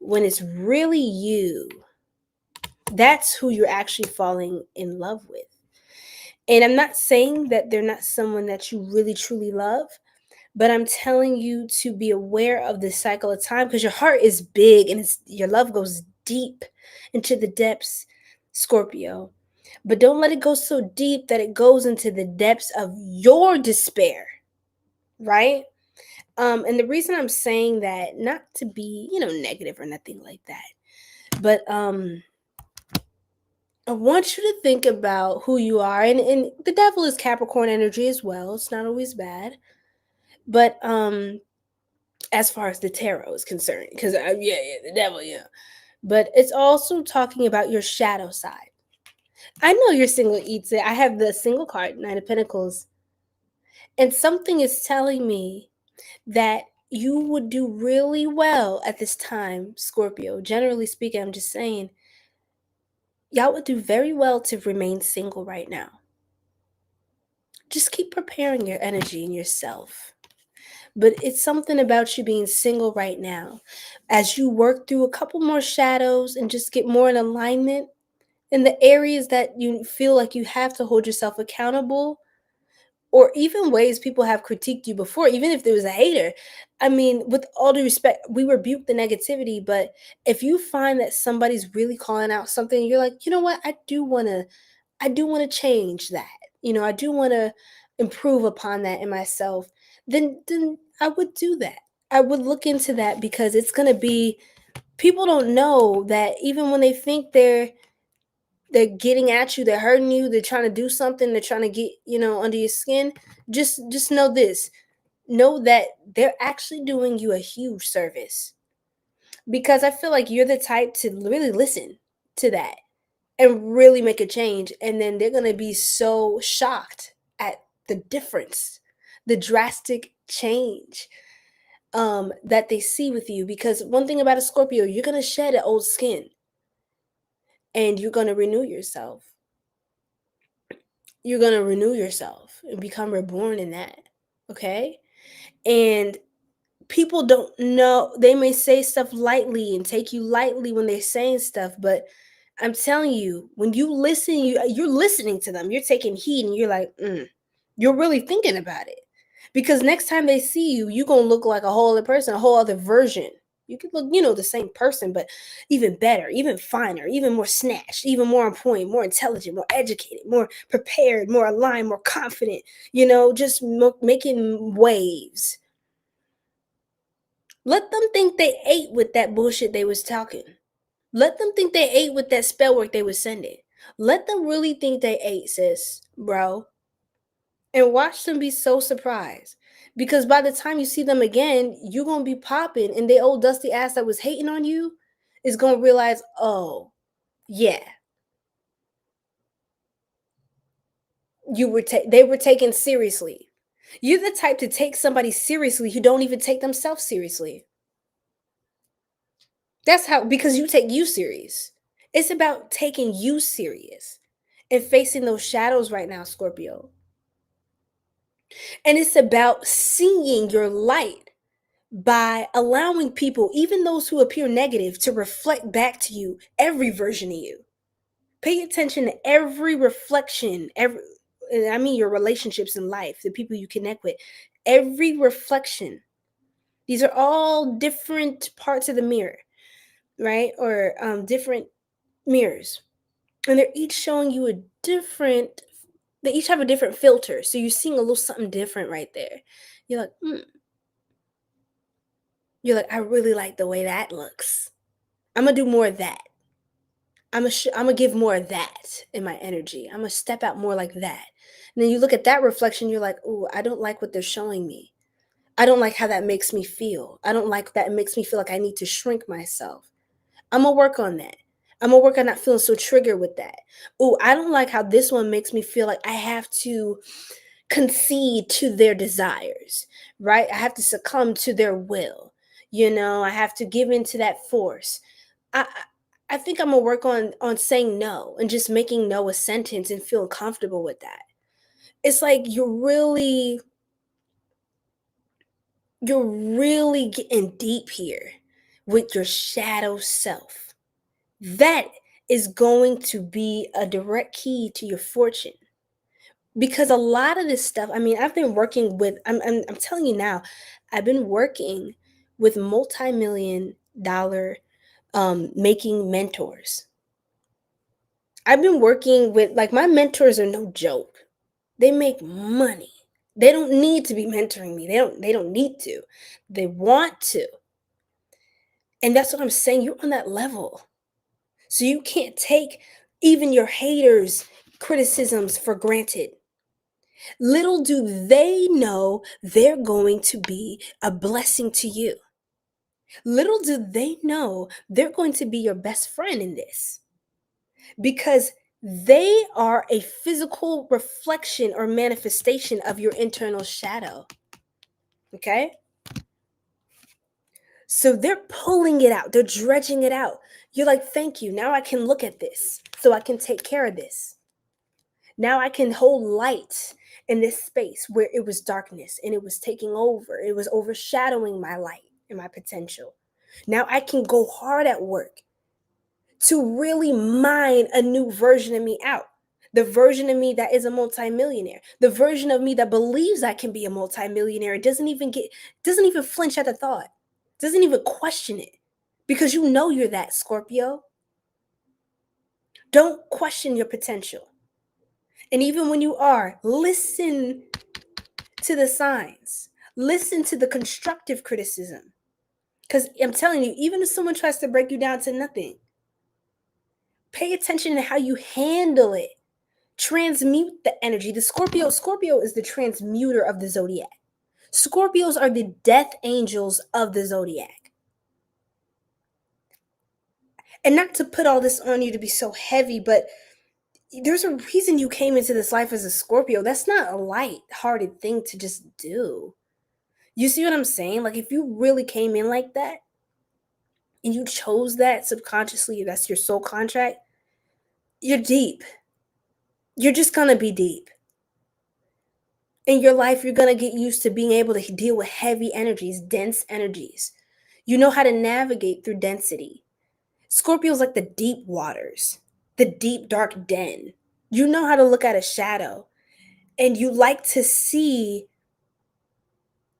when it's really you. That's who you're actually falling in love with. And I'm not saying that they're not someone that you really truly love, but I'm telling you to be aware of this cycle of time, because your heart is big and your love goes deep into the depths, Scorpio. But don't let it go so deep that it goes into the depths of your despair, right? And the reason I'm saying that, not to be, negative or nothing like that, but I want you to think about who you are. And the devil is Capricorn energy as well. It's not always bad. But as far as the tarot is concerned, because the devil, yeah. But it's also talking about your shadow side. I know your single eats it. I have the single card, Nine of Pentacles. And something is telling me that you would do really well at this time, Scorpio. Generally speaking, I'm just saying, y'all would do very well to remain single right now. Just keep preparing your energy and yourself. But it's something about you being single right now. As you work through a couple more shadows and just get more in alignment in the areas that you feel like you have to hold yourself accountable, or even ways people have critiqued you before, even if there was a hater. I mean, with all due respect, we rebuke the negativity, but if you find that somebody's really calling out something, you're like, you know what, I do want to change that. I do want to improve upon that in myself. Then I would do that. I would look into that, because it's going to be, people don't know that even when they think they're getting at you, they're hurting you, they're trying to do something, they're trying to get, under your skin. Just know this. Know that they're actually doing you a huge service, because I feel like you're the type to really listen to that and really make a change. And then they're going to be so shocked at the difference, the drastic change that they see with you. Because one thing about a Scorpio, you're going to shed an old skin and you're going to renew yourself. You're going to renew yourself and become reborn in that. Okay? And people don't know. They may say stuff lightly and take you lightly when they're saying stuff, but I'm telling you, when you listen, you're listening to them. You're taking heed and you're like, you're really thinking about it. Because next time they see you, you're going to look like a whole other person, a whole other version. You could look, the same person, but even better, even finer, even more snatched, even more on point, more intelligent, more educated, more prepared, more aligned, more confident, just making waves. Let them think they ate with that bullshit they was talking. Let them think they ate with that spell work they was sending. Let them really think they ate, sis, bro. And watch them be so surprised. Because by the time you see them again, you're going to be popping, and the old dusty ass that was hating on you is going to realize, oh, yeah. They were taken seriously. You're the type to take somebody seriously who don't even take themselves seriously. That's how, because you take you serious. It's about taking you serious and facing those shadows right now, Scorpio. And it's about seeing your light by allowing people, even those who appear negative, to reflect back to you every version of you. Pay attention to every reflection, I mean your relationships in life, the people you connect with, every reflection. These are all different parts of the mirror, right? Or different mirrors. And they're each showing you they each have a different filter. So you're seeing a little something different right there. You're like, You're like, I really like the way that looks. I'm going to do more of that. I'm going to give more of that in my energy. I'm going to step out more like that. And then you look at that reflection, you're like, oh, I don't like what they're showing me. I don't like how that makes me feel. I don't like that. It makes me feel like I need to shrink myself. I'm going to work on that. I'm going to work on not feeling so triggered with that. Oh, I don't like how this one makes me feel like I have to concede to their desires, right? I have to succumb to their will. I have to give into that force. I think I'm gonna work on saying no and just making no a sentence and feeling comfortable with that. It's like you're really getting deep here with your shadow self. That is going to be a direct key to your fortune. Because a lot of this stuff, I mean, I've been working with, I'm telling you now, I've been working with multi-million-dollar making mentors. I've been working with, like, my mentors are no joke. They make money. They don't need to be mentoring me. They don't need to. They want to. And that's what I'm saying. You're on that level. So you can't take even your haters' criticisms for granted. Little do they know they're going to be a blessing to you. Little do they know they're going to be your best friend in this, because they are a physical reflection or manifestation of your internal shadow. Okay? So they're pulling it out, they're dredging it out. You're like, thank you. Now I can look at this so I can take care of this. Now I can hold light in this space where it was darkness and it was taking over. It was overshadowing my light and my potential. Now I can go hard at work to really mine a new version of me out. The version of me that is a multimillionaire. The version of me that believes I can be a multimillionaire. It doesn't even flinch at the thought. Doesn't even question it. Because you know you're that, Scorpio. Don't question your potential. And even when you are, listen to the signs. Listen to the constructive criticism. Because I'm telling you, even if someone tries to break you down to nothing, pay attention to how you handle it. Transmute the energy. The Scorpio is the transmuter of the zodiac. Scorpios are the death angels of the zodiac. And not to put all this on you to be so heavy, but there's a reason you came into this life as a Scorpio. That's not a light-hearted thing to just do. You see what I'm saying? Like, if you really came in like that and you chose that subconsciously, that's your soul contract, you're deep. You're just going to be deep. In your life, you're going to get used to being able to deal with heavy energies, dense energies. You know how to navigate through density. Scorpio's like the deep waters, the deep, dark den. You know how to look at a shadow, and you like to see,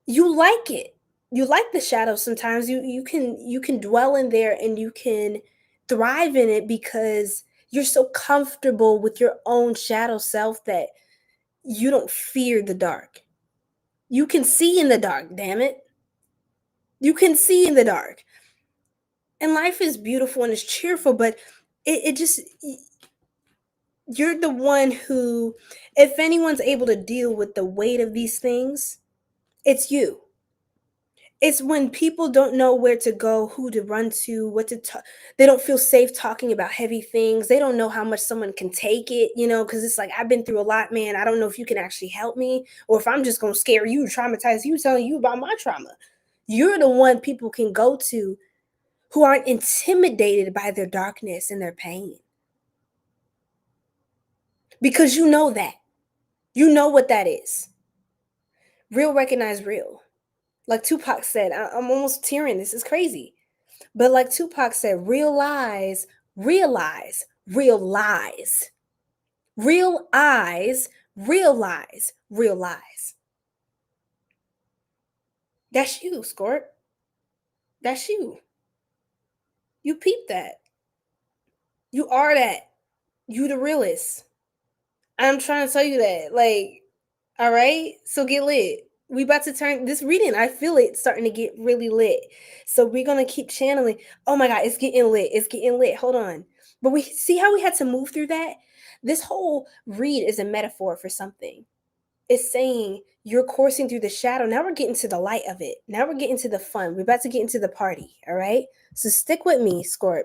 you like it. You like the shadow sometimes. You can dwell in there and you can thrive in it because you're so comfortable with your own shadow self that you don't fear the dark. You can see in the dark, damn it. You can see in the dark. And life is beautiful and it's cheerful, but it just, you're the one who, if anyone's able to deal with the weight of these things, it's you. It's when people don't know where to go, who to run to, what to talk. They don't feel safe talking about heavy things. They don't know how much someone can take it, because it's like, I've been through a lot, man. I don't know if you can actually help me, or if I'm just going to scare you, traumatize you, telling you about my trauma. You're the one people can go to who aren't intimidated by their darkness and their pain. Because you know that. You know what that is. Real recognize real. Like Tupac said, I'm almost tearing. This is crazy. But like Tupac said, realize, realize, realize. Real eyes, realize, realize. That's you, Scorp. That's you. You peep that. You are that. You the realest. I'm trying to tell you that. Like, all right? So get lit. We about to turn this reading. I feel it starting to get really lit. So we're going to keep channeling. Oh my God, it's getting lit. It's getting lit. Hold on. But we see how we had to move through that? This whole read is a metaphor for something. It's saying you're coursing through the shadow. Now we're getting to the light of it. Now we're getting to the fun. We're about to get into the party. All right? So stick with me, Scorp.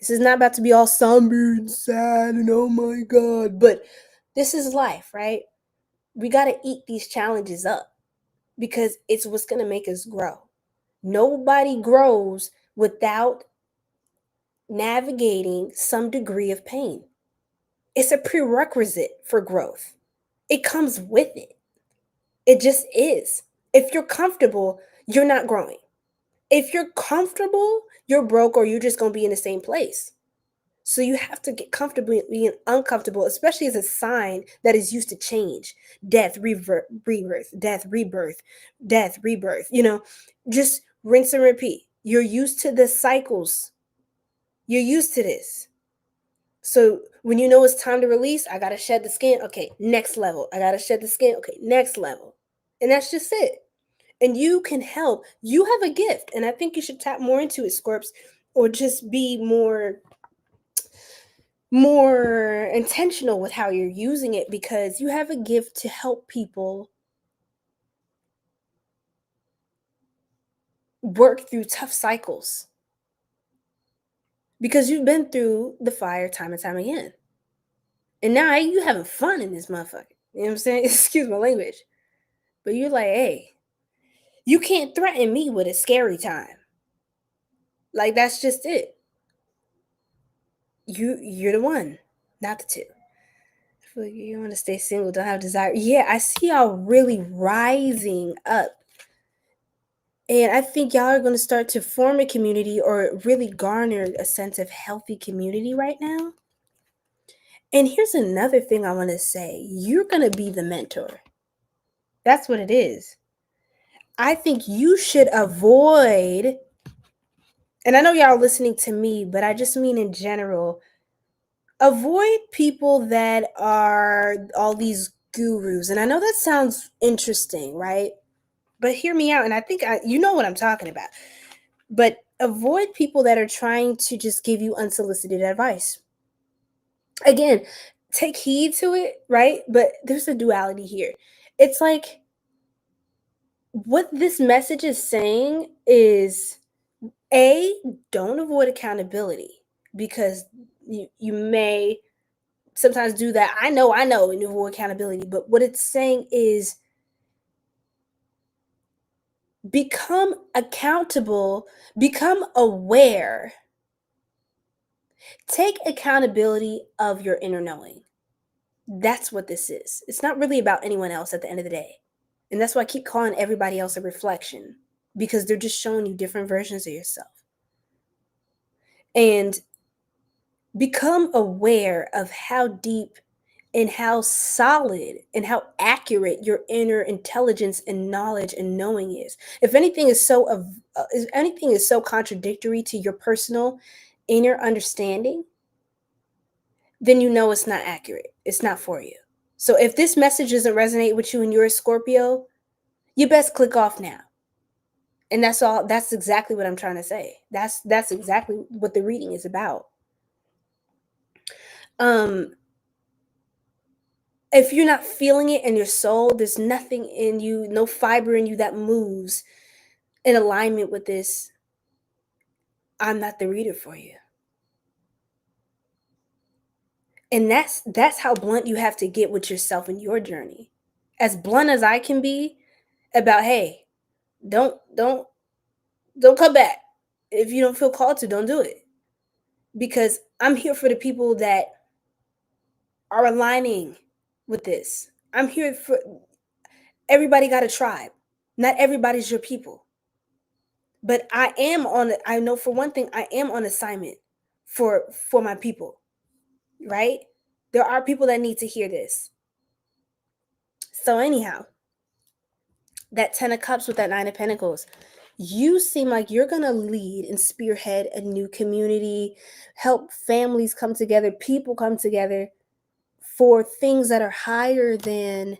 This is not about to be all somber and sad and oh my God. But this is life, right? We got to eat these challenges up because it's what's going to make us grow. Nobody grows without navigating some degree of pain. It's a prerequisite for growth. It comes with it. It just is. If you're comfortable, you're not growing. If you're comfortable, you're broke or you're just going to be in the same place. So you have to get comfortable being uncomfortable, especially as a sign that is used to change, death, rebirth, death, rebirth, death, rebirth. Just rinse and repeat. You're used to the cycles. You're used to this. So when you know it's time to release, I gotta shed the skin. Okay, next level. I gotta shed the skin. Okay, next level. And that's just it. And you can help. You have a gift, and I think you should tap more into it, Scorps, or just be more intentional with how you're using it, because you have a gift to help people work through tough cycles, because you've been through the fire time and time again, and now you having fun in this motherfucker. You know what I'm saying? Excuse my language, but you're like, hey, you can't threaten me with a scary time. Like, that's just it. You're the one, not the two. I feel like you want to stay single, don't have desire. Yeah, I see y'all really rising up. And I think y'all are going to start to form a community, or really garner a sense of healthy community right now. And here's another thing I want to say. You're going to be the mentor. That's what it is. I think you should avoid, and I know y'all are listening to me, but I just mean in general, avoid people that are all these gurus. And I know that sounds interesting, right? But hear me out, and I think you know what I'm talking about. But avoid people that are trying to just give you unsolicited advice. Again, take heed to it, right? But there's a duality here. It's like, what this message is saying is, don't avoid accountability, because you may sometimes do that. I know, and avoid accountability. But what it's saying is, become accountable, become aware, take accountability of your inner knowing. That's what this is. It's not really about anyone else at the end of the day. And that's why I keep calling everybody else a reflection, because they're just showing you different versions of yourself. And become aware of how deep and how solid and how accurate your inner intelligence and knowledge and knowing is. If anything is so contradictory to your personal inner understanding, then you know it's not accurate. It's not for you. So if this message doesn't resonate with you and you're a Scorpio, you best click off now. And that's all. That's exactly what I'm trying to say. That's exactly what the reading is about. If you're not feeling it in your soul, there's nothing in you, no fiber in you that moves in alignment with this, I'm not the reader for you. And that's how blunt you have to get with yourself in your journey. As blunt as I can be about, hey, don't come back. If you don't feel called to, don't do it. Because I'm here for the people that are aligning with this. I'm here for everybody. Got a tribe. Not everybody's your people. But I know for one thing, I am on assignment for my people, right? There are people that need to hear this. So anyhow, that 10 of Cups with that 9 of Pentacles, you seem like you're going to lead and spearhead a new community, help families come together, people come together for things that are higher than,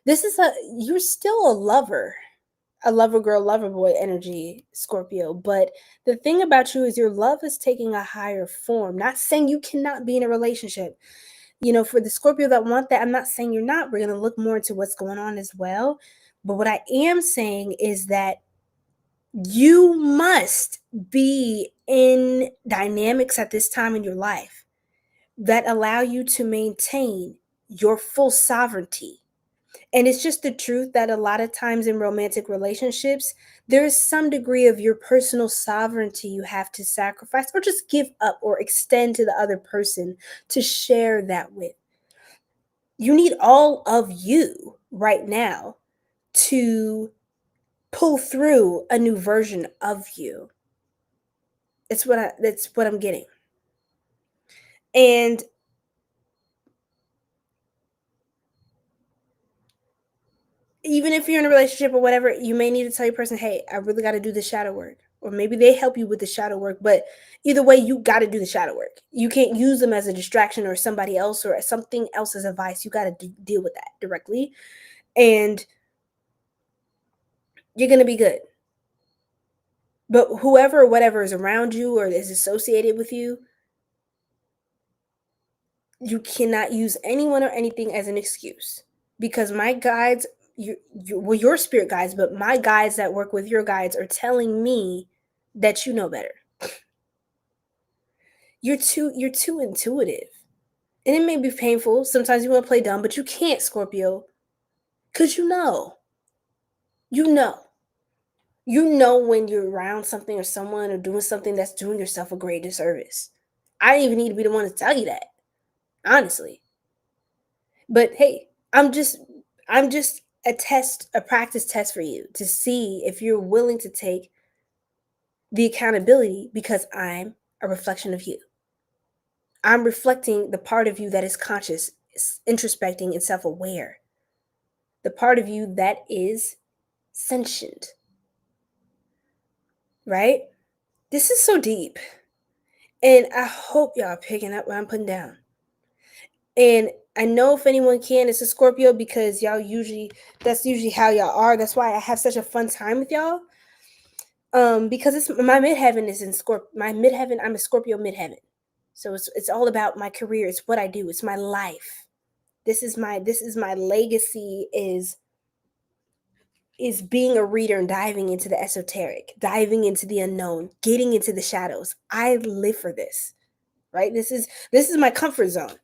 you're still a lover girl, lover boy energy, Scorpio. But the thing about you is your love is taking a higher form. Not saying you cannot be in a relationship. For the Scorpio that want that, I'm not saying you're not. We're going to look more into what's going on as well. But what I am saying is that you must be in dynamics at this time in your life that allow you to maintain your full sovereignty. And it's just the truth that a lot of times in romantic relationships, there is some degree of your personal sovereignty you have to sacrifice or just give up or extend to the other person to share that with. You need all of you right now to pull through a new version of you. That's what I'm getting. And even if you're in a relationship or whatever, you may need to tell your person, hey, I really got to do the shadow work. Or maybe they help you with the shadow work. But either way, you got to do the shadow work. You can't use them as a distraction or somebody else or something else's advice. You got to deal with that directly. And you're going to be good. But whoever or whatever is around you or is associated with you, you cannot use anyone or anything as an excuse. Because my guides, your spirit guides, but my guides that work with your guides are telling me that you know better. You're too intuitive. And it may be painful. Sometimes you want to play dumb, but you can't, Scorpio. Because you know. You know. You know when you're around something or someone or doing something that's doing yourself a great disservice. I don't even need to be the one to tell you that. Honestly. But hey, I'm just a practice test for you to see if you're willing to take the accountability, because I'm a reflection of you. I'm reflecting the part of you that is conscious, introspecting, and self-aware. The part of you that is sentient. Right? This is so deep. And I hope y'all are picking up what I'm putting down. And I know if anyone can, it's a Scorpio, because that's usually how y'all are. That's why I have such a fun time with y'all. Because it's my midheaven is in Scorpio. My midheaven, I'm a Scorpio midheaven. So it's all about my career. It's what I do. It's my life. This is my legacy is being a reader and diving into the esoteric, diving into the unknown, getting into the shadows. I live for this. Right? This is my comfort zone.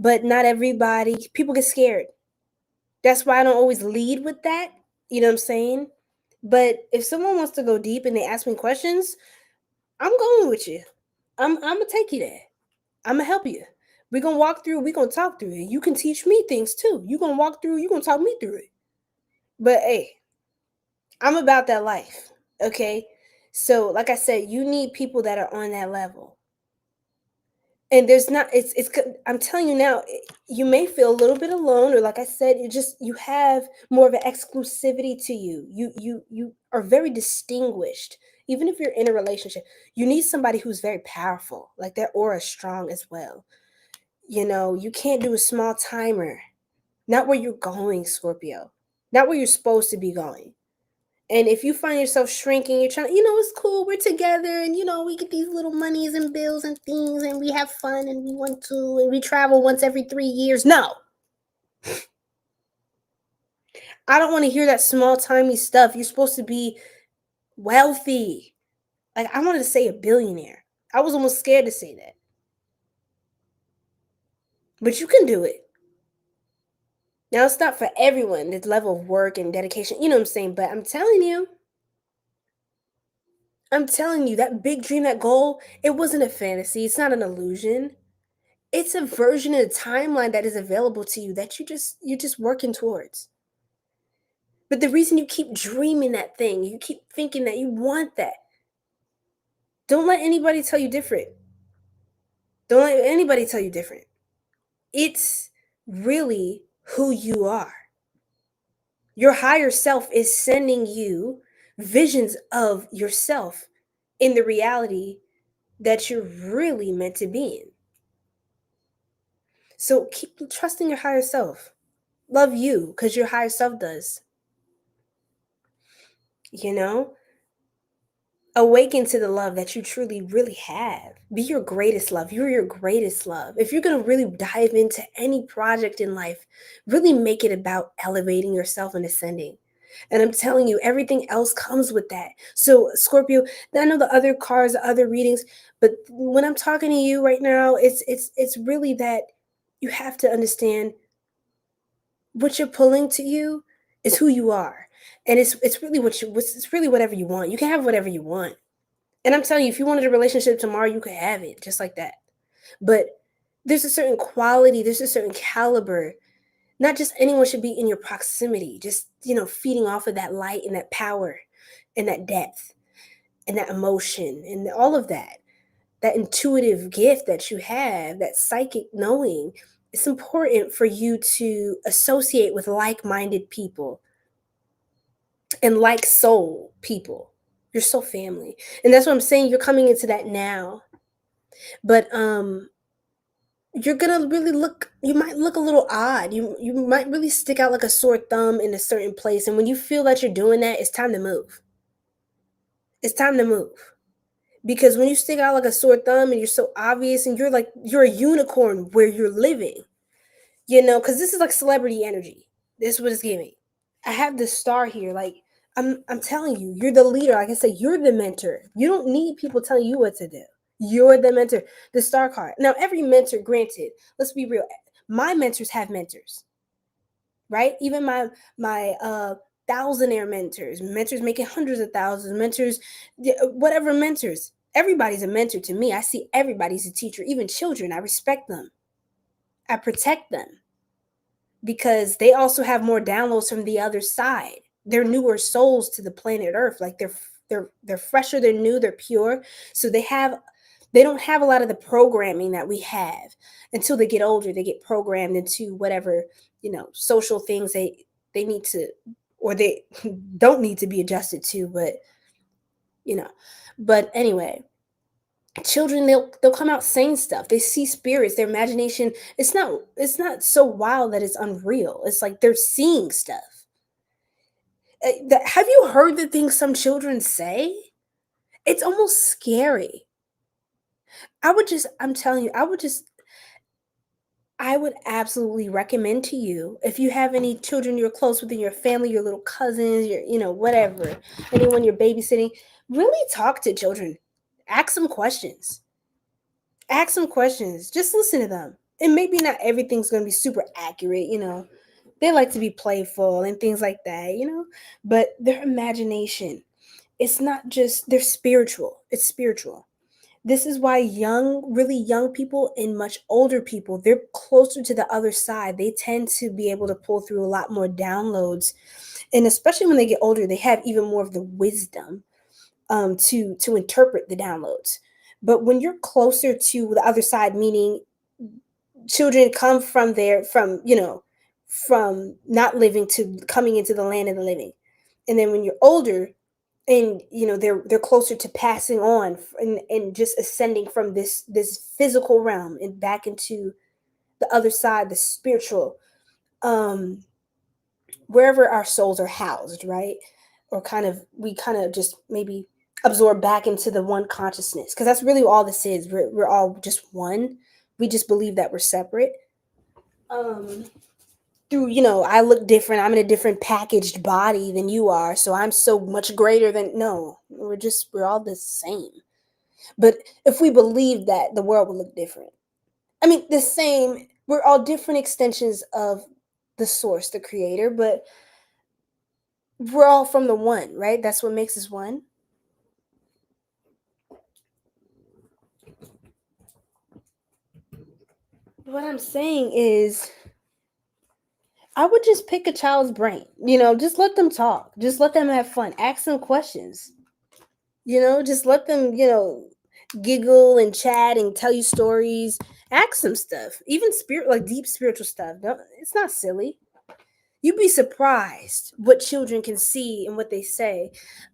But not everybody, people get scared. That's why I don't always lead with that. You know what I'm saying? But if someone wants to go deep and they ask me questions, I'm going with you. I'm gonna take you there. I'm gonna help you. We're gonna walk through, we're gonna talk through it. You can teach me things too. You're gonna walk through, you're gonna talk me through it. But hey, I'm about that life. Okay. So, like I said, you need people that are on that level. And there's not, I'm telling you now, you may feel a little bit alone, or like I said, you have more of an exclusivity to you. You are very distinguished. Even if you're in a relationship, you need somebody who's very powerful, like their aura is strong as well. You can't do a small timer. Not where you're going, Scorpio. Not where you're supposed to be going. And if you find yourself shrinking, you're trying, it's cool, we're together, and we get these little monies and bills and things, and we have fun, and we want to, and we travel once every 3 years. No. I don't want to hear that small, timey stuff. You're supposed to be wealthy. Like, I wanted to say a billionaire. I was almost scared to say that. But you can do it. Now, it's not for everyone, this level of work and dedication, you know what I'm saying? But I'm telling you, that big dream, that goal, it wasn't a fantasy. It's not an illusion. It's a version of the timeline that is available to you that you're just working towards. But the reason you keep dreaming that thing, you keep thinking that you want that, don't let anybody tell you different. Don't let anybody tell you different. It's really who you are. Your higher self is sending you visions of yourself in the reality that you're really meant to be in. So keep trusting your higher self. Love you because your higher self does. Awaken to the love that you truly, really have. Be your greatest love. You're your greatest love. If you're going to really dive into any project in life, really make it about elevating yourself and ascending. And I'm telling you, everything else comes with that. So, Scorpio, I know the other cards, the other readings, but when I'm talking to you right now, it's really that you have to understand what you're pulling to you is who you are. And it's really it's really whatever you want. You can have whatever you want. And I'm telling you, if you wanted a relationship tomorrow, you could have it just like that. But there's a certain quality, there's a certain caliber. Not just anyone should be in your proximity, just, feeding off of that light and that power and that depth and that emotion and all of that. that intuitive gift that you have, that psychic knowing, it's important for you to associate with like-minded people and like soul people. Your soul family. And that's what I'm saying. You're coming into that now. But you're gonna really look, you might look a little odd. You might really stick out like a sore thumb in a certain place. And when you feel that you're doing that, it's time to move. It's time to move. Because when you stick out like a sore thumb and you're so obvious and you're a unicorn where you're living, because this is like celebrity energy. This is what it's giving. I have the star here. Like, I'm telling you, you're the leader. Like I said, you're the mentor. You don't need people telling you what to do. You're the mentor. The star card. Now, every mentor, granted, let's be real. My mentors have mentors, right? Even my thousandaire mentors making hundreds of thousands, mentors, whatever mentors. Everybody's a mentor to me. I see everybody's a teacher, even children. I respect them. I protect them because they also have more downloads from the other side. They're newer souls to the planet Earth. Like they're fresher, they're new, they're pure. So they don't have a lot of the programming that we have. Until they get older, they get programmed into whatever, social things they need to, or they don't need to be adjusted to, but anyway, children, they'll come out saying stuff. They see spirits, their imagination, it's not so wild that it's unreal. It's like they're seeing stuff. Have you heard the things some children say? It's almost scary. I'm telling you, I would absolutely recommend to you, if you have any children you're close with in your family, your little cousins, your, whatever, anyone you're babysitting, really talk to children. Ask them questions. Just listen to them. And maybe not everything's going to be super accurate, They like to be playful and things like that, But their imagination, it's not just, they're spiritual. It's spiritual. This is why really young people and much older people, they're closer to the other side. They tend to be able to pull through a lot more downloads. And especially when they get older, they have even more of the wisdom to interpret the downloads. But when you're closer to the other side, meaning children come from not living to coming into the land of the living. And then when you're older, and they're closer to passing on and just ascending from this physical realm and back into the other side, the spiritual, wherever our souls are housed, right? Or we just maybe absorb back into the one consciousness, because that's really all this is. We're all just one. We just believe that we're separate. Through, I look different. I'm in a different packaged body than you are. So I'm so much greater than, no, we're all the same. But if we believe that, the world will look different. I mean, the same, we're all different extensions of the source, the creator, but we're all from the one, right? That's what makes us one. What I'm saying is, I would just pick a child's brain, just let them talk. Just let them have fun. Ask them questions. Just let them, giggle and chat and tell you stories. Ask them stuff. Even deep spiritual stuff. It's not silly. You'd be surprised what children can see and what they say.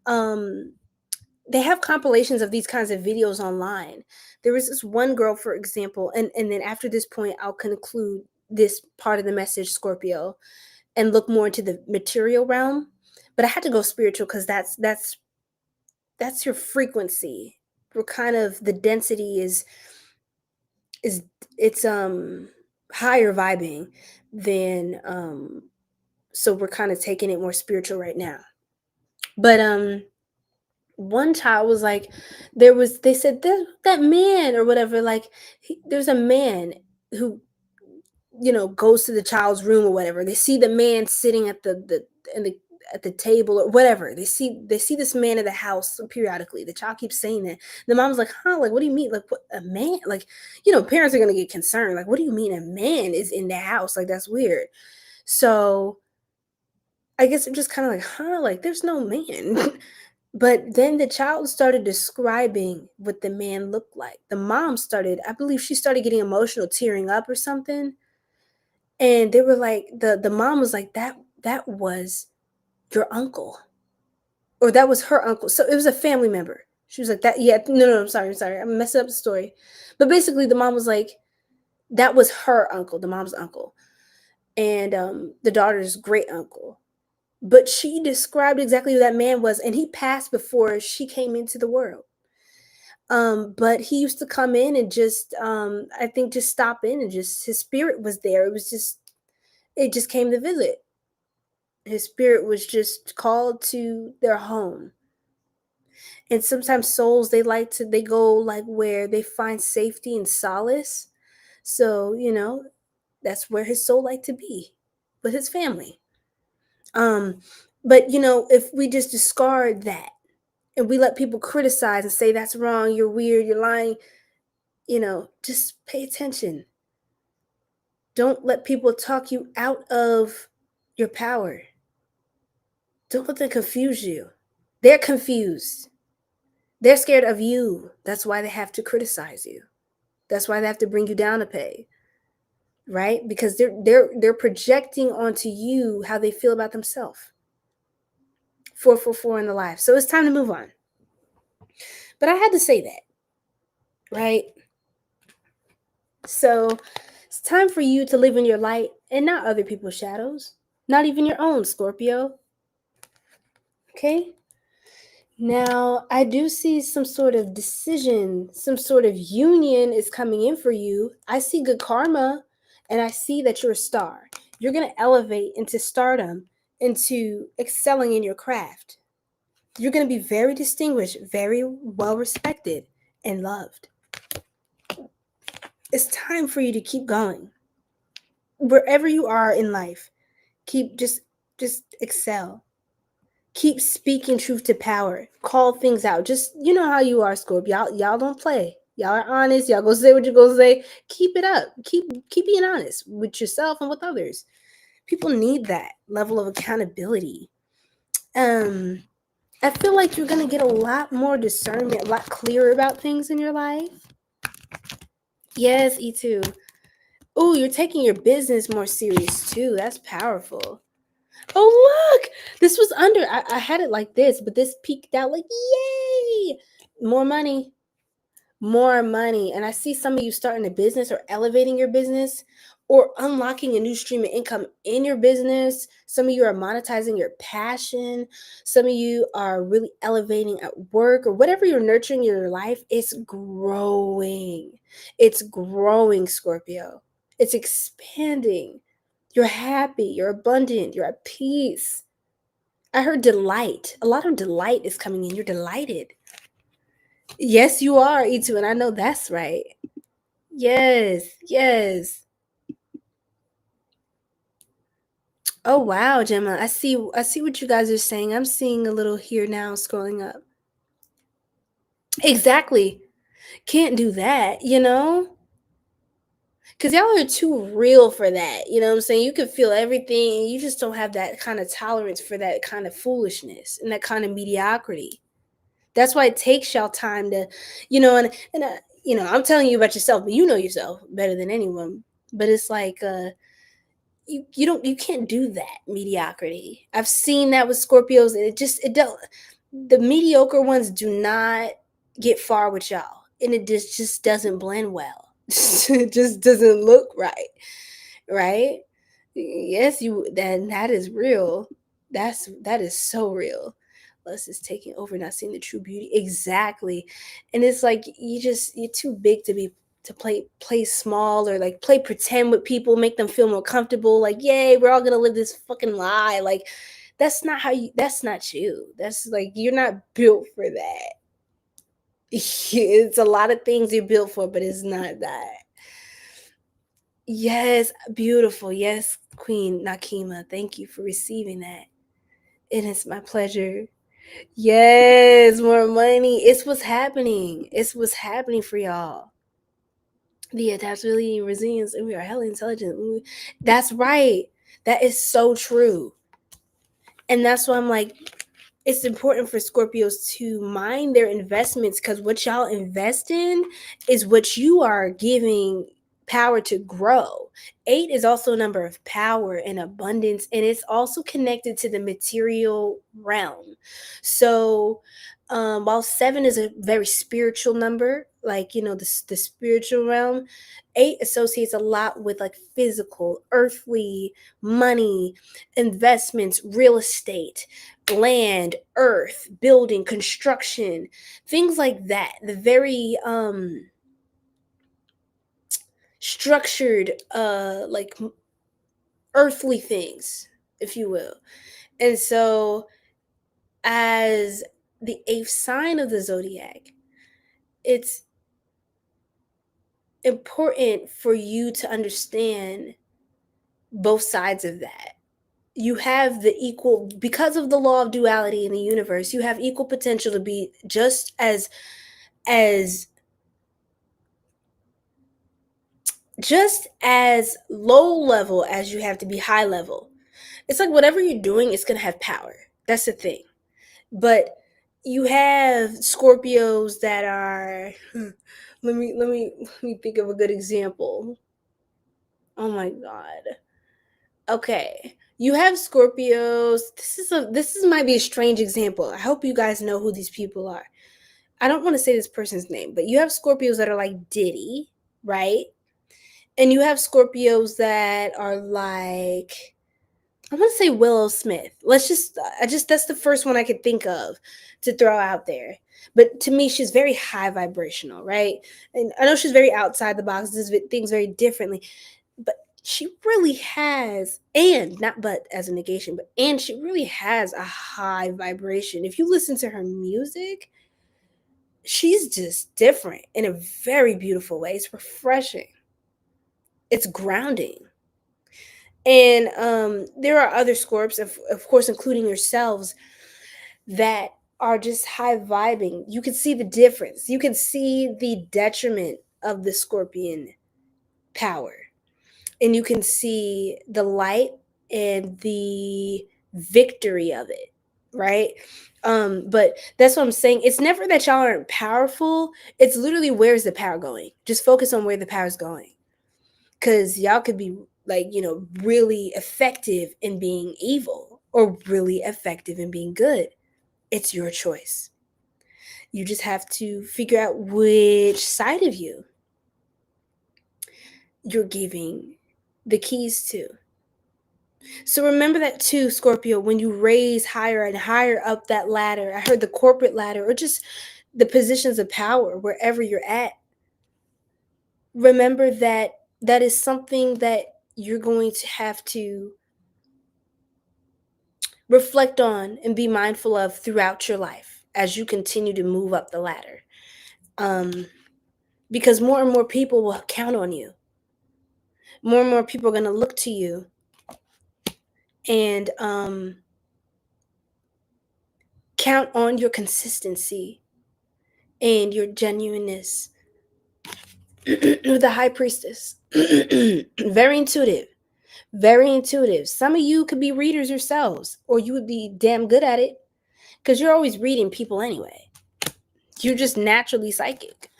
They have compilations of these kinds of videos online. There was this one girl, for example, and then after this point, I'll conclude this part of the message, Scorpio, and look more into the material realm. But I had to go spiritual because that's your frequency. We're kind of, the density is it's higher vibing than so we're kind of taking it more spiritual right now. But one child was like, they said that man or whatever, like there's a man who goes to the child's room or whatever. They see the man sitting at the table or whatever. They see this man in the house periodically. The child keeps saying that. The mom's like, huh? Like, what do you mean? Like, what, a man? Like, parents are gonna get concerned. Like, what do you mean a man is in the house? Like, that's weird. So I guess I'm just kind of like, huh? Like, there's no man. But then the child started describing what the man looked like. The mom started, I believe she started getting emotional, tearing up or something. And they were like, the mom was like, that was your uncle. Or that was her uncle. So it was a family member. She was like, that, yeah, no, I'm sorry. I'm messing up the story. But basically the mom was like, that was her uncle, the mom's uncle. And the daughter's great uncle. But she described exactly who that man was, and he passed before she came into the world. But he used to come in and just, I think, just stop in, and just his spirit was there. It just came to visit. His spirit was just called to their home. And sometimes souls, they go like where they find safety and solace. So, that's where his soul liked to be, with his family. But if we just discard that and we let people criticize and say that's wrong, you're weird, you're lying, just pay attention. Don't let people talk you out of your power. Don't let them confuse you. They're confused. They're scared of you. That's why they have to criticize you. That's why they have to bring you down a peg. Right? Because they're projecting onto you how they feel about themselves. 444 in the life. So it's time to move on. But I had to say that. Right? So it's time for you to live in your light and not other people's shadows. Not even your own, Scorpio. Okay? Now, I do see some sort of decision, some sort of union is coming in for you. I see good karma, and I see that you're a star. You're going to elevate into stardom, into excelling in your craft. You're going to be very distinguished, very well respected, and loved. It's time for you to keep going. Wherever you are in life, keep just excel. Keep speaking truth to power. Call things out. Just, you know how you are, Scorpio. Y'all don't play. Y'all are honest. Y'all go say what you're going to say. Keep it up. Keep being honest with yourself and with others. People need that level of accountability. I feel like you're going to get a lot more discernment, a lot clearer about things in your life. Yes, E2. Oh, you're taking your business more serious too. That's powerful. Oh, look, this was under, I had it like this, but this peaked out like, yay, more money. And I see some of you starting a business or elevating your business or unlocking a new stream of income in your business. Some of you are monetizing your passion. Some of you are really elevating at work or whatever you're nurturing in your life. It's growing. It's growing, Scorpio. It's expanding. You're happy, you're abundant, you're at peace. I heard delight. A lot of delight is coming in. You're delighted. Yes, you are, E2, and I know that's right. Yes. Oh, wow, Gemma. I see what you guys are saying. I'm seeing a little here now scrolling up. Exactly. Can't do that, Because y'all are too real for that. You know what I'm saying? You can feel everything. And you just don't have that kind of tolerance for that kind of foolishness and that kind of mediocrity. That's why it takes y'all time to, I'm telling you about yourself, but you know yourself better than anyone. But it's like, you can't do that mediocrity. I've seen that with Scorpios, and the mediocre ones do not get far with y'all, and it just doesn't blend well. It just doesn't look right? Yes, that is real. That is so real. Lust is taking over, not seeing the true beauty. Exactly. And it's like you're too big to play small or like play pretend with people, make them feel more comfortable. Like, yay, we're all gonna live this fucking lie. Like, that's not you. That's like you're not built for that. It's a lot of things you're built for, but it's not that. Yes, beautiful. Yes, Queen Nakima. Thank you for receiving that. It is my pleasure. Yes, more money. It's what's happening. It's what's happening for y'all. The adaptability and resilience, and we are highly intelligent. That's right. That is so true. And that's why I'm like, it's important for Scorpios to mind their investments, because what y'all invest in is what you are giving power to grow. 8 is also a number of power and abundance, and it's also connected to the material realm. So while 7 is a very spiritual number, like, you know, the spiritual realm, 8 associates a lot with like physical, earthly, money, investments, real estate, land, earth, building, construction, things like that. The very structured, like earthly things, if you will. And so, as the 8th sign of the zodiac, it's important for you to understand both sides of that. You have the equal, because of the law of duality in the universe, you have equal potential to be just as low level as you have to be high level. It's like whatever you're doing, it's going to have power. That's the thing. But you have Scorpios that are let me think of a good example. Oh my god. Okay. You have Scorpios. This might be a strange example. I hope you guys know who these people are. I don't want to say this person's name, but you have Scorpios that are like Diddy, right? And you have Scorpios that are like, I want to say Willow Smith. That's the first one I could think of to throw out there. But to me, she's very high vibrational, right? And I know she's very outside the box, does things very differently. But she really has, and not but as a negation, and she really has a high vibration. If you listen to her music, she's just different in a very beautiful way. It's refreshing. It's grounding. And there are other Scorps, of course, including yourselves, that are just high vibing. You can see the difference. You can see the detriment of the Scorpion power. And you can see the light and the victory of it, right? But that's what I'm saying. It's never that y'all aren't powerful. It's literally, where's the power going? Just focus on where the power's going. Because y'all could be like, you know, really effective in being evil or really effective in being good. It's your choice. You just have to figure out which side of you you're giving the keys to. So remember that too, Scorpio, when you raise higher and higher up that ladder. I heard the corporate ladder, or just the positions of power, wherever you're at. Remember that that is something that you're going to have to reflect on and be mindful of throughout your life as you continue to move up the ladder. Because more and more people will count on you. More and more people are going to look to you and count on your consistency and your genuineness. The High Priestess. Very intuitive. Very intuitive. Some of you could be readers yourselves, or you would be damn good at it because you're always reading people anyway. You're just naturally psychic.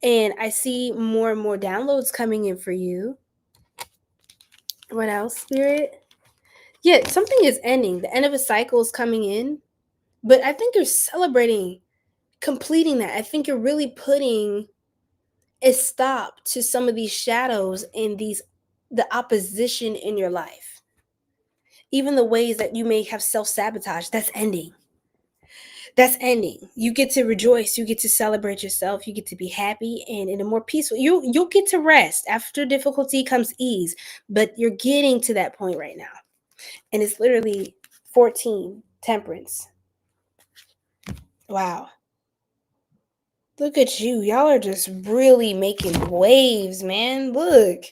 And I see more and more downloads coming in for you. What else, Spirit? Yeah, something is ending. The end of a cycle is coming in. But I think you're celebrating completing that. I think you're really putting a stop to some of these shadows and the opposition in your life. Even the ways that you may have self-sabotage, that's ending. That's ending. You get to rejoice. You get to celebrate yourself. You get to be happy and in a more peaceful. You'll get to rest. After difficulty comes ease. But you're getting to that point right now. And it's literally 14, Temperance. Wow. Look at you. Y'all are just really making waves, man. Look.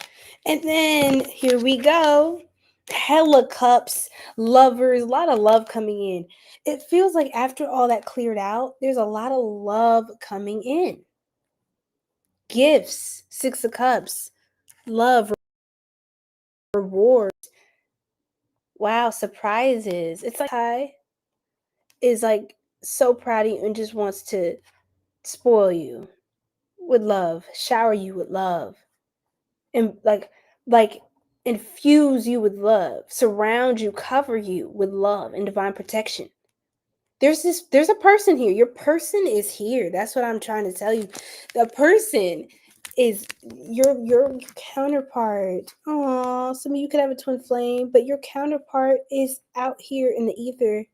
And then here we go. Hella cups, lovers, a lot of love coming in. It feels like after all that cleared out, there's a lot of love coming in. Gifts, 6 of Cups, love, rewards. Wow, surprises. It's like hi. is like so proud of you and just wants to spoil you with love, shower you with love, and like infuse you with love, surround you, cover you with love and divine protection. There's a person here. Your person is here. That's what I'm trying to tell you. The person is your counterpart. Oh, some of you could have a twin flame, but your counterpart is out here in the ether.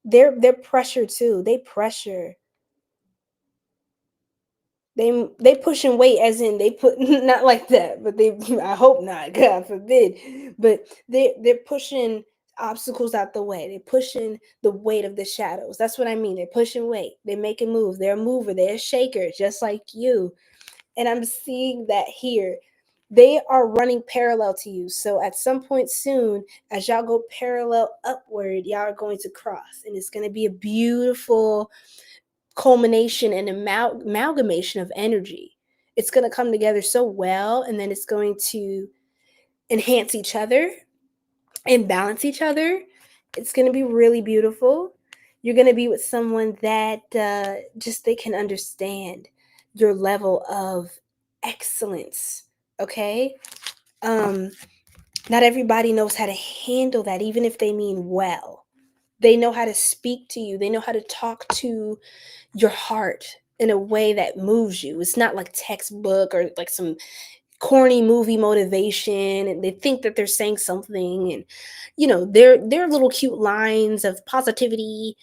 They're pressure too. They pressure. They pushing weight, as in they put not like that, but they, I hope not, God forbid, but they're pushing obstacles out the way. They're pushing the weight of the shadows. That's what I mean. They're pushing weight. They're making moves. They're a mover. They're a shaker, just like you. And I'm seeing that here. They are running parallel to you. So at some point soon, as y'all go parallel upward, y'all are going to cross, and it's going to be a beautiful culmination and amalgamation of energy. It's going to come together so well, and then it's going to enhance each other and balance each other. It's going to be really beautiful. You're going to be with someone that just they can understand your level of excellence. Okay. Not everybody knows how to handle that, even if they mean well. They know how to speak to you. They know how to talk to your heart in a way that moves you. It's not like textbook or like some corny movie motivation, and they think that they're saying something, and their little cute lines of positivity,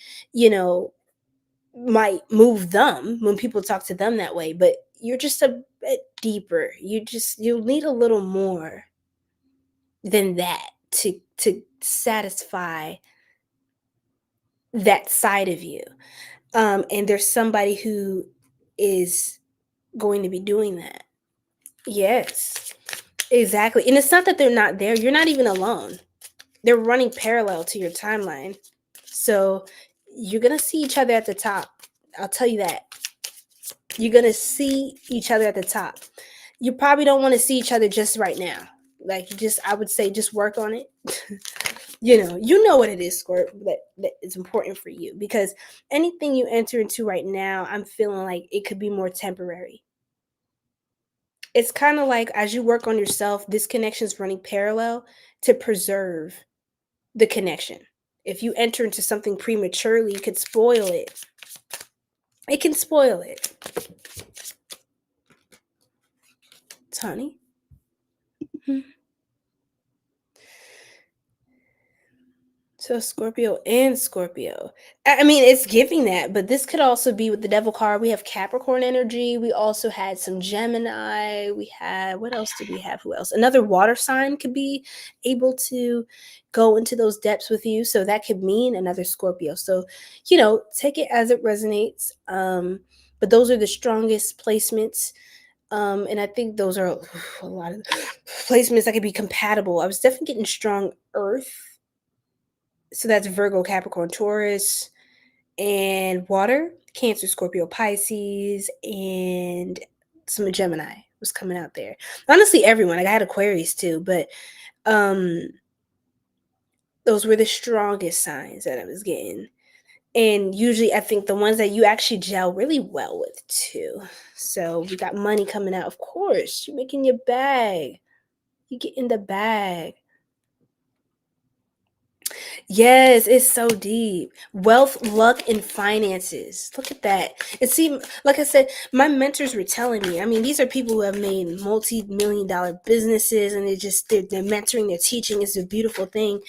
might move them when people talk to them that way, but you're just a bit deeper. You'll need a little more than that to satisfy that side of you. And there's somebody who is going to be doing that. Yes, exactly. And it's not that they're not there. You're not even alone. They're running parallel to your timeline. So you're going to see each other at the top. I'll tell you that. You're going to see each other at the top. You probably don't want to see each other just right now. Like, I would say just work on it. You know what it is, Scorp, that is important for you, because anything you enter into right now, I'm feeling like it could be more temporary. It's kind of like, as you work on yourself, this connection is running parallel to preserve the connection. If you enter into something prematurely, it could spoil it. It can spoil it. Honey. So Scorpio and Scorpio. I mean, it's giving that, but this could also be with the Devil card. We have Capricorn energy. We also had some Gemini. We had, what else did we have? Who else? Another water sign could be able to go into those depths with you. So that could mean another Scorpio. So, take it as it resonates. But those are the strongest placements. And I think those are a lot of placements that could be compatible. I was definitely getting strong Earth. So that's Virgo, Capricorn, Taurus, and water, Cancer, Scorpio, Pisces, and some Gemini was coming out there. Honestly, everyone. Like, I had Aquarius too, but those were the strongest signs that I was getting. And usually I think the ones that you actually gel really well with too. So we got money coming out. Of course, you're making your bag. You get in the bag. Yes, it's so deep. Wealth, luck, and finances. Look at that. And see, like I said, my mentors were telling me, I mean, these are people who have made multi-million-dollar businesses, and they're mentoring, they're teaching. It's a beautiful thing.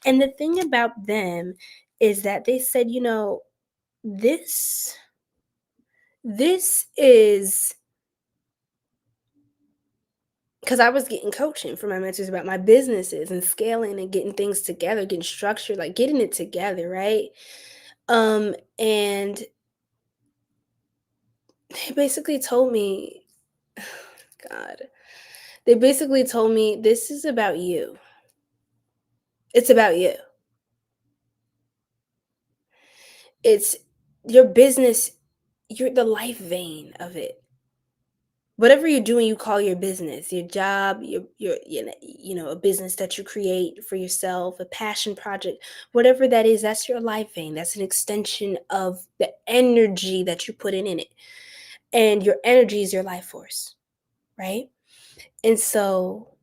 And the thing about them is that they said, this is, because I was getting coaching from my mentors about my businesses and scaling and getting things together, getting structured, like getting it together, right? And they basically told me, God, they basically told me, this is about you. It's about you. It's your business. You're the life vein of it. Whatever you're doing, you call your business, your job, your a business that you create for yourself, a passion project, whatever that is, that's your life vein. That's an extension of the energy that you put in it. And your energy is your life force, right? And so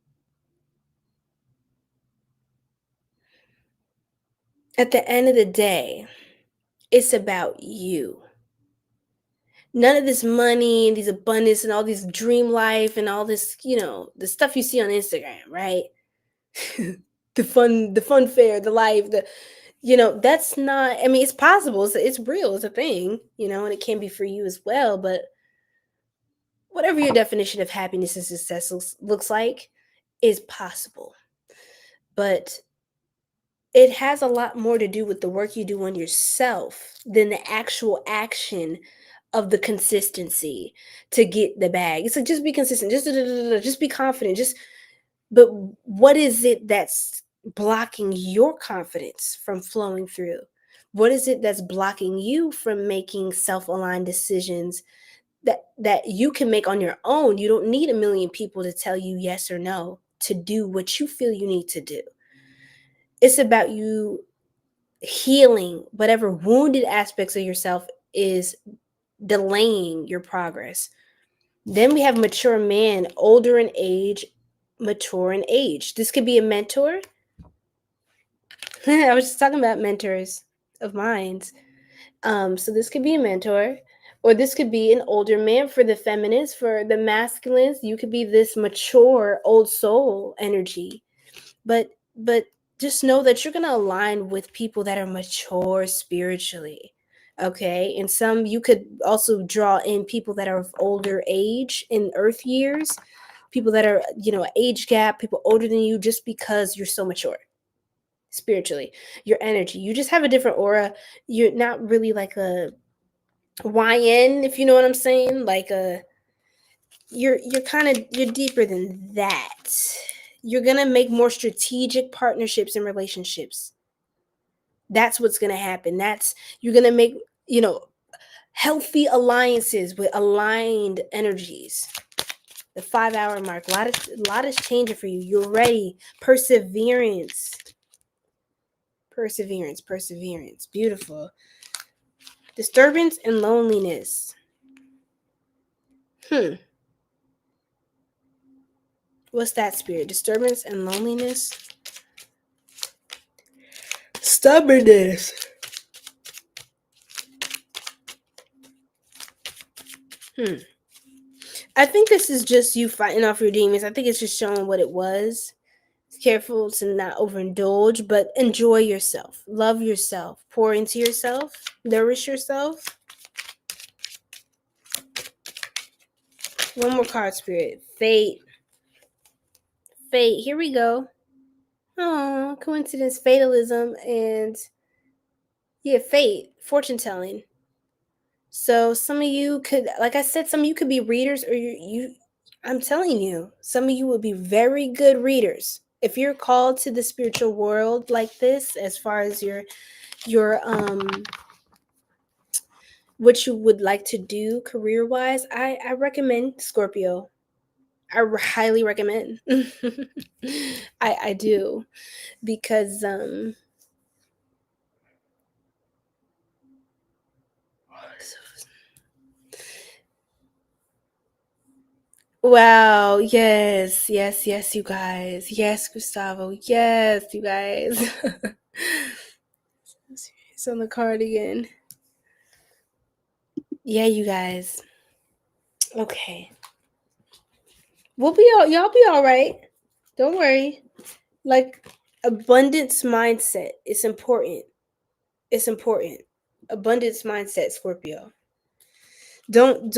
at the end of the day, it's about you. None of this money and these abundance and all these dream life and all this, the stuff you see on Instagram, right? the fun fair, the life, that's not, I mean, it's possible. It's real. It's a thing, and it can be for you as well. But whatever your definition of happiness and success looks like is possible. But it has a lot more to do with the work you do on yourself than the actual action of the consistency to get the bag. It's like, just be consistent, just be confident, but what is it that's blocking your confidence from flowing through? What is it that's blocking you from making self-aligned decisions that you can make on your own? You don't need a million people to tell you yes or no to do what you feel you need to do. It's about you healing whatever wounded aspects of yourself is delaying your progress. Then we have mature man, older in age, mature in age. This could be a mentor. I was just talking about mentors of mine. So this could be a mentor, or this could be an older man for the feminists. For the masculines, you could be this mature old soul energy. But just know that you're going to align with people that are mature spiritually. Okay. And some, you could also draw in people that are of older age in earth years, people that are, age gap, people older than you, just because you're so mature spiritually. Your energy, you just have a different aura. You're not really like a YN, if you know what I'm saying. Like you're deeper than that. You're gonna make more strategic partnerships and relationships. That's what's gonna happen. You're gonna make, healthy alliances with aligned energies. The 5-hour mark. A lot is changing for you. You're ready. Perseverance. Beautiful. Disturbance and loneliness. What's that, spirit? Disturbance and loneliness. Stubbornness. I think this is just you fighting off your demons. I think it's just showing what it was. Careful to not overindulge, but enjoy yourself. Love yourself. Pour into yourself. Nourish yourself. One more card, spirit. Fate. Here we go. Oh, coincidence, fatalism, and fate, fortune telling. So some of you could, like I said, some of you could be readers, or I'm telling you, some of you would be very good readers. If you're called to the spiritual world like this, as far as your what you would like to do career-wise, I recommend Scorpio. I highly recommend. I do, because wow, yes, you guys. Yes, Gustavo. Yes, you guys. It's on the card again. Yeah, you guys. Okay. Y'all be all right. Don't worry. Like, abundance mindset. It's important. Abundance mindset, Scorpio. Don't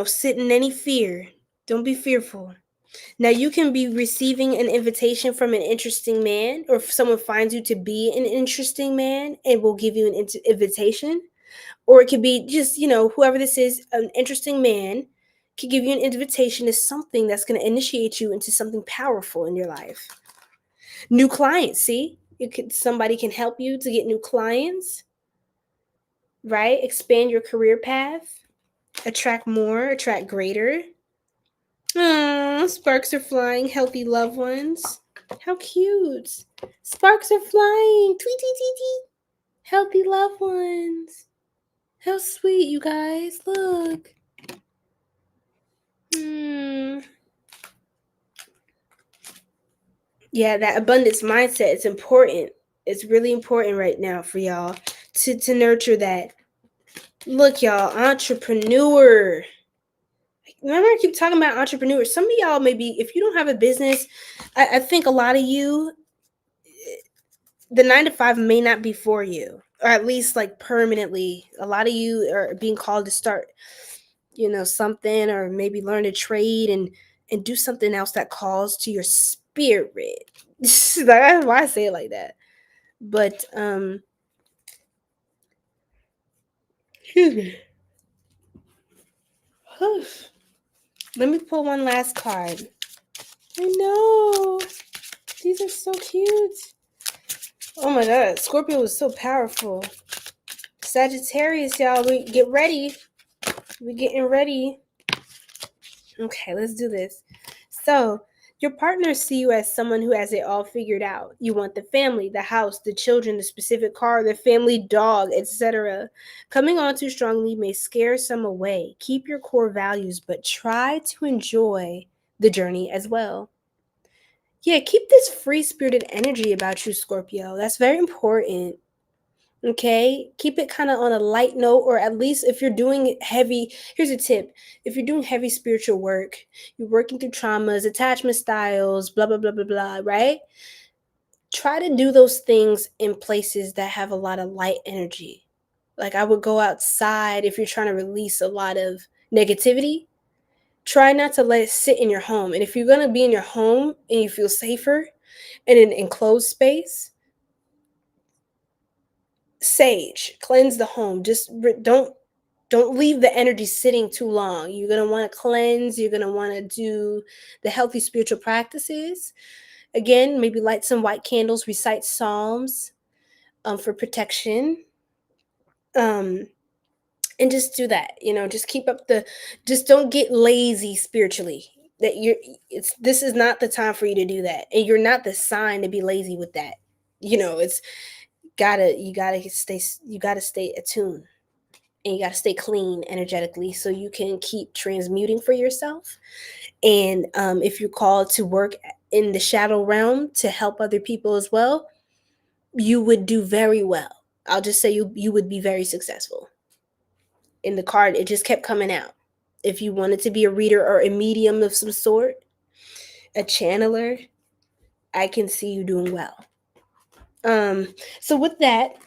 sit in any fear. Don't be fearful. Now, you can be receiving an invitation from an interesting man, or if someone finds you to be an interesting man and will give you an invitation, or it could be just, whoever this is, an interesting man could give you an invitation to something that's going to initiate you into something powerful in your life. New clients, see? Somebody can help you to get new clients, right? Expand your career path. Attract more, attract greater. Sparks are flying, healthy loved ones. How cute. Sparks are flying. Tweet, tweet, tweet, tweet. Healthy loved ones. How sweet, you guys. Look. Yeah, that abundance mindset is important. It's really important right now for y'all to nurture that. Look, y'all, entrepreneur. Remember, I keep talking about entrepreneurs. Some of y'all maybe, if you don't have a business, I think a lot of you, the 9 to 5 may not be for you, or at least like permanently. A lot of you are being called to start, something, or maybe learn a trade and do something else that calls to your spirit. That's why I say it like that. But excuse me. Let me pull one last card. I know. These are so cute. Oh my god, Scorpio is so powerful. Sagittarius, y'all, we get ready. We're getting ready. Okay, let's do this. So, your partners see you as someone who has it all figured out. You want the family, the house, the children, the specific car, the family dog, etc. Coming on too strongly may scare some away. Keep your core values, but try to enjoy the journey as well. Yeah, keep this free-spirited energy about you, Scorpio. That's very important. Okay, keep it kind of on a light note, or at least if you're doing heavy, here's a tip. If you're doing heavy spiritual work, you're working through traumas, attachment styles, blah, blah, blah, blah, blah, right? Try to do those things in places that have a lot of light energy. Like I would go outside if you're trying to release a lot of negativity. Try not to let it sit in your home. And if you're going to be in your home and you feel safer in an enclosed space, sage, cleanse the home. Just don't leave the energy sitting too long. You're going to want to cleanse. You're going to want to do the healthy spiritual practices. Again, maybe light some white candles, recite psalms for protection. And just do that. Just keep up just don't get lazy spiritually. This is not the time for you to do that. And you're not the sign to be lazy with that. It's you gotta stay attuned, and you gotta stay clean energetically so you can keep transmuting for yourself. And if you're called to work in the shadow realm to help other people as well, you would do very well. I'll just say you would be very successful. In the card, it just kept coming out. If you wanted to be a reader or a medium of some sort, a channeler, I can see you doing well. So with that,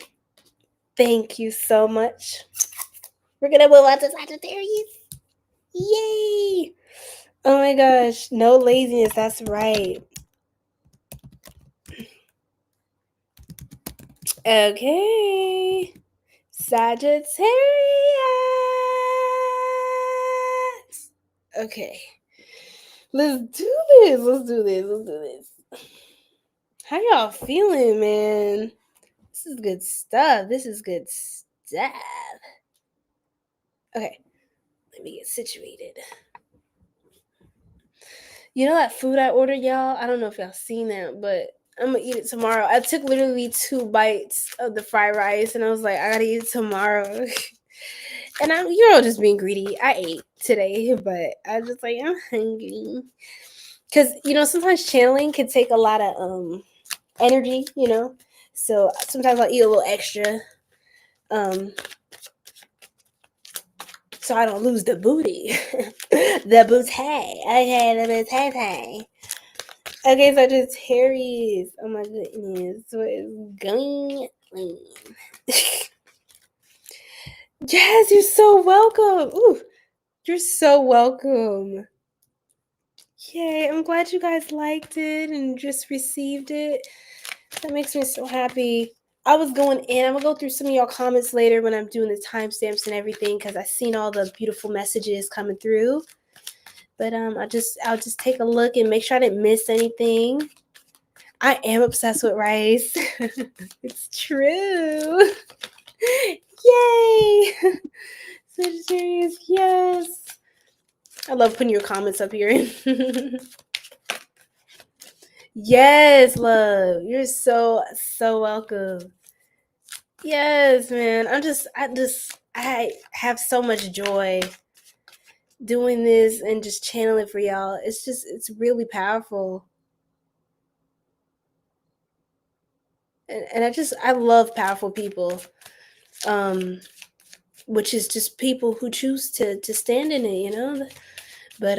thank you so much. We're gonna move on to Sagittarius. Yay! Oh my gosh, no laziness. That's right. Okay, Sagittarius. Okay, let's do this. How y'all feeling, man? This is good stuff. Okay, let me get situated. You know that food I ordered, y'all? I don't know if y'all seen that, but I'm gonna eat it tomorrow. I took literally 2 bites of the fried rice, and I was like, I gotta eat it tomorrow. And you're all just being greedy. I ate today, but I was just like, I'm hungry. Because, sometimes channeling can take a lot of energy, So sometimes I'll eat a little extra. So I don't lose the booty. The booty. Okay, the booty. Okay, Sagittarius. Oh my goodness. What is going on? Yes, you're so welcome. Ooh, you're so welcome. Yay, I'm glad you guys liked it and just received it. That makes me so happy. I was going in. I'm going to go through some of y'all comments later when I'm doing the timestamps and everything, because I've seen all the beautiful messages coming through. But I'll just take a look and make sure I didn't miss anything. I am obsessed with rice. It's true. Yay! Sagittarius, yes. I love putting your comments up here. Yes, love. You're so welcome. Yes, man. I have so much joy doing this and just channeling for y'all. It's really powerful. And I love powerful people. Which is just people who choose to stand in it, But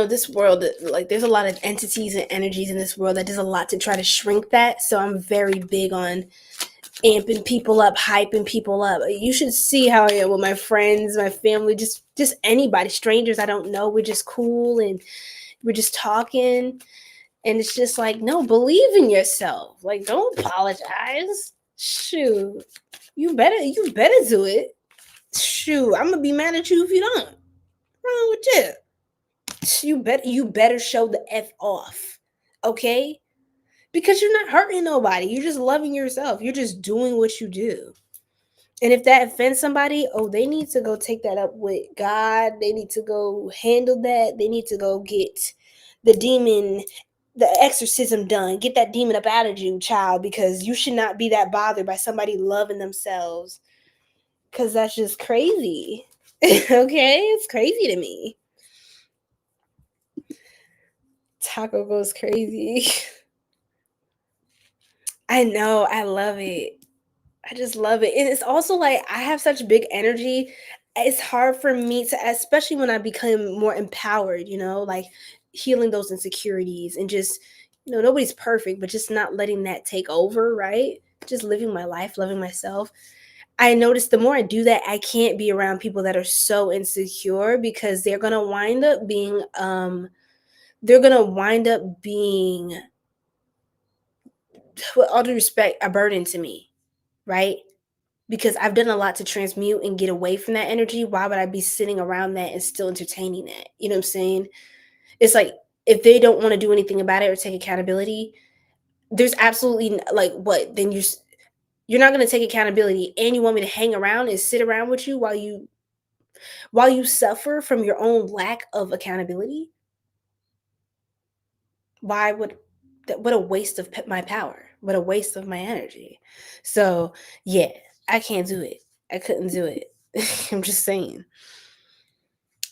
this world, like, there's a lot of entities and energies in this world that does a lot to try to shrink that. So I'm very big on amping people up, hyping people up. You should see how I am with my friends, my family, just anybody, strangers I don't know. We're just cool and we're just talking, and it's just like, no, believe in yourself. Like, don't apologize. Shoot, you better do it. Shoot, I'm gonna be mad at you if you don't. What's wrong with you? You better show the F off, okay? Because you're not hurting nobody. You're just loving yourself. You're just doing what you do. And if that offends somebody, they need to go take that up with God. They need to go handle that. They need to go get the demon, the exorcism done. Get that demon up out of you, child, because you should not be that bothered by somebody loving themselves. Because that's just crazy. Okay? It's crazy to me. Taco goes crazy. I know. I love it. I just love it. And it's also like, I have such big energy. It's hard for me to, especially when I become more empowered, like healing those insecurities and just, nobody's perfect, but just not letting that take over, right? Just living my life, loving myself. I noticed the more I do that, I can't be around people that are so insecure, because they're going to wind up being, with all due respect, a burden to me, right? Because I've done a lot to transmute and get away from that energy. Why would I be sitting around that and still entertaining that? You know what I'm saying? It's like, if they don't want to do anything about it or take accountability, there's absolutely, like, what? Then you're not going to take accountability, and you want me to hang around and sit around with you while you suffer from your own lack of accountability? Why would that? What a waste of my power. What a waste of my energy. So, yeah, I can't do it. I couldn't do it. I'm just saying.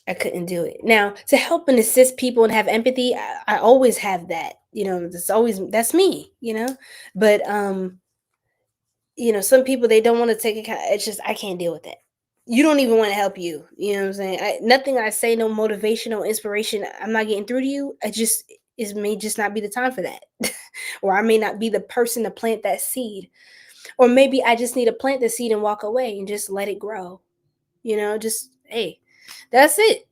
I couldn't do it. Now, to help and assist people and have empathy, I always have that. That's me. But some people, they don't want to take account. It's just, I can't deal with that. You don't even want to help you. You know what I'm saying? Nothing I say, no motivation, no inspiration, I'm not getting through to you. It may just not be the time for that. Or I may not be the person to plant that seed. Or maybe I just need to plant the seed and walk away and just let it grow. Just, hey, that's it.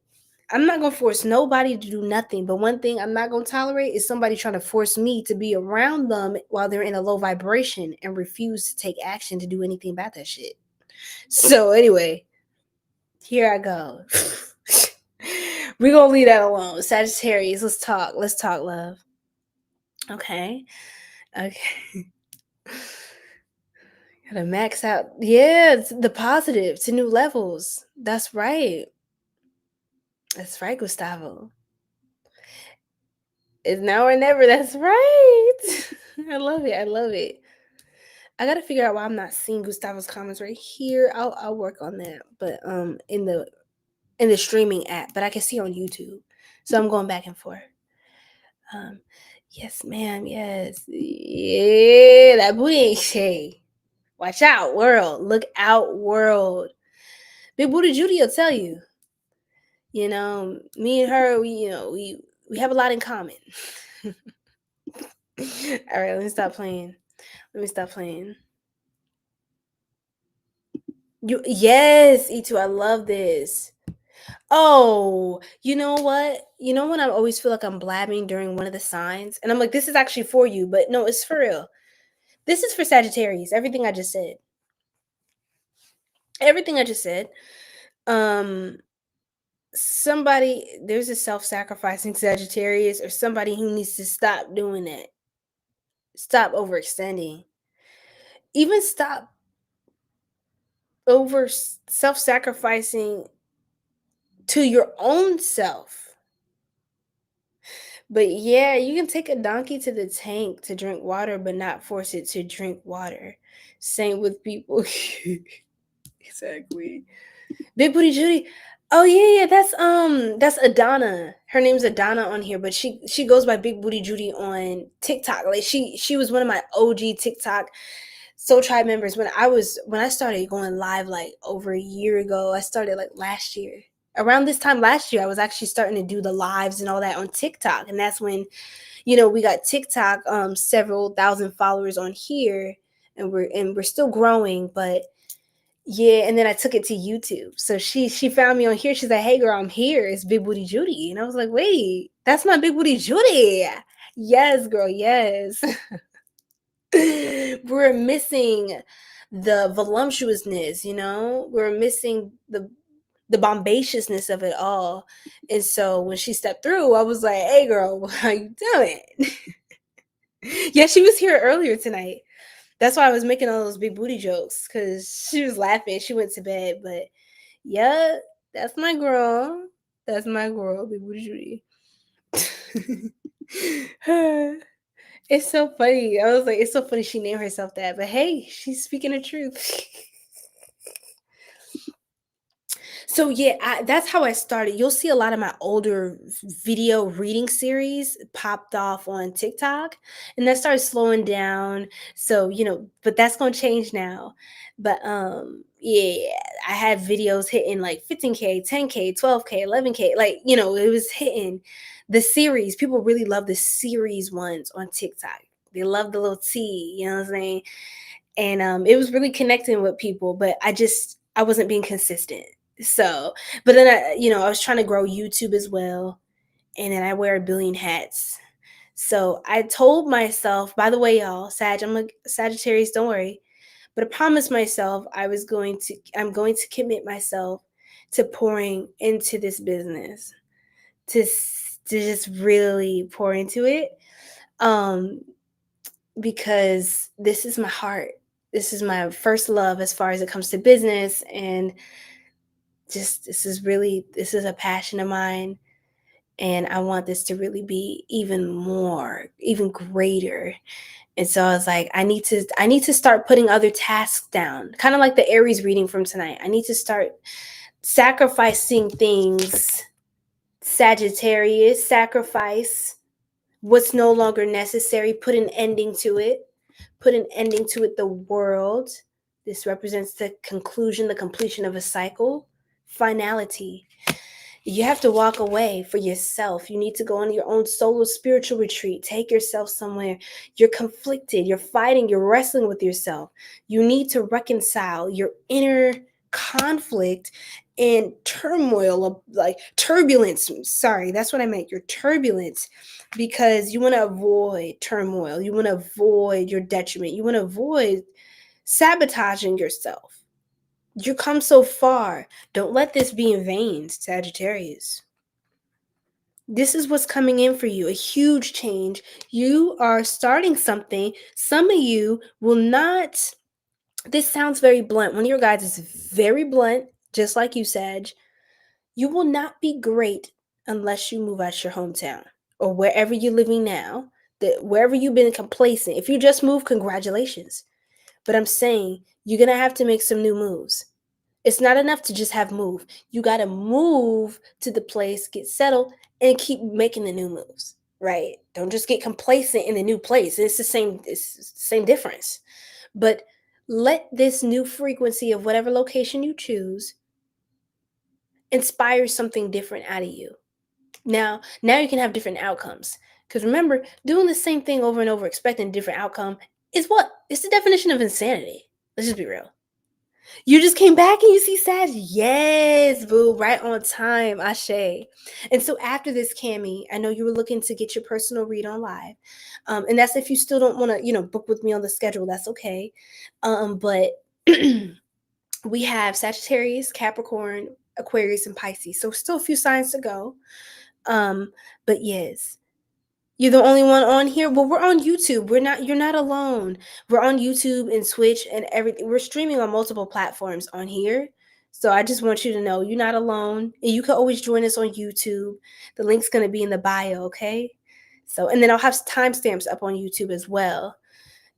I'm not going to force nobody to do nothing. But one thing I'm not going to tolerate is somebody trying to force me to be around them while they're in a low vibration and refuse to take action to do anything about that shit. So anyway, here I go. We're going to leave that alone. Sagittarius, let's talk. Let's talk, love. Okay. Gotta max out. Yeah, it's the positive to new levels. That's right. That's right, Gustavo. It's now or never. That's right. I love it. I love it. I gotta figure out why I'm not seeing Gustavo's comments right here. I'll work on that. But in the streaming app, but I can see on YouTube. So I'm going back and forth. Yes, ma'am. Yes. Yeah, that booty. Hey, watch out, world. Look out, world. Big Booty Judy will tell you. Me and her, we have a lot in common. All right, let me stop playing. Yes, E2, I love this. Oh, you know what? When I always feel like I'm blabbing during one of the signs, and I'm like, this is actually for you, but no, it's for real. This is for Sagittarius. Everything I just said. There's a self-sacrificing Sagittarius, or somebody who needs to stop doing that. Stop overextending. Even stop over self-sacrificing to your own self. But yeah, you can take a donkey to the tank to drink water, but not force it to drink water. Same with people. Exactly. Big Booty Judy. Oh yeah, that's Adana. Her name's Adana on here, but she goes by Big Booty Judy on TikTok. Like she was one of my OG TikTok Soul Tribe members when I started going live like over a year ago. I started like last year. Around this time last year, I was actually starting to do the lives and all that on TikTok. And that's when, we got TikTok, several thousand followers on here, and we're still growing, but yeah, and then I took it to YouTube. So she found me on here. She's like, "Hey girl, I'm here. It's Big Booty Judy." And I was like, "Wait, that's my Big Booty Judy." Yes, girl, yes. We're missing the voluptuousness, We're missing the bombastiousness of it all. And so when she stepped through, I was like, "Hey girl, what are you doing?" Yeah, she was here earlier tonight. That's why I was making all those big booty jokes, because she was laughing. She went to bed, but yeah, that's my girl. That's my girl, Big Booty Judy. It's so funny. I was like, it's so funny she named herself that. But hey, she's speaking the truth. So yeah, that's how I started. You'll see a lot of my older video reading series popped off on TikTok, and that started slowing down. So, but that's going to change now. But yeah, I had videos hitting like 15K, 10K, 12K, 11K. Like, it was hitting the series. People really love the series ones on TikTok. They love the little T, you know what I'm saying? And it was really connecting with people, but I wasn't being consistent. So, but then I was trying to grow YouTube as well, and then I wear a billion hats. So I told myself, by the way, y'all, I'm a Sagittarius, don't worry, but I promised myself I'm going to commit myself to pouring into this business, to just really pour into it, because this is my heart. This is my first love as far as it comes to business, and this is a passion of mine, and I want this to really be even more, even greater. And so I was like, I need to start putting other tasks down, kind of like the Aries reading from tonight. I need to start sacrificing things. Sagittarius, sacrifice what's no longer necessary, put an ending to it. The world. This represents the conclusion, the completion of a cycle. Finality. You have to walk away for yourself. You need to go on your own solo spiritual retreat. Take yourself somewhere. You're conflicted. You're fighting. You're wrestling with yourself. You need to reconcile your inner conflict and turmoil, of like turbulence. Sorry, that's what I meant. Your turbulence, because you want to avoid turmoil. You want to avoid your detriment. You want to avoid sabotaging yourself. You come so far. Don't let this be in vain, Sagittarius. This is what's coming in for you, a huge change. You are starting something. Some of you will not, this sounds very blunt. One of your guys is very blunt, just like you, Sag. You will not be great unless you move out your hometown or wherever you're living now, wherever you've been complacent. If you just moved, congratulations. But I'm saying you're going to have to make some new moves. It's not enough to just have move. You got to move to the place, get settled, and keep making the new moves, right? Don't just get complacent in the new place. It's the same difference. But let this new frequency of whatever location you choose inspire something different out of you. Now you can have different outcomes. Because remember, doing the same thing over and over, expecting a different outcome is what? It's the definition of insanity. Let's just be real. You just came back and you see Sag? Yes, boo, right on time, Ashe. And so after this, Cammie, I know you were looking to get your personal read on live. And that's if you still don't want to, book with me on the schedule, that's okay. But we have Sagittarius, Capricorn, Aquarius, and Pisces. So still a few signs to go. But yes, You're the only one on here? Well, we're on YouTube. You're not alone. We're on YouTube and Twitch and everything. We're streaming on multiple platforms on here. So I just want you to know you're not alone. And you can always join us on YouTube. The link's going to be in the bio, okay? So, and then I'll have timestamps up on YouTube as well.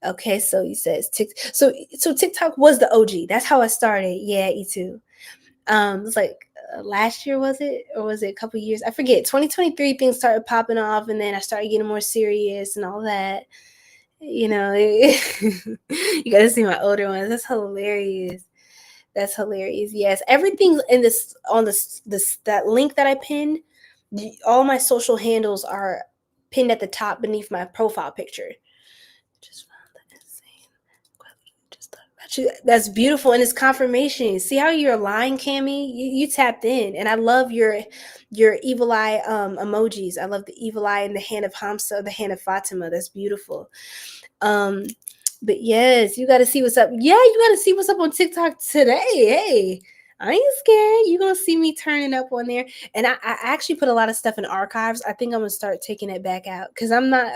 Okay, so he says so TikTok was the OG. That's how I started. Yeah, E too. It was like last year, was it, or was it a couple years? I forget. 2023 things started popping off, and then I started getting more serious and all that. You know, you got to see my older ones. That's hilarious. That's hilarious. Yes, everything's in this on this that link that I pinned. All my social handles are pinned at the top beneath my profile picture. Just that's beautiful, and it's confirmation. See how you're lying, Cammy? You tapped in, and I love your evil eye emojis. I love the evil eye and the hand of Hamsa, the hand of Fatima. That's beautiful. But yes, you got to see what's up. Yeah, you got to see what's up on TikTok today. Hey, I ain't scared. You're gonna see me turning up on there, and I actually put a lot of stuff in archives. I think I'm gonna start taking it back out because I'm not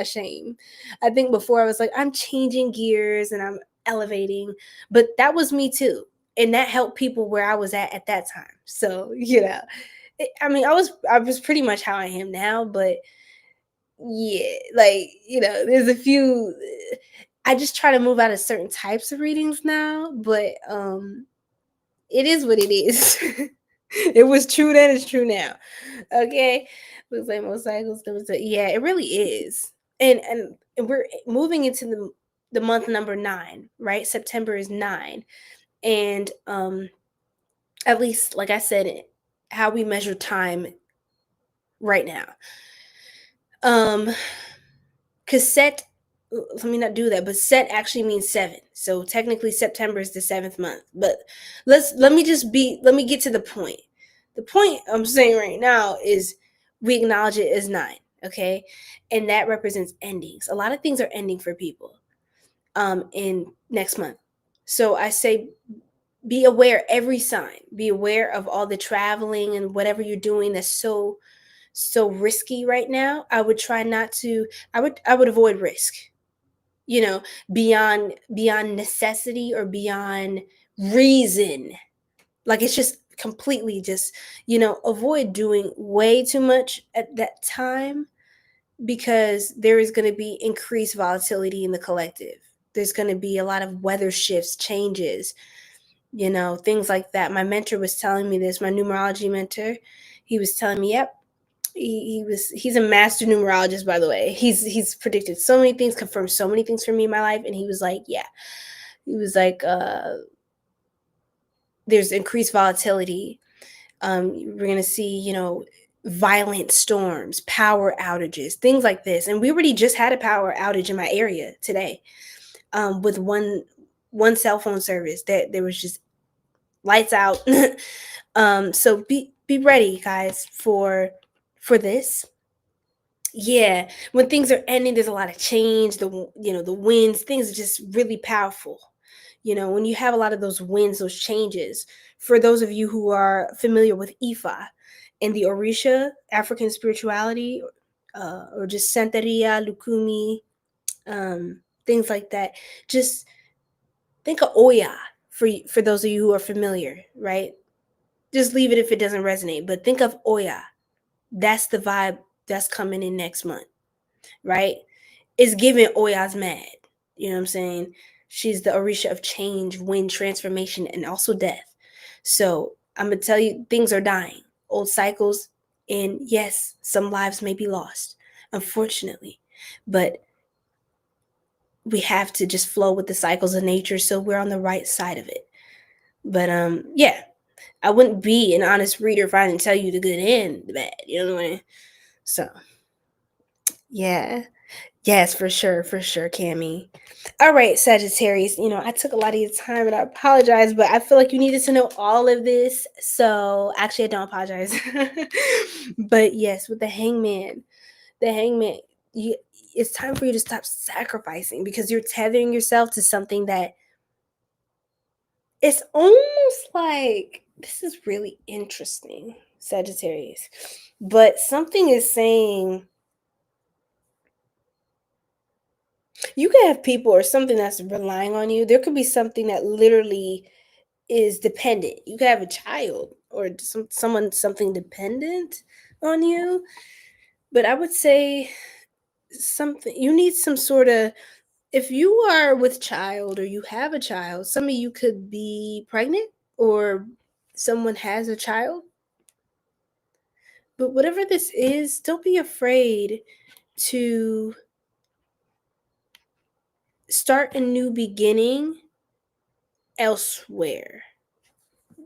ashamed. I think before I was like, I'm changing gears and I'm elevating, but that was me too, and that helped people where I was at that time. So I mean, I was pretty much how I am now, but yeah, like there's a few. I just try to move out of certain types of readings now, but it is what it is. It was true then, it's true now. Okay, looks like most cycles. Yeah, it really is, and we're moving into the month number 9, right? September is 9. And at least, like I said, how we measure time right now. Because Set, let me not do that, but Set actually means 7. So technically September is the 7th month. But let me get to the point. The point I'm saying right now is we acknowledge it as 9, okay? And that represents endings. A lot of things are ending for people in next month. So I say be aware, every sign. Be aware of all the traveling and whatever you're doing that's so risky right now. I would try not to. I would avoid risk. Beyond necessity or beyond reason. Like it's just completely just avoid doing way too much at that time, because there is going to be increased volatility in the collective. There's going to be a lot of weather shifts, changes, things like that. My mentor was telling me this, my numerology mentor. He was telling me, yep, he's a master numerologist, by the way. He's predicted so many things, confirmed so many things for me in my life. And he was like, yeah, he was like, there's increased volatility. We're going to see, violent storms, power outages, things like this. And we already just had a power outage in my area today, with one cell phone service that there was just lights out. So be ready, guys, for this. Yeah, when things are ending, there's a lot of change. The winds, things are just really powerful. When you have a lot of those winds, those changes. For those of you who are familiar with 𝘱𝘭 and the Orisha, African spirituality, or just Santeria, Lukumi, things like that, just think of Oya for those of you who are familiar, right? Just leave it if it doesn't resonate, but think of Oya. That's the vibe that's coming in next month, right? It's giving Oya's mad. You know what I'm saying? She's the Orisha of change, wind, transformation, and also death. So I'm going to tell you, things are dying. Old cycles, and yes, some lives may be lost, unfortunately. But we have to just flow with the cycles of nature so we're on the right side of it. But yeah, I wouldn't be an honest reader if I didn't tell you the good and the bad. You know what I mean? So yeah. Yes, for sure, Cammy. All right, Sagittarius, I took a lot of your time and I apologize, but I feel like you needed to know all of this. So actually, I don't apologize. But yes, with the hangman, it's time for you to stop sacrificing, because you're tethering yourself to something that it's almost like, this is really interesting, Sagittarius. But something is saying, You can have people or something that's relying on you. There could be something that literally is dependent. You could have a child or something dependent on you. But I would say something you need some sort of, if you are with child or you have a child, some of you could be pregnant or someone has a child. But whatever this is, don't be afraid to start a new beginning elsewhere.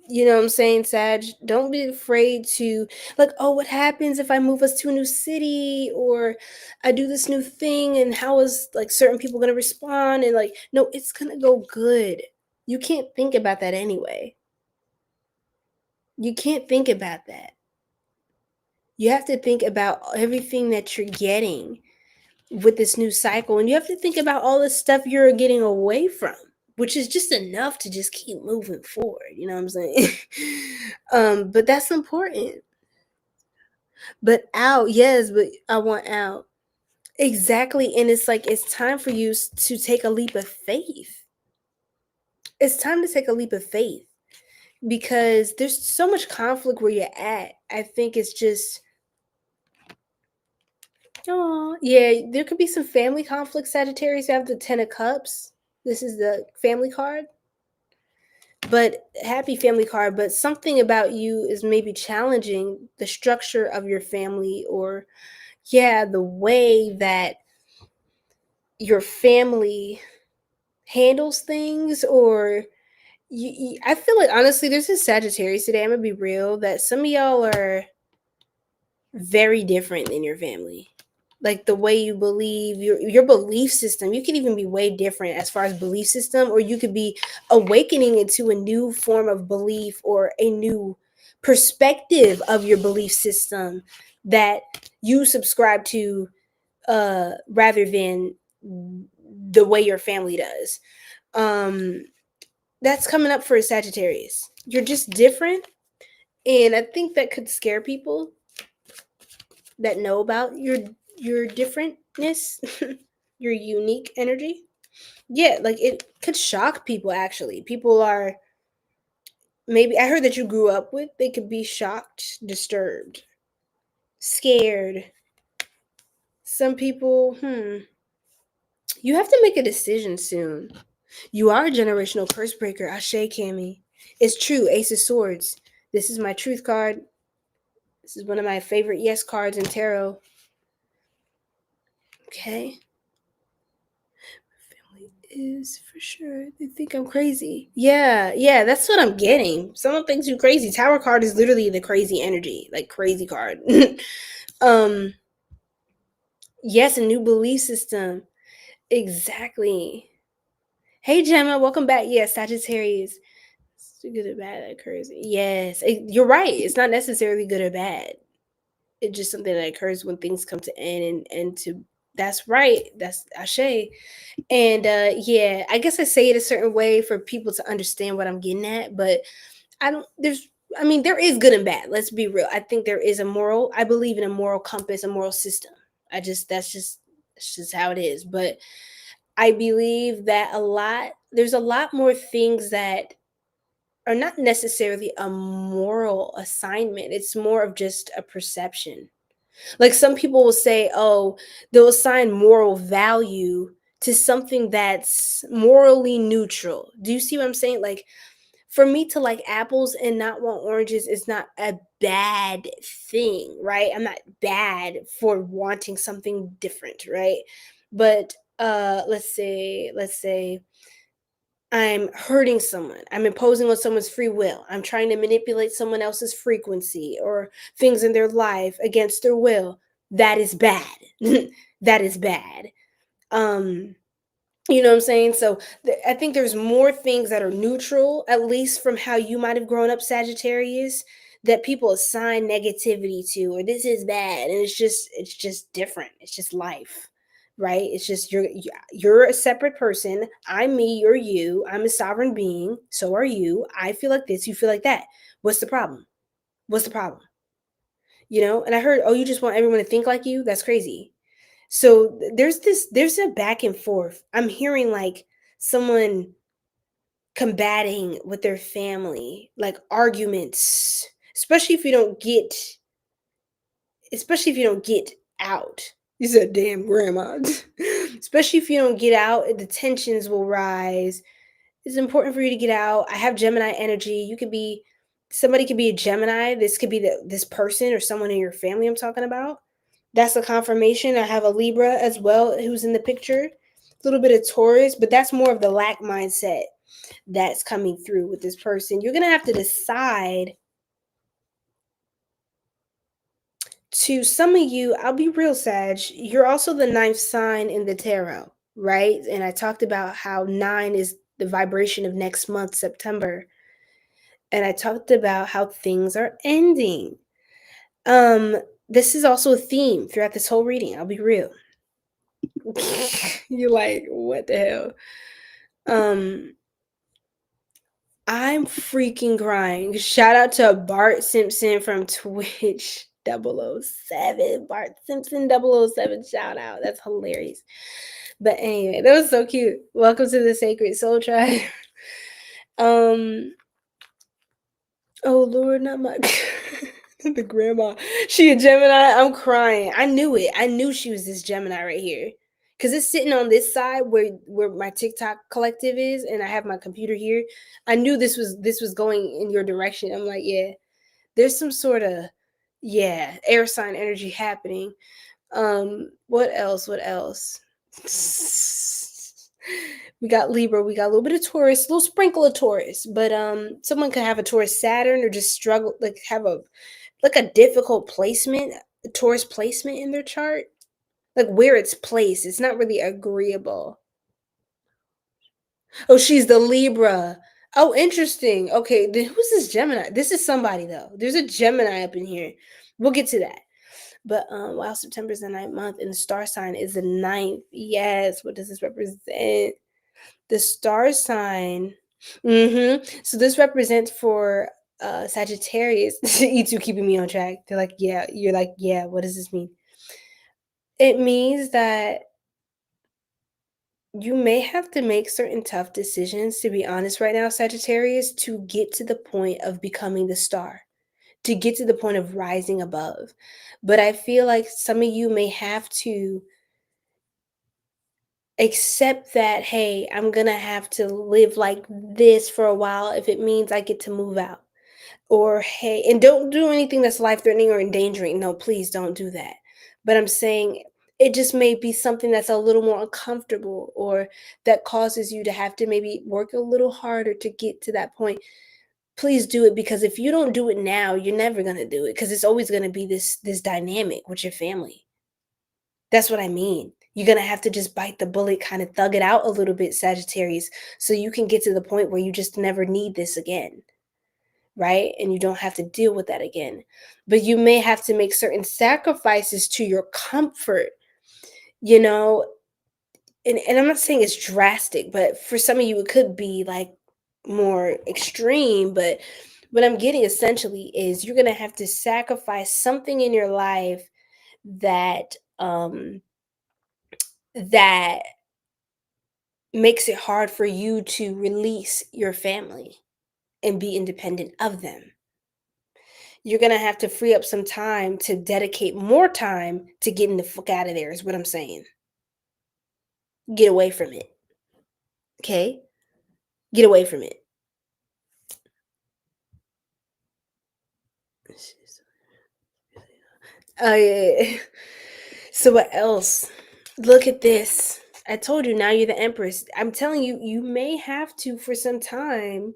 You know what I'm saying, Sag? Don't be afraid to, like, oh, what happens if I move us to a new city or I do this new thing and how is like certain people going to respond? And like, no, it's going to go good. You can't think about that anyway. You can't think about that. You have to think about everything that you're getting with this new cycle. And you have to think about all the stuff you're getting away from, which is just enough to just keep moving forward. You know what I'm saying? But that's important. But out, yes, but I want out. Exactly. And it's like, it's time for you to take a leap of faith. It's time to take a leap of faith because there's so much conflict where you're at. I think it's just, oh, yeah, there could be some family conflict, Sagittarius. You have the 10 of Cups. This is the family card. But happy family card, but something about you is maybe challenging the structure of your family or, yeah, the way that your family handles things or I feel like honestly there's a Sagittarius today, I'm gonna be real, that some of y'all are very different than your family. Like the way you believe, your belief system, you could even be way different as far as belief system, or you could be awakening into a new form of belief or a new perspective of your belief system that you subscribe to rather than the way your family does. That's coming up for a Sagittarius. You're just different, and I think that could scare people that know about your differentness, your unique energy. Yeah, like it could shock people actually. People are, maybe I heard that you grew up with, they could be shocked, disturbed, scared. Some people, you have to make a decision soon. You are a generational curse breaker. Ashe, Cammy. It's true. Ace of Swords. This is my truth card. This is one of my favorite yes cards in tarot. Okay. Family is for sure. They think I'm crazy. Yeah, that's what I'm getting. Someone thinks you crazy. Tower card is literally the crazy energy, like crazy card. Yes, a new belief system. Exactly. Hey Gemma, welcome back. Yes, Sagittarius. It's good or bad that occurs. Yes, you're right. It's not necessarily good or bad. It's just something that occurs when things come to end and to, that's right. That's Ashe. And yeah, I guess I say it a certain way for people to understand what I'm getting at, but there is good and bad. Let's be real. I think there is I believe in a moral compass, a moral system. That's just how it is. But I believe that there's a lot more things that are not necessarily a moral assignment. It's more of just a perception. Like some people will say, oh, they'll assign moral value to something that's morally neutral. Do you see what I'm saying? Like for me to like apples and not want oranges is not a bad thing, right? I'm not bad for wanting something different, right? But let's say I'm hurting someone. I'm imposing on someone's free will. I'm trying to manipulate someone else's frequency or things in their life against their will. That is bad. That is bad. You know what I'm saying? So I think there's more things that are neutral, at least from how you might have grown up, Sagittarius, that people assign negativity to, or this is bad, and it's just different. It's just life, right? It's just you're a separate person. I'm me, you're you. I'm a sovereign being. So are you. I feel like this. You feel like that. What's the problem? What's the problem? You know? And I heard, oh, you just want everyone to think like you. That's crazy. So there's a back and forth. I'm hearing like someone combating with their family, like arguments, especially if you don't get especially if you don't get out. You said, damn, grandma. Especially if you don't get out, the tensions will rise. It's important for you to get out. I have Gemini energy. You could be, somebody could be a Gemini. This could be this person or someone in your family I'm talking about. That's a confirmation. I have a Libra as well who's in the picture. A little bit of Taurus, but that's more of the lack mindset that's coming through with this person. You're going to have to decide. To some of you, I'll be real, Sag, you're also the ninth sign in the tarot, right? And I talked about how 9 is the vibration of next month, September. And I talked about how things are ending. This is also a theme throughout this whole reading. I'll be real. You're like, what the hell? I'm freaking crying. Shout out to Bart Simpson from Twitch 007. Bart Simpson 007. Shout out. That's hilarious. But anyway, that was so cute. Welcome to the Sacred Soul Tribe. Oh Lord, not my the grandma. She a Gemini. I'm crying. I knew it. I knew she was this Gemini right here. Cause it's sitting on this side where my TikTok collective is, and I have my computer here. I knew this was going in your direction. I'm like, yeah, there's some sort of air sign energy happening. What else? What else? We got Libra, we got a little bit of Taurus, a little sprinkle of Taurus, but someone could have a Taurus Saturn or just struggle, like have a difficult placement, a Taurus placement in their chart, like where it's placed. It's not really agreeable. Oh, she's the Libra. Oh, interesting. Okay, then who's this Gemini? This is somebody though. There's a Gemini up in here. We'll get to that. But wow, September is the 9th month, and the star sign is the 9th. Yes. What does this represent? The star sign. So this represents for Sagittarius. E2 keeping me on track. They're like, yeah. You're like, yeah. What does this mean? It means that you may have to make certain tough decisions, to be honest, right now, Sagittarius, to get to the point of becoming the star, to get to the point of rising above. But I feel like some of you may have to accept that, hey, I'm gonna have to live like this for a while if it means I get to move out. Or hey, and don't do anything that's life-threatening or endangering. No, please don't do that. But I'm saying it just may be something that's a little more uncomfortable, or that causes you to have to maybe work a little harder to get to that point. Please do it, because if you don't do it now, you're never gonna do it, because it's always gonna be this dynamic with your family. That's what I mean. You're going to have to just bite the bullet, kind of thug it out a little bit, Sagittarius, so you can get to the point where you just never need this again, right? And you don't have to deal with that again. But you may have to make certain sacrifices to your comfort, you know, and I'm not saying it's drastic, but for some of you, it could be like more extreme. But what I'm getting essentially is you're going to have to sacrifice something in your life that, that makes it hard for you to release your family and be independent of them. You're going to have to free up some time to dedicate more time to getting the fuck out of there, is what I'm saying. Get away from it. Okay? Get away from it. Yeah. So what else? Look at this. I told you, now you're the Empress. I'm telling you, you may have to for some time,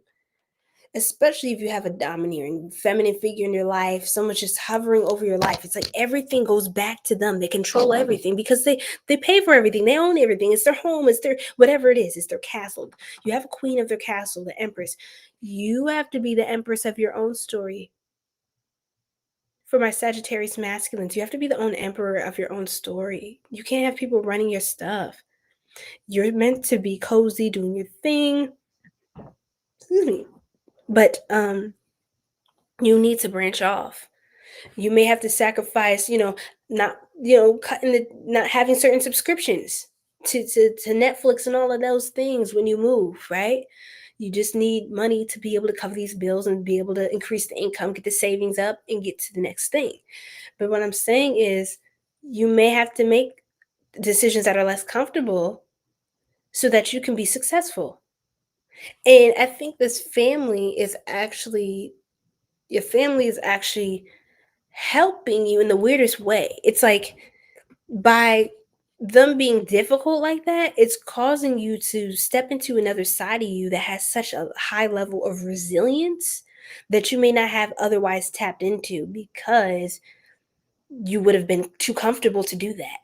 especially if you have a domineering feminine figure in your life, someone just hovering over your life. It's like everything goes back to them. They control everything because they pay for everything. They own everything. It's their home. It's their whatever it is. It's their castle. You have a queen of their castle, the Empress. You have to be the Empress of your own story. For my Sagittarius masculines, you have to be the own emperor of your own story. You can't have people running your stuff. You're meant to be cozy, doing your thing. Excuse me. But you need to branch off. You may have to sacrifice, not, not having certain subscriptions to Netflix and all of those things when you move, right? You just need money to be able to cover these bills and be able to increase the income, get the savings up, and get to the next thing. But what I'm saying is, you may have to make decisions that are less comfortable so that you can be successful. And I think your family is actually helping you in the weirdest way. It's like, by them being difficult like that, it's causing you to step into another side of you that has such a high level of resilience that you may not have otherwise tapped into, because you would have been too comfortable to do that.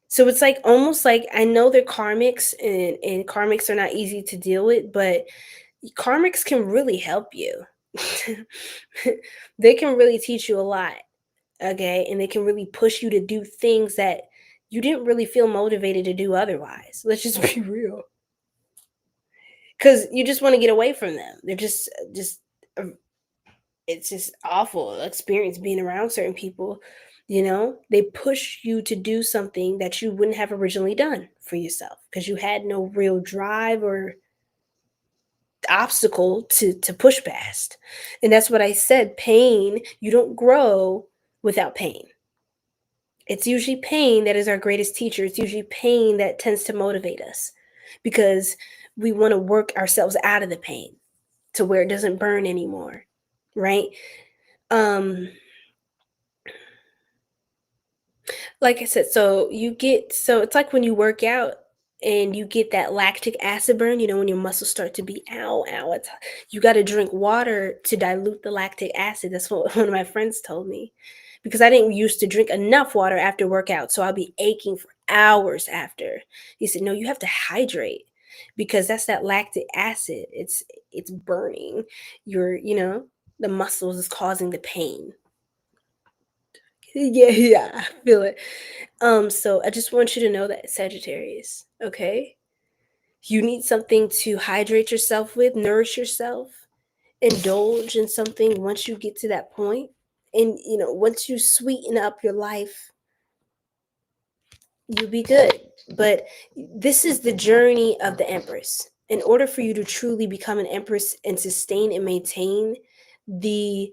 So it's like, almost like, I know they're karmics, and karmics are not easy to deal with, but karmics can really help you. They can really teach you a lot, okay? And they can really push you to do things that you didn't really feel motivated to do otherwise. Let's just be real. Because you just want to get away from them. They're just, it's just awful experience being around certain people. They push you to do something that you wouldn't have originally done for yourself, because you had no real drive or obstacle to push past. And that's what I said. Pain, you don't grow without pain. It's usually pain that is our greatest teacher. It's usually pain that tends to motivate us, because we want to work ourselves out of the pain to where it doesn't burn anymore, right? Like I said, so it's like when you work out and you get that lactic acid burn, when your muscles start to be ow, ow, you got to drink water to dilute the lactic acid. That's what one of my friends told me, because I didn't used to drink enough water after workout. So I'll be aching for hours after. He said, no, you have to hydrate, because that's that lactic acid. It's burning the muscles, is causing the pain. Yeah, I feel it. So I just want you to know that, Sagittarius, okay? You need something to hydrate yourself with, nourish yourself, indulge in something once you get to that point. And, once you sweeten up your life, you'll be good. But this is the journey of the Empress. In order for you to truly become an Empress and sustain and maintain the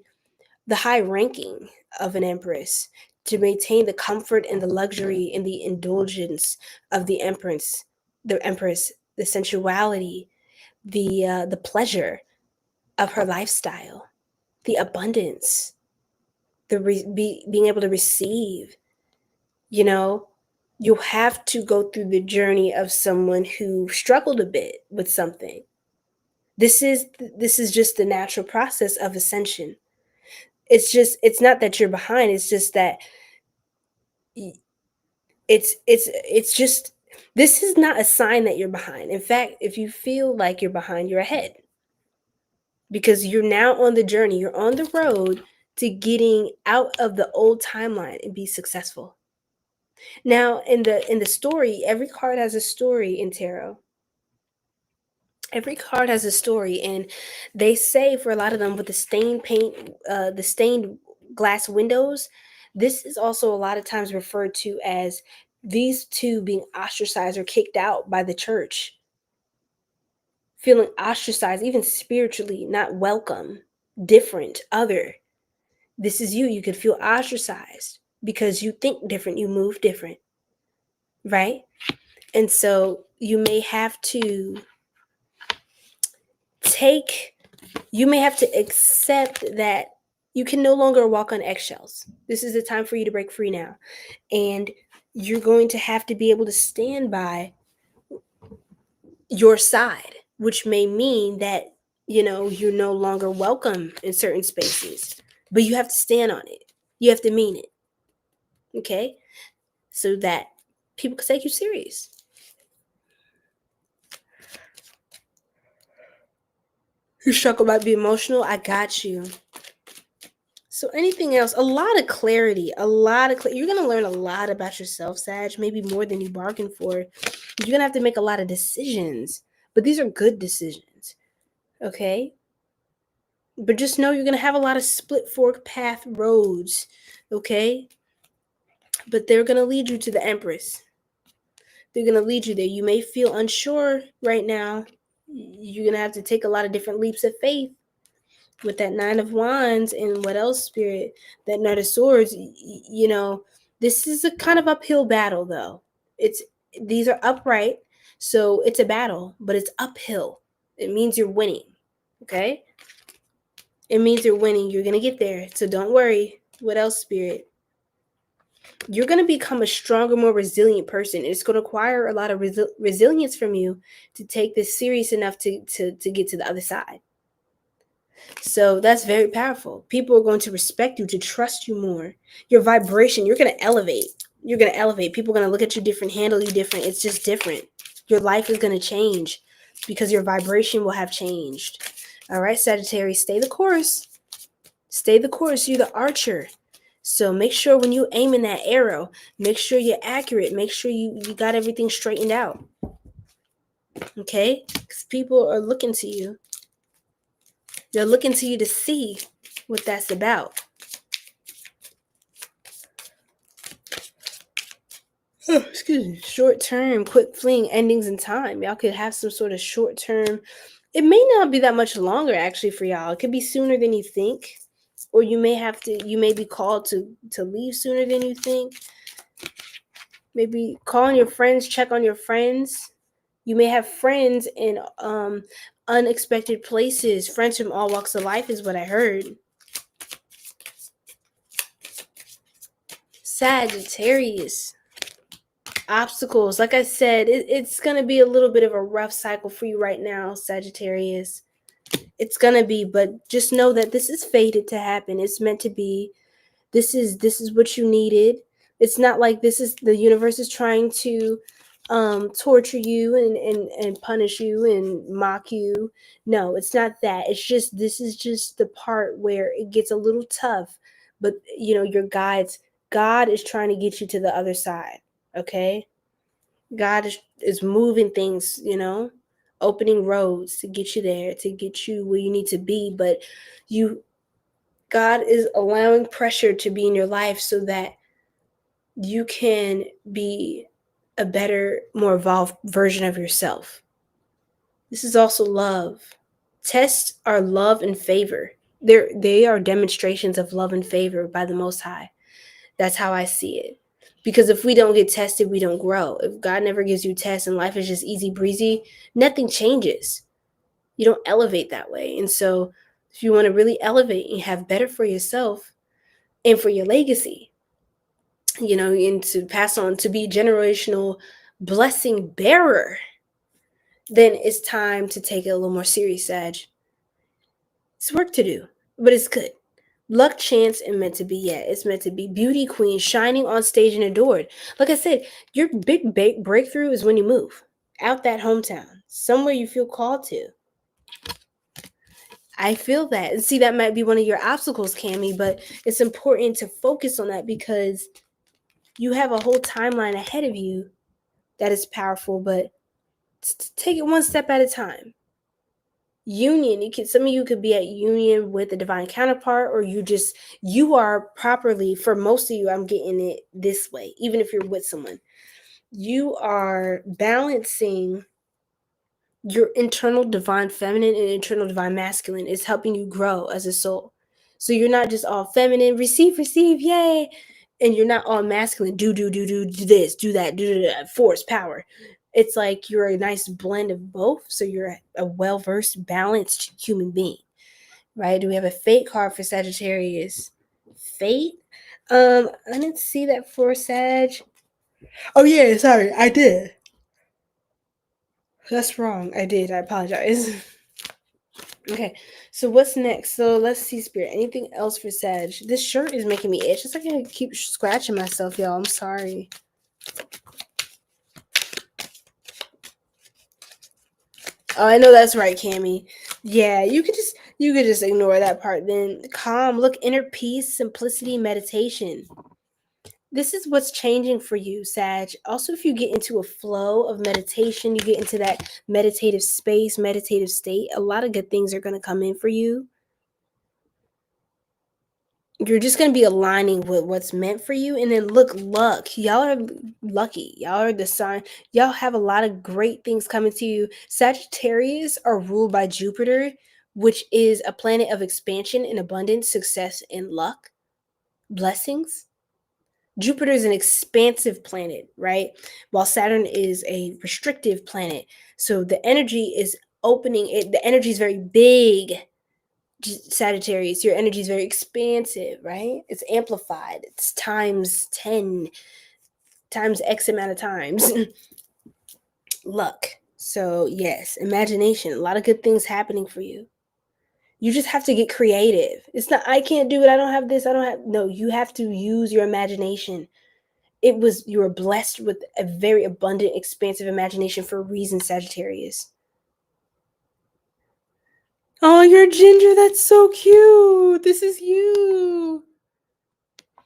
high ranking of an Empress, to maintain the comfort and the luxury and the indulgence of the Empress, the sensuality, the pleasure of her lifestyle, the abundance, being able to receive, you have to go through the journey of someone who struggled a bit with something. This is just the natural process of ascension. It's not that you're behind, it's just that it's just, this is not a sign that you're behind. In fact, if you feel like you're behind, you're ahead, because you're now on the journey, you're on the road to getting out of the old timeline and be successful. Now, in the story, every card has a story in tarot. Every card has a story, and they say, for a lot of them, with the stained paint, the stained glass windows, this is also a lot of times referred to as these two being ostracized or kicked out by the church, feeling ostracized, even spiritually, not welcome, different, other. This is you. You could feel ostracized because you think different, you move different, right? And so you may have to accept that you can no longer walk on eggshells. This is the time for you to break free now. And you're going to have to be able to stand by your side, which may mean that, you're no longer welcome in certain spaces, but you have to stand on it. You have to mean it. Okay? So that people can take you serious. You struggle about being emotional? I got you. So anything else? A lot of clarity. You're going to learn a lot about yourself, Sag, maybe more than you bargained for. You're going to have to make a lot of decisions, but these are good decisions. Okay? But just know you're going to have a lot of split fork path roads, okay? But they're going to lead you to the Empress. They're going to lead you there. You may feel unsure right now. You're going to have to take a lot of different leaps of faith with that Nine of Wands and what else, Spirit? That Knight of Swords. You know, this is a kind of uphill battle, though. These are upright, so it's a battle, but it's uphill. It means you're winning, okay? It means you're winning. You're going to get there, so don't worry. What else, Spirit? You're going to become a stronger, more resilient person. It's going to require a lot of resilience from you to take this serious enough to get to the other side. So that's very powerful. People are going to respect you, to trust you more. Your vibration, you're going to elevate. You're going to elevate. People are going to look at you different, handle you different. It's just different. Your life is going to change because your vibration will have changed. All right, Sagittarius, stay the course. Stay the course. You're the archer. So make sure when you aim in that arrow, make sure you're accurate. Make sure you got everything straightened out. Okay? Because people are looking to you. They're looking to you to see what that's about. Oh, excuse me. Short term, quick fling, endings in time. Y'all could have some sort of short term. It may not be that much longer, actually, for y'all. It could be sooner than you think. Or you may be called to leave sooner than you think. Maybe call on your friends, check on your friends. You may have friends in unexpected places. Friends from all walks of life is what I heard. Sagittarius. Obstacles. Like I said, it's going to be a little bit of a rough cycle for you right now, Sagittarius. It's going to be, but just know that this is fated to happen. It's meant to be. This is what you needed. It's not like the universe is trying to torture you and punish you and mock you. No, it's not that. It's just, this is just the part where it gets a little tough, but your God is trying to get you to the other side. Okay? God is moving things, opening roads to get you there, to get you where you need to be, but God is allowing pressure to be in your life so that you can be a better, more evolved version of yourself. This is also love. Tests are love and favor. They are demonstrations of love and favor by the Most High. That's how I see it. Because if we don't get tested, we don't grow. If God never gives you tests and life is just easy breezy, nothing changes. You don't elevate that way. And so if you want to really elevate and have better for yourself and for your legacy, and to pass on, to be a generational blessing bearer, then it's time to take it a little more serious, Sag. It's work to do, but it's good. Luck, chance, and meant to be. Yeah, it's meant to be. Beauty queen, shining on stage and adored. Like I said, your big breakthrough is when you move out that hometown, somewhere you feel called to. I feel that. And see, that might be one of your obstacles, Cammie, but it's important to focus on that because you have a whole timeline ahead of you that is powerful, but take it one step at a time. Union, some of you could be at union with a divine counterpart, or you are properly, for most of you, I'm getting it this way, even if you're with someone, you are balancing your internal divine feminine and internal divine masculine. Is helping you grow as a soul. So you're not just all feminine, receive, yay, and you're not all masculine, do this, do that, force, power. It's like you're a nice blend of both. So you're a well-versed, balanced human being, right? Do we have a fate card for Sagittarius? Fate? I didn't see that for Sag. Oh yeah, sorry, I did. That's wrong. I did. I apologize. Okay, so what's next? So let's see, Spirit. Anything else for Sag? This shirt is making me itch. It's like I keep scratching myself, y'all. I'm sorry. Oh, I know that's right, Cammie. Yeah, you could just ignore that part then. Calm, look, inner peace, simplicity, meditation. This is what's changing for you, Sag. Also, if you get into a flow of meditation, you get into that meditative space, meditative state, a lot of good things are going to come in for you. You're just going to be aligning with what's meant for you. And then look, luck. Y'all are lucky. Y'all are the sign. Y'all have a lot of great things coming to you. Sagittarius are ruled by Jupiter, which is a planet of expansion and abundance, success, and luck, blessings. Jupiter is an expansive planet, right? While Saturn is a restrictive planet. So the energy is opening it. The energy is very big. Sagittarius, your energy is very expansive, right? It's amplified. It's times 10, times X amount of times. Luck. So, yes, imagination. A lot of good things happening for you. You just have to get creative. It's not, I can't do it. I don't have this. I don't have. No, you have to use your imagination. You were blessed with a very abundant, expansive imagination for a reason, Sagittarius. Oh, you're Ginger. That's so cute. This is you.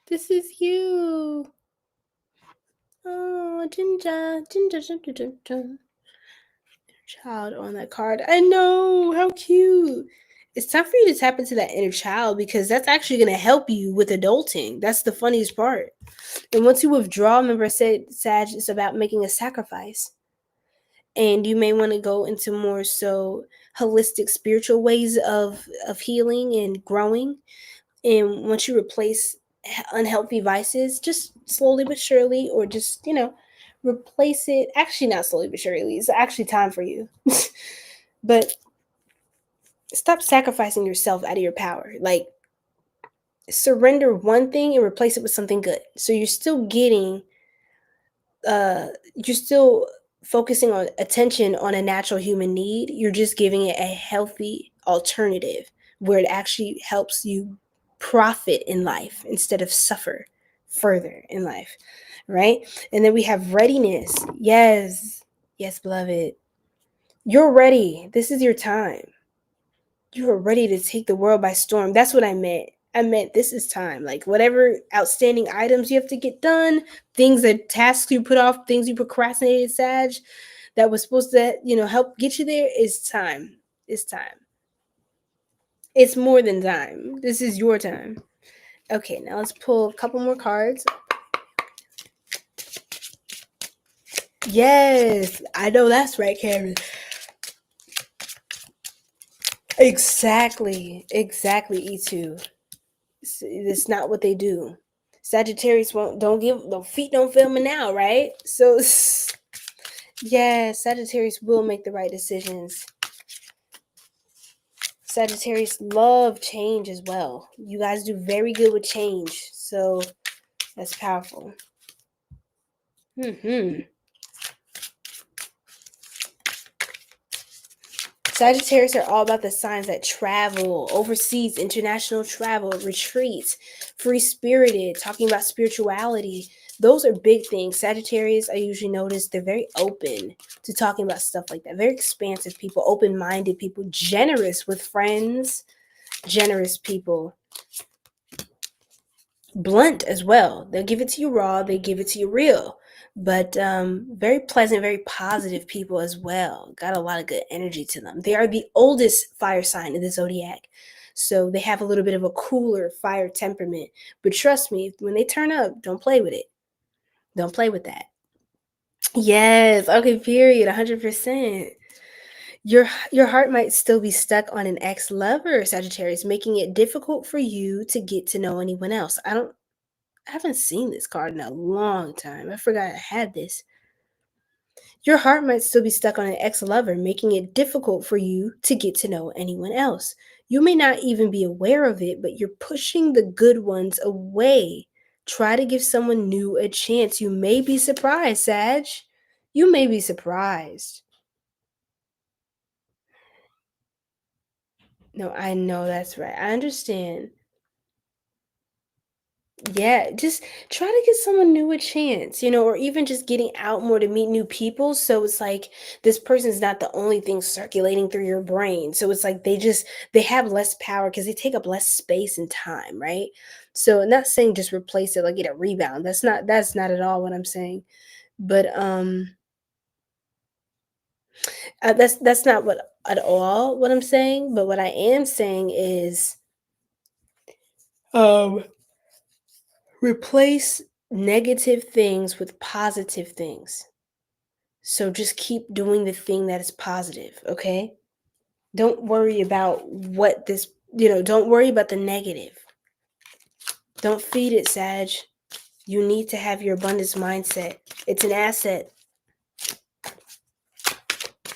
This is you. Oh, Ginger. Child on that card. I know. How cute. It's time for you to tap into that inner child because that's actually going to help you with adulting. That's the funniest part. And once you withdraw, remember I said, Sag, it's about making a sacrifice. And you may want to go into more so holistic spiritual ways of healing and growing. And once you replace unhealthy vices, just slowly but surely, or just, replace it. Actually, not slowly but surely. It's actually time for you. But stop sacrificing yourself out of your power. Like, surrender one thing and replace it with something good. So you're still getting you're still focusing on attention on a natural human need. You're just giving it a healthy alternative where it actually helps you profit in life instead of suffer further in life, right? And then we have readiness. Yes, beloved, you're ready. This is your time. You are ready to take the world by storm. That's what I meant. I meant this is time. Like, whatever outstanding items you have to get done, things that tasks you put off, things you procrastinated, Sag, that was supposed to, help get you there, is time. It's time. It's more than time. This is your time. Okay, now let's pull a couple more cards. Yes, I know that's right, Karen. Exactly, E2. It's not what they do. Sagittarius the feet don't fail me now, right? So yeah, Sagittarius will make the right decisions. Sagittarius love change as well. You guys do very good with change, so that's powerful. Sagittarius are all about the signs that travel, overseas, international travel, retreats, free-spirited, talking about spirituality. Those are big things. Sagittarius, I usually notice, they're very open to talking about stuff like that. Very expansive people, open-minded people, generous with friends, generous people. Blunt as well. They'll give it to you raw, they give it to you real. But very pleasant, very positive people as well. Got a lot of good energy to them. They are the oldest fire sign in the zodiac. So they have a little bit of a cooler fire temperament. But trust me, when they turn up, don't play with it. Don't play with that. Yes. Okay, period. 100%. Your heart might still be stuck on an ex-lover, Sagittarius, making it difficult for you to get to know anyone else. I haven't seen this card in a long time. I forgot I had this. Your heart might still be stuck on an ex-lover, making it difficult for you to get to know anyone else. You may not even be aware of it, but you're pushing the good ones away. Try to give someone new a chance. You may be surprised, Sag. You may be surprised. No, I know that's right. I understand. Yeah, just try to give someone new a chance, or even just getting out more to meet new people. So it's like this person's not the only thing circulating through your brain. So it's like they have less power because they take up less space and time, right? So I'm not saying just replace it, like get a rebound. That's not at all what I'm saying. But that's not what at all what I'm saying. But what I am saying is Replace negative things with positive things. So just keep doing the thing that is positive, okay? Don't worry about what this, don't worry about the negative. Don't feed it, Sag. You need to have your abundance mindset. It's an asset.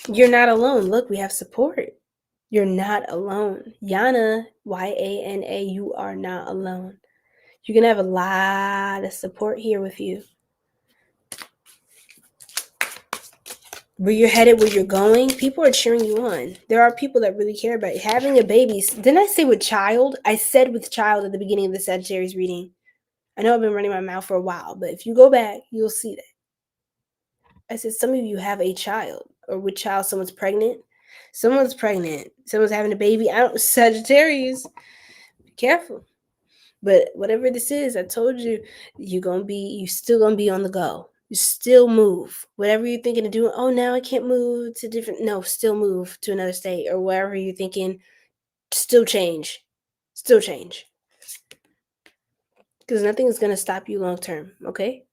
You're not alone. Look, we have support. You're not alone. Yana, Yana, you are not alone. You're going to have a lot of support here with you. Where you're headed, where you're going, people are cheering you on. There are people that really care about you. Having a baby, didn't I say with child? I said with child at the beginning of the Sagittarius reading. I know I've been running my mouth for a while, but if you go back, you'll see that. I said some of you have a child, or with child, someone's pregnant. Someone's having a baby. Sagittarius, be careful. But whatever this is, I told you, you still gonna be on the go. You still move. Whatever you're thinking of doing, oh, now I can't move to different, no, still move to another state, or wherever you're thinking, still change. Still change. Because nothing is gonna stop you long term, okay?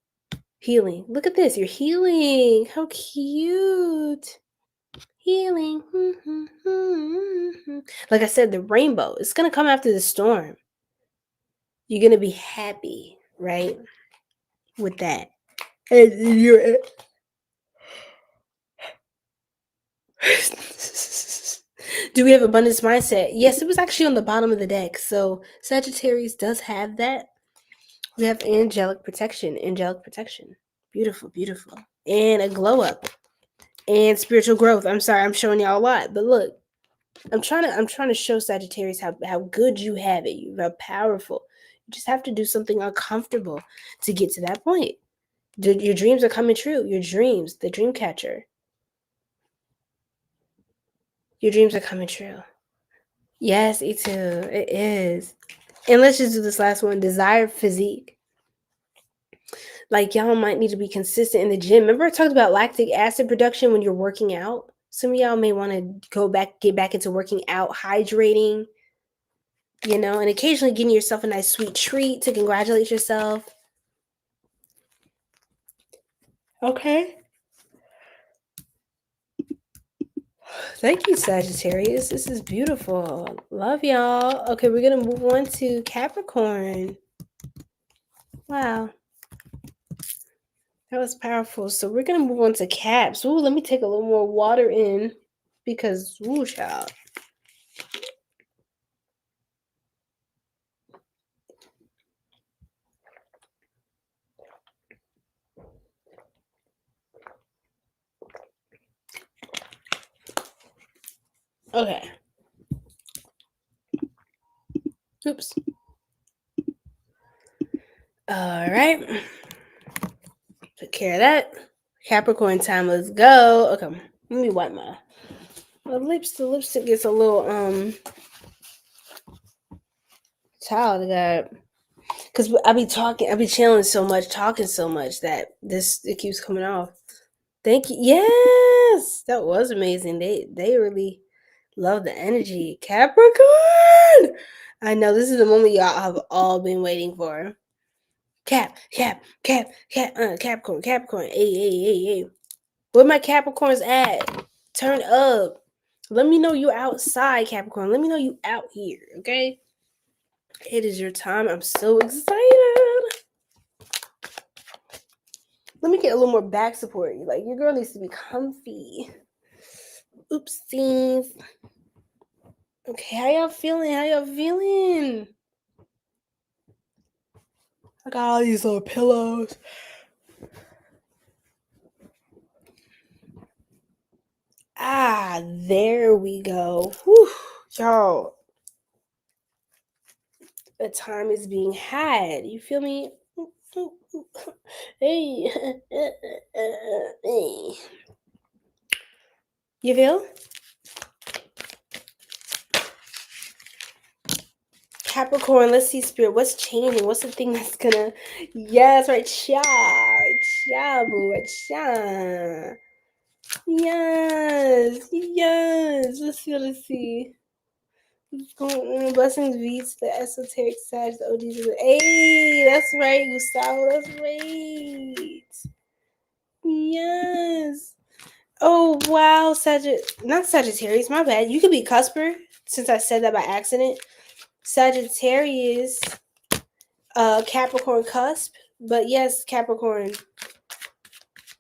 Healing. Look at this. You're healing. How cute. Healing. Like I said, the rainbow. It's going to come after the storm. You're going to be happy, right? With that. And you're... Do we have abundance mindset? Yes, it was actually on the bottom of the deck. So Sagittarius does have that. We have angelic protection. Beautiful, beautiful. And a glow up. And spiritual growth. I'm sorry, I'm showing y'all a lot, but look, I'm trying to show Sagittarius how good you have it. You're powerful. You just have to do something uncomfortable to get to that point. Your dreams are coming true. Your dreams, the dream catcher. Your dreams are coming true. Yes, it too. It is. And let's just do this last one. Desired physique. Like, y'all might need to be consistent in the gym. Remember I talked about lactic acid production when you're working out? Some of y'all may want to get back into working out, hydrating, and occasionally getting yourself a nice sweet treat to congratulate yourself. Okay. Thank you, Sagittarius. This is beautiful. Love y'all. Okay, we're going to move on to Capricorn. Wow. That was powerful. So we're going to move on to Caps. Ooh, let me take a little more water in because, ooh, child. Okay. Oops. All right. Took care of that. Capricorn time. Let's go. Okay. Let me wipe my lips. The lipstick gets a little child. Because I be chilling so much, talking so much that it keeps coming off. Thank you. Yes, that was amazing. They really love the energy. Capricorn. I know this is the moment y'all have all been waiting for. Capricorn. Hey. Where my Capricorns at? Turn up. Let me know you outside, Capricorn. Let me know you out here, okay? It is your time. I'm so excited. Let me get a little more back support. Like, your girl needs to be comfy. Oopsies. Okay, how y'all feeling? I got all these little pillows. There we go. Whew, y'all. The time is being had. You feel me? Hey. Hey. You feel? Capricorn, let's see, Spirit. What's changing? What's the thing that's gonna... Yes, right, cha, boo, right, cha. Yes. Let's see. What's going on? Blessings beats the esoteric side, the OGs. Hey, that's right, Gustavo. That's right. Yes. Oh wow, not Sagittarius. My bad. You could be Cusper, since I said that by accident. Sagittarius, Capricorn cusp. But yes, Capricorn,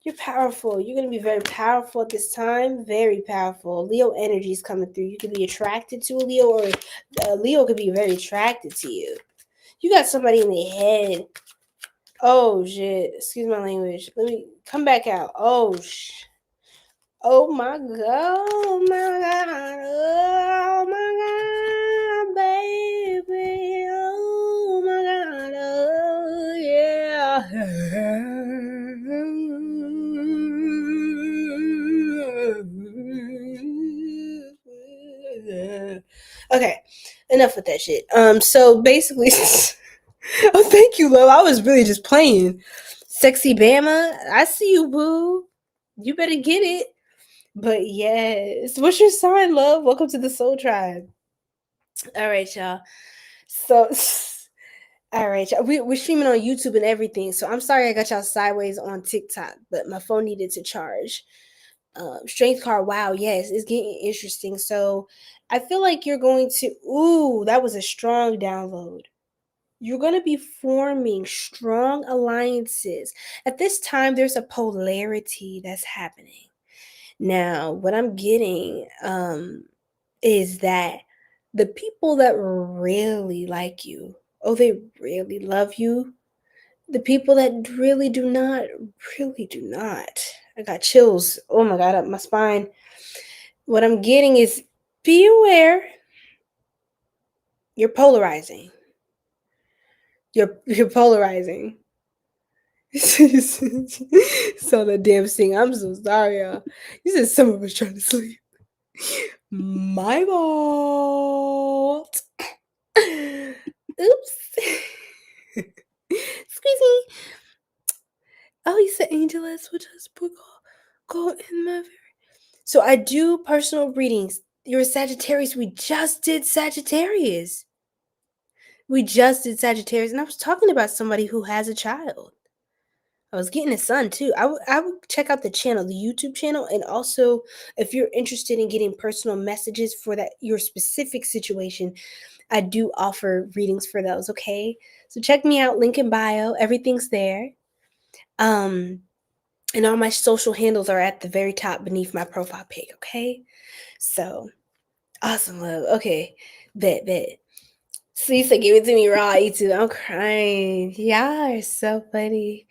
you're powerful. You're gonna be very powerful at this time. Very powerful. Leo energy is coming through. You could be attracted to a Leo, or Leo could be very attracted to you. You got somebody in the head. Oh shit. Excuse my language. Let me come back out. Oh my god. Oh my god. Oh my god, baby. Oh my god. Oh yeah. Okay. Enough with that shit. So basically oh, thank you, love. I was really just playing. Sexy Bama, I see you, boo. You better get it. But yes, what's your sign, love? Welcome to the Soul Tribe. All right, y'all. So, all right, y'all. We're streaming on YouTube and everything. So I'm sorry I got y'all sideways on TikTok, but my phone needed to charge. Strength card. Wow, yes, it's getting interesting. So I feel like you're going to. Ooh, that was a strong download. You're going to be forming strong alliances. At this time, there's a polarity that's happening. Now, what I'm getting is that the people that really like you, oh, they really love you. The people that really do not. I got chills. Oh my God, up my spine. What I'm getting is be aware. You're polarizing. You're polarizing. So the damn thing. I'm so sorry, y'all. You said someone was trying to sleep. My fault. Oops. Excuse me. Oh, you said Angelus, which is go in my very. So I do personal readings. You're a Sagittarius. We just did Sagittarius. And I was talking about somebody who has a child. I was getting a son too. I would check out the channel, the YouTube channel, and also if you're interested in getting personal messages for that your specific situation, I do offer readings for those. Okay, so check me out. Link in bio. Everything's there. And all my social handles are at the very top beneath my profile pic. Okay, so awesome, love. Okay, bet. Lisa gave it to me raw, YouTube. I'm crying. Y'all are so funny.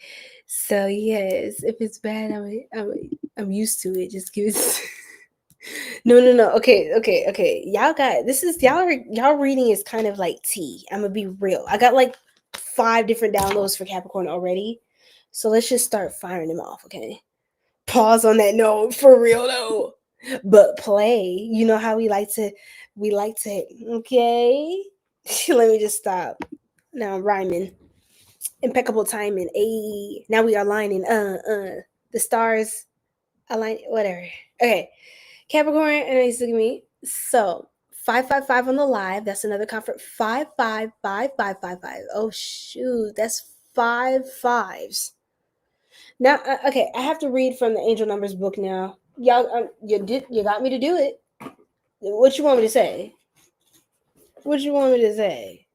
So yes, if it's bad, I'm used to it. Just give it. No. Okay. Y'all got this. Is y'all reading is kind of like tea. I'm gonna be real. I got like 5 different downloads for Capricorn already. So let's just start firing them off. Okay. Pause on that note for real though. But play. You know how we like to. Okay. Let me just stop. Now I'm rhyming. Impeccable timing. Ayy. Now we are aligning. The stars align. Whatever. Okay. Capricorn, and he's looking at me. So 555 on the live. That's another conference. 555555. Oh shoot, that's 5 5s. Now, okay, I have to read from the Angel Numbers book now. Y'all, you got me to do it. What you want me to say?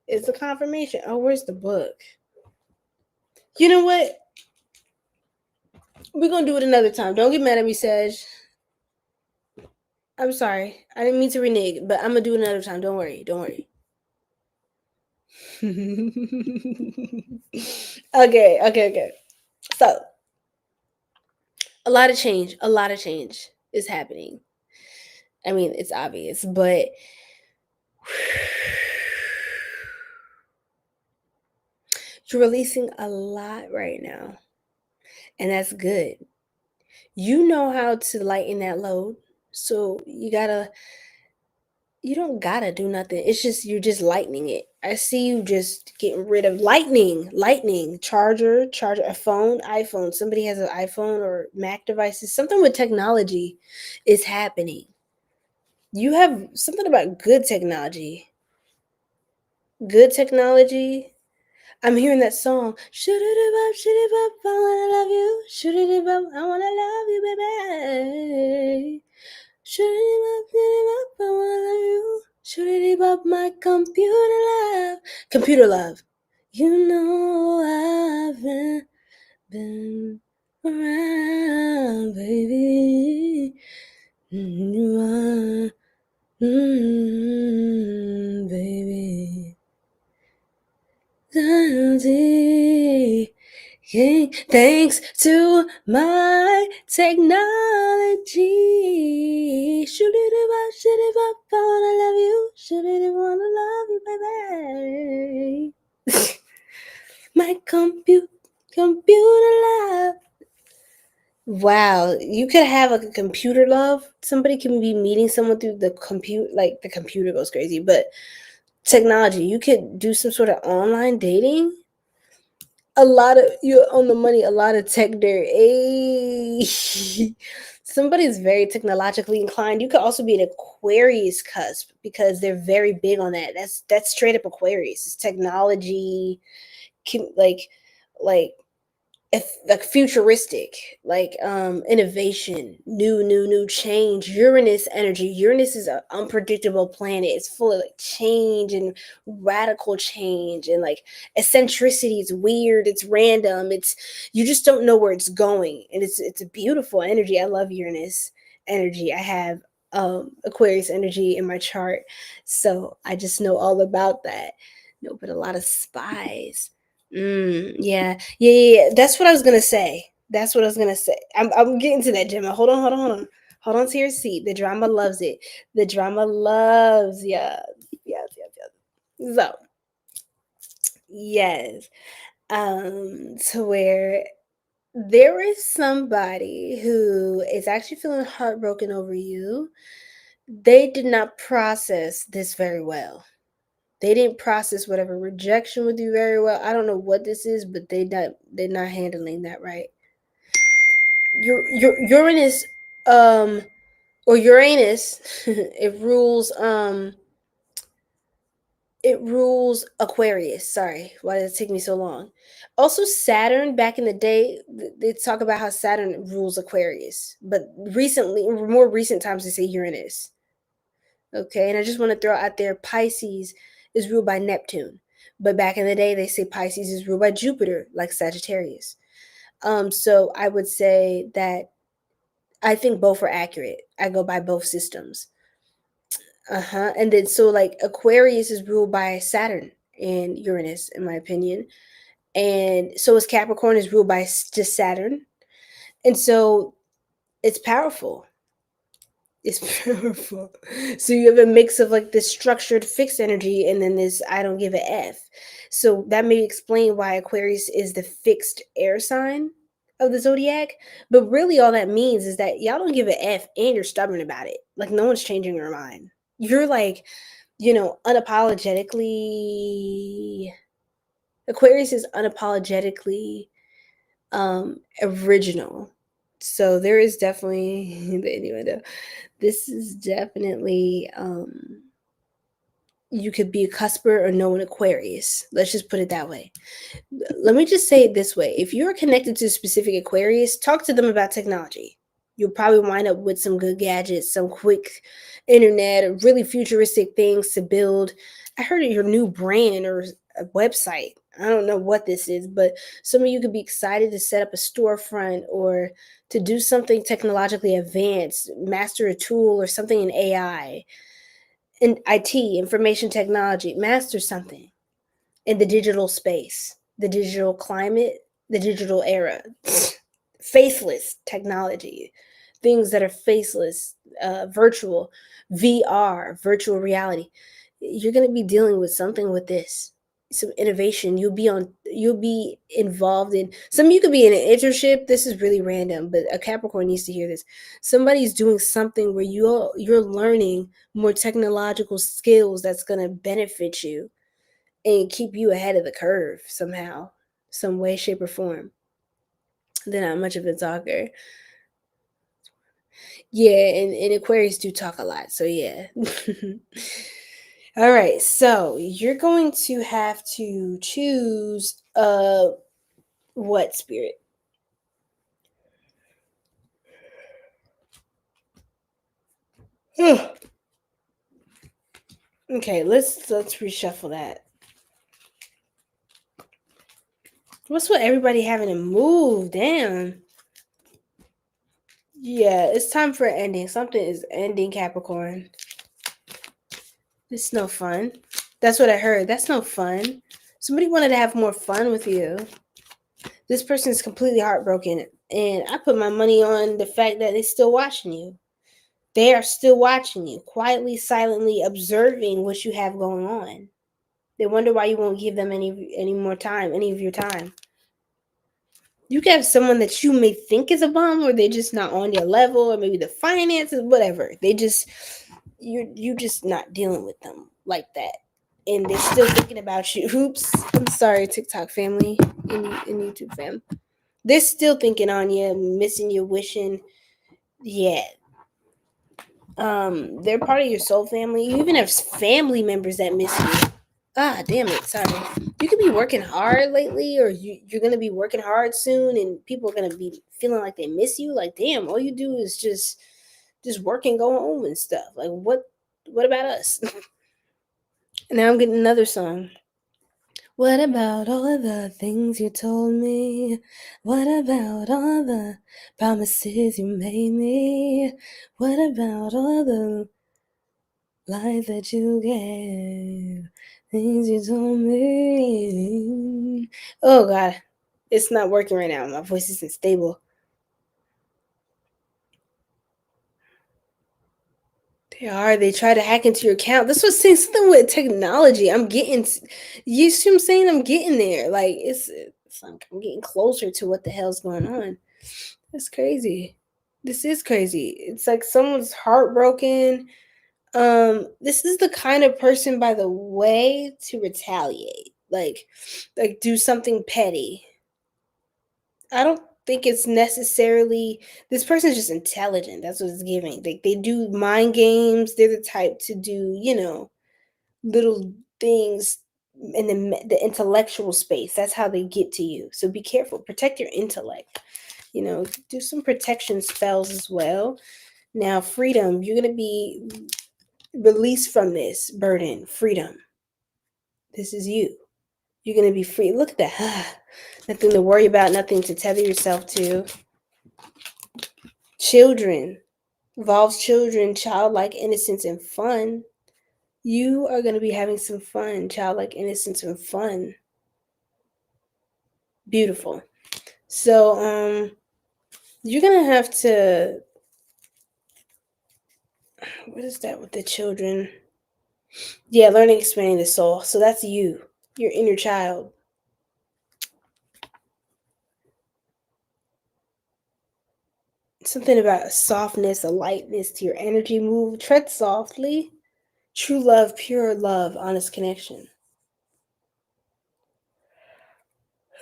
It's a confirmation. Oh, where's the book? You know what? We're gonna do it another time. Don't get mad at me, Sag. I'm sorry. I didn't mean to renege, but I'm gonna do it another time. Don't worry. Okay. So, a lot of change is happening. I mean, it's obvious, but you're releasing a lot right now, and that's good. You know how to lighten that load, so you don't gotta do nothing. It's just you're just lightening it. I see you just getting rid of lightning, charger, a phone, iPhone. Somebody has an iPhone or Mac devices. Something with technology is happening. You have something about good technology. Good technology. I'm hearing that song. Shoot it up, I wanna love you. Shoot it up, I wanna love you, baby. Shoot it up, I wanna love you. Shoot it up, my computer love. Computer love. You know I've been around, baby. You are, baby. Thanks to my technology. Shoot it up, I wanna love you. Shoot it up, wanna love you, baby. My computer love. Wow, you could have a computer love. Somebody can be meeting someone through the computer, like the computer goes crazy, but technology, you could do some sort of online dating. A lot of you're on the money, a lot of tech there. Hey. Somebody's very technologically inclined. You could also be an Aquarius cusp because they're very big on that. That's straight up Aquarius. It's technology, like if like futuristic, like innovation, new change. Uranus energy. Uranus is an unpredictable planet. It's full of like change and radical change and like eccentricity. It's weird, it's random, it's you just don't know where it's going, and it's a beautiful energy. I love Uranus energy. I have Aquarius energy in my chart, so I just know all about that. No, but a lot of spies. Yeah. That's what I was gonna say. I'm getting to that, Gemma. Hold on. Hold on to your seat. The drama loves it. The drama loves, yeah. Yes. So, yes. To where there is somebody who is actually feeling heartbroken over you. They did not process this very well. They didn't process whatever rejection with you very well. I don't know what this is, but they're not handling that right. Your Uranus, or Uranus, it rules Aquarius. Sorry, why did it take me so long? Also, Saturn. Back in the day, they talk about how Saturn rules Aquarius, but recently, more recent times, they say Uranus. Okay, and I just want to throw out there, Pisces is ruled by Neptune, but back in the day, they say Pisces is ruled by Jupiter, like Sagittarius. So I would say that I think both are accurate. I go by both systems. And then so like Aquarius is ruled by Saturn and Uranus, in my opinion, and so is Capricorn is ruled by just Saturn, and so it's powerful. It's powerful. So you have a mix of like this structured fixed energy and then this I don't give a F. So that may explain why Aquarius is the fixed air sign of the zodiac. But really all that means is that y'all don't give a F and you're stubborn about it. Like no one's changing your mind. You're like, unapologetically Aquarius is unapologetically original. So there is definitely anyway, this is definitely you could be a cusper or know an Aquarius. Let's just put it that way. Let me just say it this way. If you're connected to a specific Aquarius, talk to them about technology. You'll probably wind up with some good gadgets, some quick internet, really futuristic things to build. I heard of your new brand or a website. I don't know what this is, but some of you could be excited to set up a storefront or to do something technologically advanced, master a tool or something in AI, in IT, information technology, master something in the digital space, the digital climate, the digital era. Faceless technology, things that are faceless, virtual, VR, virtual reality. You're going to be dealing with something with this, some innovation. You'll be involved in some. You could be in an internship. This is really random, but a Capricorn needs to hear this. Somebody's doing something where you're learning more technological skills that's going to benefit you and keep you ahead of the curve somehow, some way, shape, or form. They're not much of a talker. Yeah, and Aquarius do talk a lot, so yeah. All right, so you're going to have to choose what spirit? Okay, let's reshuffle that. What's with everybody having to move? Damn. Yeah, it's time for an ending. Something is ending, Capricorn. It's no fun. That's what I heard. That's no fun. Somebody wanted to have more fun with you. This person is completely heartbroken, and I put my money on the fact that they're still watching you. They are still watching you, quietly, silently observing what you have going on. They wonder why you won't give them any more time, any of your time. You can have someone that you may think is a bum, or they're just not on your level, or maybe the finances, whatever. They just you just not dealing with them like that, and they're still thinking about you. Oops, I'm sorry, TikTok family and YouTube fam. They're still thinking on you, missing you, wishing. Yeah, they're part of your soul family. You even have family members that miss you. Ah, damn it, sorry. You could be working hard lately, or you're gonna be working hard soon, and people are gonna be feeling like they miss you. Like, damn, all you do is just work and go home and stuff. Like, what about us? And now I'm getting another song. What about all of the things you told me? What about all the promises you made me? What about all the lies that you gave? Things you told me. Oh God, it's not working right now. My voice isn't stable. They try to hack into your account. This was saying something with technology. You see what I'm saying? I'm getting there. Like it's like I'm getting closer to what the hell's going on. That's crazy. This is crazy. It's like someone's heartbroken. This is the kind of person, by the way, to retaliate. Like do something petty. I don't think it's necessarily this person's just intelligent. That's what it's giving. Like they do mind games. They're the type to do, little things in the intellectual space. That's how they get to you. So be careful. Protect your intellect. Do some protection spells as well. Now, freedom. You're gonna be released from this burden. Freedom. This is you. You're gonna be free. Look at that. Nothing to worry about. Nothing to tether yourself to. Children involves children, childlike innocence and fun. You are going to be having some fun, childlike innocence and fun. Beautiful. So you're going to have to, what is that with the children? Yeah, learning, expanding the soul. So that's you, your inner child. Something about a softness, a lightness to your energy. Move, tread softly. True love, pure love, honest connection.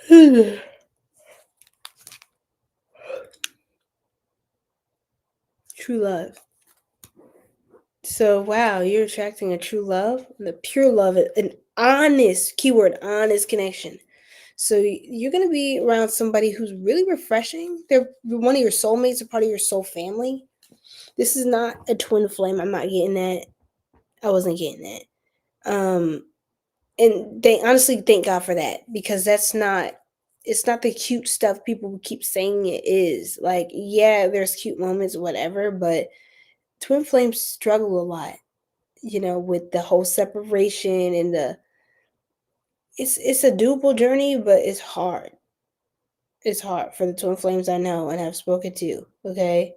True love. So, wow, you're attracting a true love, the pure love, an honest, keyword, honest connection. So, you're going to be around somebody who's really refreshing. They're one of your soulmates, a part of your soul family. This is not a twin flame. I'm not getting that. I wasn't getting that. And they honestly thank God for that, because it's not the cute stuff people keep saying it is. Like, yeah, there's cute moments, whatever, but twin flames struggle a lot, with the whole separation and it's a doable journey, but it's hard. It's hard for the twin flames I know and have spoken to. Okay,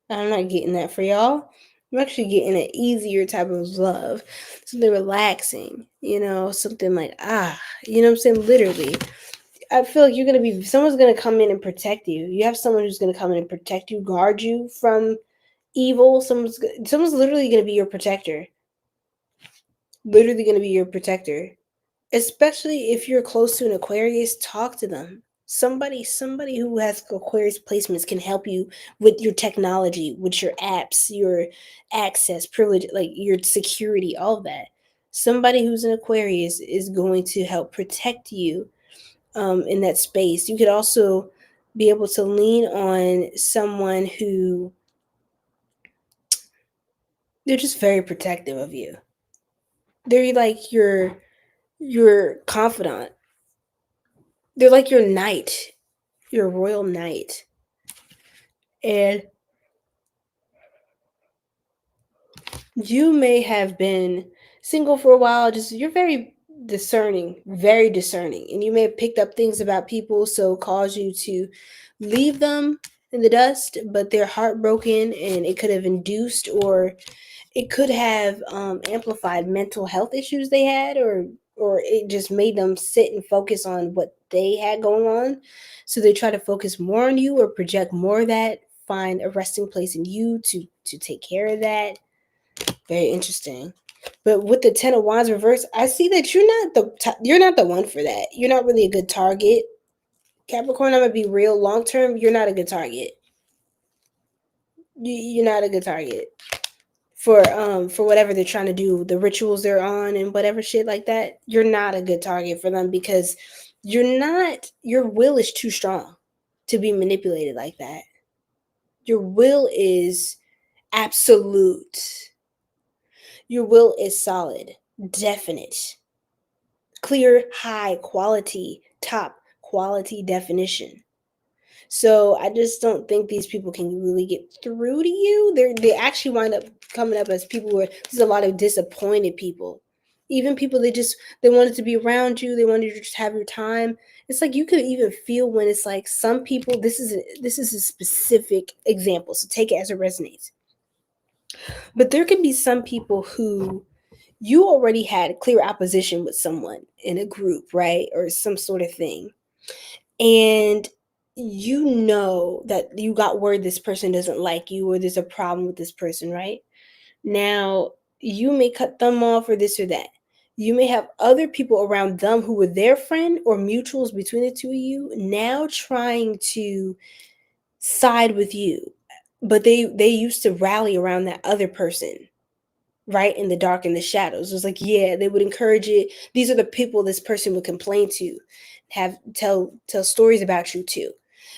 I'm not getting that for y'all. I'm actually getting an easier type of love, something relaxing, something like you know what I'm saying. Literally, I feel like someone's gonna come in and protect you. You have someone who's gonna come in and protect you, guard you from evil. Someone's literally gonna be your protector. Literally gonna be your protector. Especially if you're close to an Aquarius, talk to them. Somebody who has Aquarius placements can help you with your technology, with your apps, your access, privilege, like your security, all of that. Somebody who's an Aquarius is going to help protect you in that space. You could also be able to lean on someone who they're just very protective of you. They're like your confidant. They're like your knight, your royal knight. And you may have been single for a while, just you're very discerning, and you may have picked up things about people so cause you to leave them in the dust, but they're heartbroken, and it could have induced or it could have amplified mental health issues they had, or it just made them sit and focus on what they had going on. So they try to focus more on you or project more of that, find a resting place in you to take care of that. Very interesting. But with the Ten of Wands reverse, I see that you're not the one for that. You're not really a good target. Capricorn, I'm gonna be real. Long term, you're not a good target. You're not a good target for whatever they're trying to do, the rituals they're on and whatever shit like that. You're not a good target for them because your will is too strong to be manipulated like that. Your will is absolute. Your will is solid, definite, clear, high quality, top quality definition. So I just don't think these people can really get through to you. They actually wind up coming up as people where there's a lot of disappointed people. Even people they wanted to be around you, they wanted to just have your time. It's like you could even feel when it's like some people, this is a specific example, so take it as it resonates. But there can be some people who you already had clear opposition with someone in a group, right? Or some sort of thing. And you know that you got word this person doesn't like you or there's a problem with this person, right? Now, you may cut them off or this or that. You may have other people around them who were their friend or mutuals between the two of you now trying to side with you. But they used to rally around that other person, right, in the dark and the shadows. It was like, yeah, they would encourage it. These are the people this person would complain to, have tell stories about you to.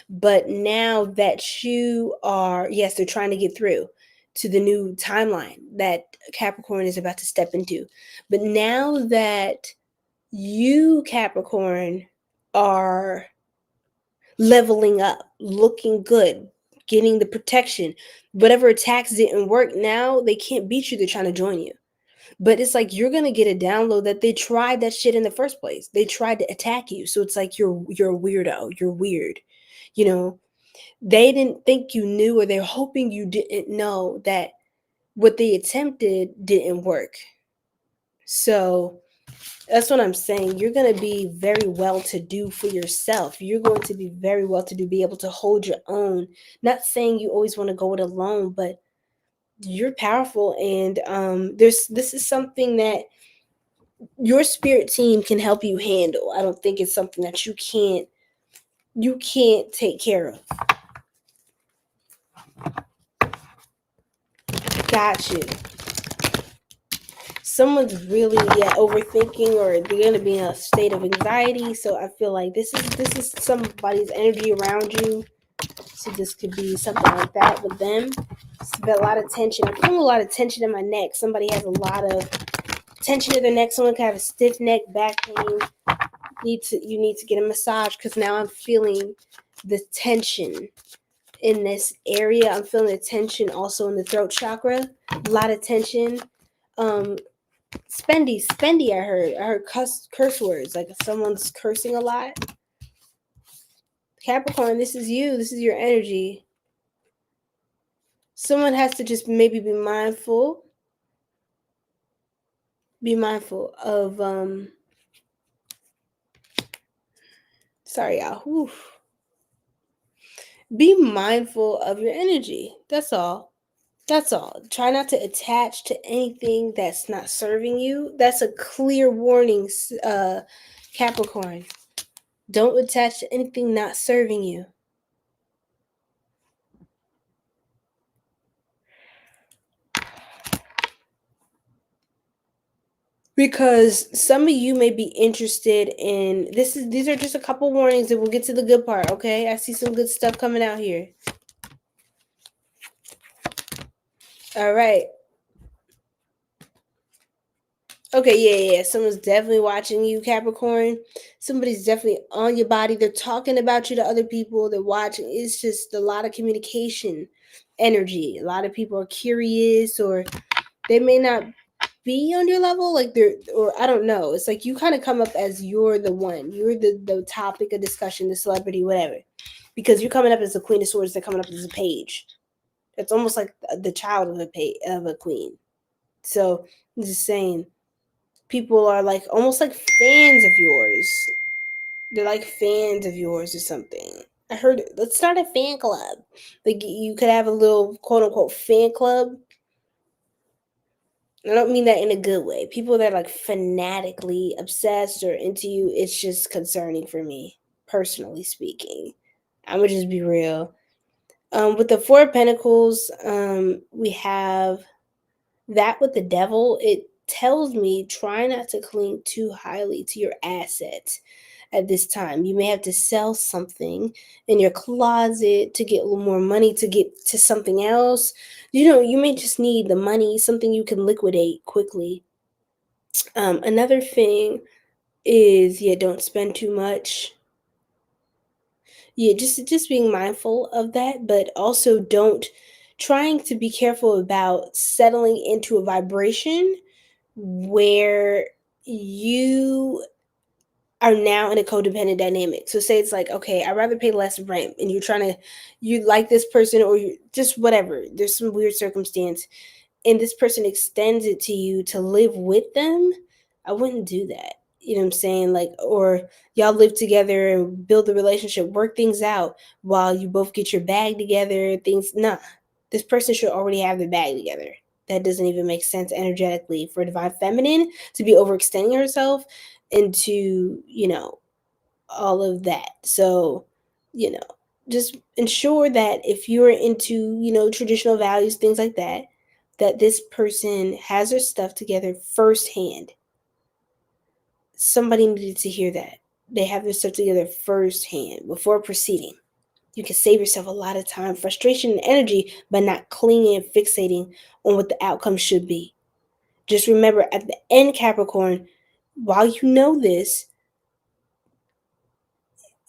But now that you are, yes, they're trying to get through to the new timeline that Capricorn is about to step into. But now that you, Capricorn, are leveling up, looking good, getting the protection, whatever attacks didn't work, now they can't beat you, they're trying to join you. But it's like you're gonna get a download that they tried that shit in the first place. They tried to attack you. So it's like you're a weirdo. You're weird. You know, they didn't think you knew, or they're hoping you didn't know that what they attempted didn't work. So that's what I'm saying. You're going to be very well to do for yourself. You're going to be very well to do, be able to hold your own. Not saying you always want to go it alone, but you're powerful. And this is something that your spirit team can help you handle. I don't think it's something that you can't take care of. Got you. Someone's really overthinking, or they're going to be in a state of anxiety. So I feel like this is somebody's energy around you. So this could be something like that with them. It's a lot of tension. I'm feeling a lot of tension in my neck. Somebody has a lot of tension in their neck. Someone can have a stiff neck, back pain. You need to get a massage, because now I'm feeling the tension in this area. I'm feeling the tension also in the throat chakra. A lot of tension. Spendy, I heard curse words, like someone's cursing a lot. Capricorn, this is you. This is your energy. Someone has to just maybe be mindful. Be mindful of sorry, y'all. Oof. Be mindful of your energy. That's all. That's all. Try not to attach to anything that's not serving you. That's a clear warning, Capricorn. Don't attach to anything not serving you. Because some of you may be interested in these are just a couple warnings and we'll get to the good part, okay? I see some good stuff coming out here. All right. Okay, yeah. Someone's definitely watching you, Capricorn. Somebody's definitely on your body. They're talking about you to other people. They're watching. It's just a lot of communication energy. A lot of people are curious, or they may not be on your level. Like they're, or I don't know. It's like you kind of come up as you're the one. You're the topic of discussion, the celebrity, whatever. Because you're coming up as the Queen of Swords. They're coming up as a page. It's almost like the child of a queen. So I'm just saying people are like almost like fans of yours. They're like fans of yours or something. I heard let's start a fan club. Like you could have a little quote unquote fan club. I don't mean that in a good way. People that are like fanatically obsessed or into you, it's just concerning for me, personally speaking. I'm gonna just be real. With the Four of Pentacles, we have that with the Devil. It tells me try not to cling too highly to your assets at this time. You may have to sell something in your closet to get a little more money to get to something else. You may just need the money, something you can liquidate quickly. Another thing is, yeah, don't spend too much. Yeah, just being mindful of that, but also don't trying to be careful about settling into a vibration where you are now in a codependent dynamic. So say it's like, okay, I'd rather pay less rent, and you like this person, or you just whatever. There's some weird circumstance, and this person extends it to you to live with them. I wouldn't do that. You know what I'm saying? Like, or y'all live together and build the relationship, work things out while you both get your bag together. Nah. This person should already have their bag together. That doesn't even make sense energetically for divine feminine to be overextending herself into, all of that. So, you know, just ensure that if you're into, traditional values, things like that, that this person has their stuff together firsthand. Somebody needed to hear that. They have their stuff together firsthand before proceeding. You can save yourself a lot of time, frustration, and energy by not clinging and fixating on what the outcome should be. Just remember at the end, Capricorn, while you know this,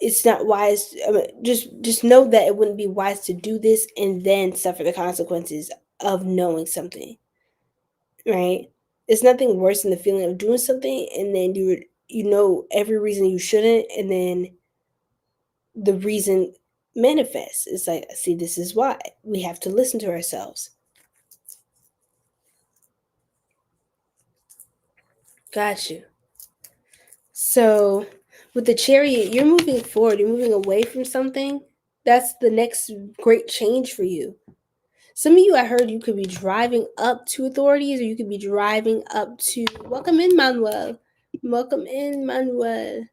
it's not wise. Just know that it wouldn't be wise to do this and then suffer the consequences of knowing something, right? It's nothing worse than the feeling of doing something and then you know every reason you shouldn't, and then the reason manifests. It's like, see, this is why we have to listen to ourselves. Got you. So with the Chariot, you're moving forward. You're moving away from something. That's the next great change for you. Some of you, I heard you could be driving up to authorities, or you could be driving up to. Welcome in, Manuel. Welcome in, Manuel.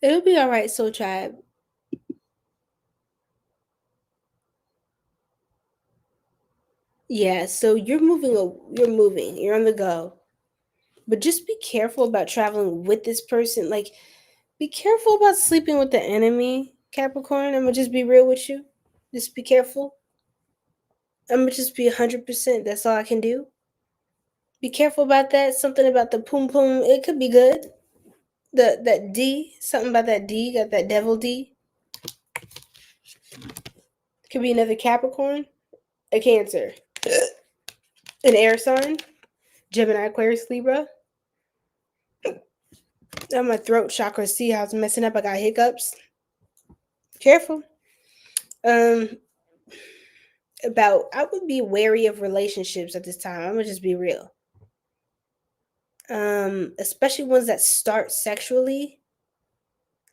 It'll be all right, Soul Tribe. Yeah, so you're moving. You're moving. You're on the go, but just be careful about traveling with this person. Like, be careful about sleeping with the enemy, Capricorn. I'm gonna just be real with you. Just be careful. I'm gonna just be 100%. That's all I can do. Be careful about that. Something about the poom poom. It could be good. That D, something about that D, got that devil D. Could be another Capricorn, a Cancer, an air sign, Gemini, Aquarius, Libra. Oh, my throat chakra, see how it's messing up. I got hiccups. Careful. About I would be wary of relationships at this time. I'm gonna just be real. Especially ones that start sexually.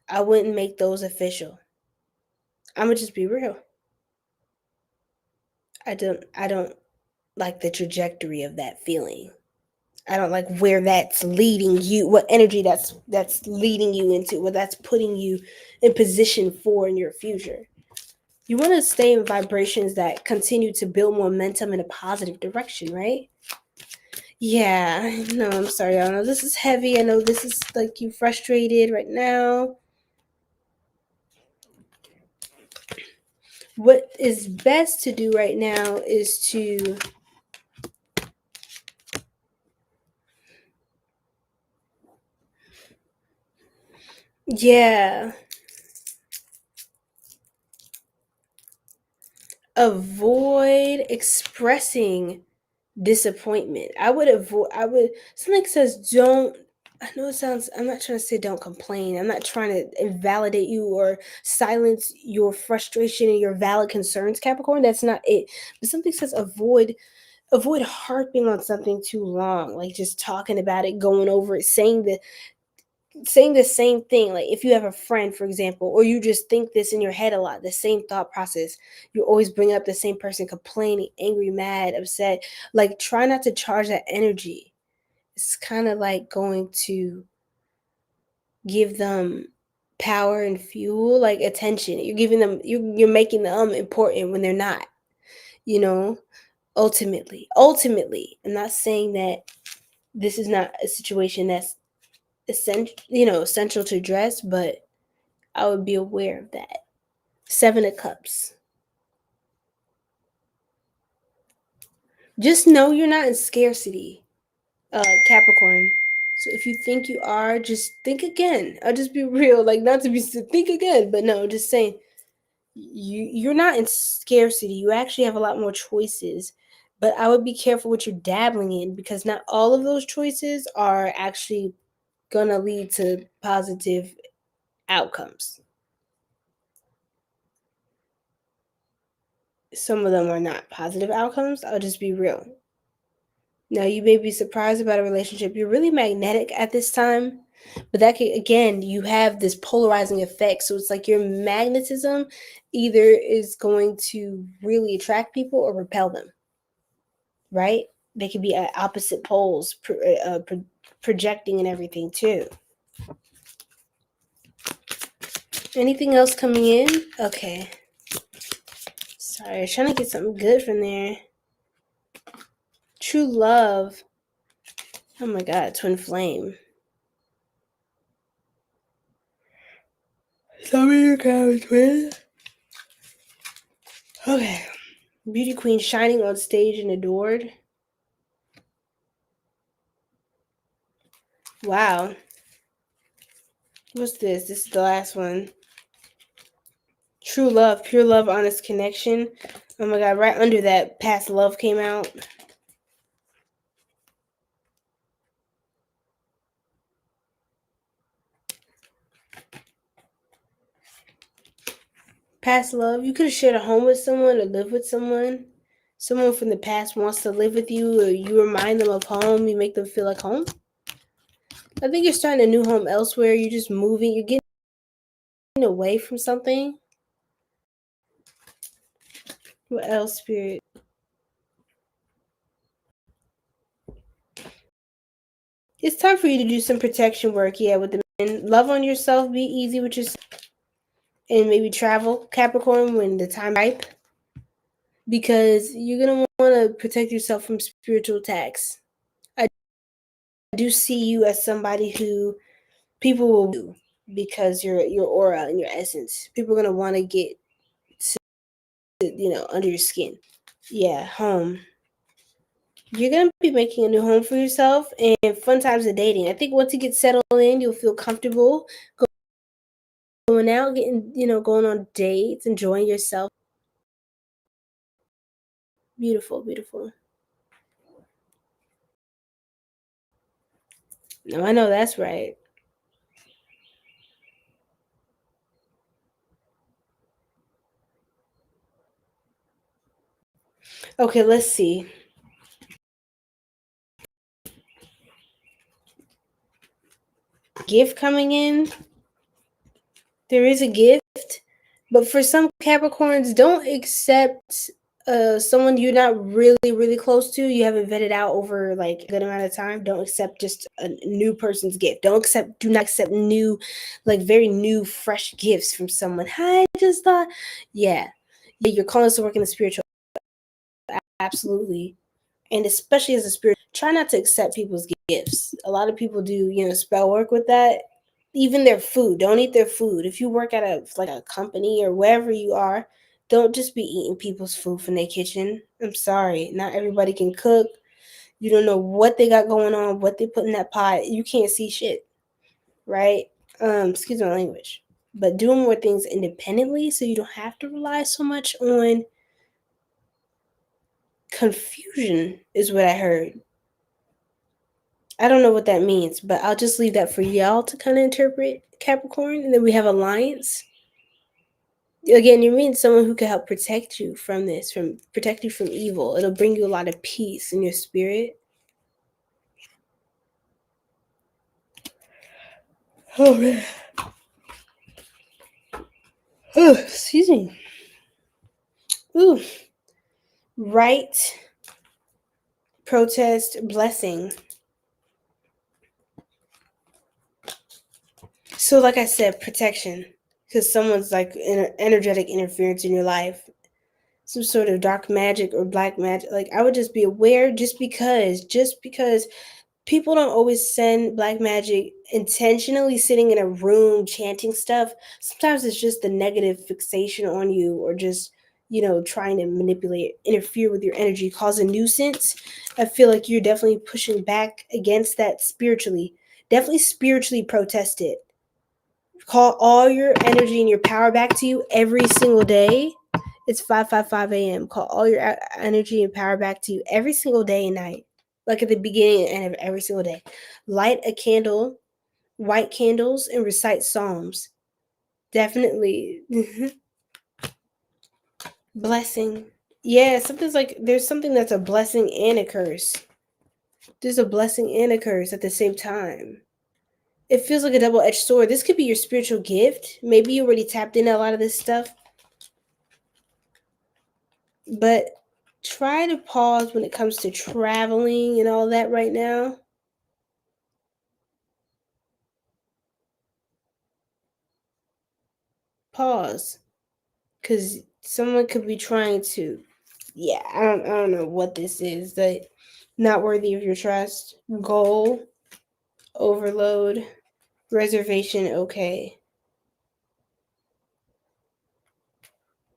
I wouldn't make those official. I'm gonna just be real. I don't like the trajectory of that feeling. I don't like where that's leading you, what energy that's leading you into, what that's putting you in position for in your future. You want to stay in vibrations that continue to build momentum in a positive direction, right? Yeah, no, I'm sorry. I know this is heavy. I know this is like you frustrated right now. What is best to do right now is to avoid expressing disappointment. I would something says don't. I know it sounds, I'm not trying to say don't complain. I'm not trying to invalidate you or silence your frustration and your valid concerns, Capricorn. That's not it. But something says avoid harping on something too long, like just talking about it, going over it, saying the same thing. Like if you have a friend, for example, or you just think this in your head a lot, the same thought process, you always bring up the same person, complaining, angry, mad, upset. Like try not to charge that energy. It's kind of like going to give them power and fuel, like attention. You're giving them, you're making them important when they're not, you know. Ultimately, I'm not saying that this is not a situation that's essential to address, but I would be aware of that. 7 of Cups. Just know you're not in scarcity, Capricorn. So if you think you are, just think again. I'll just be real, like not to be think again, but no, just saying you're not in scarcity. You actually have a lot more choices. But I would be careful what you're dabbling in, because not all of those choices are actually gonna lead to positive outcomes. Some of them are not positive outcomes. I'll just be real. Now, you may be surprised about a relationship. You're really magnetic at this time, but that can, again, you have this polarizing effect. So it's like your magnetism either is going to really attract people or repel them, right? They could be at opposite poles, projecting and everything too. Anything else coming in? Okay. Sorry, I was trying to get something good from there. True love. Oh my God, twin flame. Tell me your count, twin. Okay. Beauty queen shining on stage and adored. Wow. What's this? This is the last one. True love, pure love, honest connection. Oh my God, right under that, past love came out. Past love. You could have shared a home with someone or lived with someone. Someone from the past wants to live with you, or you remind them of home. You make them feel like home. I think you're starting a new home elsewhere. You're just moving. You're getting away from something. What else, Spirit? It's time for you to do some protection work, yeah, with the men. Love on yourself. Be easy with yourself. And maybe travel, Capricorn, when the time is ripe. Because you're going to want to protect yourself from spiritual attacks. I do see you as somebody who people will do, because your aura and your essence. People are going to want to get under your skin. Yeah, home. You're going to be making a new home for yourself, and fun times of dating. I think once you get settled in, you'll feel comfortable going out, getting, going on dates, enjoying yourself. Beautiful, beautiful. No, I know that's right. Okay, let's see. Gift coming in. There is a gift, but for some Capricorns, don't accept someone you're not really close to, you haven't vetted out over like a good amount of time, don't accept just a new person's gift. Do not accept new, like very new, fresh gifts from someone. Hi, just thought, yeah, you're calling us to work in the spiritual, absolutely, and especially as a spirit, try not to accept people's gifts. A lot of people do, spell work with that. Even their food, don't eat their food. If you work at a company or wherever you are, don't just be eating people's food from their kitchen. I'm sorry, not everybody can cook. You don't know what they got going on, what they put in that pot. You can't see shit, right? Excuse my language. But doing more things independently so you don't have to rely so much on confusion is what I heard. I don't know what that means, but I'll just leave that for y'all to kind of interpret, Capricorn. And then we have alliance. Again, you mean someone who can help protect you from this, protect you from evil. It'll bring you a lot of peace in your spirit. Oh man. Oh, excuse me. Ooh. Right. Protest. Blessing. So like I said, protection. Because someone's like energetic interference in your life. Some sort of dark magic or black magic. Like I would just be aware just because people don't always send black magic intentionally sitting in a room chanting stuff. Sometimes it's just the negative fixation on you or just, trying to manipulate, interfere with your energy, cause a nuisance. I feel like you're definitely pushing back against that spiritually. Definitely spiritually protest it. Call all your energy and your power back to you every single day. It's 5:55 a.m. Call all your energy and power back to you every single day and night. Like at the beginning and end of every single day. Light a candle, white candles, and recite psalms. Definitely. Blessing. Yeah, there's something that's a blessing and a curse. There's a blessing and a curse at the same time. It feels like a double-edged sword. This could be your spiritual gift. Maybe you already tapped into a lot of this stuff. But try to pause when it comes to traveling and all that right now. Pause. Because someone could be trying to, I don't know what this is. That not worthy of your trust. Goal. Overload. Reservation. Okay.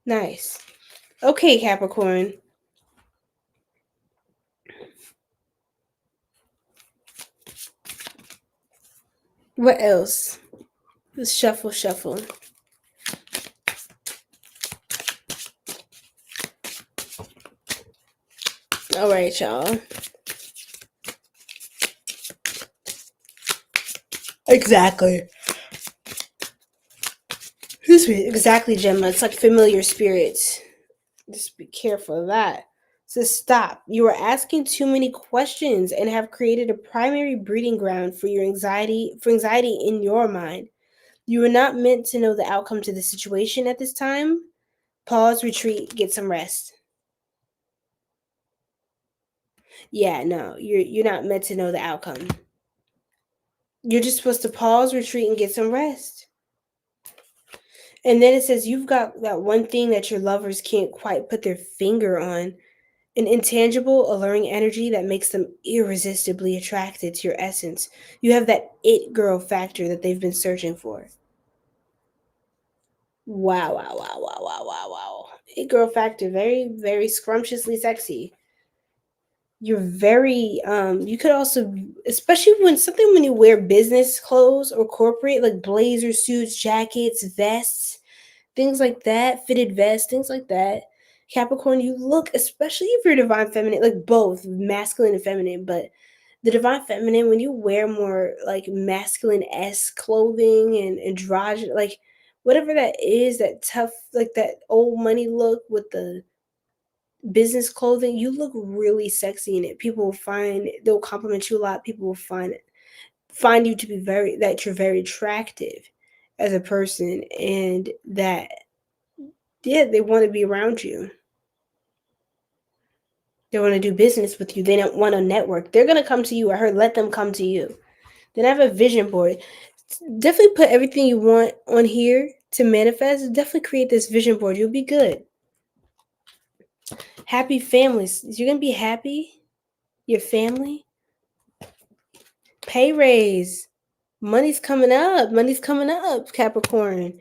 Nice. Okay, Capricorn. What else? Let's shuffle. All right, y'all. Exactly. Exactly, Gemma. It's like familiar spirits. Just be careful of that. So stop. You are asking too many questions and have created a primary breeding ground for anxiety in your mind. You are not meant to know the outcome to the situation at this time. Pause, retreat, get some rest. Yeah, no, you're not meant to know the outcome. You're just supposed to pause, retreat, and get some rest. And then it says you've got that one thing that your lovers can't quite put their finger on. An intangible, alluring energy that makes them irresistibly attracted to your essence. You have that it girl factor that they've been searching for. Wow. It girl factor, very, very scrumptiously sexy. You're very, you could also, especially when you wear business clothes or corporate, like blazer suits, jackets, vests, things like that, fitted vests, things like that. Capricorn, you look, especially if you're divine feminine, like both masculine and feminine, but the divine feminine, when you wear more like masculine-esque clothing and androgynous, like whatever that is, that tough, like that old money look with the business clothing, you look really sexy in it. They'll compliment you a lot. People will find you to be that you're very attractive as a person and that, yeah, they want to be around you. They want to do business with you. They don't want to network. They're going to come to you. I heard let them come to you. Then I have a vision board. Definitely put everything you want on here to manifest. Definitely create this vision board. You'll be good. Happy families. You're going to be happy. Your family. Pay raise. Money's coming up. Money's coming up, Capricorn.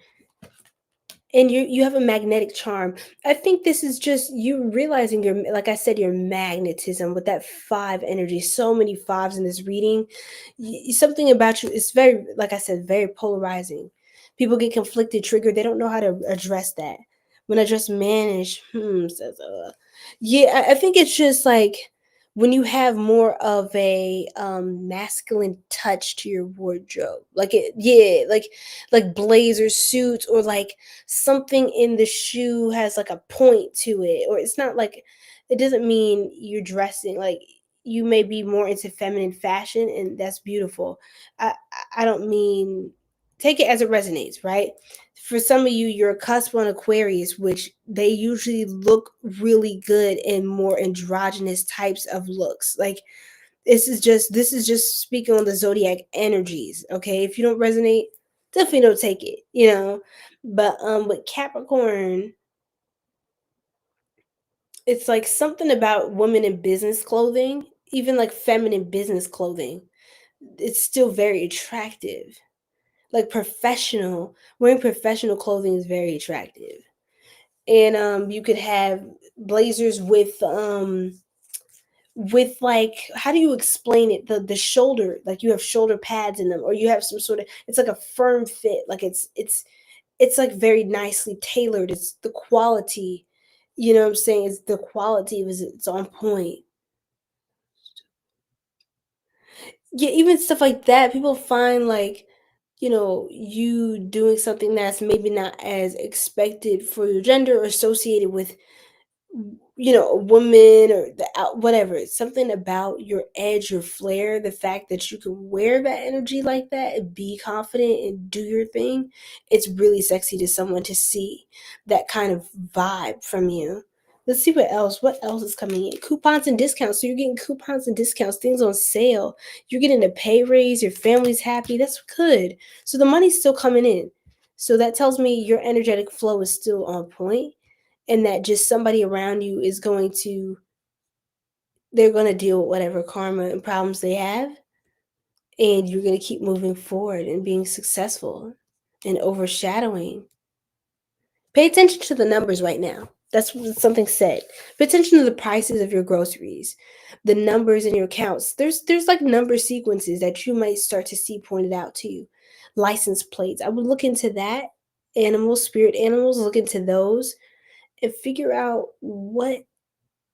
And you have a magnetic charm. I think this is just you realizing your, like I said, your magnetism with that 5 energy. So many 5s in this reading. Something about you is very, like I said, very polarizing. People get conflicted, triggered. They don't know how to address that. When I just manage, says, yeah, I think it's just like when you have more of a masculine touch to your wardrobe, like it, yeah, like blazer suits, or like something in the shoe has like a point to it, or it's not like, it doesn't mean you're dressing like, you may be more into feminine fashion, and that's beautiful. I don't mean, take it as it resonates, right? For some of you, you're a cusp on Aquarius, which they usually look really good in more androgynous types of looks. Like this is just speaking on the zodiac energies. Okay, if you don't resonate, definitely don't take it. But with Capricorn, it's like something about women in business clothing, even like feminine business clothing. It's still very attractive. Like wearing professional clothing is very attractive. And you could have blazers with like, how do you explain it, the shoulder, like you have shoulder pads in them, or you have some sort of, it's like a firm fit, like it's like very nicely tailored. It's the quality, what I'm saying, it's the quality it's on point. Yeah, even stuff like that, people find like, you doing something that's maybe not as expected for your gender, or associated with, a woman, or whatever. It's something about your edge, your flair, the fact that you can wear that energy like that and be confident and do your thing. It's really sexy to someone to see that kind of vibe from you. Let's see what else. What else is coming in? Coupons and discounts. So you're getting coupons and discounts, things on sale. You're getting a pay raise. Your family's happy. That's good. So the money's still coming in. So that tells me your energetic flow is still on point, and that just somebody around you is they're going to deal with whatever karma and problems they have, and you're going to keep moving forward and being successful and overshadowing. Pay attention to the numbers right now. That's what something said. Pay attention to the prices of your groceries, the numbers in your accounts. There's like number sequences that you might start to see pointed out to you. License plates. I would look into that. Animals, spirit animals, look into those and figure out what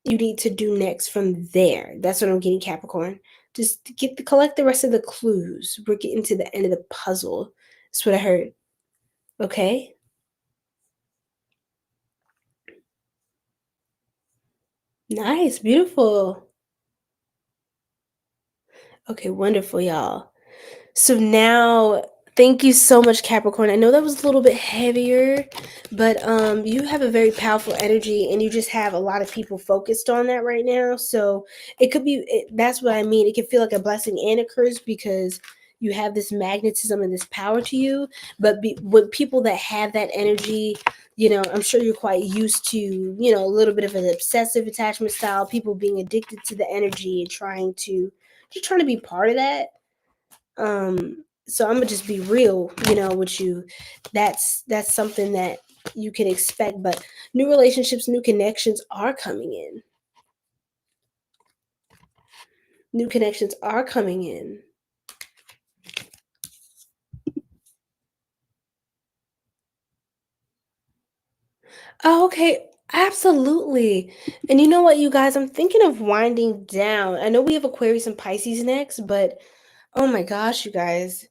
you need to do next from there. That's what I'm getting, Capricorn. Just collect the rest of the clues. We're getting to the end of the puzzle. That's what I heard. Okay? Nice, beautiful. Okay, wonderful, y'all. So now, thank you so much, Capricorn. I know that was a little bit heavier, but you have a very powerful energy, and you just have a lot of people focused on that right now. So it could be, that's what I mean. It can feel like a blessing and a curse, because you have this magnetism and this power to you. But with people that have that energy, I'm sure you're quite used to, a little bit of an obsessive attachment style, people being addicted to the energy and trying to be part of that. So I'm gonna just be real, with you. That's something that you can expect. But new relationships, new connections are coming in. New connections are coming in. Oh, okay. Absolutely. And you know what, you guys, I'm thinking of winding down. I know we have Aquarius and Pisces next, but oh my gosh, you guys.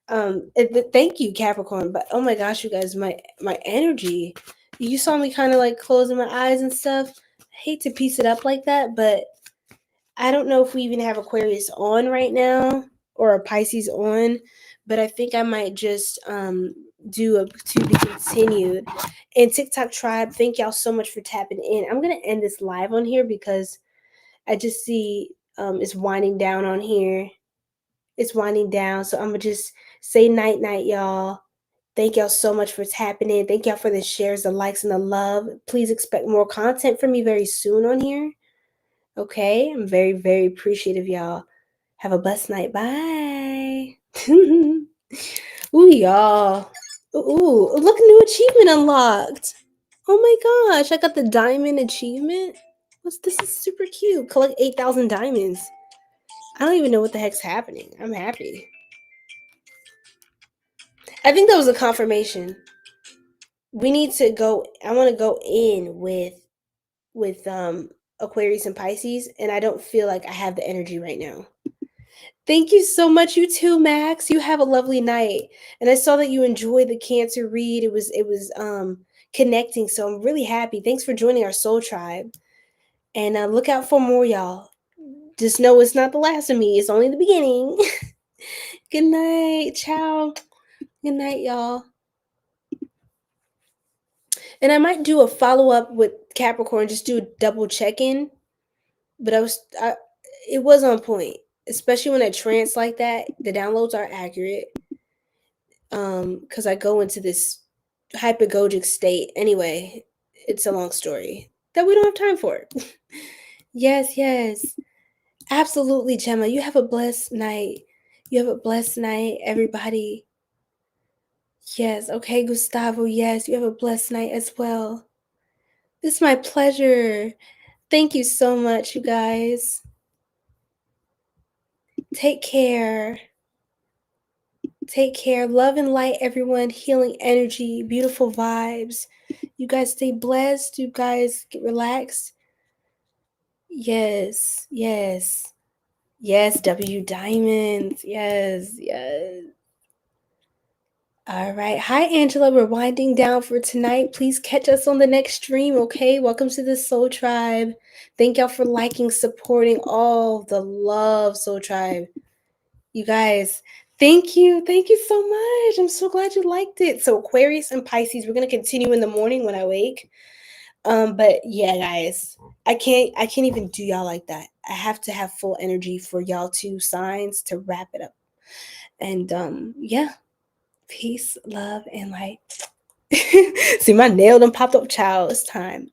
Thank you, Capricorn, but oh my gosh, you guys, my energy. You saw me kind of like closing my eyes and stuff. I hate to piece it up like that, but I don't know if we even have Aquarius on right now, or a Pisces on, but I think I might just do a to be continued. And TikTok tribe, thank y'all so much for tapping in. I'm gonna end this live on here because I just see it's winding down on here. It's winding down. So I'm going to just say night, night, y'all. Thank y'all so much for tapping in. Thank y'all for the shares, the likes, and the love. Please expect more content from me very soon on here. Okay? I'm very, very appreciative, y'all. Have a blessed night. Bye. Ooh, y'all. Ooh, look, new achievement unlocked. Oh my gosh, I got the diamond achievement. This is super cute. Collect 8,000 diamonds. I don't even know what the heck's happening. I'm happy. I think that was a confirmation. We need to go. I want to go in with Aquarius and Pisces, and I don't feel like I have the energy right now. Thank you so much, you too, Max. You have a lovely night. And I saw that you enjoyed the Cancer read. It was connecting, so I'm really happy. Thanks for joining our soul tribe. And look out for more, y'all. Just know it's not the last of me. It's only the beginning. Good night. Ciao. Good night, y'all. And I might do a follow-up with Capricorn, just do a double check-in. But it was on point. Especially when I trance like that. The downloads are accurate. Because I go into this 𝐒𝐿𝐼𝐴𝐺𝐸 state. Anyway, it's a long story that we don't have time for. Yes, yes. Absolutely, Gemma. You have a blessed night. You have a blessed night, everybody. Yes, okay, Gustavo. Yes, you have a blessed night as well. It's my pleasure. Thank you so much, you guys. Take care. Take care. Love and light, everyone. Healing energy, beautiful vibes. You guys stay blessed. You guys get relaxed. Yes, yes. Yes, W Diamonds. Yes, yes. All right. Hi, Angela. We're winding down for tonight. Please catch us on the next stream, okay? Welcome to the Soul Tribe. Thank y'all for liking, supporting all the love, Soul Tribe. You guys, thank you. Thank you so much. I'm so glad you liked it. So Aquarius and Pisces, we're going to continue in the morning when I wake. But yeah, guys, I can't even do y'all like that. I have to have full energy for y'all 2 signs to wrap it up. And yeah. Peace, love, and light. See, my nail done popped up, child. It's time.